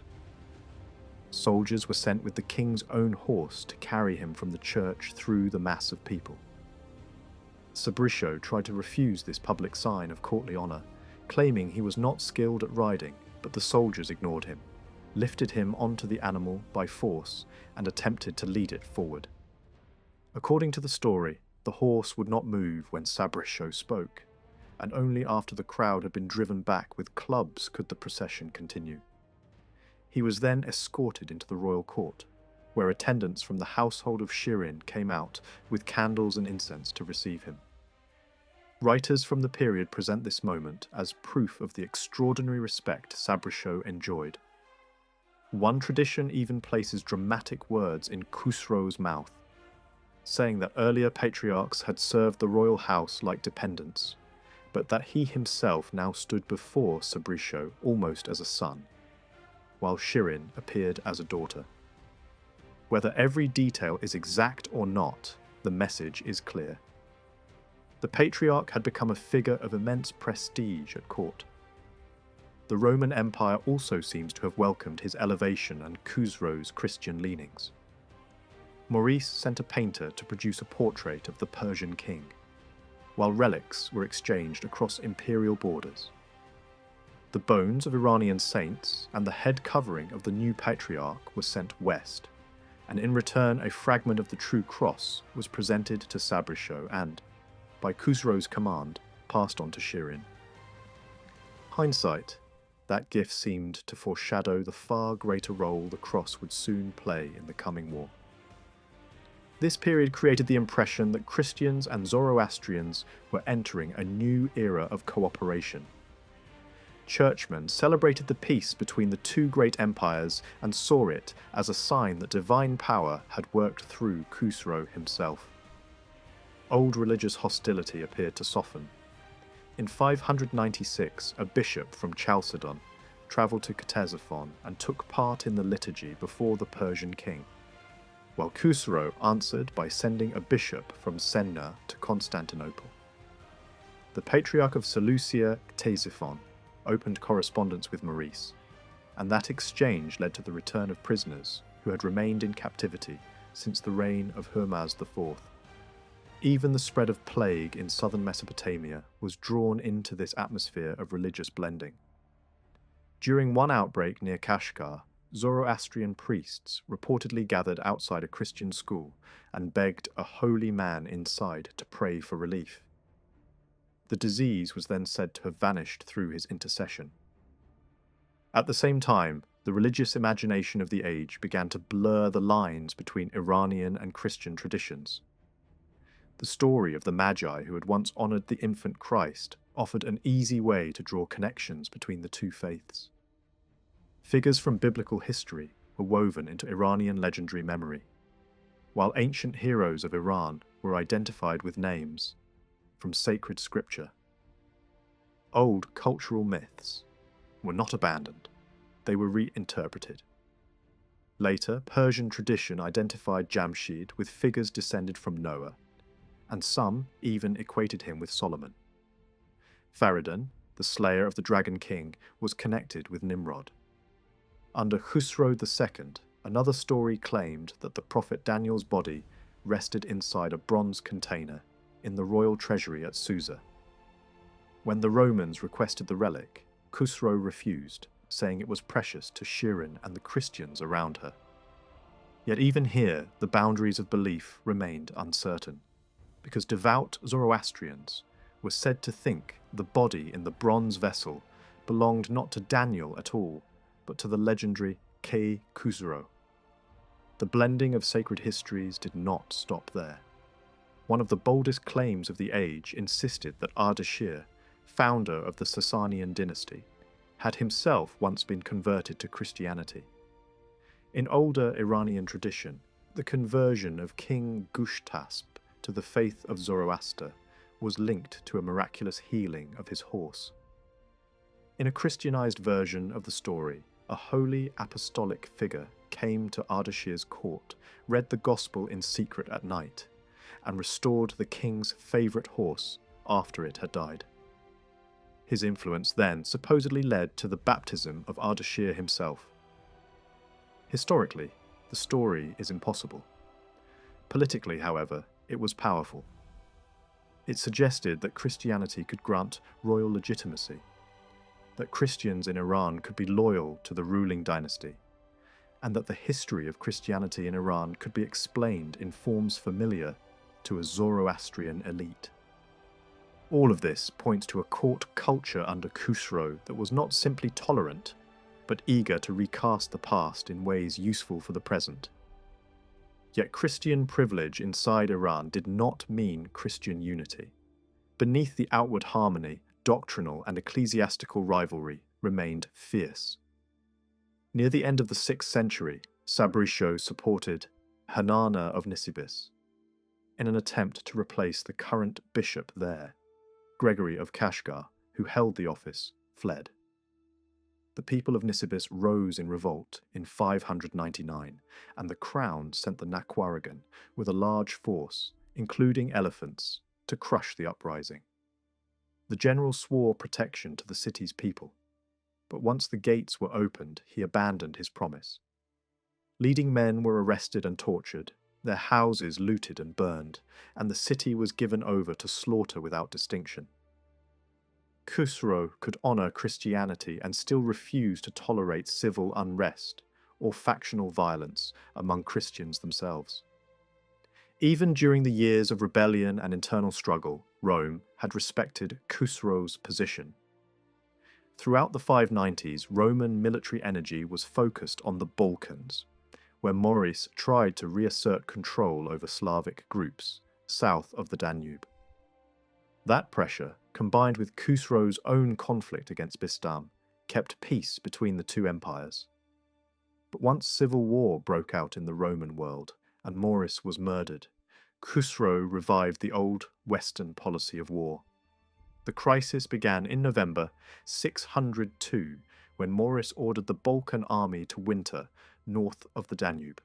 Soldiers were sent with the king's own horse to carry him from the church through the mass of people. Sabrichau tried to refuse this public sign of courtly honour, claiming he was not skilled at riding, but the soldiers ignored him, lifted him onto the animal by force, and attempted to lead it forward. According to the story, the horse would not move when Sabrichau spoke, and only after the crowd had been driven back with clubs could the procession continue. He was then escorted into the royal court, where attendants from the household of Shirin came out with candles and incense to receive him. Writers from the period present this moment as proof of the extraordinary respect Sabrichau enjoyed. One tradition even places dramatic words in Khusro's mouth, saying that earlier patriarchs had served the royal house like dependents, but that he himself now stood before Sabrichau almost as a son, while Shirin appeared as a daughter. Whether every detail is exact or not, the message is clear. The patriarch had become a figure of immense prestige at court. The Roman Empire also seems to have welcomed his elevation and Khusro's Christian leanings. Maurice sent a painter to produce a portrait of the Persian king, while relics were exchanged across imperial borders. The bones of Iranian saints and the head covering of the new patriarch were sent west, and in return a fragment of the true cross was presented to Sabrichau and, by Khusro's command, passed on to Shirin. Hindsight, that gift seemed to foreshadow the far greater role the cross would soon play in the coming war. This period created the impression that Christians and Zoroastrians were entering a new era of cooperation. Churchmen celebrated the peace between the two great empires and saw it as a sign that divine power had worked through Khusro himself. Old religious hostility appeared to soften. In 596, a bishop from Chalcedon travelled to Ctesiphon and took part in the liturgy before the Persian king, while Khusro answered by sending a bishop from Sennar to Constantinople. The Patriarch of Seleucia Ctesiphon opened correspondence with Maurice, and that exchange led to the return of prisoners who had remained in captivity since the reign of Hormazd IV. Even the spread of plague in southern Mesopotamia was drawn into this atmosphere of religious blending. During one outbreak near Kashgar, Zoroastrian priests reportedly gathered outside a Christian school and begged a holy man inside to pray for relief. The disease was then said to have vanished through his intercession. At the same time, the religious imagination of the age began to blur the lines between Iranian and Christian traditions. The story of the Magi who had once honored the infant Christ offered an easy way to draw connections between the two faiths. Figures from biblical history were woven into Iranian legendary memory, while ancient heroes of Iran were identified with names from sacred scripture. Old cultural myths were not abandoned, they were reinterpreted. Later, Persian tradition identified Jamshid with figures descended from Noah, and some even equated him with Solomon. Faridun, the slayer of the Dragon King, was connected with Nimrod. Under Khusro II, another story claimed that the prophet Daniel's body rested inside a bronze container in the royal treasury at Susa. When the Romans requested the relic, Khusro refused, saying it was precious to Shirin and the Christians around her. Yet even here, the boundaries of belief remained uncertain, because devout Zoroastrians were said to think the body in the bronze vessel belonged not to Daniel at all, but to the legendary Khusro. The blending of sacred histories did not stop there. One of the boldest claims of the age insisted that Ardashir, founder of the Sasanian dynasty, had himself once been converted to Christianity. In older Iranian tradition, the conversion of King Gushtasp to the faith of Zoroaster was linked to a miraculous healing of his horse. In a Christianized version of the story, a holy apostolic figure came to Ardashir's court, read the gospel in secret at night, and restored the king's favourite horse after it had died. His influence then supposedly led to the baptism of Ardashir himself. Historically, the story is impossible. Politically, however, it was powerful. It suggested that Christianity could grant royal legitimacy, that Christians in Iran could be loyal to the ruling dynasty, and that the history of Christianity in Iran could be explained in forms familiar to a Zoroastrian elite. All of this points to a court culture under Khusro that was not simply tolerant, but eager to recast the past in ways useful for the present. Yet Christian privilege inside Iran did not mean Christian unity. Beneath the outward harmony, doctrinal and ecclesiastical rivalry remained fierce. Near the end of the 6th century, Sabri supported Hanana of Nisibis in an attempt to replace the current bishop there. Gregory of Kashgar, who held the office, fled. The people of Nisibis rose in revolt in 599, and the crown sent the Nakwaragan with a large force, including elephants, to crush the uprising. The general swore protection to the city's people, but once the gates were opened, he abandoned his promise. Leading men were arrested and tortured, their houses looted and burned, and the city was given over to slaughter without distinction. Khusro could honour Christianity and still refuse to tolerate civil unrest or factional violence among Christians themselves. Even during the years of rebellion and internal struggle, Rome had respected Khusro's position. Throughout the 590s, Roman military energy was focused on the Balkans, where Maurice tried to reassert control over Slavic groups south of the Danube. That pressure, combined with Khusro's own conflict against Bistam, kept peace between the two empires. But once civil war broke out in the Roman world and Maurice was murdered, Khusro revived the old Western policy of war. The crisis began in November 602, when Maurice ordered the Balkan army to winter north of the Danube.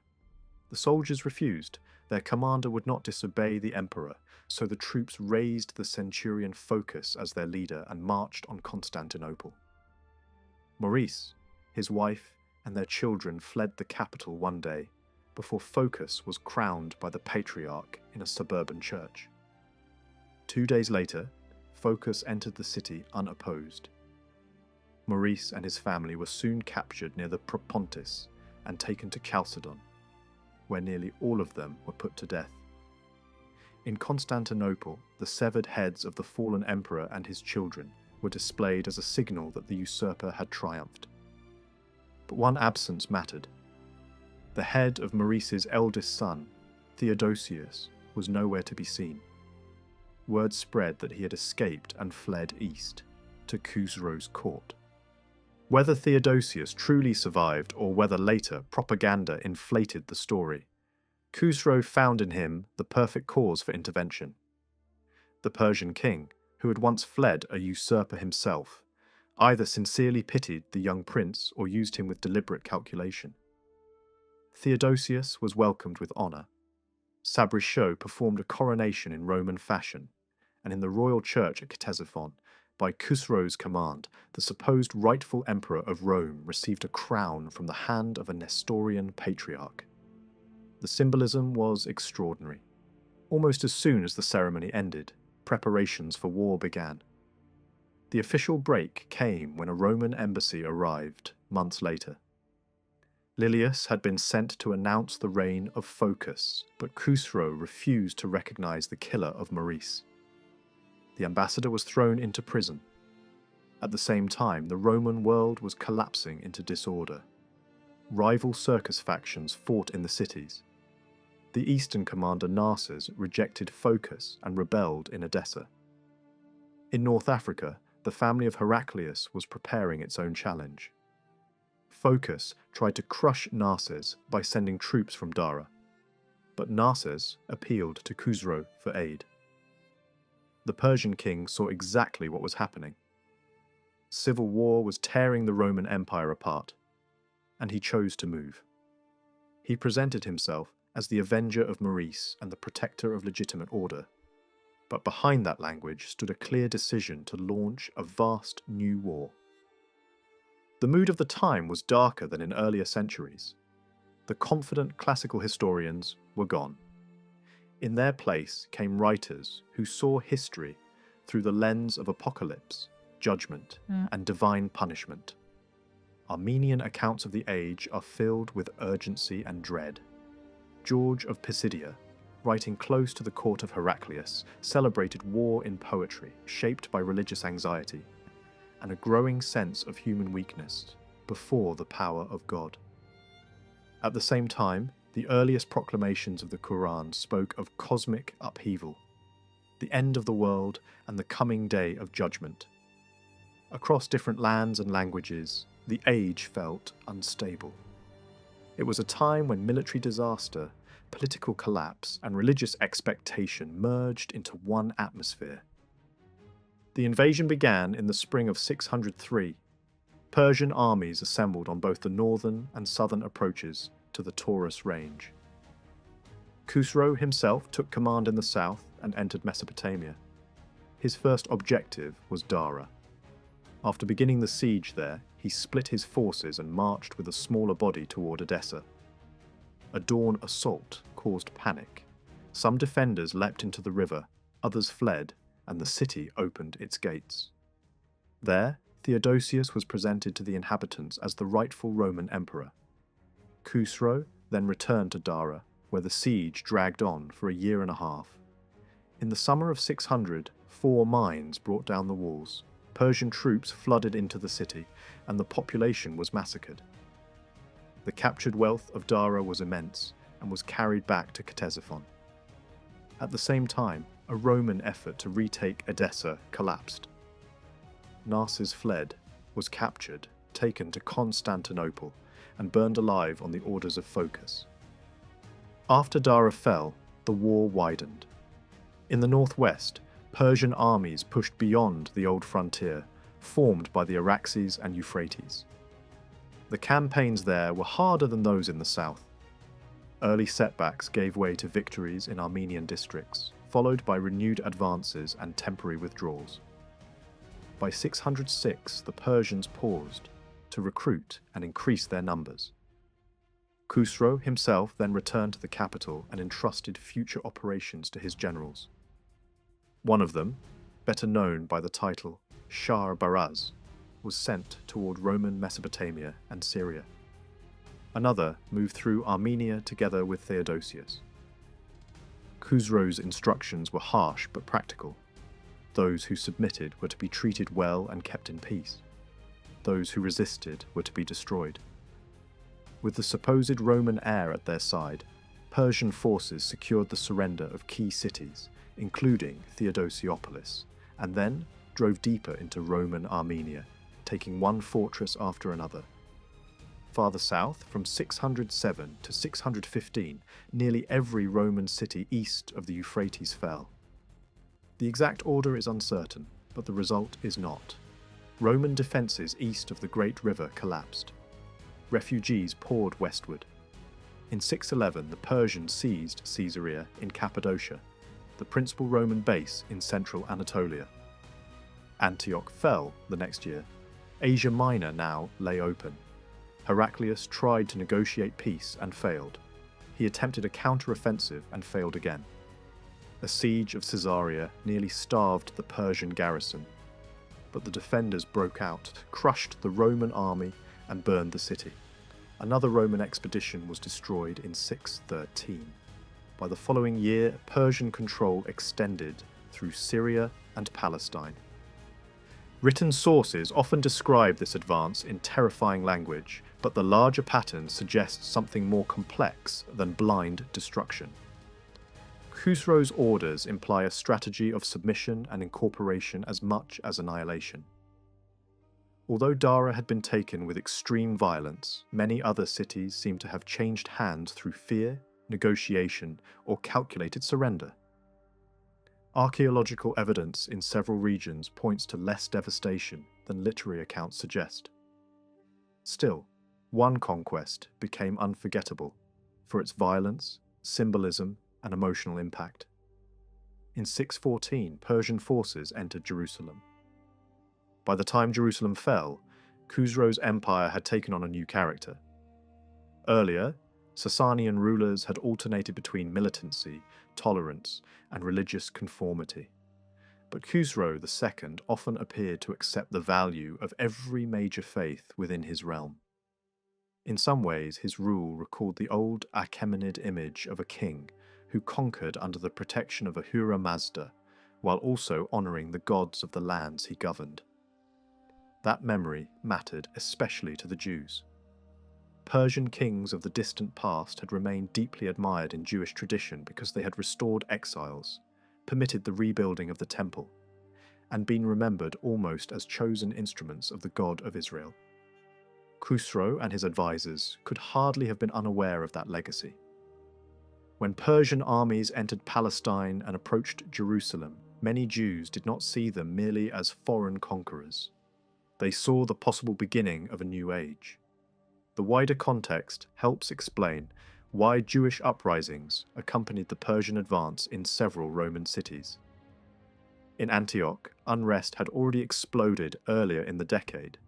The soldiers refused. Their commander would not disobey the emperor, so the troops raised the centurion Phocas as their leader and marched on Constantinople. Maurice, his wife, and their children fled the capital one day before Phocas was crowned by the patriarch in a suburban church. 2 days later, Phocas entered the city unopposed. Maurice and his family were soon captured near the Propontis and taken to Chalcedon, where nearly all of them were put to death. In Constantinople, the severed heads of the fallen emperor and his children were displayed as a signal that the usurper had triumphed. But one absence mattered. The head of Maurice's eldest son, Theodosius, was nowhere to be seen. Word spread that he had escaped and fled east, to Khusro's court. Whether Theodosius truly survived or whether later propaganda inflated the story, Khusro found in him the perfect cause for intervention. The Persian king, who had once fled a usurper himself, either sincerely pitied the young prince or used him with deliberate calculation. Theodosius was welcomed with honour. Sabrichot performed a coronation in Roman fashion, and in the royal church at Ctesiphon, by Khusro's command, the supposed rightful emperor of Rome received a crown from the hand of a Nestorian patriarch. The symbolism was extraordinary. Almost as soon as the ceremony ended, preparations for war began. The official break came when a Roman embassy arrived months later. Lilius had been sent to announce the reign of Phocas, but Khusro refused to recognize the killer of Maurice. The ambassador was thrown into prison. At the same time, the Roman world was collapsing into disorder. Rival circus factions fought in the cities. The eastern commander Narses rejected Phocas and rebelled in Edessa. In North Africa, the family of Heraclius was preparing its own challenge. Phocas tried to crush Narses by sending troops from Dara, but Narses appealed to Khusro for aid. The Persian king saw exactly what was happening. Civil war was tearing the Roman Empire apart, and he chose to move. He presented himself as the avenger of Maurice and the protector of legitimate order, but behind that language stood a clear decision to launch a vast new war. The mood of the time was darker than in earlier centuries. The confident classical historians were gone. In their place came writers who saw history through the lens of apocalypse, judgment, and divine punishment. Armenian accounts of the age are filled with urgency and dread. George of Pisidia, writing close to the court of Heraclius, celebrated war in poetry shaped by religious anxiety and a growing sense of human weakness before the power of God. At the same time, the earliest proclamations of the Quran spoke of cosmic upheaval, the end of the world and the coming day of judgment. Across different lands and languages, the age felt unstable. It was a time when military disaster, political collapse, and religious expectation merged into one atmosphere. The invasion began in the spring of 603. Persian armies assembled on both the northern and southern approaches to the Taurus range. Khusro himself took command in the south and entered Mesopotamia. His first objective was Dara. After beginning the siege there, he split his forces and marched with a smaller body toward Edessa. A dawn assault caused panic. Some defenders leapt into the river, others fled, and the city opened its gates. There, Theodosius was presented to the inhabitants as the rightful Roman emperor. Khusro then returned to Dara, where the siege dragged on for a year and a half. In the summer of 600, 4 mines brought down the walls. Persian troops flooded into the city, and the population was massacred. The captured wealth of Dara was immense, and was carried back to Ctesiphon. At the same time, a Roman effort to retake Edessa collapsed. Narses fled, was captured, taken to Constantinople, and burned alive on the orders of Phocas. After Dara fell, the war widened. In the northwest, Persian armies pushed beyond the old frontier, formed by the Araxes and Euphrates. The campaigns there were harder than those in the south. Early setbacks gave way to victories in Armenian districts, followed by renewed advances and temporary withdrawals. By 606, the Persians paused, to recruit and increase their numbers. Khusro himself then returned to the capital and entrusted future operations to his generals. One of them, better known by the title Shah Baraz, was sent toward Roman Mesopotamia and Syria. Another moved through Armenia together with Theodosius. Khusro's instructions were harsh but practical. Those who submitted were to be treated well and kept in peace. Those who resisted were to be destroyed. With the supposed Roman heir at their side, Persian forces secured the surrender of key cities, including Theodosiopolis, and then drove deeper into Roman Armenia, taking one fortress after another. Farther south, from 607 to 615, nearly every Roman city east of the Euphrates fell. The exact order is uncertain, but the result is not. Roman defences east of the Great River collapsed. Refugees poured westward. In 611, the Persians seized Caesarea in Cappadocia, the principal Roman base in central Anatolia. Antioch fell the next year. Asia Minor now lay open. Heraclius tried to negotiate peace and failed. He attempted a counter-offensive and failed again. A siege of Caesarea nearly starved the Persian garrison, but the defenders broke out, crushed the Roman army, and burned the city. Another Roman expedition was destroyed in 613. By the following year, Persian control extended through Syria and Palestine. Written sources often describe this advance in terrifying language, but the larger pattern suggests something more complex than blind destruction. Khusro's orders imply a strategy of submission and incorporation as much as annihilation. Although Dara had been taken with extreme violence, many other cities seem to have changed hands through fear, negotiation, or calculated surrender. Archaeological evidence in several regions points to less devastation than literary accounts suggest. Still, one conquest became unforgettable for its violence, symbolism, and emotional impact. In 614, Persian forces entered Jerusalem. By the time Jerusalem fell, Khusro's empire had taken on a new character. Earlier, Sasanian rulers had alternated between militancy, tolerance, and religious conformity. But Khusro II often appeared to accept the value of every major faith within his realm. In some ways, his rule recalled the old Achaemenid image of a king who conquered under the protection of Ahura Mazda, while also honouring the gods of the lands he governed. That memory mattered especially to the Jews. Persian kings of the distant past had remained deeply admired in Jewish tradition because they had restored exiles, permitted the rebuilding of the temple, and been remembered almost as chosen instruments of the God of Israel. Khusro and his advisors could hardly have been unaware of that legacy. When Persian armies entered Palestine and approached Jerusalem, many Jews did not see them merely as foreign conquerors. They saw the possible beginning of a new age. The wider context helps explain why Jewish uprisings accompanied the Persian advance in several Roman cities. In Antioch, unrest had already exploded earlier in the decade,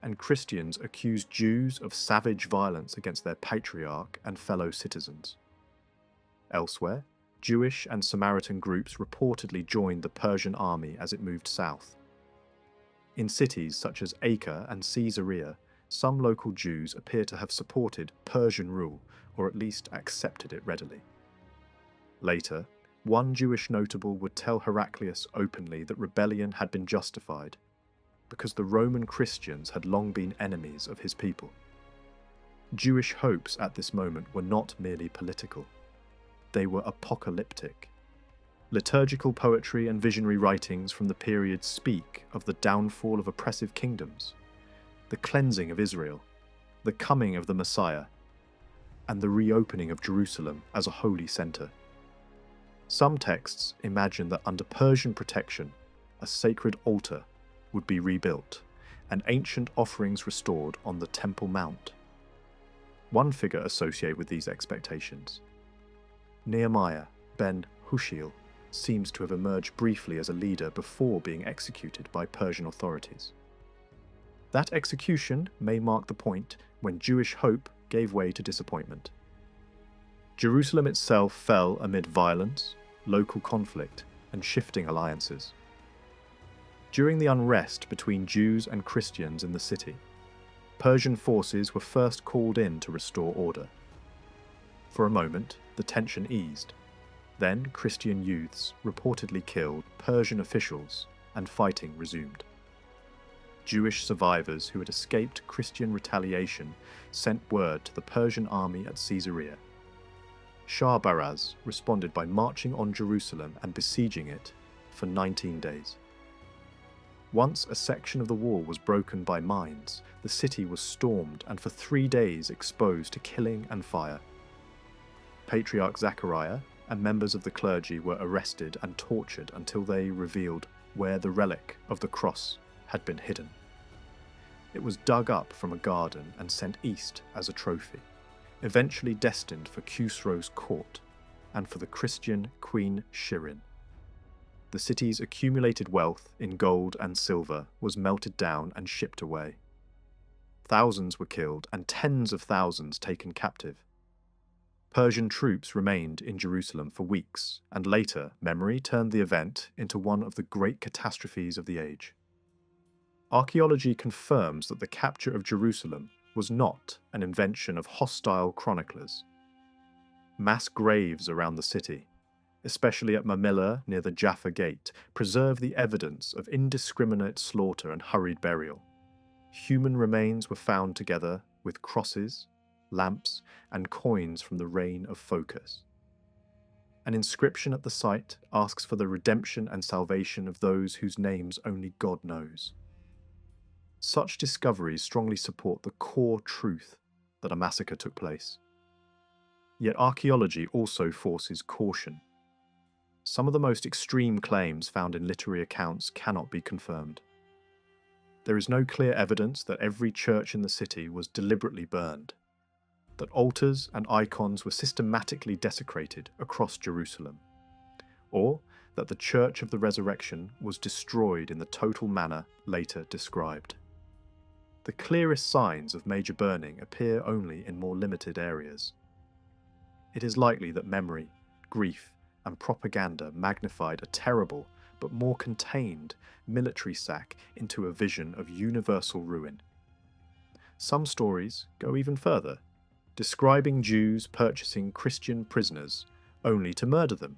and Christians accused Jews of savage violence against their patriarch and fellow citizens. Elsewhere, Jewish and Samaritan groups reportedly joined the Persian army as it moved south. In cities such as Acre and Caesarea, some local Jews appear to have supported Persian rule, or at least accepted it readily. Later, one Jewish notable would tell Heraclius openly that rebellion had been justified, because the Roman Christians had long been enemies of his people. Jewish hopes at this moment were not merely political. They were apocalyptic. Liturgical poetry and visionary writings from the period speak of the downfall of oppressive kingdoms, the cleansing of Israel, the coming of the Messiah, and the reopening of Jerusalem as a holy center. Some texts imagine that under Persian protection, a sacred altar would be rebuilt, and ancient offerings restored on the Temple Mount. One figure associated with these expectations, Nehemiah ben Hushiel, seems to have emerged briefly as a leader before being executed by Persian authorities. That execution may mark the point when Jewish hope gave way to disappointment. Jerusalem itself fell amid violence, local conflict, and shifting alliances. During the unrest between Jews and Christians in the city, Persian forces were first called in to restore order. For a moment, the tension eased. Then Christian youths reportedly killed Persian officials and fighting resumed. Jewish survivors who had escaped Christian retaliation sent word to the Persian army at Caesarea. Shah Baraz responded by marching on Jerusalem and besieging it for 19 days. Once a section of the wall was broken by mines, the city was stormed and for 3 days exposed to killing and fire. Patriarch Zechariah and members of the clergy were arrested and tortured until they revealed where the relic of the cross had been hidden. It was dug up from a garden and sent east as a trophy, eventually destined for Khusro's court and for the Christian Queen Shirin. The city's accumulated wealth in gold and silver was melted down and shipped away. Thousands were killed and tens of thousands taken captive. Persian troops remained in Jerusalem for weeks, and later memory turned the event into one of the great catastrophes of the age. Archaeology confirms that the capture of Jerusalem was not an invention of hostile chroniclers. Mass graves around the city, especially at Mamilla near the Jaffa Gate, preserve the evidence of indiscriminate slaughter and hurried burial. Human remains were found together with crosses, lamps, and coins from the reign of Phocas. An inscription at the site asks for the redemption and salvation of those whose names only God knows. Such discoveries strongly support the core truth that a massacre took place. Yet archaeology also forces caution. Some of the most extreme claims found in literary accounts cannot be confirmed. There is no clear evidence that every church in the city was deliberately burned, that altars and icons were systematically desecrated across Jerusalem, or that the Church of the Resurrection was destroyed in the total manner later described. The clearest signs of major burning appear only in more limited areas. It is likely that memory, grief, and propaganda magnified a terrible but more contained military sack into a vision of universal ruin. Some stories go even further, describing Jews purchasing Christian prisoners only to murder them,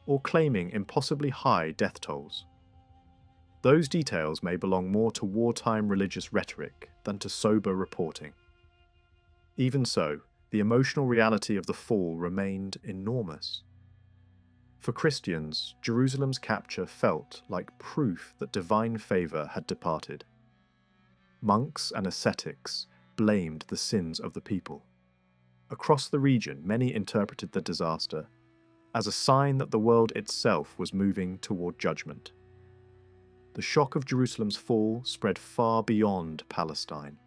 or claiming impossibly high death tolls. Those details may belong more to wartime religious rhetoric than to sober reporting. Even so, the emotional reality of the fall remained enormous. For Christians, Jerusalem's capture felt like proof that divine favour had departed. Monks and ascetics blamed the sins of the people. Across the region, many interpreted the disaster as a sign that the world itself was moving toward judgment. The shock of Jerusalem's fall spread far beyond Palestine.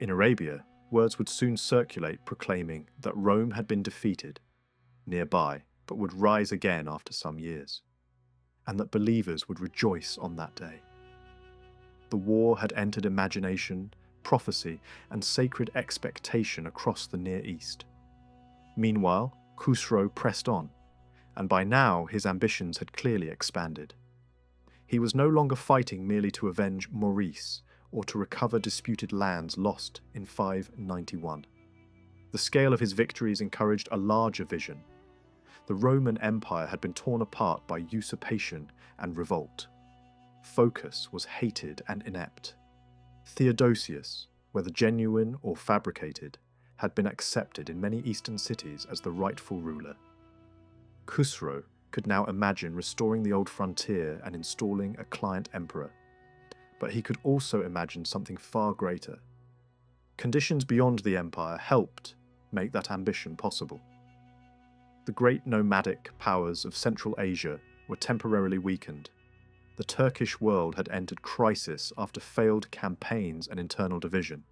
In Arabia, words would soon circulate proclaiming that Rome had been defeated nearby, but would rise again after some years, and that believers would rejoice on that day. The war had entered imagination, prophecy, and sacred expectation across the Near East. Meanwhile, Khusro pressed on, and by now his ambitions had clearly expanded. He was no longer fighting merely to avenge Maurice or to recover disputed lands lost in 591. The scale of his victories encouraged a larger vision. The Roman Empire had been torn apart by usurpation and revolt. Phocas was hated and inept. Theodosius, whether genuine or fabricated, had been accepted in many eastern cities as the rightful ruler. Khusro could now imagine restoring the old frontier and installing a client emperor. But he could also imagine something far greater. Conditions beyond the empire helped make that ambition possible. The great nomadic powers of Central Asia were temporarily weakened. The Turkish world had entered crisis after failed campaigns and internal division.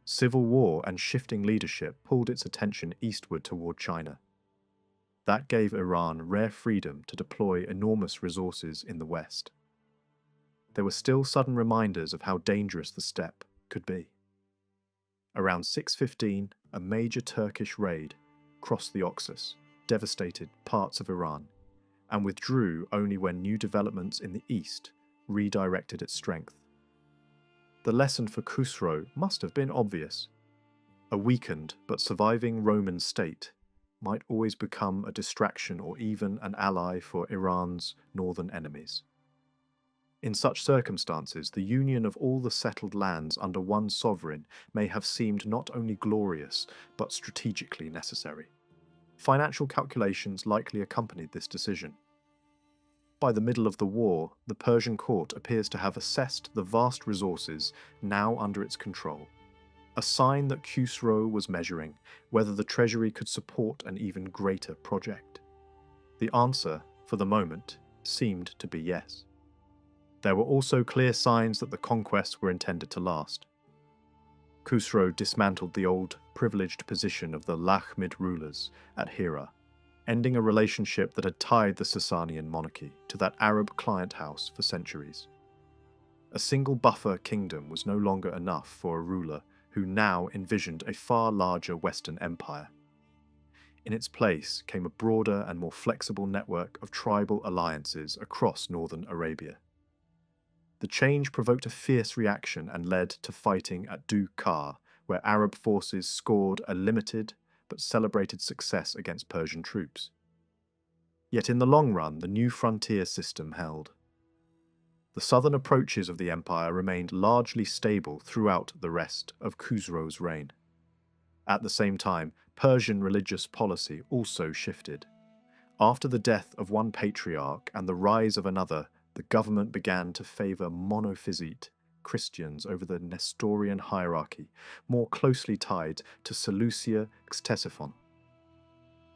Civil war and shifting leadership pulled its attention eastward toward China. That gave Iran rare freedom to deploy enormous resources in the West. there were still sudden reminders of how dangerous the steppe could be. Around 615, a major Turkish raid crossed the Oxus, devastated parts of Iran, and withdrew only when new developments in the east redirected its strength. The lesson for Khusro must have been obvious. A weakened but surviving Roman state might always become a distraction or even an ally for Iran's northern enemies. In such circumstances, the union of all the settled lands under one sovereign may have seemed not only glorious, but strategically necessary. Financial calculations likely accompanied this decision. By the middle of the war, the Persian court appears to have assessed the vast resources now under its control, a sign that Khusro was measuring whether the treasury could support an even greater project. The answer, for the moment, seemed to be yes. There were also clear signs that the conquests were intended to last. Khusro dismantled the old, privileged position of the Achaemenid rulers at Hira, ending a relationship that had tied the Sasanian monarchy to that Arab client house for centuries. A single buffer kingdom was no longer enough for a ruler who now envisioned a far larger Western empire. In its place came a broader and more flexible network of tribal alliances across northern Arabia. The change provoked a fierce reaction and led to fighting at Dukar, where Arab forces scored a limited but celebrated success against Persian troops. Yet in the long run, the new frontier system held. The southern approaches of the empire remained largely stable throughout the rest of Khusro's reign. At the same time, Persian religious policy also shifted. After the death of one patriarch and the rise of another, the government began to favor monophysite Christians over the Nestorian hierarchy, more closely tied to Seleucia Ctesiphon.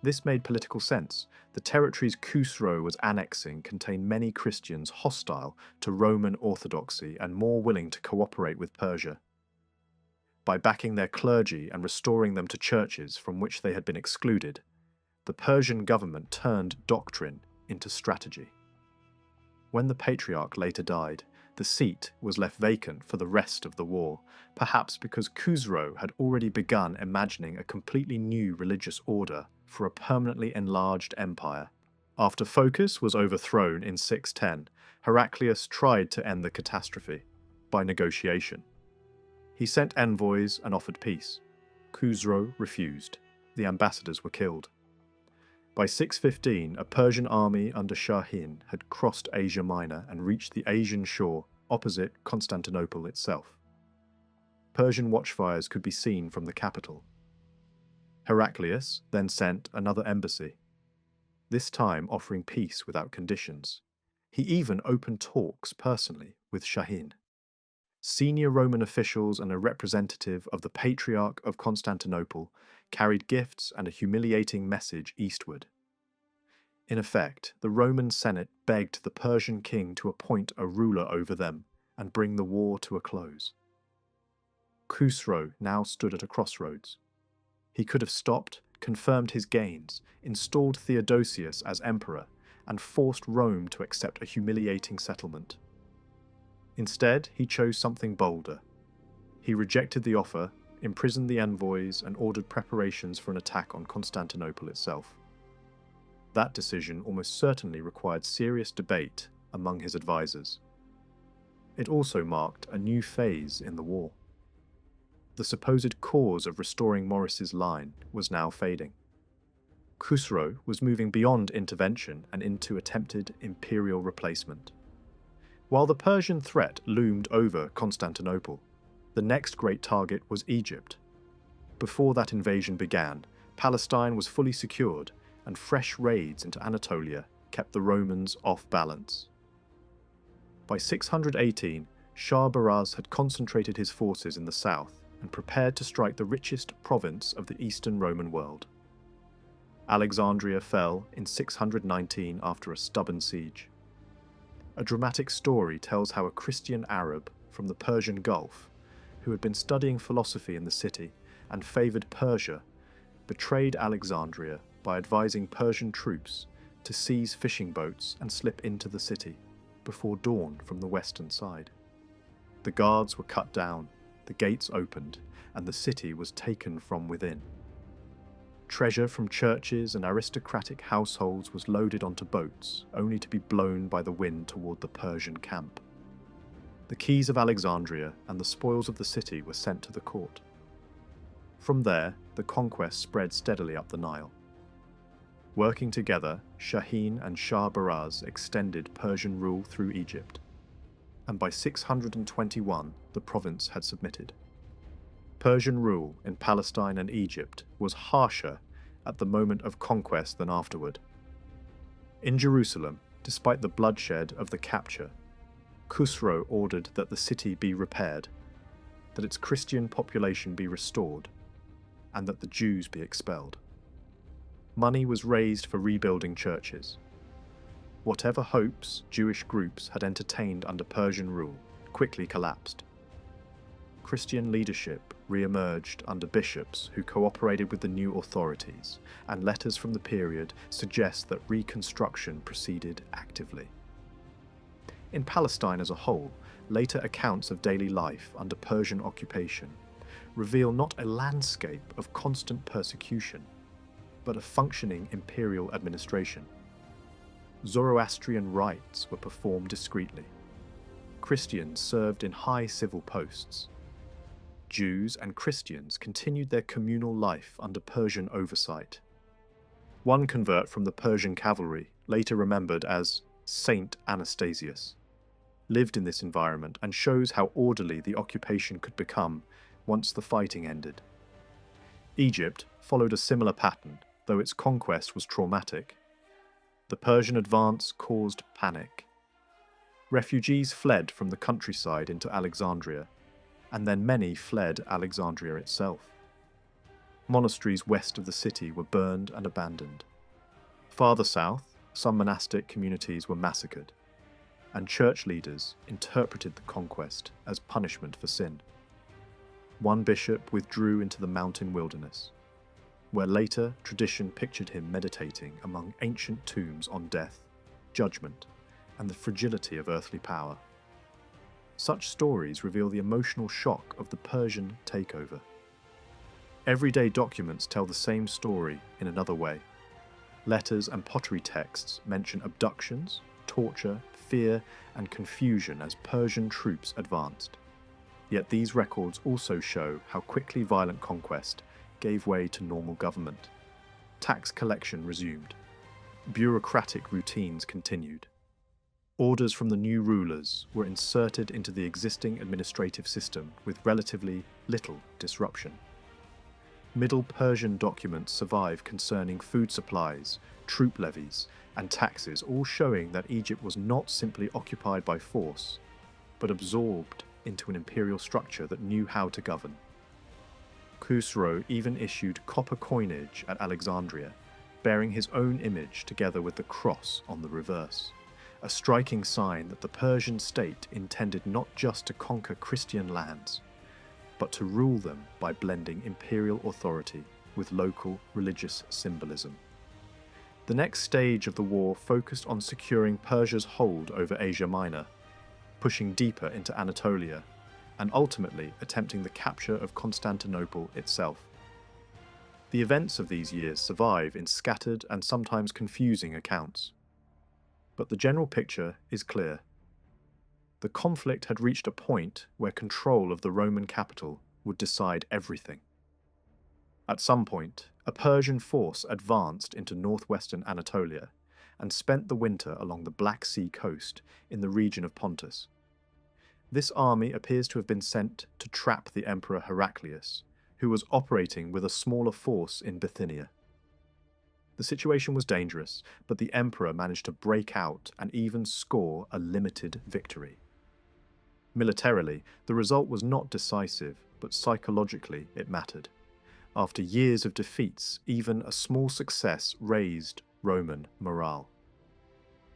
This made political sense. The territories Khusro was annexing contained many Christians hostile to Roman orthodoxy and more willing to cooperate with Persia. By backing their clergy and restoring them to churches from which they had been excluded, the Persian government turned doctrine into strategy. When the patriarch later died, the seat was left vacant for the rest of the war, perhaps because Khusro had already begun imagining a completely new religious order for a permanently enlarged empire. After Phocas was overthrown in 610, Heraclius tried to end the catastrophe by negotiation. He sent envoys and offered peace. Khusro refused. The ambassadors were killed. By 615, a Persian army under Shahin had crossed Asia Minor and reached the Asian shore opposite Constantinople itself. Persian watchfires could be seen from the capital. Heraclius then sent another embassy, this time offering peace without conditions. He even opened talks personally with Shahin. Senior Roman officials and a representative of the Patriarch of Constantinople carried gifts and a humiliating message eastward. In effect, the Roman Senate begged the Persian king to appoint a ruler over them and bring the war to a close. Khusro now stood at a crossroads. He could have stopped, confirmed his gains, installed Theodosius as emperor, and forced Rome to accept a humiliating settlement. Instead, he chose something bolder. He rejected the offer, imprisoned the envoys, and ordered preparations for an attack on Constantinople itself. That decision almost certainly required serious debate among his advisors. It also marked a new phase in the war. The supposed cause of restoring Maurice's line was now fading. Khusro was moving beyond intervention and into attempted imperial replacement. While the Persian threat loomed over Constantinople, the next great target was Egypt. Before that invasion began, Palestine was fully secured, and fresh raids into Anatolia kept the Romans off balance. By 618, Shah Baraz had concentrated his forces in the south and prepared to strike the richest province of the Eastern Roman world. Alexandria fell in 619 after a stubborn siege. A dramatic story tells how a Christian Arab from the Persian Gulf, who had been studying philosophy in the city and favoured Persia, betrayed Alexandria by advising Persian troops to seize fishing boats and slip into the city. before dawn from the western side. The guards were cut down, the gates opened, and the city was taken from within. Treasure from churches and aristocratic households was loaded onto boats, only to be blown by the wind toward the Persian camp. The keys of Alexandria and the spoils of the city were sent to the court. From there, the conquest spread steadily up the Nile. Working together, Shaheen and Shah Baraz extended Persian rule through Egypt, and by 621 the province had submitted. Persian rule in Palestine and Egypt was harsher at the moment of conquest than afterward. In Jerusalem, despite the bloodshed of the capture, Khusro ordered that the city be repaired, that its Christian population be restored, and that the Jews be expelled. Money was raised for rebuilding churches. Whatever hopes Jewish groups had entertained under Persian rule quickly collapsed. Christian leadership re-emerged under bishops who cooperated with the new authorities, and letters from the period suggest that reconstruction proceeded actively. In Palestine as a whole, later accounts of daily life under Persian occupation reveal not a landscape of constant persecution, but a functioning imperial administration. Zoroastrian rites were performed discreetly. Christians served in high civil posts. Jews and Christians continued their communal life under Persian oversight. One convert from the Persian cavalry, later remembered as Saint Anastasius, lived in this environment and shows how orderly the occupation could become once the fighting ended. Egypt followed a similar pattern, though its conquest was traumatic. The Persian advance caused panic. Refugees fled from the countryside into Alexandria, and then many fled Alexandria itself. Monasteries west of the city were burned and abandoned. Farther south, some monastic communities were massacred, and church leaders interpreted the conquest as punishment for sin. One bishop withdrew into the mountain wilderness, where later tradition pictured him meditating among ancient tombs on death, judgment, and the fragility of earthly power. Such stories reveal the emotional shock of the Persian takeover. Everyday documents tell the same story in another way. Letters and pottery texts mention abductions, torture, fear, and confusion as Persian troops advanced. Yet these records also show how quickly violent conquest gave way to normal government. Tax collection resumed. Bureaucratic routines continued. Orders from the new rulers were inserted into the existing administrative system with relatively little disruption. Middle Persian documents survive concerning food supplies, troop levies, and taxes, all showing that Egypt was not simply occupied by force, but absorbed into an imperial structure that knew how to govern. Khusro even issued copper coinage at Alexandria, bearing his own image together with the cross on the reverse, a striking sign that the Persian state intended not just to conquer Christian lands, but to rule them by blending imperial authority with local religious symbolism. The next stage of the war focused on securing Persia's hold over Asia Minor, pushing deeper into Anatolia, and ultimately attempting the capture of Constantinople itself. The events of these years survive in scattered and sometimes confusing accounts. But the general picture is clear. The conflict had reached a point where control of the Roman capital would decide everything. At some point, a Persian force advanced into northwestern Anatolia and spent the winter along the Black Sea coast in the region of Pontus. This army appears to have been sent to trap the Emperor Heraclius, who was operating with a smaller force in Bithynia. The situation was dangerous, but the emperor managed to break out and even score a limited victory. Militarily, the result was not decisive, but psychologically it mattered. After years of defeats, even a small success raised Roman morale.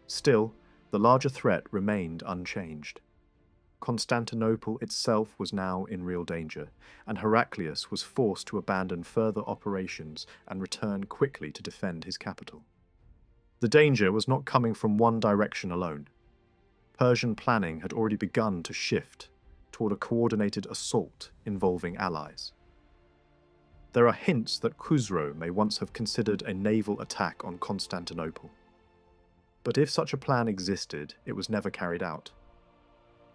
Still, the larger threat remained unchanged. Constantinople itself was now in real danger, and Heraclius was forced to abandon further operations and return quickly to defend his capital. The danger was not coming from one direction alone. Persian planning had already begun to shift toward a coordinated assault involving allies. There are hints that Khusro may once have considered a naval attack on Constantinople. But if such a plan existed, it was never carried out.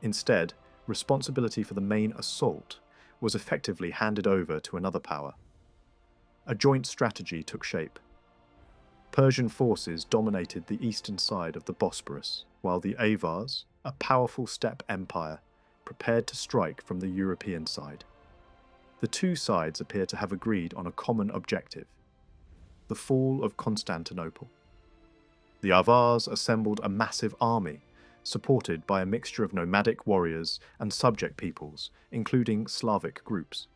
Instead, responsibility for the main assault was effectively handed over to another power. A joint strategy took shape. Persian forces dominated the eastern side of the Bosporus, while the Avars, a powerful steppe empire, prepared to strike from the European side. The two sides appear to have agreed on a common objective: the fall of Constantinople. The Avars assembled a massive army, supported by a mixture of nomadic warriors and subject peoples, including Slavic groups.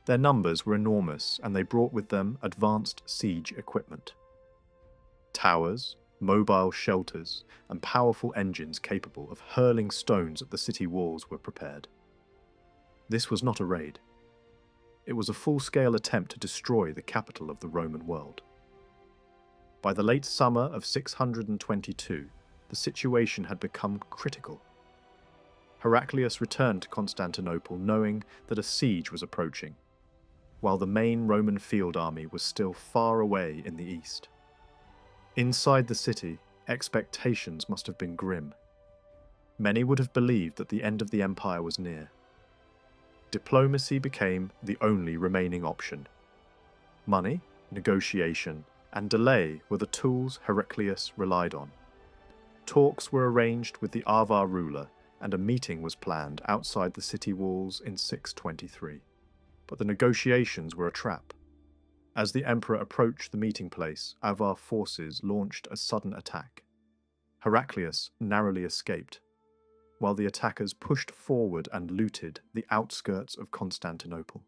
Their numbers were enormous, and they brought with them advanced siege equipment. Towers, mobile shelters, and powerful engines capable of hurling stones at the city walls were prepared. This was not a raid. It was a full-scale attempt to destroy the capital of the Roman world. By the late summer of 622, the situation had become critical. Heraclius returned to Constantinople knowing that a siege was approaching, while the main Roman field army was still far away in the east. Inside the city, expectations must have been grim. Many would have believed that the end of the empire was near. Diplomacy became the only remaining option. Money, negotiation, and delay were the tools Heraclius relied on. Talks were arranged with the Avar ruler, and a meeting was planned outside the city walls in 623. But the negotiations were a trap. As the emperor approached the meeting place, Avar forces launched a sudden attack. Heraclius narrowly escaped, while the attackers pushed forward and looted the outskirts of Constantinople.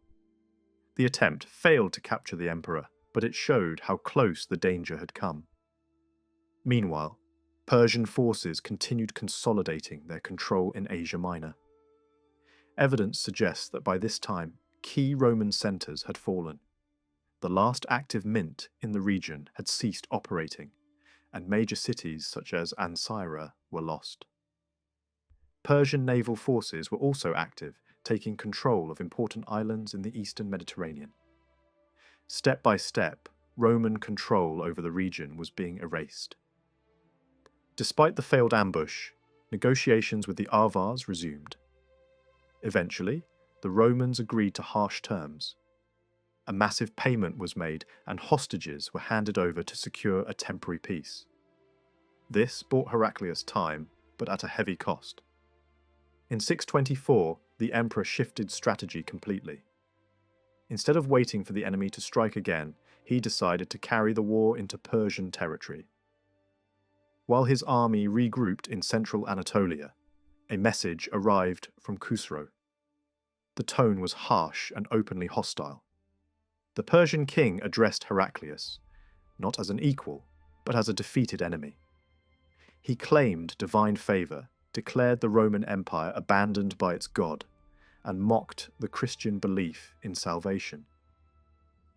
The attempt failed to capture the emperor, but it showed how close the danger had come. Meanwhile, Persian forces continued consolidating their control in Asia Minor. Evidence suggests that by this time, key Roman centres had fallen. The last active mint in the region had ceased operating, and major cities such as Ancyra were lost. Persian naval forces were also active, taking control of important islands in the eastern Mediterranean. Step by step, Roman control over the region was being erased. Despite the failed ambush, negotiations with the Avars resumed. Eventually, the Romans agreed to harsh terms. A massive payment was made, and hostages were handed over to secure a temporary peace. This bought Heraclius time, but at a heavy cost. In 624, the emperor shifted strategy completely. Instead of waiting for the enemy to strike again, he decided to carry the war into Persian territory. While his army regrouped in central Anatolia, a message arrived from Khusro. The tone was harsh and openly hostile. The Persian king addressed Heraclius, not as an equal, but as a defeated enemy. He claimed divine favour, declared the Roman Empire abandoned by its god, and mocked the Christian belief in salvation.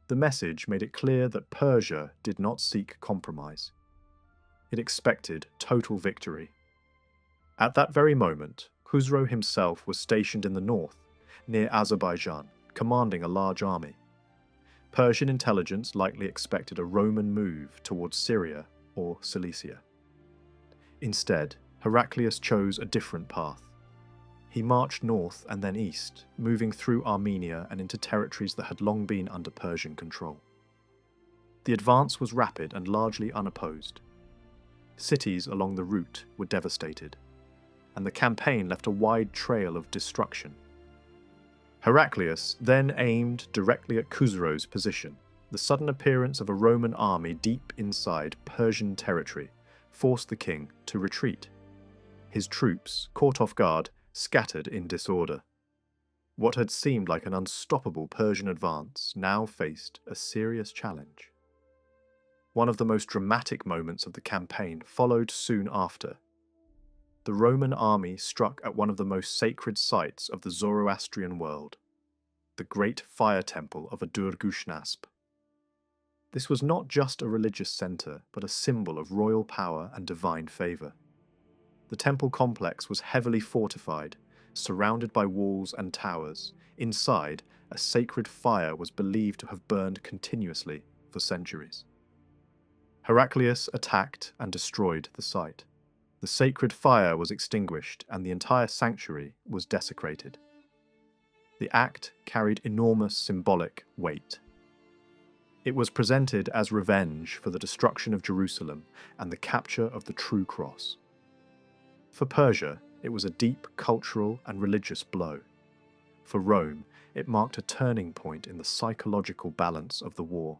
The message made it clear that Persia did not seek compromise. It expected total victory. At that very moment, Khusro himself was stationed in the north, near Azerbaijan, commanding a large army. Persian intelligence likely expected a Roman move towards Syria or Cilicia. Instead, Heraclius chose a different path. He marched north and then east, moving through Armenia and into territories that had long been under Persian control. The advance was rapid and largely unopposed. Cities along the route were devastated, and the campaign left a wide trail of destruction. Heraclius then aimed directly at Khusro's position. The sudden appearance of a Roman army deep inside Persian territory forced the king to retreat. His troops, caught off guard, scattered in disorder. What had seemed like an unstoppable Persian advance now faced a serious challenge. One of the most dramatic moments of the campaign followed soon after. The Roman army struck at one of the most sacred sites of the Zoroastrian world, the great fire temple of Adur-Gushnasp. This was not just a religious centre, but a symbol of royal power and divine favour. The temple complex was heavily fortified, surrounded by walls and towers. Inside, a sacred fire was believed to have burned continuously for centuries. Heraclius attacked and destroyed the site. The sacred fire was extinguished and the entire sanctuary was desecrated. The act carried enormous symbolic weight. It was presented as revenge for the destruction of Jerusalem and the capture of the true cross. For Persia, it was a deep cultural and religious blow. For Rome, it marked a turning point in the psychological balance of the war.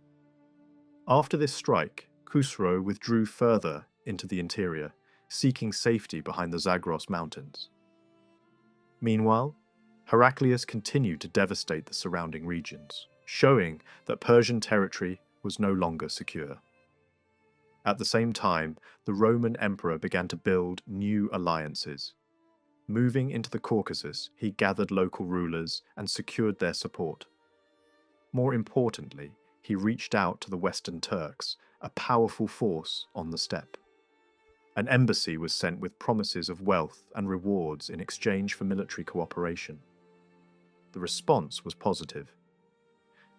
After this strike, Khusro withdrew further into the interior, seeking safety behind the Zagros mountains. Meanwhile, Heraclius continued to devastate the surrounding regions, showing that Persian territory was no longer secure. At the same time, the Roman emperor began to build new alliances. Moving into the Caucasus, he gathered local rulers and secured their support. More importantly, he reached out to the Western Turks, a powerful force on the steppe. An embassy was sent with promises of wealth and rewards in exchange for military cooperation. The response was positive.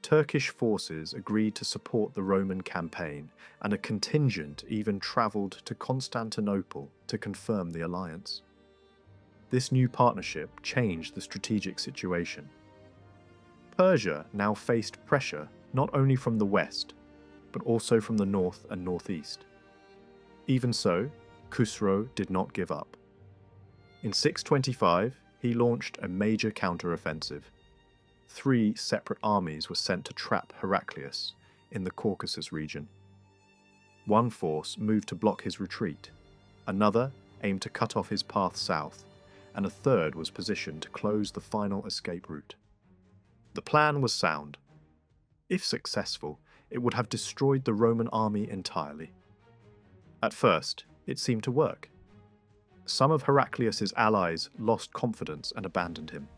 Turkish forces agreed to support the Roman campaign, and a contingent even travelled to Constantinople to confirm the alliance. This new partnership changed the strategic situation. Persia now faced pressure not only from the west, but also from the north and northeast. Even so, Khusro did not give up. In 625, he launched a major counter-offensive. 3 separate armies were sent to trap Heraclius in the Caucasus region. One force moved to block his retreat, another aimed to cut off his path south, and a third was positioned to close the final escape route. The plan was sound. If successful, it would have destroyed the Roman army entirely. At first, it seemed to work. Some of Heraclius's allies lost confidence and abandoned him.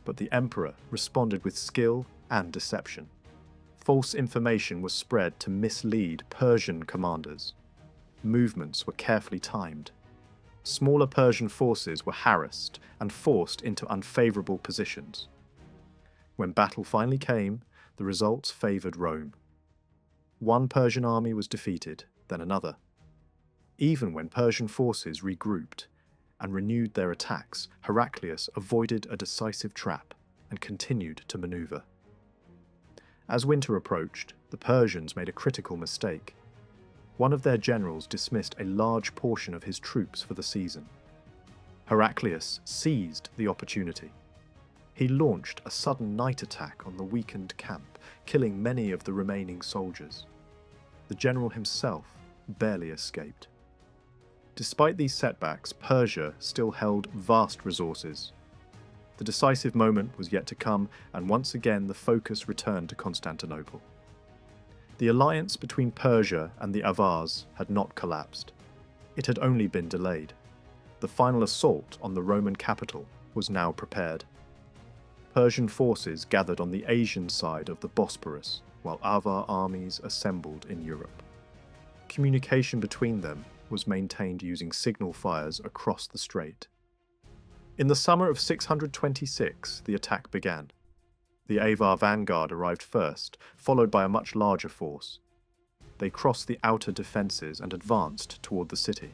But the emperor responded with skill and deception. False information was spread to mislead Persian commanders. Movements were carefully timed. Smaller Persian forces were harassed and forced into unfavorable positions. When battle finally came, the results favored Rome. One Persian army was defeated, then another. Even when Persian forces regrouped and renewed their attacks, Heraclius avoided a decisive trap and continued to maneuver. As winter approached, the Persians made a critical mistake. One of their generals dismissed a large portion of his troops for the season. Heraclius seized the opportunity. He launched a sudden night attack on the weakened camp, killing many of the remaining soldiers. The general himself barely escaped. Despite these setbacks, Persia still held vast resources. The decisive moment was yet to come, and once again the focus returned to Constantinople. The alliance between Persia and the Avars had not collapsed. It had only been delayed. The final assault on the Roman capital was now prepared. Persian forces gathered on the Asian side of the Bosporus, while Avar armies assembled in Europe. Communication between them was maintained using signal fires across the strait. In the summer of 626, the attack began. The Avar vanguard arrived first, followed by a much larger force. They crossed the outer defences and advanced toward the city.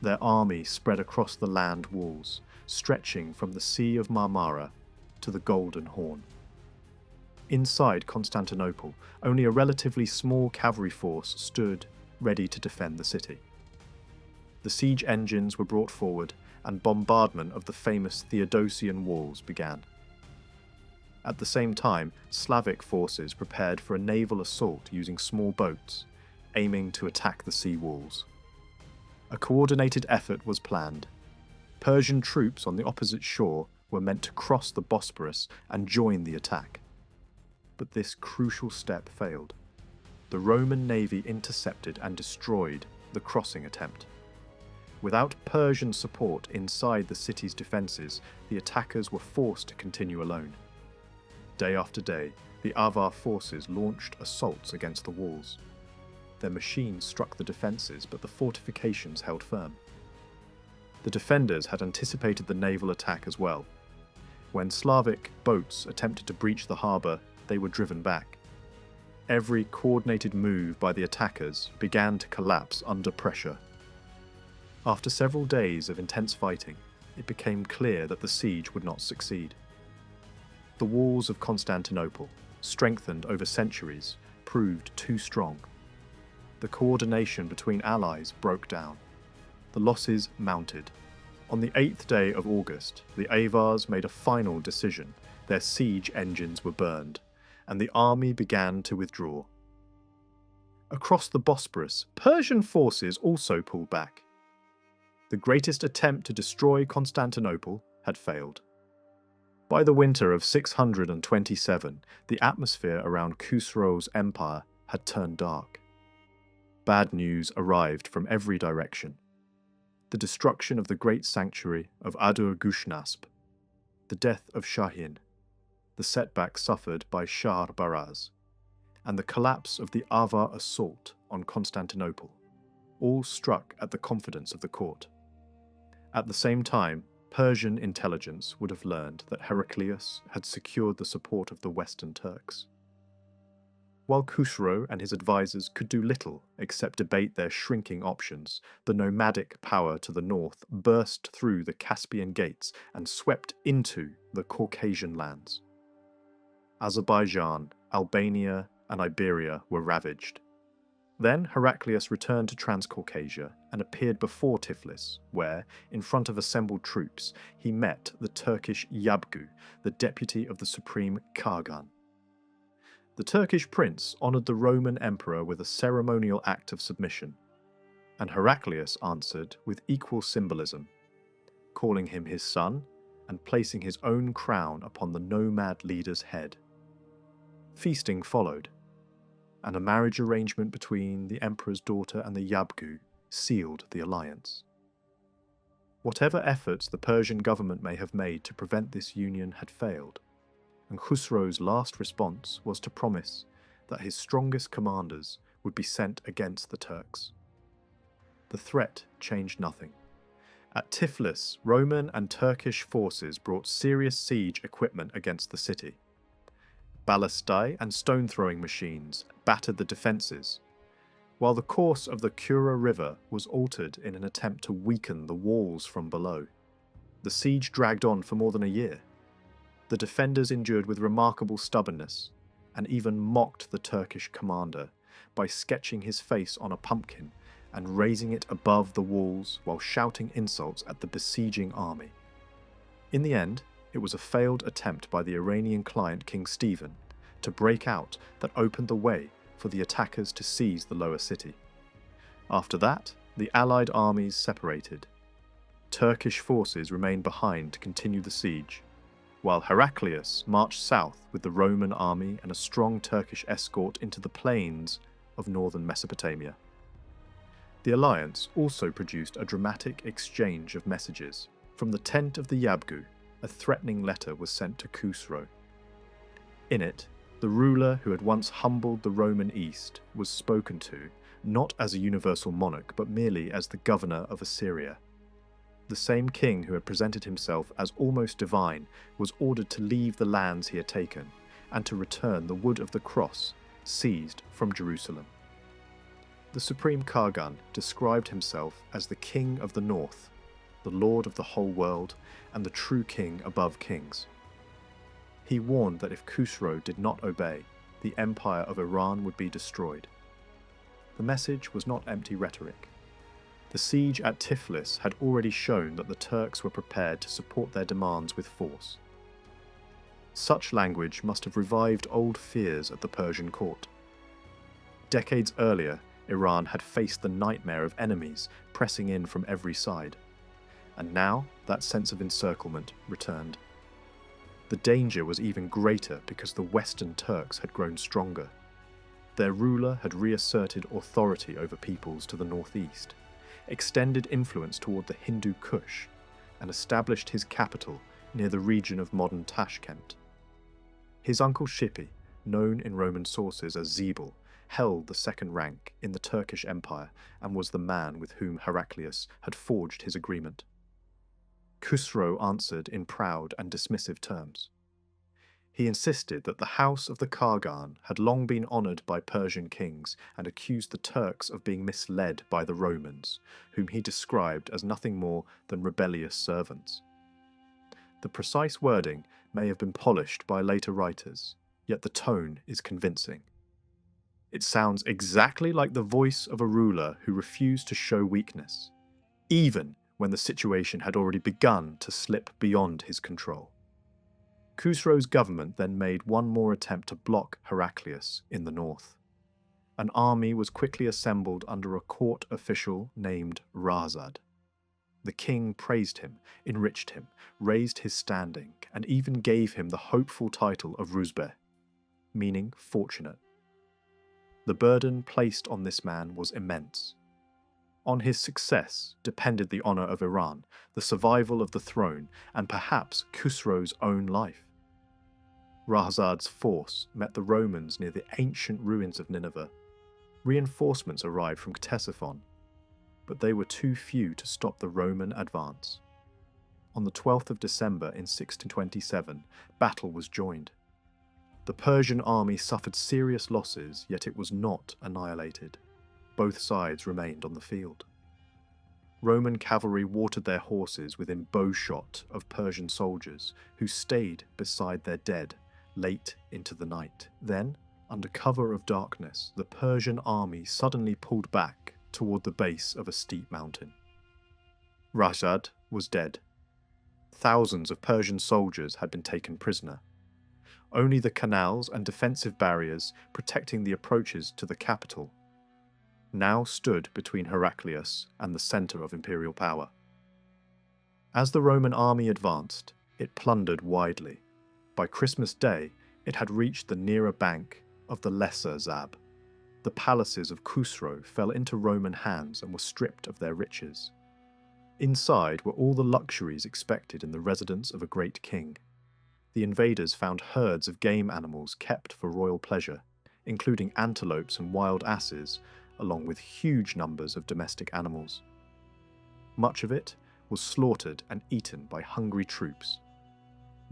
Their army spread across the land walls, stretching from the Sea of Marmara to the Golden Horn. Inside Constantinople, only a relatively small cavalry force stood ready to defend the city. The siege engines were brought forward, and bombardment of the famous Theodosian walls began. At the same time, Slavic forces prepared for a naval assault using small boats, aiming to attack the sea walls. A coordinated effort was planned. Persian troops on the opposite shore were meant to cross the Bosporus and join the attack. But this crucial step failed. The Roman navy intercepted and destroyed the crossing attempt. Without Persian support inside the city's defences, the attackers were forced to continue alone. Day after day, the Avar forces launched assaults against the walls. Their machines struck the defences, but the fortifications held firm. The defenders had anticipated the naval attack as well. When Slavic boats attempted to breach the harbour, they were driven back. Every coordinated move by the attackers began to collapse under pressure. After several days of intense fighting, it became clear that the siege would not succeed. The walls of Constantinople, strengthened over centuries, proved too strong. The coordination between allies broke down. The losses mounted. On the 8th day of August, the Avars made a final decision. Their siege engines were burned, and the army began to withdraw. Across the Bosporus, Persian forces also pulled back. The greatest attempt to destroy Constantinople had failed. By the winter of 627, the atmosphere around Khusro's empire had turned dark. Bad news arrived from every direction. The destruction of the great sanctuary of Adur-Gushnasp, the death of Shahin, the setback suffered by Shah-Baraz, and the collapse of the Avar assault on Constantinople, all struck at the confidence of the court. At the same time, Persian intelligence would have learned that Heraclius had secured the support of the Western Turks. While Khusro and his advisors could do little except debate their shrinking options, the nomadic power to the north burst through the Caspian gates and swept into the Caucasian lands. Azerbaijan, Albania, and Iberia were ravaged. Then Heraclius returned to Transcaucasia and appeared before Tiflis, where, in front of assembled troops, he met the Turkish Yabgu, the deputy of the supreme Khagan. The Turkish prince honoured the Roman emperor with a ceremonial act of submission, and Heraclius answered with equal symbolism, calling him his son and placing his own crown upon the nomad leader's head. Feasting followed, and a marriage arrangement between the emperor's daughter and the Yabgu sealed the alliance. Whatever efforts the Persian government may have made to prevent this union had failed, and Khusro's last response was to promise that his strongest commanders would be sent against the Turks. The threat changed nothing. At Tiflis, Roman and Turkish forces brought serious siege equipment against the city. Ballistae and stone-throwing machines battered the defences, while the course of the Kura River was altered in an attempt to weaken the walls from below. The siege dragged on for more than a year. The defenders endured with remarkable stubbornness, and even mocked the Turkish commander by sketching his face on a pumpkin and raising it above the walls while shouting insults at the besieging army. In the end, it was a failed attempt by the Iranian client King Stephen to break out that opened the way for the attackers to seize the lower city. After that, the Allied armies separated. Turkish forces remained behind to continue the siege, while Heraclius marched south with the Roman army and a strong Turkish escort into the plains of northern Mesopotamia. The alliance also produced a dramatic exchange of messages. From the tent of the Yabgu, a threatening letter was sent to Khusro. In it, the ruler who had once humbled the Roman East was spoken to, not as a universal monarch, but merely as the governor of Assyria. The same king who had presented himself as almost divine was ordered to leave the lands he had taken and to return the wood of the cross seized from Jerusalem. The supreme Khagan described himself as the king of the north, the lord of the whole world, and the true king above kings. He warned that if Khusro did not obey, the empire of Iran would be destroyed. The message was not empty rhetoric. The siege at Tiflis had already shown that the Turks were prepared to support their demands with force. Such language must have revived old fears at the Persian court. Decades earlier, Iran had faced the nightmare of enemies pressing in from every side, and now that sense of encirclement returned. The danger was even greater because the Western Turks had grown stronger. Their ruler had reasserted authority over peoples to the northeast, extended influence toward the Hindu Kush, and established his capital near the region of modern Tashkent. His uncle Shippi, known in Roman sources as Zebul, held the second rank in the Turkish Empire and was the man with whom Heraclius had forged his agreement. Khusro answered in proud and dismissive terms. He insisted that the house of the Khagan had long been honoured by Persian kings and accused the Turks of being misled by the Romans, whom he described as nothing more than rebellious servants. The precise wording may have been polished by later writers, yet the tone is convincing. It sounds exactly like the voice of a ruler who refused to show weakness, even when the situation had already begun to slip beyond his control. Khusro's government then made one more attempt to block Heraclius in the north. An army was quickly assembled under a court official named Rahzad. The king praised him, enriched him, raised his standing, and even gave him the hopeful title of Ruzbeh, meaning fortunate. The burden placed on this man was immense. On his success depended the honour of Iran, the survival of the throne, and perhaps Khusro's own life. Rahzad's force met the Romans near the ancient ruins of Nineveh. Reinforcements arrived from Ctesiphon, but they were too few to stop the Roman advance. On the 12th of December in 627, battle was joined. The Persian army suffered serious losses, yet it was not annihilated. Both sides remained on the field. Roman cavalry watered their horses within bowshot of Persian soldiers, who stayed beside their dead late into the night. Then, under cover of darkness, the Persian army suddenly pulled back toward the base of a steep mountain. Rahzad was dead. Thousands of Persian soldiers had been taken prisoner. Only the canals and defensive barriers protecting the approaches to the capital now stood between Heraclius and the centre of imperial power. As the Roman army advanced, it plundered widely. By Christmas Day, it had reached the nearer bank of the Lesser Zab. The palaces of Khusro fell into Roman hands and were stripped of their riches. Inside were all the luxuries expected in the residence of a great king. The invaders found herds of game animals kept for royal pleasure, including antelopes and wild asses, along with huge numbers of domestic animals. Much of it was slaughtered and eaten by hungry troops.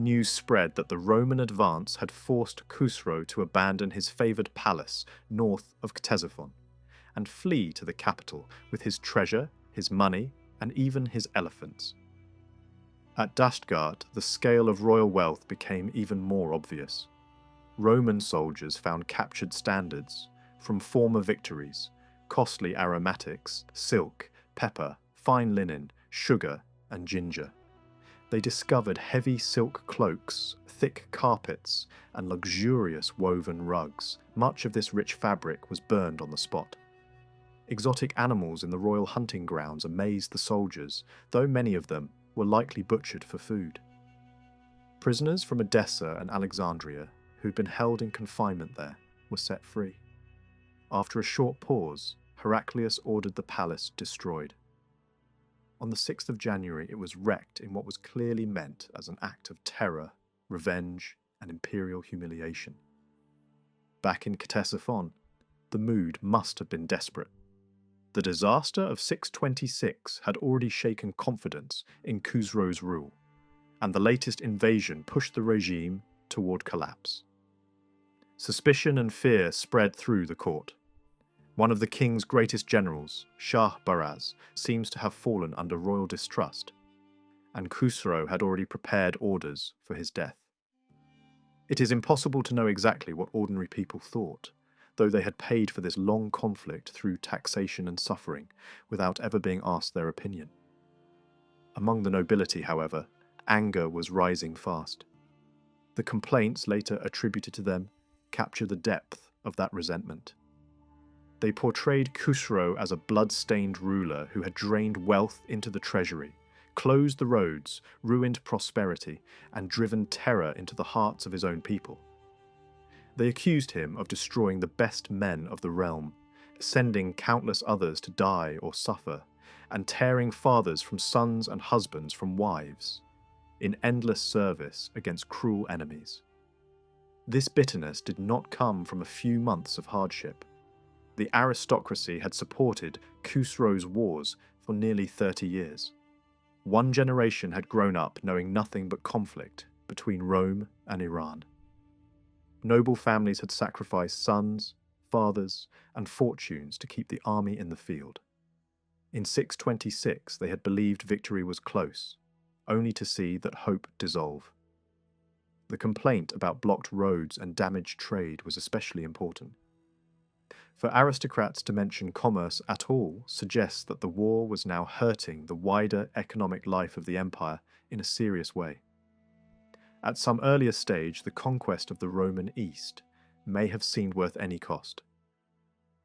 News spread that the Roman advance had forced Khusro to abandon his favoured palace north of Ctesiphon and flee to the capital with his treasure, his money, and even his elephants. At Dashtgard, the scale of royal wealth became even more obvious. Roman soldiers found captured standards from former victories, costly aromatics, silk, pepper, fine linen, sugar, and ginger. They discovered heavy silk cloaks, thick carpets, and luxurious woven rugs. Much of this rich fabric was burned on the spot. Exotic animals in the royal hunting grounds amazed the soldiers, though many of them were likely butchered for food. Prisoners from Edessa and Alexandria, who'd been held in confinement there, were set free. After a short pause, Heraclius ordered the palace destroyed. On the 6th of January, it was wrecked in what was clearly meant as an act of terror, revenge, and imperial humiliation. Back in Ctesiphon, the mood must have been desperate. The disaster of 626 had already shaken confidence in Khusro's rule, and the latest invasion pushed the regime toward collapse. Suspicion and fear spread through the court. One of the king's greatest generals, Shah Baraz, seems to have fallen under royal distrust, and Khusro had already prepared orders for his death. It is impossible to know exactly what ordinary people thought, though they had paid for this long conflict through taxation and suffering without ever being asked their opinion. Among the nobility, however, anger was rising fast. The complaints later attributed to them capture the depth of that resentment. They portrayed Khusro as a blood-stained ruler who had drained wealth into the treasury, closed the roads, ruined prosperity, and driven terror into the hearts of his own people. They accused him of destroying the best men of the realm, sending countless others to die or suffer, and tearing fathers from sons and husbands from wives, in endless service against cruel enemies. This bitterness did not come from a few months of hardship. The aristocracy had supported Khusro's wars for nearly 30 years. One generation had grown up knowing nothing but conflict between Rome and Iran. Noble families had sacrificed sons, fathers, and fortunes to keep the army in the field. In 626, they had believed victory was close, only to see that hope dissolve. The complaint about blocked roads and damaged trade was especially important. For aristocrats to mention commerce at all suggests that the war was now hurting the wider economic life of the empire in a serious way. At some earlier stage, the conquest of the Roman East may have seemed worth any cost.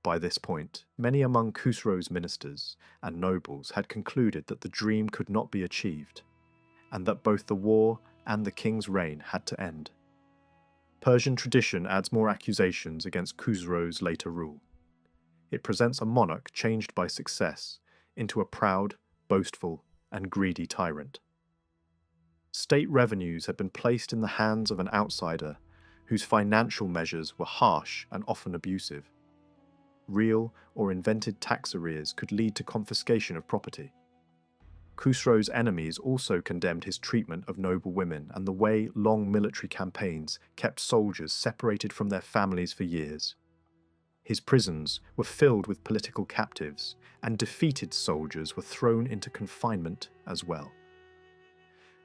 By this point, many among Khusro's ministers and nobles had concluded that the dream could not be achieved, and that both the war and the king's reign had to end. Persian tradition adds more accusations against Khusro's later rule. It presents a monarch changed by success into a proud, boastful, and greedy tyrant. State revenues had been placed in the hands of an outsider whose financial measures were harsh and often abusive. Real or invented tax arrears could lead to confiscation of property. Khusro's enemies also condemned his treatment of noble women and the way long military campaigns kept soldiers separated from their families for years. His prisons were filled with political captives, and defeated soldiers were thrown into confinement as well.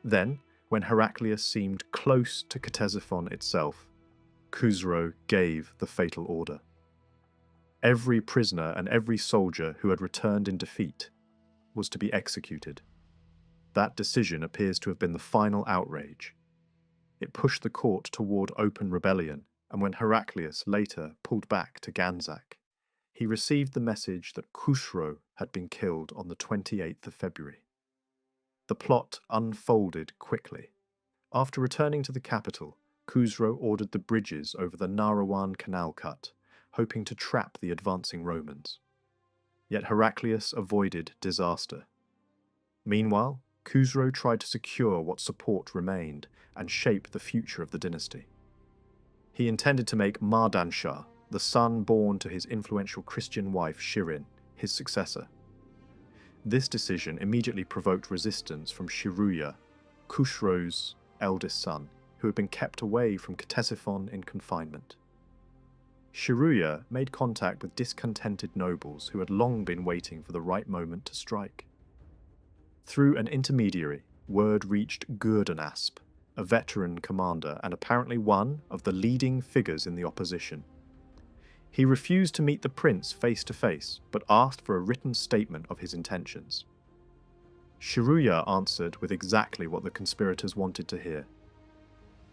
Then, when Heraclius seemed close to Ctesiphon itself, Khusro gave the fatal order. Every prisoner and every soldier who had returned in defeat was to be executed. That decision appears to have been the final outrage. It pushed the court toward open rebellion, and when Heraclius later pulled back to Ganzak, he received the message that Khusro had been killed on the 28th of February. The plot unfolded quickly. After returning to the capital, Khusro ordered the bridges over the Narawan Canal cut, hoping to trap the advancing Romans. Yet Heraclius avoided disaster. Meanwhile, Khusro tried to secure what support remained and shape the future of the dynasty. He intended to make Mardanshah, the son born to his influential Christian wife Shirin, his successor. This decision immediately provoked resistance from Shiruya, Khusro's eldest son, who had been kept away from Ctesiphon in confinement. Shiruya made contact with discontented nobles who had long been waiting for the right moment to strike. Through an intermediary, word reached Gurdanasp, a veteran commander and apparently one of the leading figures in the opposition. He refused to meet the prince face to face, but asked for a written statement of his intentions. Shiruya answered with exactly what the conspirators wanted to hear.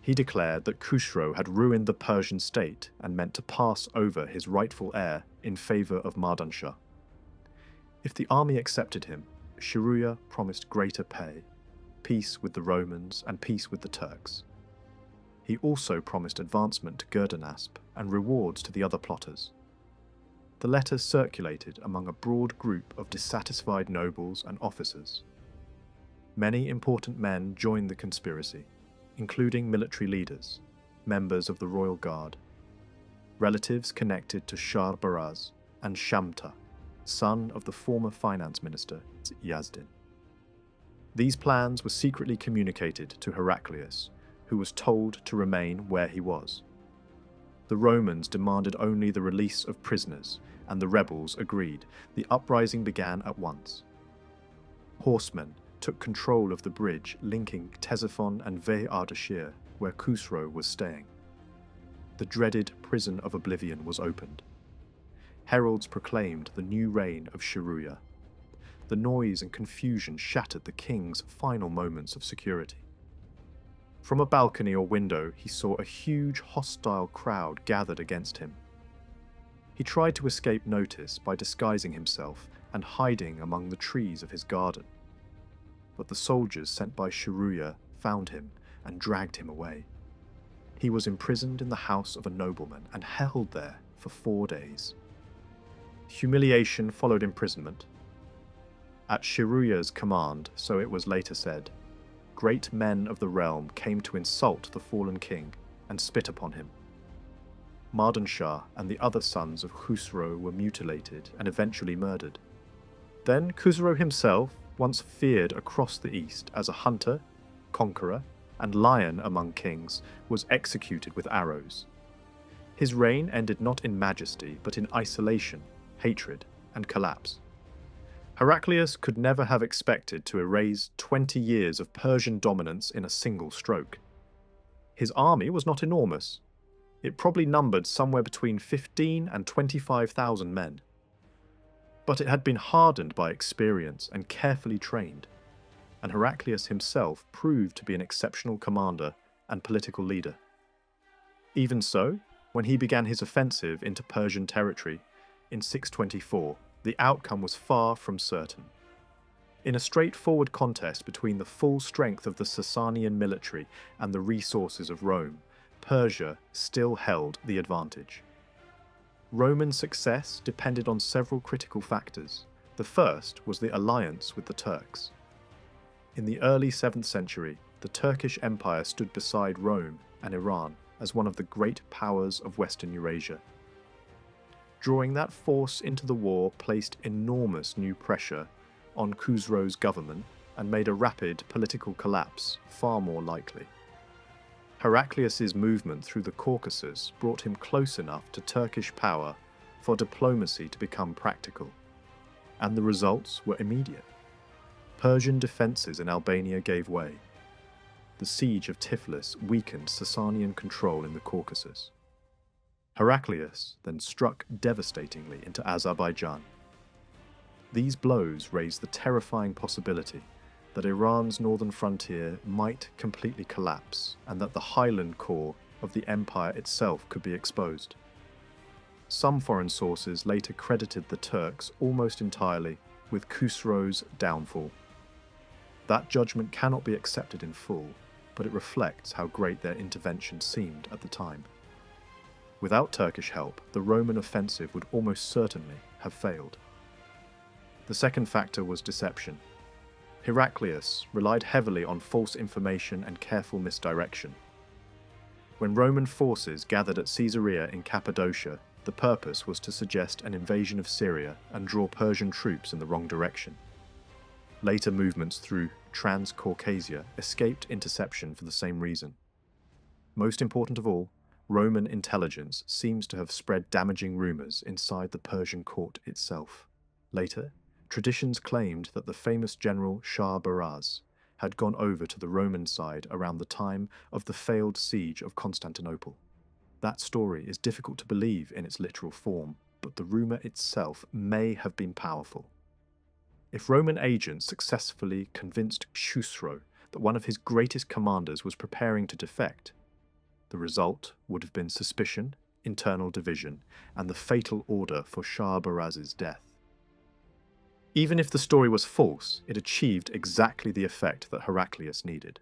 He declared that Khusro had ruined the Persian state and meant to pass over his rightful heir in favour of Mardanshah. If the army accepted him, Shiruya promised greater pay, peace with the Romans and peace with the Turks. He also promised advancement to Gurdanasp and rewards to the other plotters. The letter circulated among a broad group of dissatisfied nobles and officers. Many important men joined the conspiracy, including military leaders, members of the royal guard, relatives connected to Shah Baraz and Shamta, son of the former finance minister Yazdin. These plans were secretly communicated to Heraclius, who was told to remain where he was. The Romans demanded only the release of prisoners, and the rebels agreed. The uprising began at once. Horsemen took control of the bridge linking Ctesiphon and Ve Ardashir, where Khusro was staying. The dreaded prison of oblivion was opened. Heralds proclaimed the new reign of Shiruya. The noise and confusion shattered the king's final moments of security. From a balcony or window, he saw a huge hostile crowd gathered against him. He tried to escape notice by disguising himself and hiding among the trees of his garden. But the soldiers sent by Shiruya found him and dragged him away. He was imprisoned in the house of a nobleman and held there for 4 days. Humiliation followed imprisonment. At Shiruya's command, so it was later said, great men of the realm came to insult the fallen king and spit upon him. Mardanshah and the other sons of Khusro were mutilated and eventually murdered. Then Khusro himself, once feared across the East as a hunter, conqueror, and lion among kings, was executed with arrows. His reign ended not in majesty, but in isolation, hatred, and collapse. Heraclius could never have expected to erase 20 years of Persian dominance in a single stroke. His army was not enormous. It probably numbered somewhere between 15 and 25,000 men. But it had been hardened by experience and carefully trained, and Heraclius himself proved to be an exceptional commander and political leader. Even so, when he began his offensive into Persian territory in 624, the outcome was far from certain. In a straightforward contest between the full strength of the Sasanian military and the resources of Rome, Persia still held the advantage. Roman success depended on several critical factors. The first was the alliance with the Turks. In the early 7th century, the Turkish Empire stood beside Rome and Iran as one of the great powers of Western Eurasia. Drawing that force into the war placed enormous new pressure on Khusro's government and made a rapid political collapse far more likely. Heraclius's movement through the Caucasus brought him close enough to Turkish power for diplomacy to become practical, and the results were immediate. Persian defences in Albania gave way. The siege of Tiflis weakened Sasanian control in the Caucasus. Heraclius then struck devastatingly into Azerbaijan. These blows raised the terrifying possibility that Iran's northern frontier might completely collapse and that the highland core of the empire itself could be exposed. Some foreign sources later credited the Turks almost entirely with Khusro's downfall. That judgment cannot be accepted in full, but it reflects how great their intervention seemed at the time. Without Turkish help, the Roman offensive would almost certainly have failed. The second factor was deception. Heraclius relied heavily on false information and careful misdirection. When Roman forces gathered at Caesarea in Cappadocia, the purpose was to suggest an invasion of Syria and draw Persian troops in the wrong direction. Later movements through Transcaucasia escaped interception for the same reason. Most important of all, Roman intelligence seems to have spread damaging rumours inside the Persian court itself. Later, traditions claimed that the famous general Shah Baraz had gone over to the Roman side around the time of the failed siege of Constantinople. That story is difficult to believe in its literal form, but the rumour itself may have been powerful. If Roman agents successfully convinced Khusro that one of his greatest commanders was preparing to defect, the result would have been suspicion, internal division, and the fatal order for Shah Baraz's death. Even if the story was false, it achieved exactly the effect that Heraclius needed.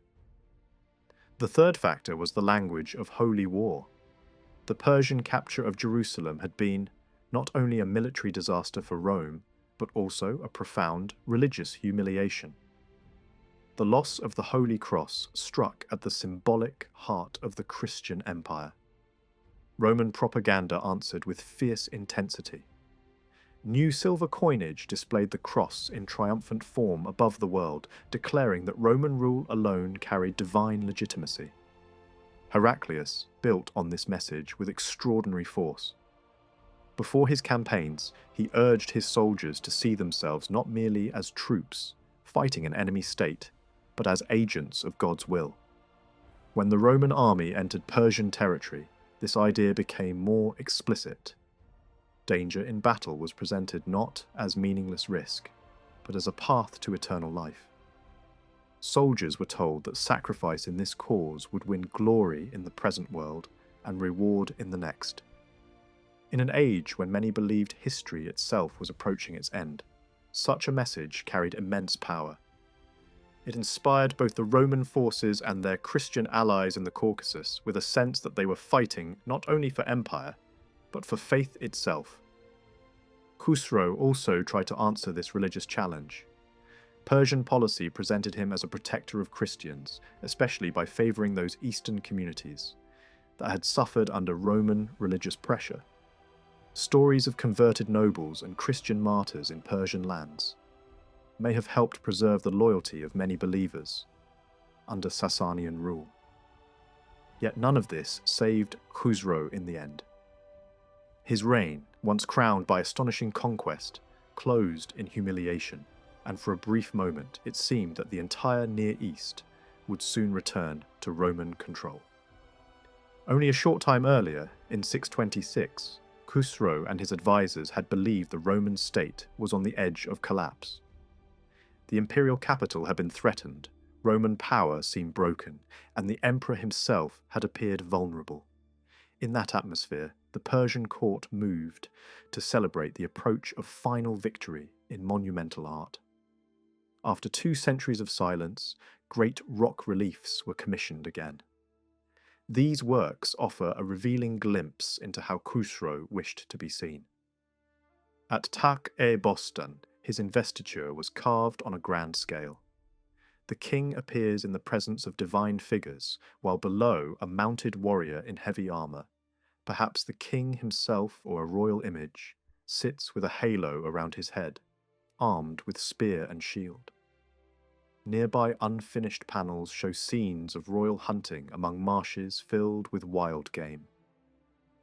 The third factor was the language of holy war. The Persian capture of Jerusalem had been not only a military disaster for Rome, but also a profound religious humiliation. The loss of the Holy Cross struck at the symbolic heart of the Christian Empire. Roman propaganda answered with fierce intensity. New silver coinage displayed the cross in triumphant form above the world, declaring that Roman rule alone carried divine legitimacy. Heraclius built on this message with extraordinary force. Before his campaigns, he urged his soldiers to see themselves not merely as troops fighting an enemy state, but as agents of God's will. When the Roman army entered Persian territory, this idea became more explicit. Danger in battle was presented not as meaningless risk, but as a path to eternal life. Soldiers were told that sacrifice in this cause would win glory in the present world and reward in the next. In an age when many believed history itself was approaching its end, such a message carried immense power. It inspired both the Roman forces and their Christian allies in the Caucasus with a sense that they were fighting not only for empire, but for faith itself. Khusro also tried to answer this religious challenge. Persian policy presented him as a protector of Christians, especially by favouring those eastern communities that had suffered under Roman religious pressure. Stories of converted nobles and Christian martyrs in Persian lands. may have helped preserve the loyalty of many believers under Sasanian rule. Yet none of this saved Khusro in the end. His reign, once crowned by astonishing conquest, closed in humiliation, and for a brief moment it seemed that the entire Near East would soon return to Roman control. Only a short time earlier, in 626, Khusro and his advisors had believed the Roman state was on the edge of collapse. The imperial capital had been threatened, Roman power seemed broken, and the emperor himself had appeared vulnerable. In that atmosphere, the Persian court moved to celebrate the approach of final victory in monumental art. After 2 centuries of silence, great rock reliefs were commissioned again. These works offer a revealing glimpse into how Khusro wished to be seen. At Tak-e-Bostan, his investiture was carved on a grand scale. The king appears in the presence of divine figures, while below a mounted warrior in heavy armour, perhaps the king himself or a royal image, sits with a halo around his head, armed with spear and shield. Nearby unfinished panels show scenes of royal hunting among marshes filled with wild game.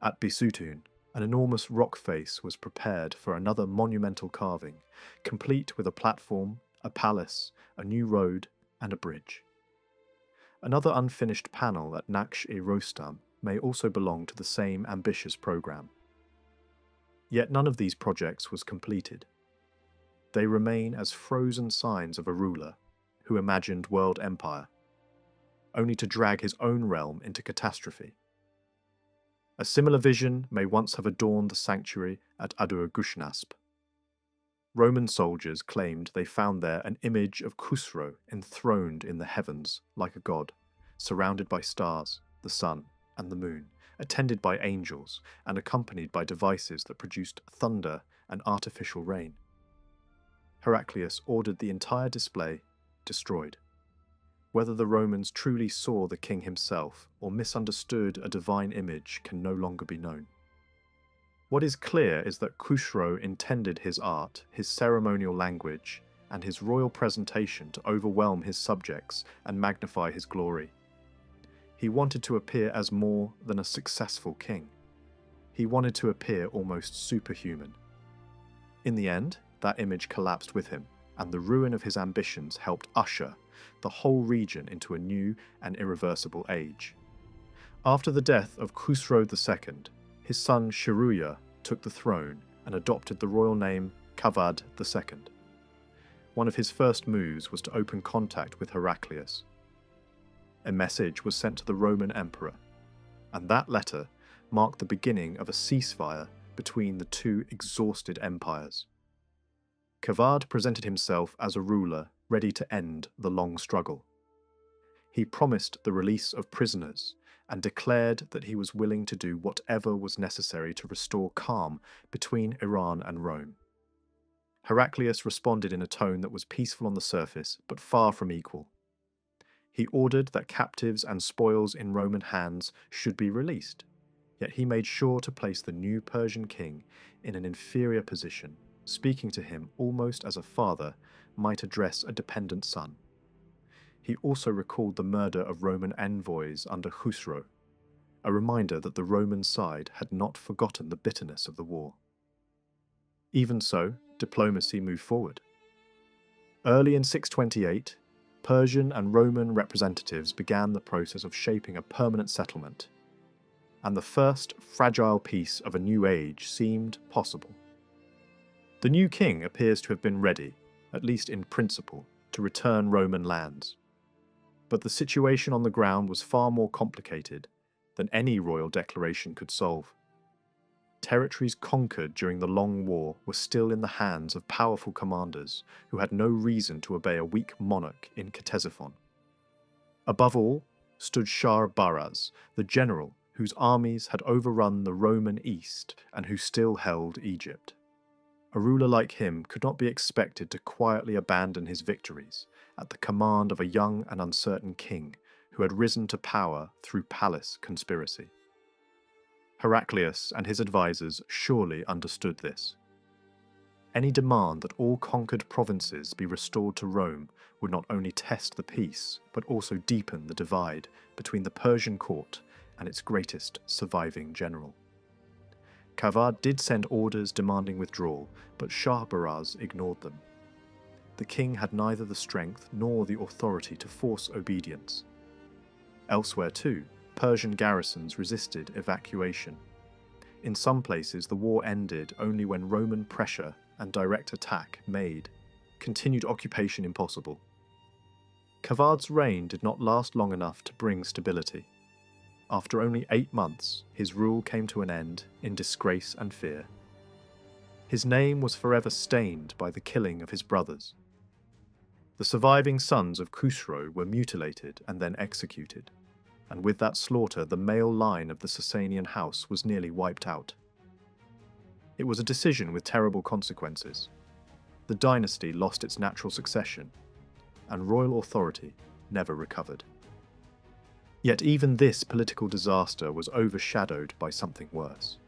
At Bisutun, an enormous rock face was prepared for another monumental carving, complete with a platform, a palace, a new road, and a bridge. Another unfinished panel at Naksh-e-Rostam may also belong to the same ambitious program. Yet none of these projects was completed. They remain as frozen signs of a ruler who imagined world empire, only to drag his own realm into catastrophe. A similar vision may once have adorned the sanctuary at Adur-Gushnasp. Roman soldiers claimed they found there an image of Khusro enthroned in the heavens like a god, surrounded by stars, the sun, and the moon, attended by angels, and accompanied by devices that produced thunder and artificial rain. Heraclius ordered the entire display destroyed. Whether the Romans truly saw the king himself or misunderstood a divine image can no longer be known. What is clear is that Khusro intended his art, his ceremonial language, and his royal presentation to overwhelm his subjects and magnify his glory. He wanted to appear as more than a successful king. He wanted to appear almost superhuman. In the end, that image collapsed with him, and the ruin of his ambitions helped usher the whole region into a new and irreversible age. After the death of Khusro II, his son Shiruya took the throne and adopted the royal name Kavad II. One of his first moves was to open contact with Heraclius. A message was sent to the Roman emperor, and that letter marked the beginning of a ceasefire between the two exhausted empires. Kavad presented himself as a ruler ready to end the long struggle. He promised the release of prisoners and declared that he was willing to do whatever was necessary to restore calm between Iran and Rome. Heraclius responded in a tone that was peaceful on the surface, but far from equal. He ordered that captives and spoils in Roman hands should be released, yet he made sure to place the new Persian king in an inferior position, speaking to him almost as a father might address a dependent son. He also recalled the murder of Roman envoys under Khusro, a reminder that the Roman side had not forgotten the bitterness of the war. Even so, diplomacy moved forward. Early in 628, Persian and Roman representatives began the process of shaping a permanent settlement, and the first fragile piece of a new age seemed possible. The new king appears to have been ready, at least in principle, to return Roman lands. But the situation on the ground was far more complicated than any royal declaration could solve. Territories conquered during the Long War were still in the hands of powerful commanders who had no reason to obey a weak monarch in Ctesiphon. Above all stood Shah Baraz, the general whose armies had overrun the Roman East and who still held Egypt. A ruler like him could not be expected to quietly abandon his victories at the command of a young and uncertain king who had risen to power through palace conspiracy. Heraclius and his advisors surely understood this. Any demand that all conquered provinces be restored to Rome would not only test the peace, but also deepen the divide between the Persian court and its greatest surviving general. Kavad did send orders demanding withdrawal, but Shahbaraz ignored them. The king had neither the strength nor the authority to force obedience. Elsewhere too, Persian garrisons resisted evacuation. In some places, the war ended only when Roman pressure and direct attack made continued occupation impossible. Kavad's reign did not last long enough to bring stability. After only 8 months, his rule came to an end in disgrace and fear. His name was forever stained by the killing of his brothers. The surviving sons of Khusro were mutilated and then executed, and with that slaughter the male line of the Sasanian house was nearly wiped out. It was a decision with terrible consequences. The dynasty lost its natural succession, and royal authority never recovered. Yet even this political disaster was overshadowed by something worse.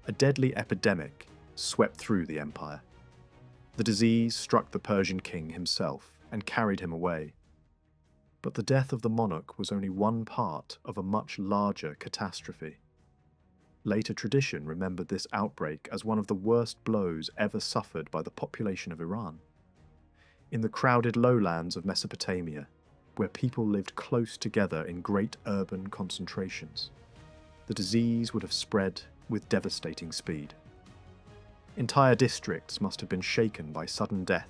A deadly epidemic swept through the empire. The disease struck the Persian king himself and carried him away. But the death of the monarch was only one part of a much larger catastrophe. Later tradition remembered this outbreak as one of the worst blows ever suffered by the population of Iran. In the crowded lowlands of Mesopotamia, where people lived close together in great urban concentrations, the disease would have spread with devastating speed. Entire districts must have been shaken by sudden death,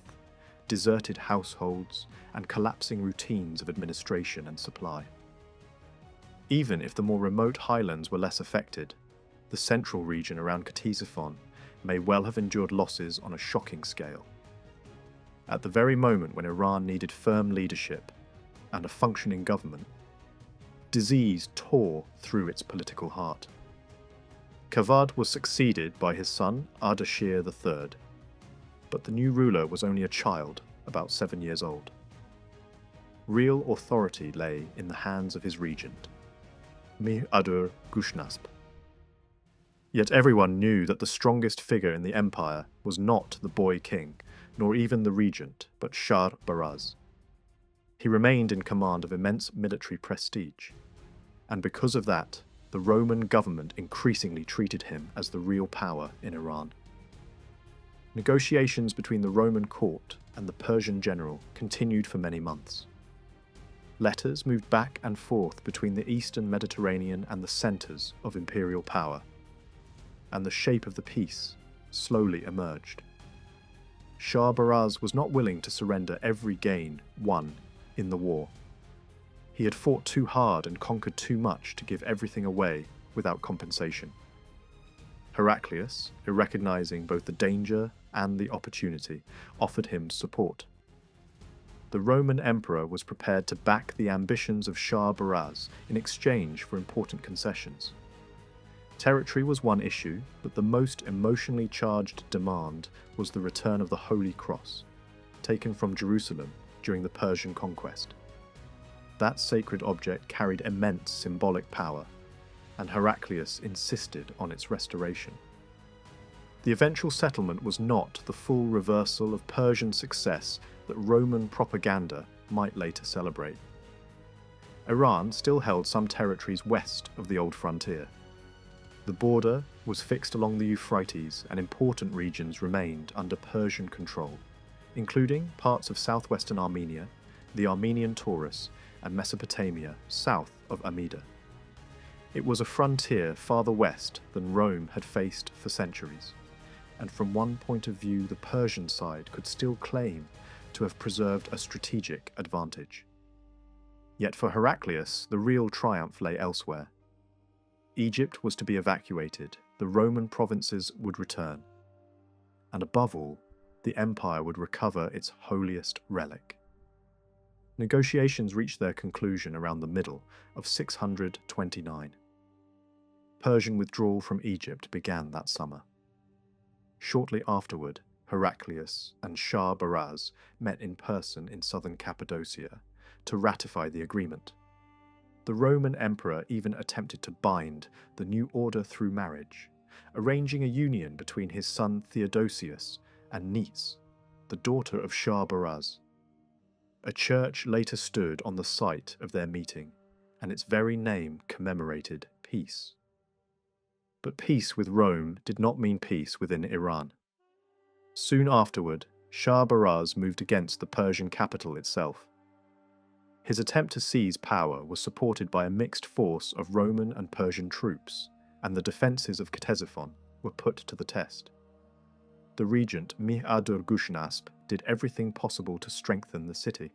deserted households, and collapsing routines of administration and supply. Even if the more remote highlands were less affected, the central region around Ctesiphon may well have endured losses on a shocking scale. At the very moment when Iran needed firm leadership and a functioning government, disease tore through its political heart. Kavad was succeeded by his son Ardashir III, but the new ruler was only a child, about 7 years old. Real authority lay in the hands of his regent, Mir-Adur Gushnasp. Yet everyone knew that the strongest figure in the empire was not the boy king, nor even the regent, but Shah-Baraz. He remained in command of immense military prestige, and because of that, the Roman government increasingly treated him as the real power in Iran. Negotiations between the Roman court and the Persian general continued for many months. Letters moved back and forth between the eastern Mediterranean and the centres of imperial power, and the shape of the peace slowly emerged. Shah-Baraz was not willing to surrender every gain won in the war. He had fought too hard and conquered too much to give everything away without compensation. Heraclius, recognizing both the danger and the opportunity, offered him support. The Roman emperor was prepared to back the ambitions of Shah-Baraz in exchange for important concessions. Territory was one issue, but the most emotionally charged demand was the return of the Holy Cross, taken from Jerusalem during the Persian conquest. That sacred object carried immense symbolic power, and Heraclius insisted on its restoration. The eventual settlement was not the full reversal of Persian success that Roman propaganda might later celebrate. Iran still held some territories west of the old frontier. The border was fixed along the Euphrates, and important regions remained under Persian control, including parts of southwestern Armenia, the Armenian Taurus, and Mesopotamia south of Amida. It was a frontier farther west than Rome had faced for centuries, and from one point of view the Persian side could still claim to have preserved a strategic advantage. Yet for Heraclius, the real triumph lay elsewhere. Egypt was to be evacuated, the Roman provinces would return, and above all, the empire would recover its holiest relic. Negotiations reached their conclusion around the middle of 629. Persian withdrawal from Egypt began that summer. Shortly afterward, Heraclius and Shah-Baraz met in person in southern Cappadocia to ratify the agreement. The Roman emperor even attempted to bind the new order through marriage, arranging a union between his son Theodosius and Nis, the daughter of Shah-Baraz. A church later stood on the site of their meeting, and its very name commemorated peace. But peace with Rome did not mean peace within Iran. Soon afterward, Shah-Baraz moved against the Persian capital itself. His attempt to seize power was supported by a mixed force of Roman and Persian troops, and the defences of Ctesiphon were put to the test. The regent Mih-ad-dur-Gushnasp did everything possible to strengthen the city,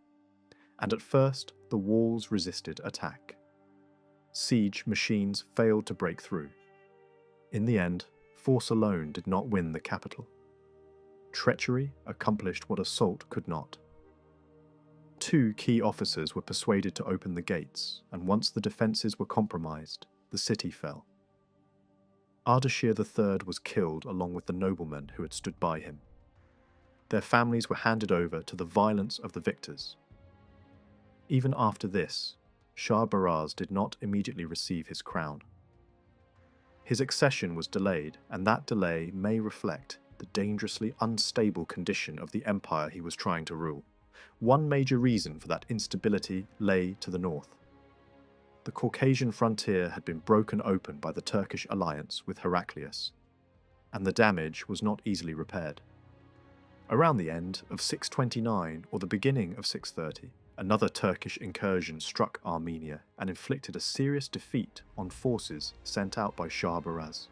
and at first the walls resisted attack. Siege machines failed to break through. In the end, force alone did not win the capital. Treachery accomplished what assault could not. 2 key officers were persuaded to open the gates, and once the defences were compromised, the city fell. Ardashir III was killed along with the noblemen who had stood by him. Their families were handed over to the violence of the victors. Even after this, Shah-Baraz did not immediately receive his crown. His accession was delayed, and that delay may reflect the dangerously unstable condition of the empire he was trying to rule. One major reason for that instability lay to the north. The Caucasian frontier had been broken open by the Turkish alliance with Heraclius, and the damage was not easily repaired. Around the end of 629 or the beginning of 630, another Turkish incursion struck Armenia and inflicted a serious defeat on forces sent out by Shah-Baraz.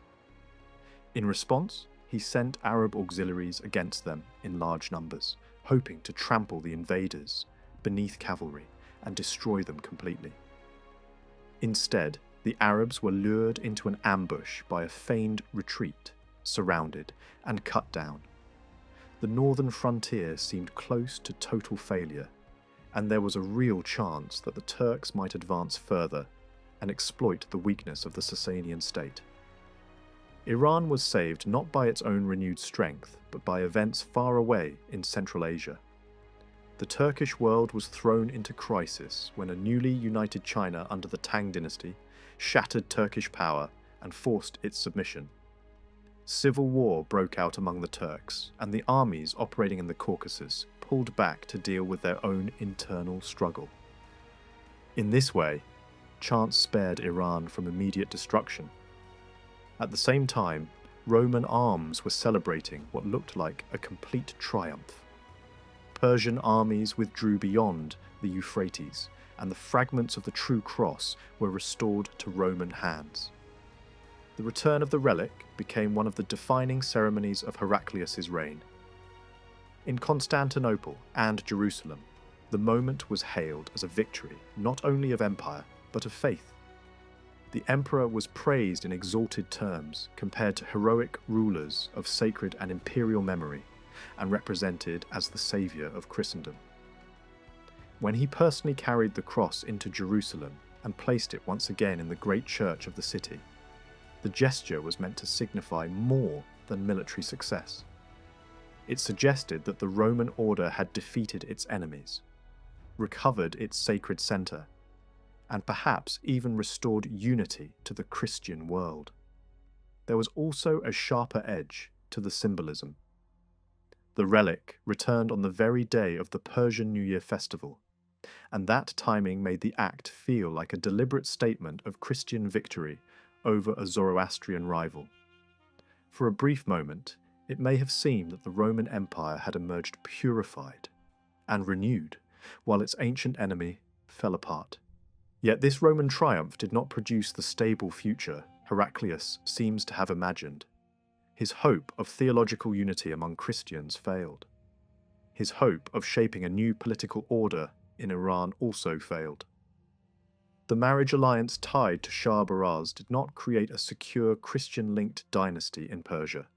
In response, he sent Arab auxiliaries against them in large numbers, hoping to trample the invaders beneath cavalry and destroy them completely. Instead, the Arabs were lured into an ambush by a feigned retreat, surrounded and cut down. The northern frontier seemed close to total failure, and there was a real chance that the Turks might advance further and exploit the weakness of the Sasanian state. Iran was saved not by its own renewed strength, but by events far away in Central Asia. The Turkish world was thrown into crisis when a newly united China under the Tang dynasty shattered Turkish power and forced its submission. Civil war broke out among the Turks, and the armies operating in the Caucasus pulled back to deal with their own internal struggle. In this way, chance spared Iran from immediate destruction. At the same time, Roman arms were celebrating what looked like a complete triumph. Persian armies withdrew beyond the Euphrates, and the fragments of the True Cross were restored to Roman hands. The return of the relic became one of the defining ceremonies of Heraclius's reign. In Constantinople and Jerusalem, the moment was hailed as a victory not only of empire, but of faith. The emperor was praised in exalted terms compared to heroic rulers of sacred and imperial memory, and represented as the saviour of Christendom. When he personally carried the cross into Jerusalem and placed it once again in the great church of the city, the gesture was meant to signify more than military success. It suggested that the Roman order had defeated its enemies, recovered its sacred centre, and perhaps even restored unity to the Christian world. There was also a sharper edge to the symbolism. The relic returned on the very day of the Persian New Year festival, and that timing made the act feel like a deliberate statement of Christian victory over a Zoroastrian rival. For a brief moment, it may have seemed that the Roman Empire had emerged purified and renewed, while its ancient enemy fell apart. Yet this Roman triumph did not produce the stable future Heraclius seems to have imagined. His hope of theological unity among Christians failed. His hope of shaping a new political order in Iran also failed. The marriage alliance tied to Shah-Baraz did not create a secure Christian-linked dynasty in Persia.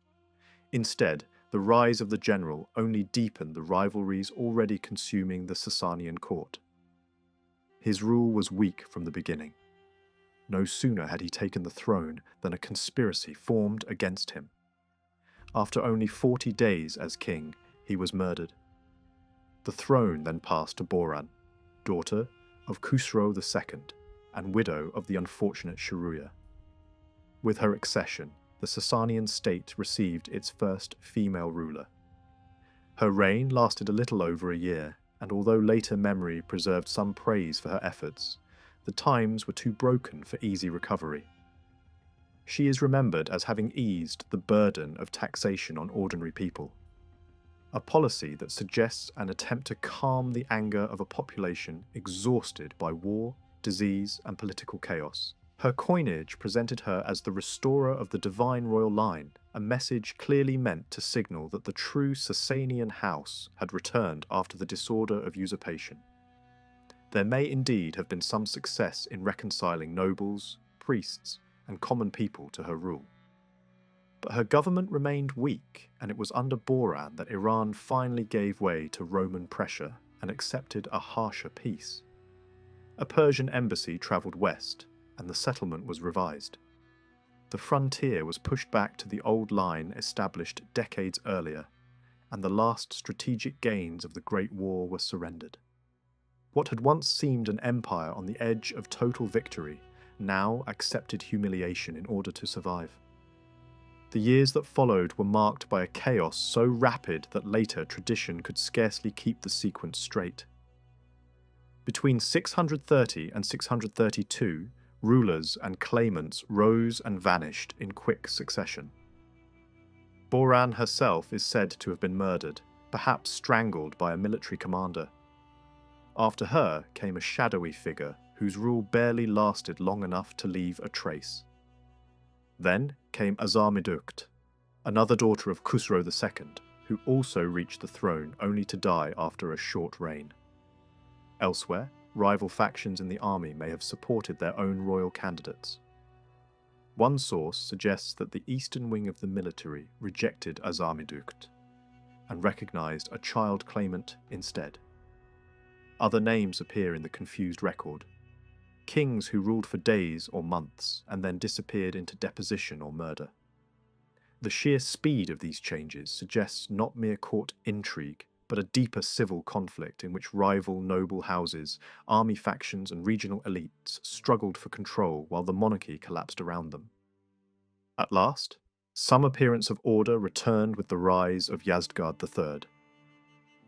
Instead, the rise of the general only deepened the rivalries already consuming the Sasanian court. His rule was weak from the beginning. No sooner had he taken the throne than a conspiracy formed against him. After only 40 days as king, he was murdered. The throne then passed to Boran, daughter of Khusro II and widow of the unfortunate Shuruyya. With her accession, the Sasanian state received its first female ruler. Her reign lasted a little over a year, and although later memory preserved some praise for her efforts, the times were too broken for easy recovery. She is remembered as having eased the burden of taxation on ordinary people, a policy that suggests an attempt to calm the anger of a population exhausted by war, disease, and political chaos. Her coinage presented her as the restorer of the divine royal line, a message clearly meant to signal that the true Sasanian house had returned after the disorder of usurpation. There may indeed have been some success in reconciling nobles, priests, and common people to her rule. But her government remained weak, and it was under Boran that Iran finally gave way to Roman pressure and accepted a harsher peace. A Persian embassy travelled west, and the settlement was revised. The frontier was pushed back to the old line established decades earlier, and the last strategic gains of the Great War were surrendered. What had once seemed an empire on the edge of total victory now accepted humiliation in order to survive. The years that followed were marked by a chaos so rapid that later tradition could scarcely keep the sequence straight. Between 630 and 632, rulers and claimants rose and vanished in quick succession. Boran herself is said to have been murdered, perhaps strangled by a military commander. After her came a shadowy figure whose rule barely lasted long enough to leave a trace. Then came Achaemenid, another daughter of Khusro II, who also reached the throne only to die after a short reign. Elsewhere, rival factions in the army may have supported their own royal candidates. One source suggests that the eastern wing of the military rejected Achaemenid and recognized a child claimant instead. Other names appear in the confused record. Kings who ruled for days or months and then disappeared into deposition or murder. The sheer speed of these changes suggests not mere court intrigue, but a deeper civil conflict in which rival noble houses, army factions and regional elites struggled for control while the monarchy collapsed around them. At last, some appearance of order returned with the rise of Yazdgard III,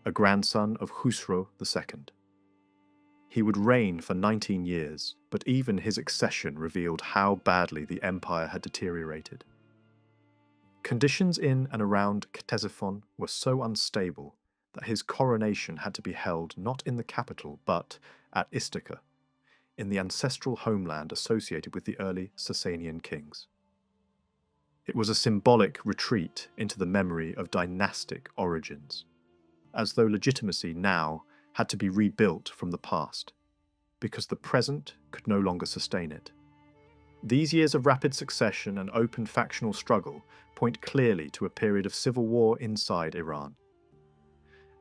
a grandson of Khusro II. He would reign for 19 years, but even his accession revealed how badly the empire had deteriorated. Conditions in and around Ctesiphon were so unstable that his coronation had to be held not in the capital but at Istakhr, in the ancestral homeland associated with the early Sasanian kings. It was a symbolic retreat into the memory of dynastic origins, as though legitimacy now had to be rebuilt from the past, because the present could no longer sustain it. These years of rapid succession and open factional struggle point clearly to a period of civil war inside Iran.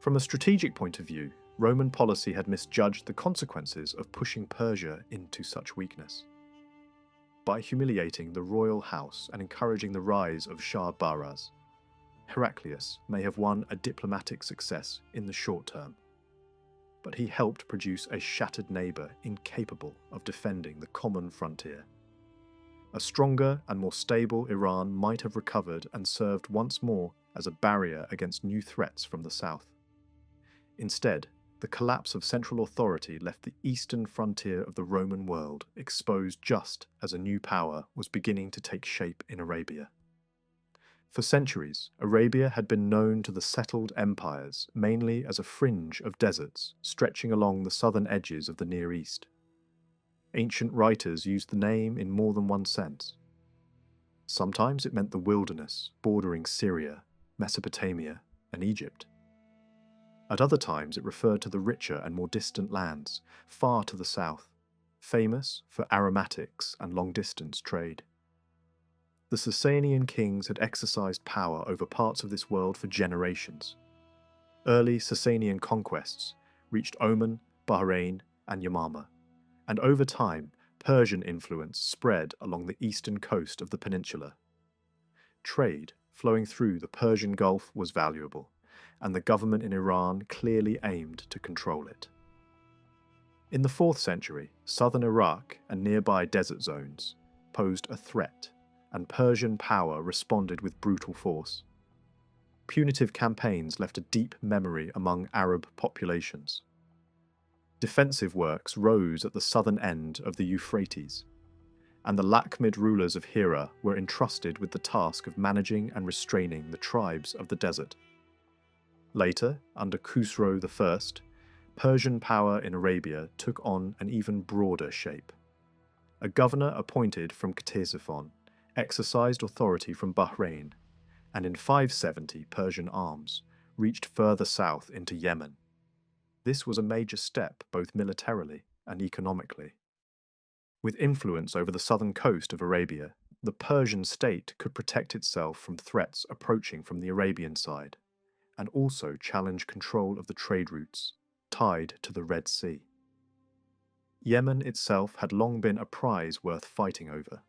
From a strategic point of view, Roman policy had misjudged the consequences of pushing Persia into such weakness. By humiliating the royal house and encouraging the rise of Shah Baraz, Heraclius may have won a diplomatic success in the short term, but he helped produce a shattered neighbour incapable of defending the common frontier. A stronger and more stable Iran might have recovered and served once more as a barrier against new threats from the south. Instead, the collapse of central authority left the eastern frontier of the Roman world exposed just as a new power was beginning to take shape in Arabia. For centuries, Arabia had been known to the settled empires mainly as a fringe of deserts stretching along the southern edges of the Near East. Ancient writers used the name in more than one sense. Sometimes it meant the wilderness bordering Syria, Mesopotamia, and Egypt. At other times it referred to the richer and more distant lands, far to the south, famous for aromatics and long-distance trade. The Sasanian kings had exercised power over parts of this world for generations. Early Sasanian conquests reached Oman, Bahrain, and Yamama, and over time Persian influence spread along the eastern coast of the peninsula. Trade flowing through the Persian Gulf was valuable, and the government in Iran clearly aimed to control it. In the 4th century, southern Iraq and nearby desert zones posed a threat, and Persian power responded with brutal force. punitive campaigns left a deep memory among Arab populations. Defensive works rose at the southern end of the Euphrates, and the Lakhmid rulers of Hira were entrusted with the task of managing and restraining the tribes of the desert. Later, under Khusro I, Persian power in Arabia took on an even broader shape. A governor appointed from Ctesiphon exercised authority from Bahrain, and in 570 Persian arms reached further south into Yemen. This was a major step both militarily and economically. With influence over the southern coast of Arabia, the Persian state could protect itself from threats approaching from the Arabian side, and also challenge control of the trade routes tied to the Red Sea. Yemen itself had long been a prize worth fighting over.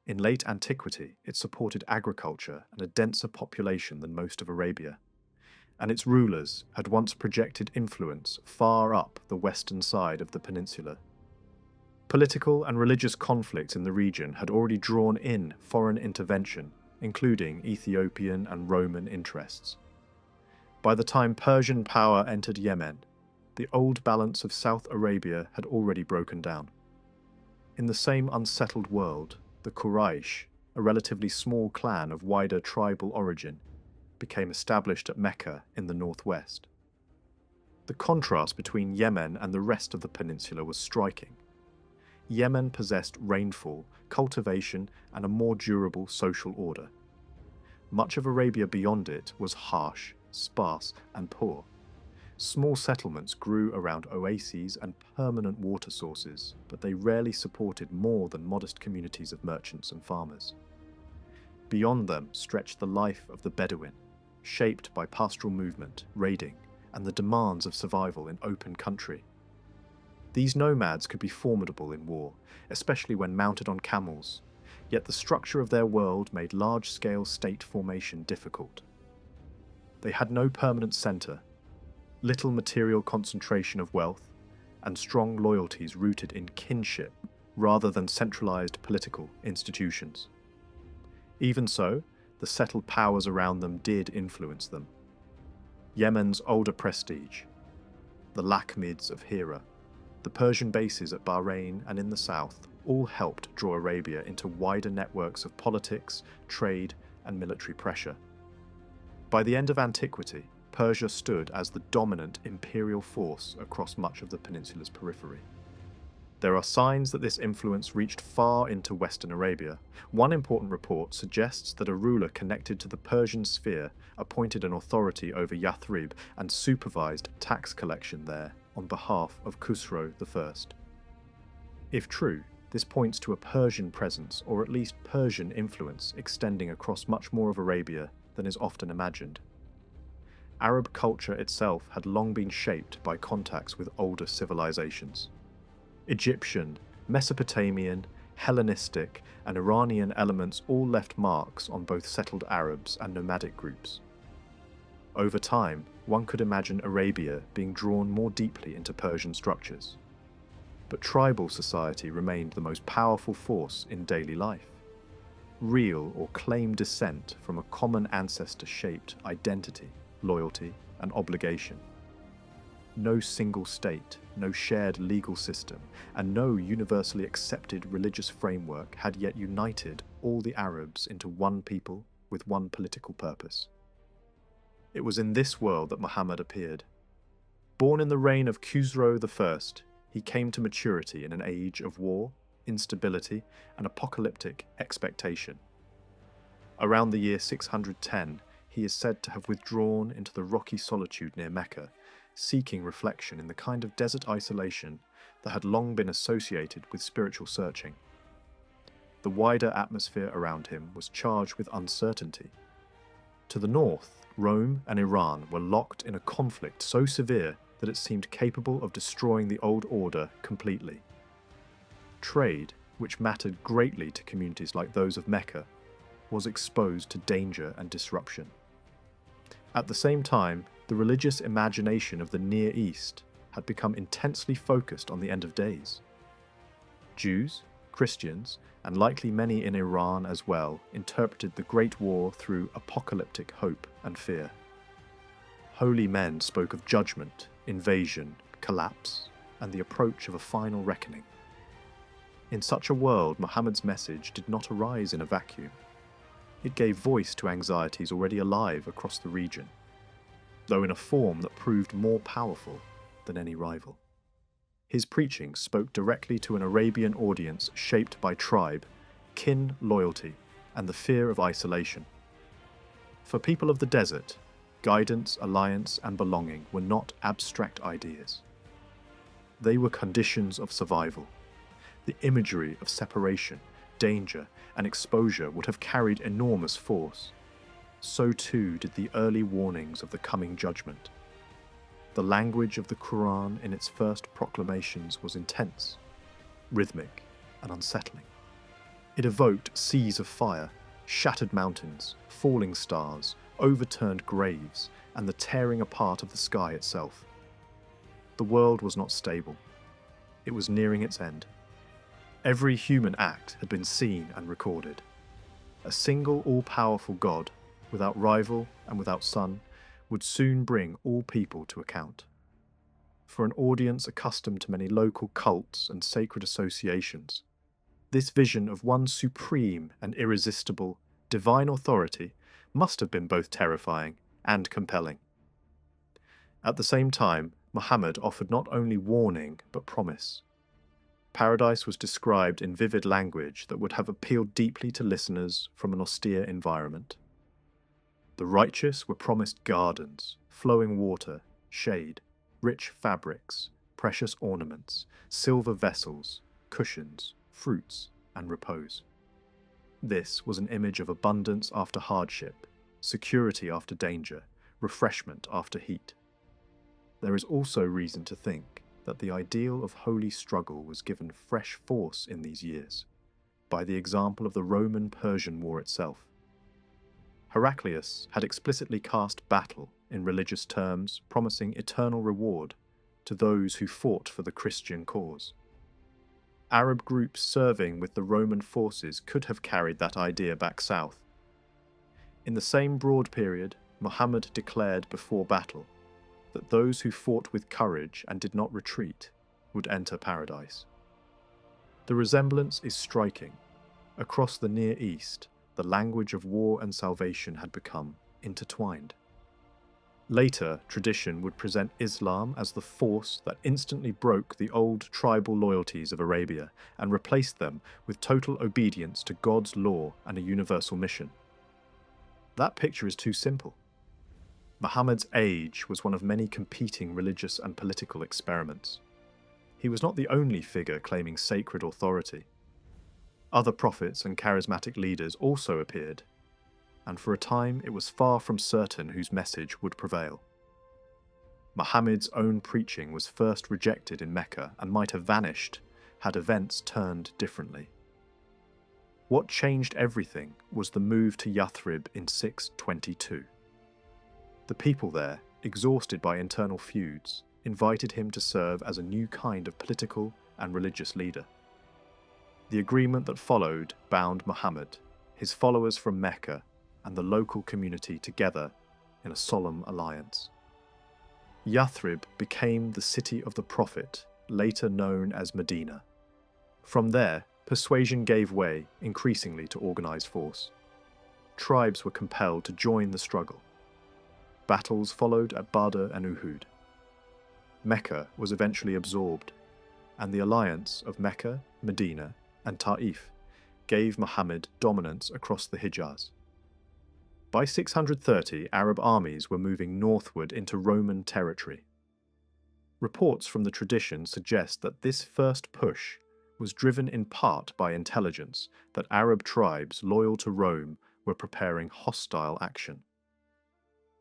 In late antiquity, it supported agriculture and a denser population than most of Arabia, and its rulers had once projected influence far up the western side of the peninsula. Political and religious conflict in the region had already drawn in foreign intervention, including Ethiopian and Roman interests. By the time Persian power entered Yemen, the old balance of South Arabia had already broken down. In the same unsettled world, the Quraysh, a relatively small clan of wider tribal origin, became established at Mecca in the northwest. The contrast between Yemen and the rest of the peninsula was striking. Yemen possessed rainfall, cultivation, and a more durable social order. Much of Arabia beyond it was harsh, sparse, and poor. Small settlements grew around oases and permanent water sources, but they rarely supported more than modest communities of merchants and farmers. Beyond them stretched the life of the Bedouin, shaped by pastoral movement, raiding, and the demands of survival in open country. These nomads could be formidable in war, especially when mounted on camels, yet the structure of their world made large-scale state formation difficult. They had no permanent centre, little material concentration of wealth, and strong loyalties rooted in kinship rather than centralised political institutions. Even so, the settled powers around them did influence them. Yemen's older prestige, the Lakhmids of Hira, the Persian bases at Bahrain and in the south all helped draw Arabia into wider networks of politics, trade, and military pressure. By the end of antiquity, Persia stood as the dominant imperial force across much of the peninsula's periphery. There are signs that this influence reached far into Western Arabia. One important report suggests that a ruler connected to the Persian sphere appointed an authority over Yathrib and supervised tax collection there on behalf of Khusro I. If true, this points to a Persian presence, or at least Persian influence, extending across much more of Arabia than is often imagined. Arab culture itself had long been shaped by contacts with older civilizations. Egyptian, Mesopotamian, Hellenistic, and Iranian elements all left marks on both settled Arabs and nomadic groups. Over time, one could imagine Arabia being drawn more deeply into Persian structures. But tribal society remained the most powerful force in daily life. Real or claimed descent from a common ancestor shaped identity, loyalty, and obligation. No single state, no shared legal system, and no universally accepted religious framework had yet united all the Arabs into one people with one political purpose. It was in this world that Muhammad appeared. Born in the reign of Khusro I, he came to maturity in an age of war, instability, and apocalyptic expectation. Around the year 610, he is said to have withdrawn into the rocky solitude near Mecca, seeking reflection in the kind of desert isolation that had long been associated with spiritual searching. The wider atmosphere around him was charged with uncertainty. To the north, Rome and Iran were locked in a conflict so severe that it seemed capable of destroying the old order completely. Trade, which mattered greatly to communities like those of Mecca, was exposed to danger and disruption. At the same time, the religious imagination of the Near East had become intensely focused on the end of days. Jews, Christians, and likely many in Iran as well, interpreted the Great War through apocalyptic hope and fear. Holy men spoke of judgment, invasion, collapse, and the approach of a final reckoning. In such a world, Muhammad's message did not arise in a vacuum. It gave voice to anxieties already alive across the region, though in a form that proved more powerful than any rival. His preaching spoke directly to an Arabian audience shaped by tribe, kin loyalty, and the fear of isolation. For people of the desert, guidance, alliance, and belonging were not abstract ideas. They were conditions of survival. The imagery of separation, danger, and exposure would have carried enormous force. So too did the early warnings of the coming judgment. The language of the Quran in its first proclamations was intense, rhythmic, and unsettling. It evoked seas of fire, shattered mountains, falling stars, overturned graves, and the tearing apart of the sky itself. The world was not stable. It was nearing its end. Every human act had been seen and recorded. A single all-powerful God, without rival and without son, would soon bring all people to account. For an audience accustomed to many local cults and sacred associations, this vision of one supreme and irresistible, divine authority must have been both terrifying and compelling. At the same time, Muhammad offered not only warning but promise. Paradise was described in vivid language that would have appealed deeply to listeners from an austere environment. The righteous were promised gardens, flowing water, shade, rich fabrics, precious ornaments, silver vessels, cushions, fruits, and repose. This was an image of abundance after hardship, security after danger, refreshment after heat. There is also reason to think that the ideal of holy struggle was given fresh force in these years, by the example of the Roman-Persian War itself. Heraclius had explicitly cast battle in religious terms, promising eternal reward to those who fought for the Christian cause. Arab groups serving with the Roman forces could have carried that idea back south. In the same broad period, Muhammad declared before battle that those who fought with courage and did not retreat would enter paradise. The resemblance is striking. Across the Near East, the language of war and salvation had become intertwined. Later, tradition would present Islam as the force that instantly broke the old tribal loyalties of Arabia and replaced them with total obedience to God's law and a universal mission. That picture is too simple. Muhammad's age was one of many competing religious and political experiments. He was not the only figure claiming sacred authority. Other prophets and charismatic leaders also appeared, and for a time it was far from certain whose message would prevail. Muhammad's own preaching was first rejected in Mecca and might have vanished had events turned differently. What changed everything was the move to Yathrib in 622. The people there, exhausted by internal feuds, invited him to serve as a new kind of political and religious leader. The agreement that followed bound Muhammad, his followers from Mecca, and the local community together in a solemn alliance. Yathrib became the city of the Prophet, later known as Medina. From there, persuasion gave way increasingly to organized force. Tribes were compelled to join the struggle. Battles followed at Badr and Uhud. Mecca was eventually absorbed, and the alliance of Mecca, Medina, and Ta'if gave Muhammad dominance across the Hijaz. By 630, Arab armies were moving northward into Roman territory. Reports from the tradition suggest that this first push was driven in part by intelligence that Arab tribes loyal to Rome were preparing hostile action.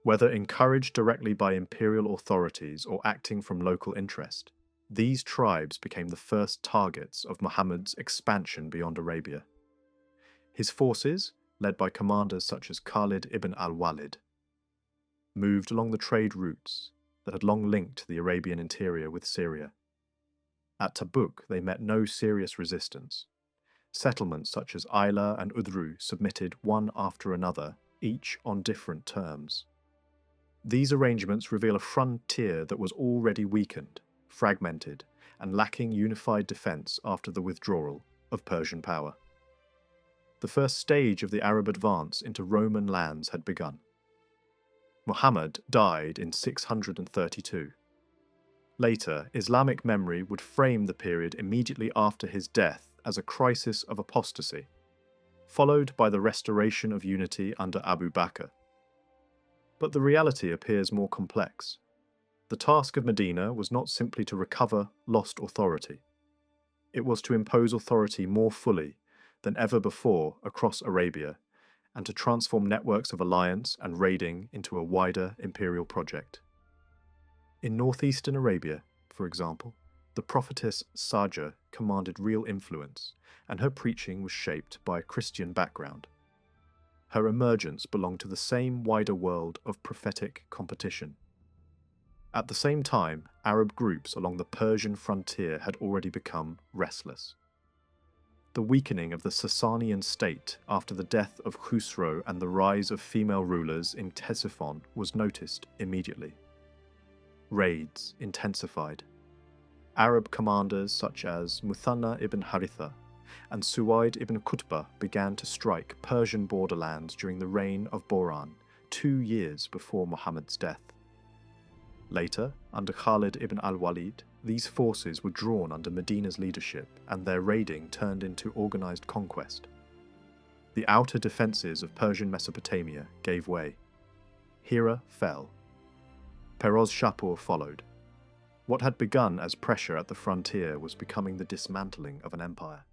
Whether encouraged directly by imperial authorities or acting from local interest, these tribes became the first targets of Muhammad's expansion beyond Arabia. His forces, led by commanders such as Khalid ibn al-Walid, moved along the trade routes that had long linked the Arabian interior with Syria. At Tabuk, they met no serious resistance. Settlements such as Ayla and Udru submitted one after another, each on different terms. These arrangements reveal a frontier that was already weakened, fragmented, and lacking unified defense after the withdrawal of Persian power. The first stage of the Arab advance into Roman lands had begun. Muhammad died in 632. Later, Islamic memory would frame the period immediately after his death as a crisis of apostasy, followed by the restoration of unity under Abu Bakr. But the reality appears more complex. The task of Medina was not simply to recover lost authority. It was to impose authority more fully than ever before across Arabia, and to transform networks of alliance and raiding into a wider imperial project. In northeastern Arabia, for example, the prophetess Saja commanded real influence, and her preaching was shaped by a Christian background. Her emergence belonged to the same wider world of prophetic competition. At the same time, Arab groups along the Persian frontier had already become restless. The weakening of the Sasanian state after the death of Khusro and the rise of female rulers in Ctesiphon was noticed immediately. Raids intensified. Arab commanders such as Muthanna ibn Haritha and Suwaid ibn Qutbah began to strike Persian borderlands during the reign of Boran, 2 years before Muhammad's death. Later, under Khalid ibn al-Walid, these forces were drawn under Medina's leadership, and their raiding turned into organized conquest. The outer defenses of Persian Mesopotamia gave way. Hira fell. Peroz Shapur followed. What had begun as pressure at the frontier was becoming the dismantling of an empire.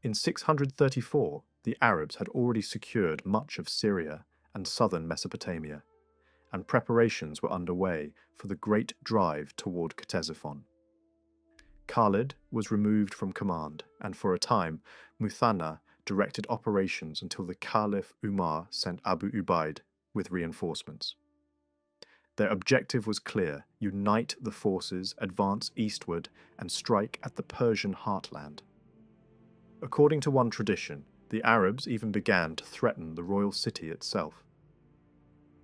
In 634, the Arabs had already secured much of Syria and southern Mesopotamia, and preparations were underway for the great drive toward Ctesiphon. Khalid was removed from command, and for a time, Muthanna directed operations until the Caliph Umar sent Abu Ubaid with reinforcements. Their objective was clear: unite the forces, advance eastward, and strike at the Persian heartland. According to one tradition, the Arabs even began to threaten the royal city itself.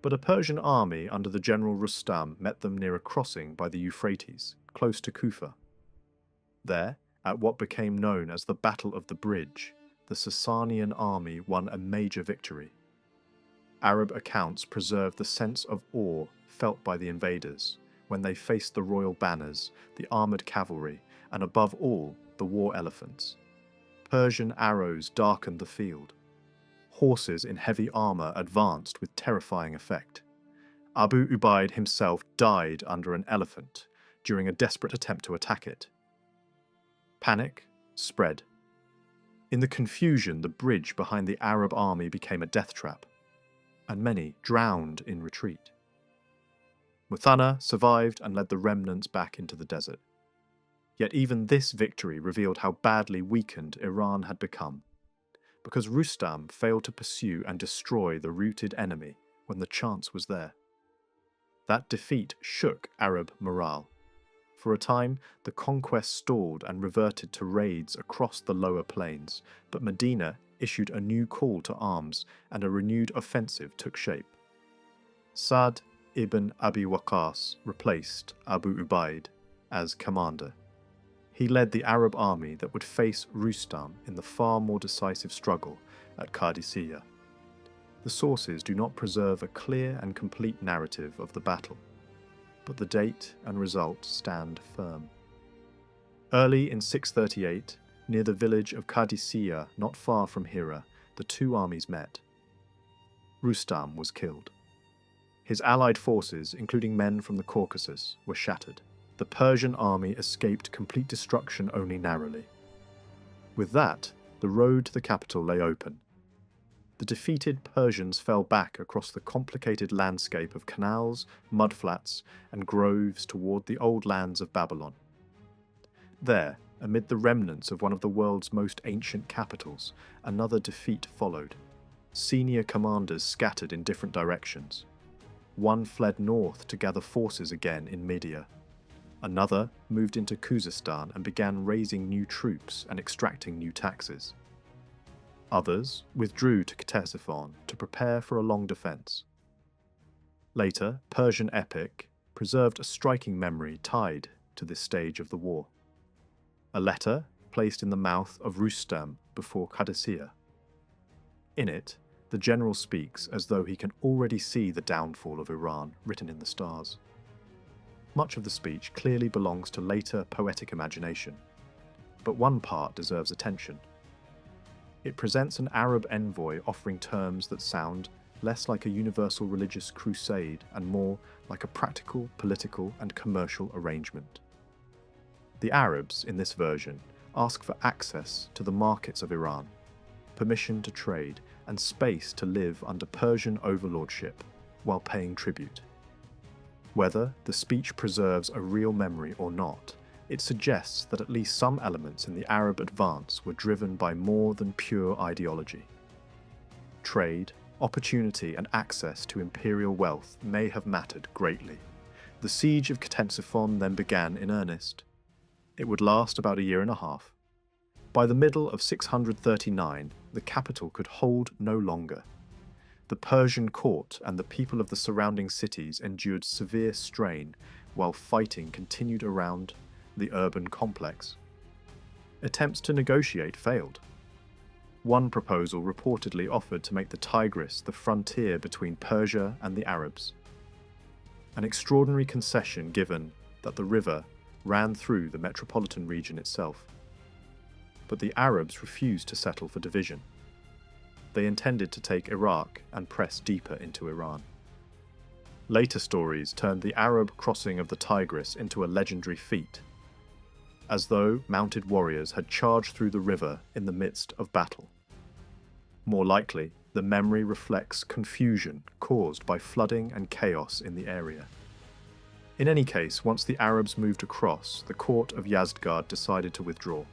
But a Persian army under the general Rustam met them near a crossing by the Euphrates, close to Kufa. There, at what became known as the Battle of the Bridge, the Sasanian army won a major victory. Arab accounts preserve the sense of awe felt by the invaders when they faced the royal banners, the armoured cavalry, and above all, the war elephants. Persian arrows darkened the field. Horses in heavy armour advanced with terrifying effect. Abu Ubaid himself died under an elephant during a desperate attempt to attack it. Panic spread. In the confusion, the bridge behind the Arab army became a death trap, and many drowned in retreat. Muthanna survived and led the remnants back into the desert. Yet even this victory revealed how badly weakened Iran had become, because Rustam failed to pursue and destroy the rooted enemy when the chance was there. That defeat shook Arab morale. For a time, the conquest stalled and reverted to raids across the lower plains, but Medina issued a new call to arms, and a renewed offensive took shape. Sa'd ibn Abi Waqqas replaced Abu Ubaid as commander. He led the Arab army that would face Rustam in the far more decisive struggle at Qadisiyah. The sources do not preserve a clear and complete narrative of the battle, but the date and result stand firm. Early in 638, near the village of Qadisiyah, not far from Hira, the two armies met. Rustam was killed. His allied forces, including men from the Caucasus, were shattered. The Persian army escaped complete destruction only narrowly. With that, the road to the capital lay open. The defeated Persians fell back across the complicated landscape of canals, mudflats, and groves toward the old lands of Babylon. There, amid the remnants of one of the world's most ancient capitals, another defeat followed. Senior commanders scattered in different directions. One fled north to gather forces again in Media. Another moved into Khuzestan and began raising new troops and extracting new taxes. Others withdrew to Ctesiphon to prepare for a long defense. Later, Persian epic preserved a striking memory tied to this stage of the war. A letter placed in the mouth of Rustam before Qadisiyah. In it, the general speaks as though he can already see the downfall of Iran written in the stars. Much of the speech clearly belongs to later poetic imagination, but one part deserves attention. It presents an Arab envoy offering terms that sound less like a universal religious crusade and more like a practical, political, and commercial arrangement. The Arabs, in this version, ask for access to the markets of Iran, permission to trade, and space to live under Persian overlordship while paying tribute. Whether the speech preserves a real memory or not, it suggests that at least some elements in the Arab advance were driven by more than pure ideology. Trade, opportunity, and access to imperial wealth may have mattered greatly. The siege of Ctesiphon then began in earnest. It would last about a year and a half. By the middle of 639, the capital could hold no longer. The Persian court and the people of the surrounding cities endured severe strain while fighting continued around the urban complex. Attempts to negotiate failed. One proposal reportedly offered to make the Tigris the frontier between Persia and the Arabs. An extraordinary concession given that the river ran through the metropolitan region itself. But the Arabs refused to settle for division. They intended to take Iraq and press deeper into Iran. Later stories turned the Arab crossing of the Tigris into a legendary feat, as though mounted warriors had charged through the river in the midst of battle. More likely, the memory reflects confusion caused by flooding and chaos in the area. In any case, once the Arabs moved across, the court of Yazdgard decided to withdraw.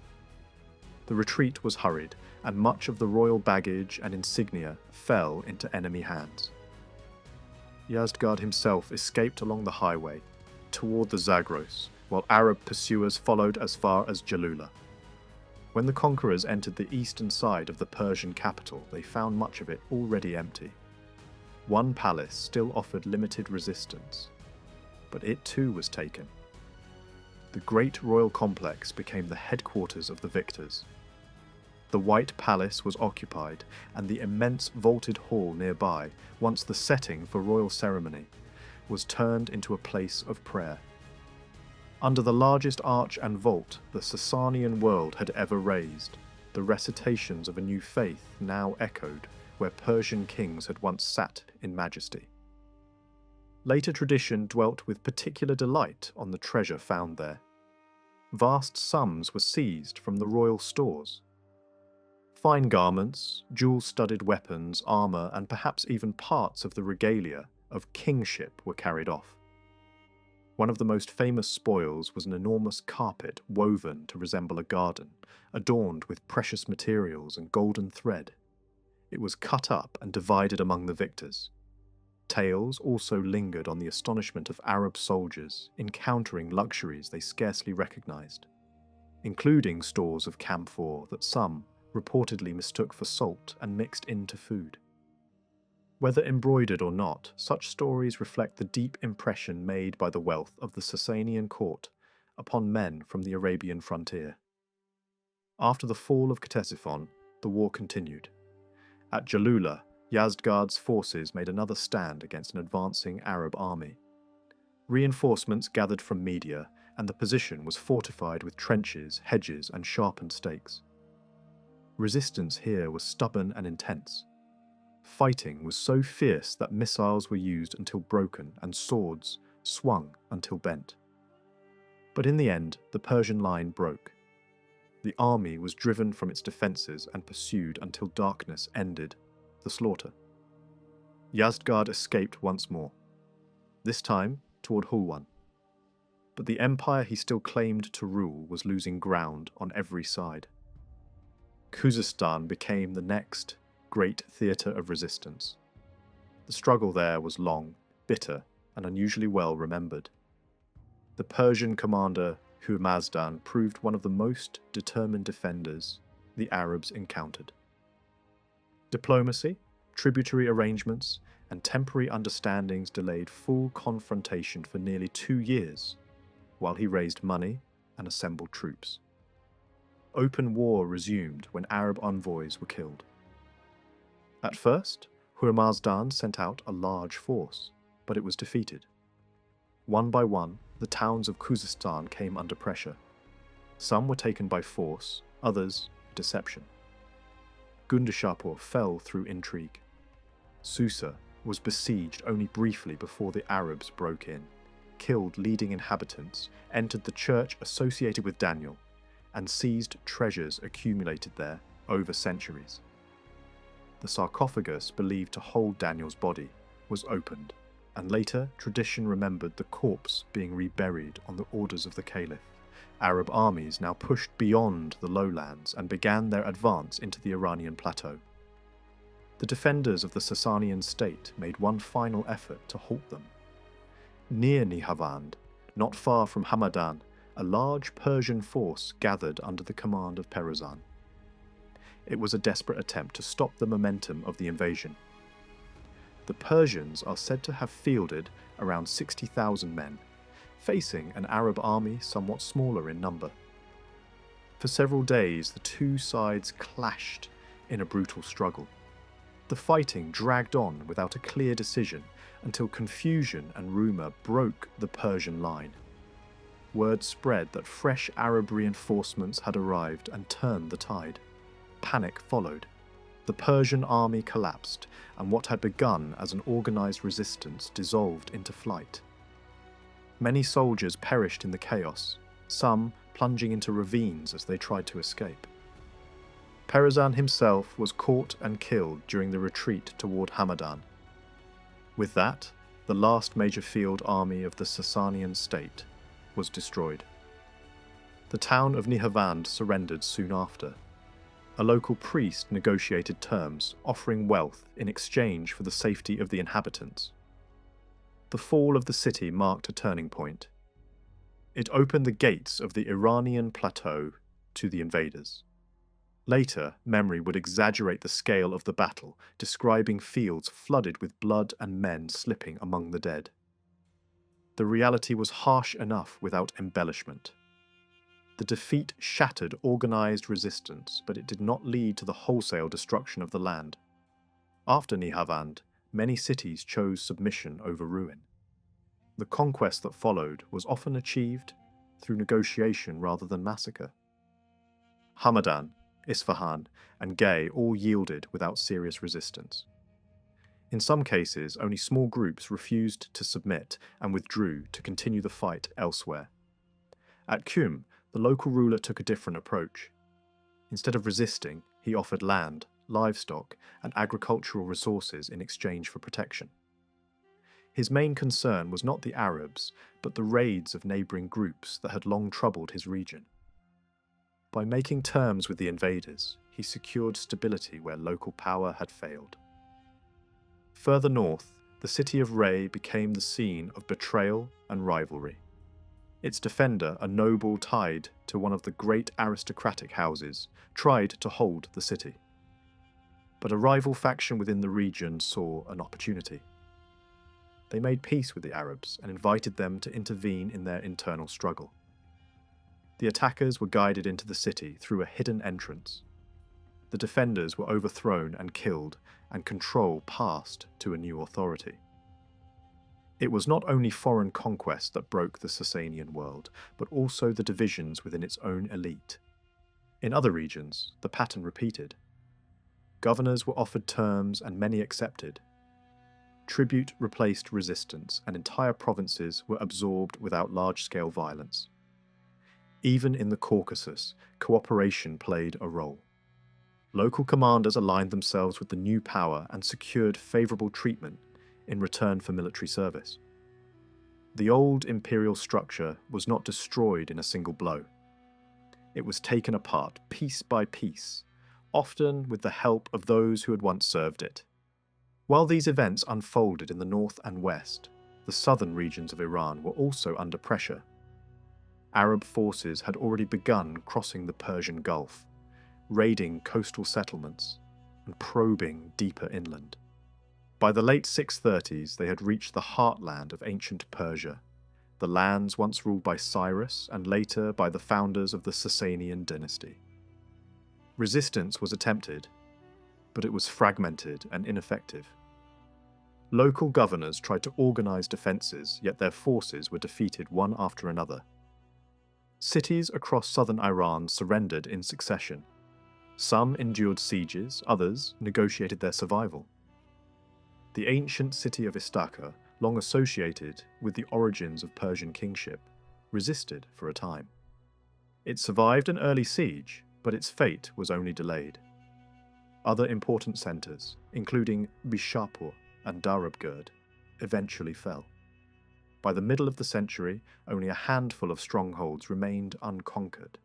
The retreat was hurried, and much of the royal baggage and insignia fell into enemy hands. Yazdgard himself escaped along the highway toward the Zagros, while Arab pursuers followed as far as Jalula. When the conquerors entered the eastern side of the Persian capital, they found much of it already empty. One palace still offered limited resistance, but it too was taken. The great royal complex became the headquarters of the victors. The White Palace was occupied, and the immense vaulted hall nearby, once the setting for royal ceremony, was turned into a place of prayer. Under the largest arch and vault the Sasanian world had ever raised, the recitations of a new faith now echoed where Persian kings had once sat in majesty. Later tradition dwelt with particular delight on the treasure found there. Vast sums were seized from the royal stores. Fine garments, jewel-studded weapons, armour, and perhaps even parts of the regalia of kingship were carried off. One of the most famous spoils was an enormous carpet woven to resemble a garden, adorned with precious materials and golden thread. It was cut up and divided among the victors. Tales also lingered on the astonishment of Arab soldiers encountering luxuries they scarcely recognized, including stores of camphor that some reportedly mistook for salt and mixed into food. Whether embroidered or not, such stories reflect the deep impression made by the wealth of the Sasanian court upon men from the Arabian frontier. After the fall of Ctesiphon, the war continued. At Jalula, Yazdgard's forces made another stand against an advancing Arab army. Reinforcements gathered from Media, and the position was fortified with trenches, hedges, and sharpened stakes. Resistance here was stubborn and intense. Fighting was so fierce that missiles were used until broken and swords swung until bent. But in the end, the Persian line broke. The army was driven from its defences and pursued until darkness ended the slaughter. Yazdgard escaped once more, this time toward Hulwan. But the empire he still claimed to rule was losing ground on every side. Khuzestan became the next great theatre of resistance. The struggle there was long, bitter, and unusually well remembered. The Persian commander Mazdan proved one of the most determined defenders the Arabs encountered. Diplomacy, tributary arrangements, and temporary understandings delayed full confrontation for nearly 2 years, while he raised money and assembled troops. Open war resumed when Arab envoys were killed. At first, Mazdan sent out a large force, but it was defeated. One by one, the towns of Khuzestan came under pressure. Some were taken by force, others deception. Gundashapur fell through intrigue. Susa was besieged only briefly before the Arabs broke in, killed leading inhabitants, entered the church associated with Daniel, and seized treasures accumulated there over centuries. The sarcophagus believed to hold Daniel's body was opened, and later tradition remembered the corpse being reburied on the orders of the caliph. Arab armies now pushed beyond the lowlands and began their advance into the Iranian plateau. The defenders of the Sasanian state made one final effort to halt them. Near Nihavand, not far from Hamadan, a large Persian force gathered under the command of Perazan. It was a desperate attempt to stop the momentum of the invasion. The Persians are said to have fielded around 60,000 men, facing an Arab army somewhat smaller in number. For several days, the two sides clashed in a brutal struggle. The fighting dragged on without a clear decision until confusion and rumour broke the Persian line. Word spread that fresh Arab reinforcements had arrived and turned the tide. Panic followed. The Persian army collapsed, and what had begun as an organised resistance dissolved into flight. Many soldiers perished in the chaos, some plunging into ravines as they tried to escape. Perazan himself was caught and killed during the retreat toward Hamadan. With that, the last major field army of the Sasanian state was destroyed. The town of Nihavand surrendered soon after. A local priest negotiated terms, offering wealth in exchange for the safety of the inhabitants. The fall of the city marked a turning point. It opened the gates of the Iranian plateau to the invaders. Later, memory would exaggerate the scale of the battle, describing fields flooded with blood and men slipping among the dead. The reality was harsh enough without embellishment. The defeat shattered organised resistance, but it did not lead to the wholesale destruction of the land. After Nihavand, many cities chose submission over ruin. The conquest that followed was often achieved through negotiation rather than massacre. Hamadan, Isfahan, and Gay all yielded without serious resistance. In some cases, only small groups refused to submit and withdrew to continue the fight elsewhere. At Qum, the local ruler took a different approach. Instead of resisting, he offered land, livestock, and agricultural resources in exchange for protection. His main concern was not the Arabs, but the raids of neighbouring groups that had long troubled his region. By making terms with the invaders, he secured stability where local power had failed. Further north, the city of Ray became the scene of betrayal and rivalry. Its defender, a noble tied to one of the great aristocratic houses, tried to hold the city. But a rival faction within the region saw an opportunity. They made peace with the Arabs and invited them to intervene in their internal struggle. The attackers were guided into the city through a hidden entrance. The defenders were overthrown and killed, and control passed to a new authority. It was not only foreign conquest that broke the Sasanian world, but also the divisions within its own elite. In other regions, the pattern repeated. Governors were offered terms and many accepted. Tribute replaced resistance, and entire provinces were absorbed without large-scale violence. Even in the Caucasus, cooperation played a role. Local commanders aligned themselves with the new power and secured favourable treatment in return for military service. The old imperial structure was not destroyed in a single blow. It was taken apart piece by piece, often with the help of those who had once served it. While these events unfolded in the north and west, the southern regions of Iran were also under pressure. Arab forces had already begun crossing the Persian Gulf, raiding coastal settlements and probing deeper inland. By the late 630s, they had reached the heartland of ancient Persia, the lands once ruled by Cyrus and later by the founders of the Sasanian dynasty. Resistance was attempted, but it was fragmented and ineffective. Local governors tried to organize defenses, yet their forces were defeated one after another. Cities across southern Iran surrendered in succession. Some endured sieges, others negotiated their survival. The ancient city of Istaka, long associated with the origins of Persian kingship, resisted for a time. It survived an early siege, but its fate was only delayed. Other important centres, including Bishapur and Darabgurd, eventually fell. By the middle of the century, only a handful of strongholds remained unconquered.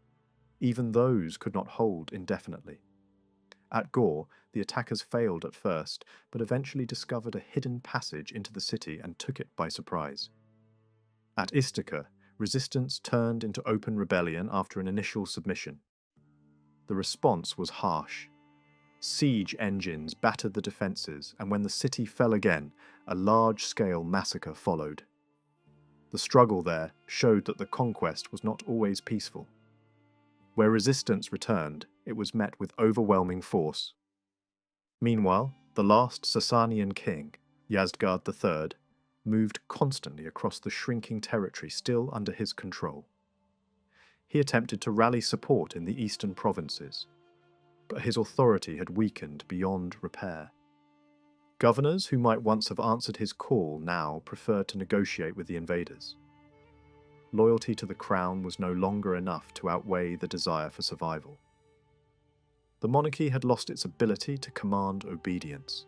Even those could not hold indefinitely. At Gore, the attackers failed at first, but eventually discovered a hidden passage into the city and took it by surprise. At Istakhr, resistance turned into open rebellion after an initial submission. The response was harsh. Siege engines battered the defences, and when the city fell again, a large-scale massacre followed. The struggle there showed that the conquest was not always peaceful. Where resistance returned, it was met with overwhelming force. Meanwhile, the last Sasanian king, Yazdgard III, moved constantly across the shrinking territory still under his control. He attempted to rally support in the eastern provinces, but his authority had weakened beyond repair. Governors who might once have answered his call now preferred to negotiate with the invaders. Loyalty to the crown was no longer enough to outweigh the desire for survival. The monarchy had lost its ability to command obedience.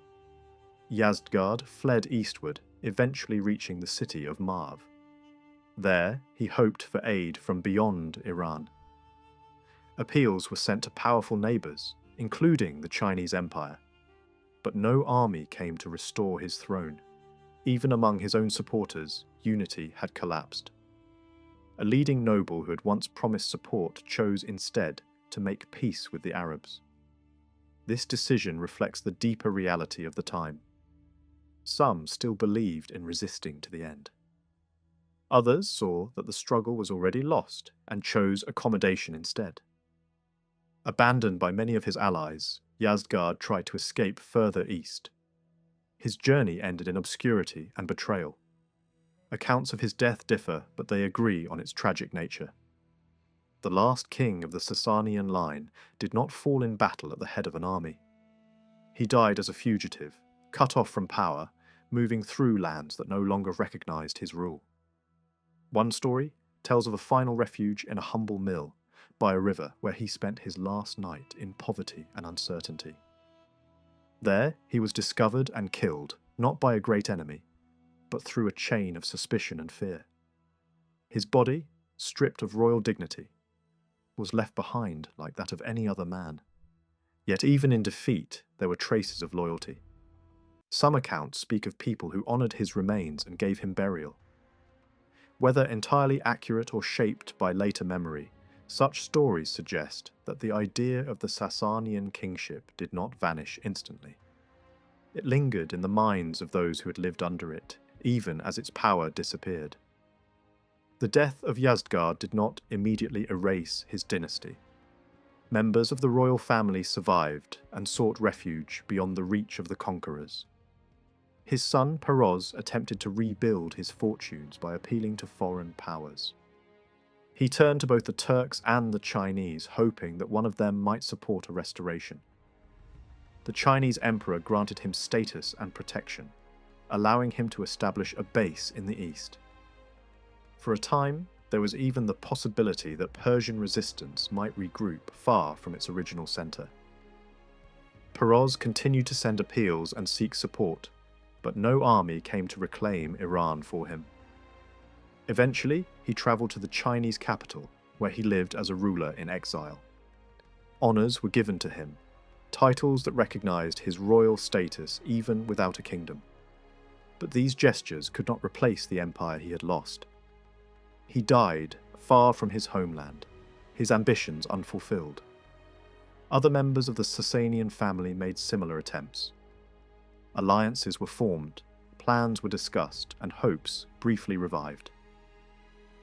Yazdgard fled eastward, eventually reaching the city of Marv. There, he hoped for aid from beyond Iran. Appeals were sent to powerful neighbours, including the Chinese Empire. But no army came to restore his throne. Even among his own supporters, unity had collapsed. A leading noble who had once promised support chose instead to make peace with the Arabs. This decision reflects the deeper reality of the time. Some still believed in resisting to the end. Others saw that the struggle was already lost and chose accommodation instead. Abandoned by many of his allies, Yazdgard tried to escape further east. His journey ended in obscurity and betrayal. Accounts of his death differ, but they agree on its tragic nature. The last king of the Sasanian line did not fall in battle at the head of an army. He died as a fugitive, cut off from power, moving through lands that no longer recognized his rule. One story tells of a final refuge in a humble mill by a river where he spent his last night in poverty and uncertainty. There he was discovered and killed, not by a great enemy, but through a chain of suspicion and fear. His body, stripped of royal dignity, was left behind like that of any other man. Yet even in defeat, there were traces of loyalty. Some accounts speak of people who honoured his remains and gave him burial. Whether entirely accurate or shaped by later memory, such stories suggest that the idea of the Sasanian kingship did not vanish instantly. It lingered in the minds of those who had lived under it, even as its power disappeared. The death of Yazdgard did not immediately erase his dynasty. Members of the royal family survived and sought refuge beyond the reach of the conquerors. His son Peroz attempted to rebuild his fortunes by appealing to foreign powers. He turned to both the Turks and the Chinese, hoping that one of them might support a restoration. The Chinese emperor granted him status and protection, allowing him to establish a base in the east. For a time, there was even the possibility that Persian resistance might regroup far from its original centre. Peroz continued to send appeals and seek support, but no army came to reclaim Iran for him. Eventually, he travelled to the Chinese capital, where he lived as a ruler in exile. Honours were given to him, titles that recognised his royal status even without a kingdom. But these gestures could not replace the empire he had lost. He died far from his homeland, his ambitions unfulfilled. Other members of the Sasanian family made similar attempts. Alliances were formed, plans were discussed, and hopes briefly revived.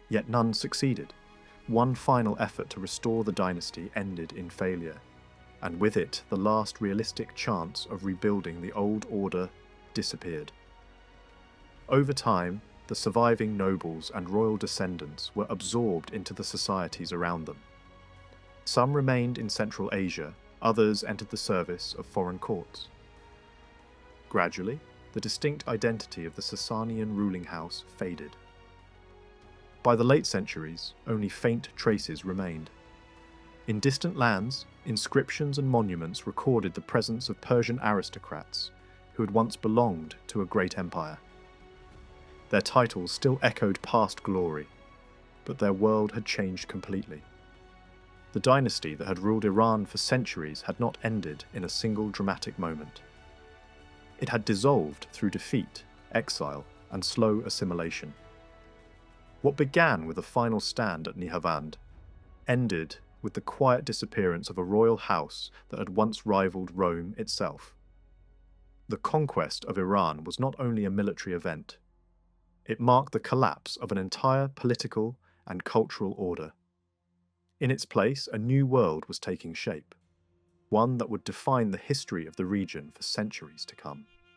Yet none succeeded. One final effort to restore the dynasty ended in failure, and with it the last realistic chance of rebuilding the old order disappeared. Over time, the surviving nobles and royal descendants were absorbed into the societies around them. Some remained in Central Asia, others entered the service of foreign courts. Gradually, the distinct identity of the Sasanian ruling house faded. By the late centuries, only faint traces remained. In distant lands, inscriptions and monuments recorded the presence of Persian aristocrats who had once belonged to a great empire. Their titles still echoed past glory, but their world had changed completely. The dynasty that had ruled Iran for centuries had not ended in a single dramatic moment. It had dissolved through defeat, exile, and slow assimilation. What began with a final stand at Nihavand ended with the quiet disappearance of a royal house that had once rivaled Rome itself. The conquest of Iran was not only a military event, it marked the collapse of an entire political and cultural order. In its place, a new world was taking shape, one that would define the history of the region for centuries to come.